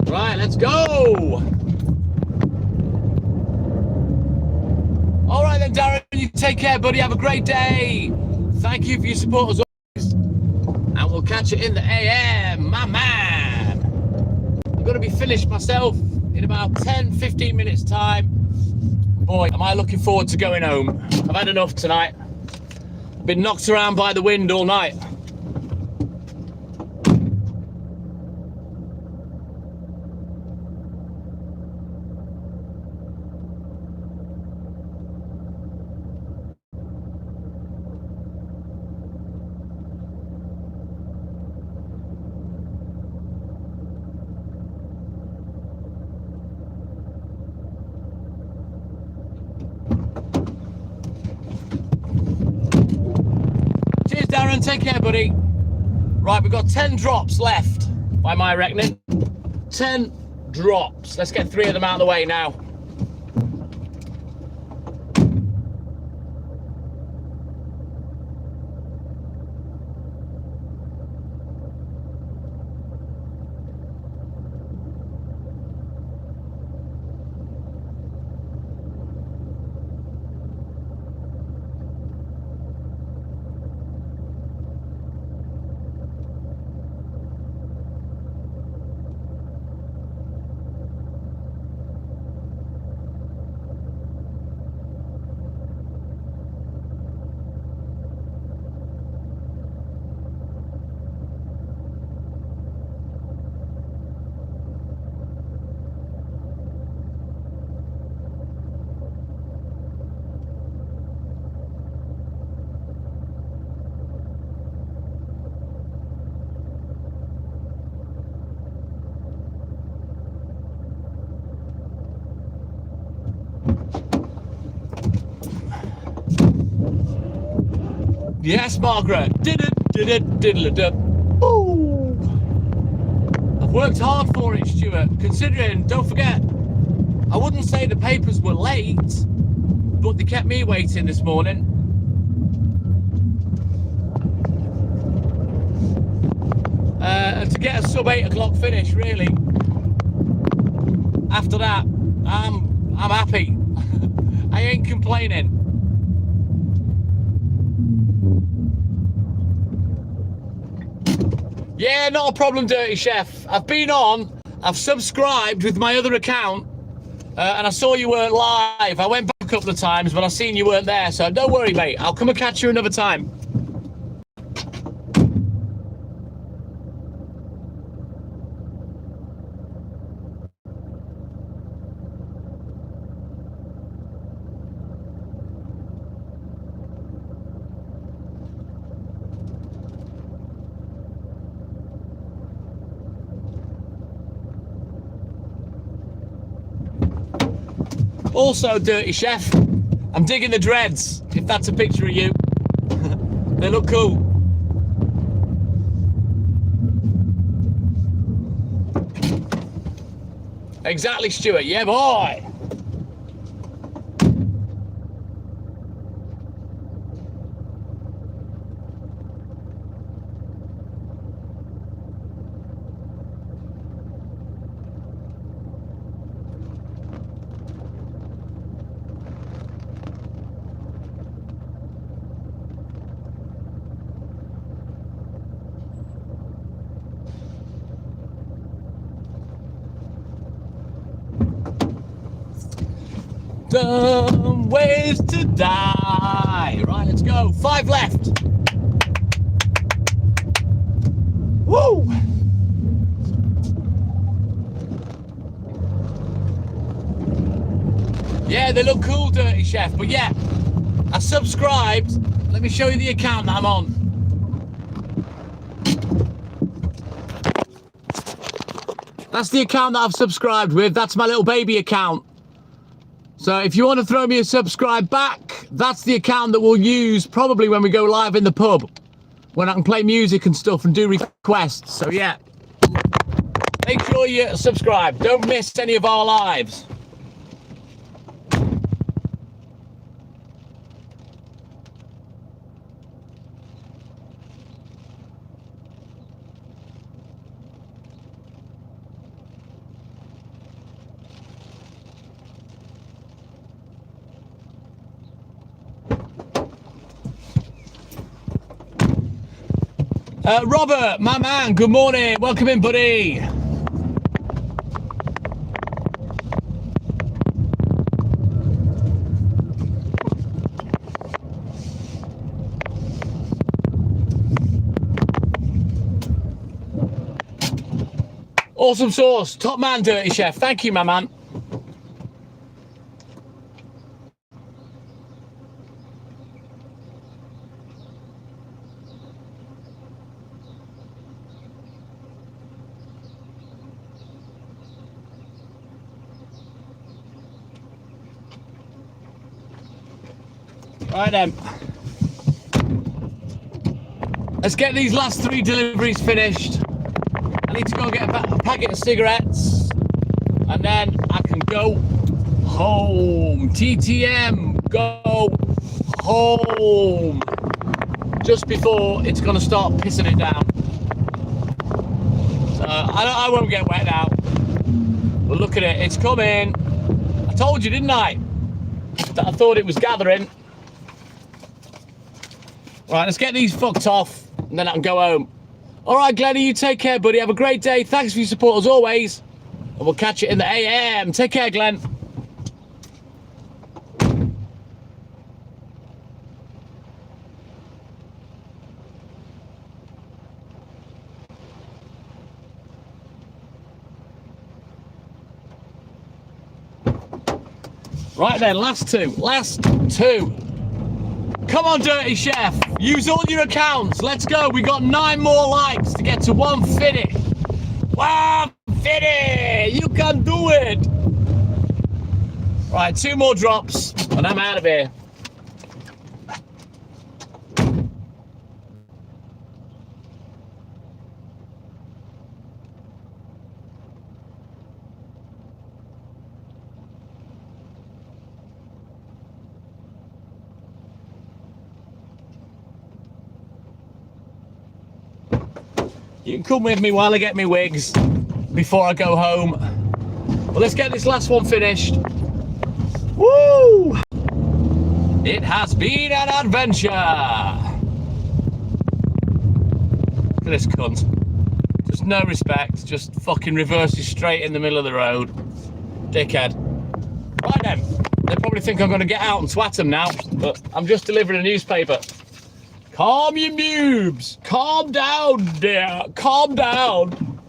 Right, let's go. All right then, Darren, you take care, buddy. Have a great day. Thank you for your support as always. And we'll catch you in the AM, my man. I'm going to be finished myself in about 10, 15 minutes time. Boy, am I looking forward to going home. I've had enough tonight. I've been knocked around by the wind all night. Darren, take care, buddy. Right, we've got 10 drops left, by my reckoning. 10 drops. Let's get 3 of them out of the way now. Yes, Margaret. Ooh. I've worked hard for it, Stuart. Considering, don't forget, I wouldn't say the papers were late, but they kept me waiting this morning. To get a sub 8 o'clock finish, really. After that, I'm happy. I ain't complaining. Yeah, not a problem, Dirty Chef. I've been on, I've subscribed with my other account, and I saw you weren't live. I went back a couple of times, but I seen you weren't there, so don't worry, mate. I'll come and catch you another time. Also, Dirty Chef, I'm digging the dreads, if that's a picture of you. They look cool. Exactly, Stuart. Yeah, boy. Dumb ways to die. Right, let's go. 5 left. Woo! Yeah, they look cool, Dirty Chef. But yeah, I subscribed. Let me show you the account that I'm on. That's the account that I've subscribed with. That's my little baby account. So if you want to throw me a subscribe back, that's the account that we'll use probably when we go live in the pub, when I can play music and stuff and do requests. So yeah, make sure you subscribe. Don't miss any of our lives. Robert, my man, good morning. Welcome in, buddy. Awesome sauce. Top man, Dirty Chef. Thank you, my man. Right then, let's get these last 3 deliveries finished. I need to go get a packet of cigarettes and then I can go home. TTM, go home. Just before it's going to start pissing it down. So I won't get wet now. But look at it, it's coming. I told you, didn't I? That I thought it was gathering. Right, let's get these fucked off, and then I can go home. All right, Glennie, you take care, buddy. Have a great day. Thanks for your support, as always. And we'll catch you in the AM. Take care, Glenn. Right then, last two. Come on, Dirty Chef. Use all your accounts. Let's go. We got 9 more likes to get to 150. 150. You can do it. Right, 2 more drops and I'm out of here. You can come with me while I get my wigs before I go home. But let's get this last one finished. Woo! It has been an adventure. Look at this cunt. Just no respect. Just fucking reverses straight in the middle of the road. Dickhead. Right then. They probably think I'm going to get out and twat them now, but I'm just delivering a newspaper. Calm your moobs. Calm down, dear. Calm down.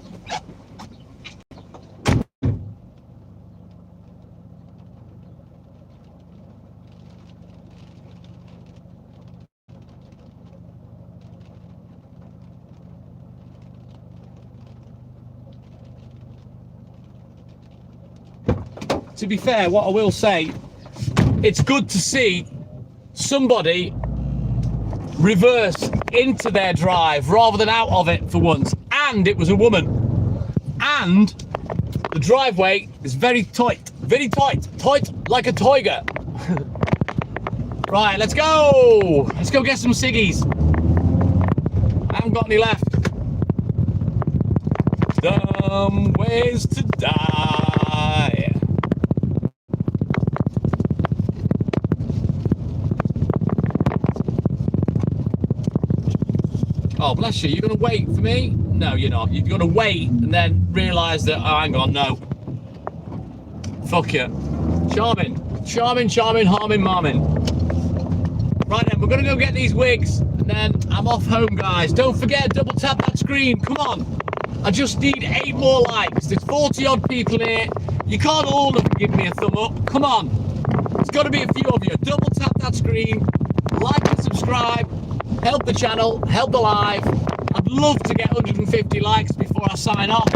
To be fair, what I will say, it's good to see somebody reverse into their drive rather than out of it for once. And it was a woman. And the driveway is very tight like a tiger. Right, let's go. Let's go get some ciggies. I haven't got any left. Some ways to die. Oh, bless you. You're going to wait for me? No, you're not. You're going to wait and then realise that, oh, hang on, no. Fuck you. Charming, harming, marming. Right then, we're going to go get these wigs and then I'm off home, guys. Don't forget, double tap that screen. Come on. I just need 8 more likes. There's 40 odd people here. You can't all of them give me a thumb up. Come on. There's got to be a few of you. Double tap that screen. Like and subscribe. Help the channel, help the live. I'd love to get 150 likes before I sign off.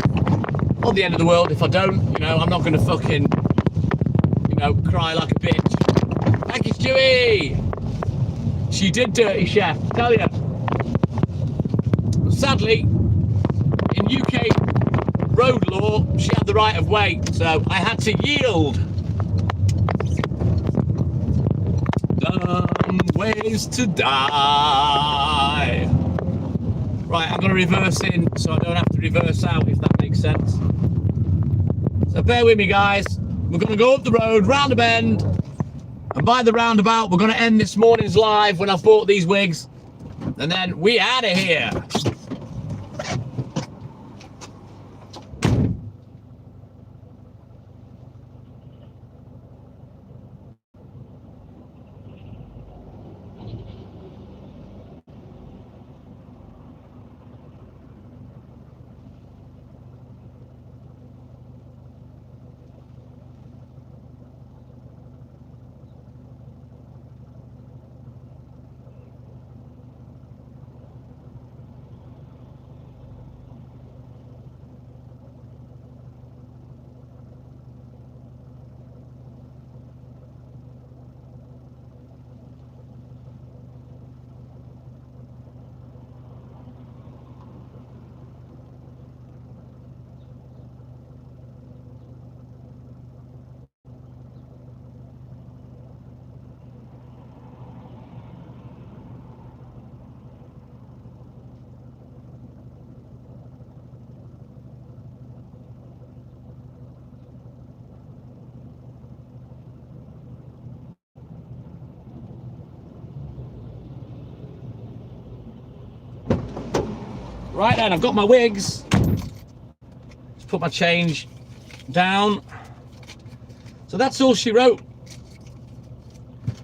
Not the end of the world if I don't, you know, I'm not going to fucking, you know, cry like a bitch. Thank you, Stewie. She did dirty, chef, tell you. Sadly, in UK road law, she had the right of way, so I had to yield. Ways to die. Right, I'm going to reverse in so I don't have to reverse out, if that makes sense. So bear with me, guys. We're going to go up the road, round a bend, and by the roundabout we're going to end this morning's live when I've bought these wigs, and then we out of here. Right then, I've got my wigs. Just put my change down. So that's all she wrote.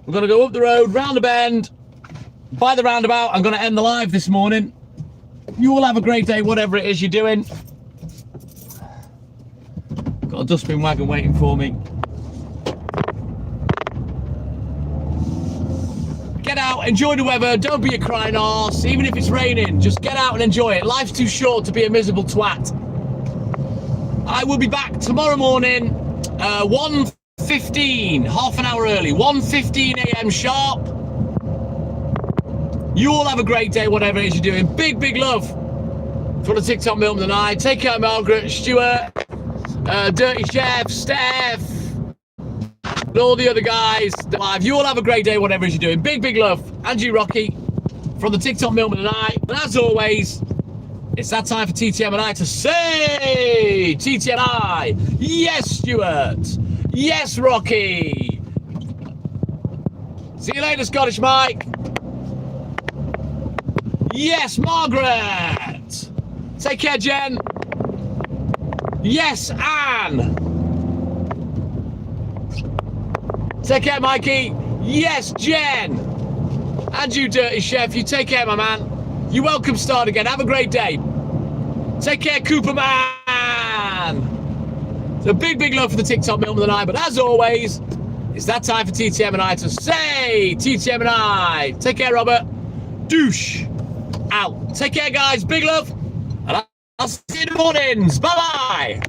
We're going to go up the road, round a bend. By the roundabout, I'm going to end the live this morning. You all have a great day, whatever it is you're doing. Got a dustbin wagon waiting for me. Get out, enjoy the weather, don't be a crying arse, even if it's raining, just get out and enjoy it. Life's too short to be a miserable twat. I will be back tomorrow morning, 1:15, half an hour early, 1:15 a.m. sharp. You all have a great day, whatever it is you're doing. Big, big love for the TikTok Milton and I. Take care, Margaret, Stuart, Dirty Chef, Steph, and all the other guys live. You all have a great day, whatever it is you're doing. Big, big love. Angie Rocky from the TikTok Milton and I. And as always, It's that time for TTM and I to say TTM and I. Yes, Stuart. Yes, Rocky. See you later, Scottish Mike. Yes, Margaret. Take care, Jen. Yes, Anne. Take care, Mikey. Yes, Jen. And you, Dirty Chef. You take care, my man. You're welcome, start again. Have a great day. Take care, Cooper Man. So big love for the TikTok Milton and I. But as always, it's that time for TTM and I to say TTM and I. Take care, Robert. Douche. Out. Take care, guys. Big love. And I'll see you in the mornings. Bye-bye.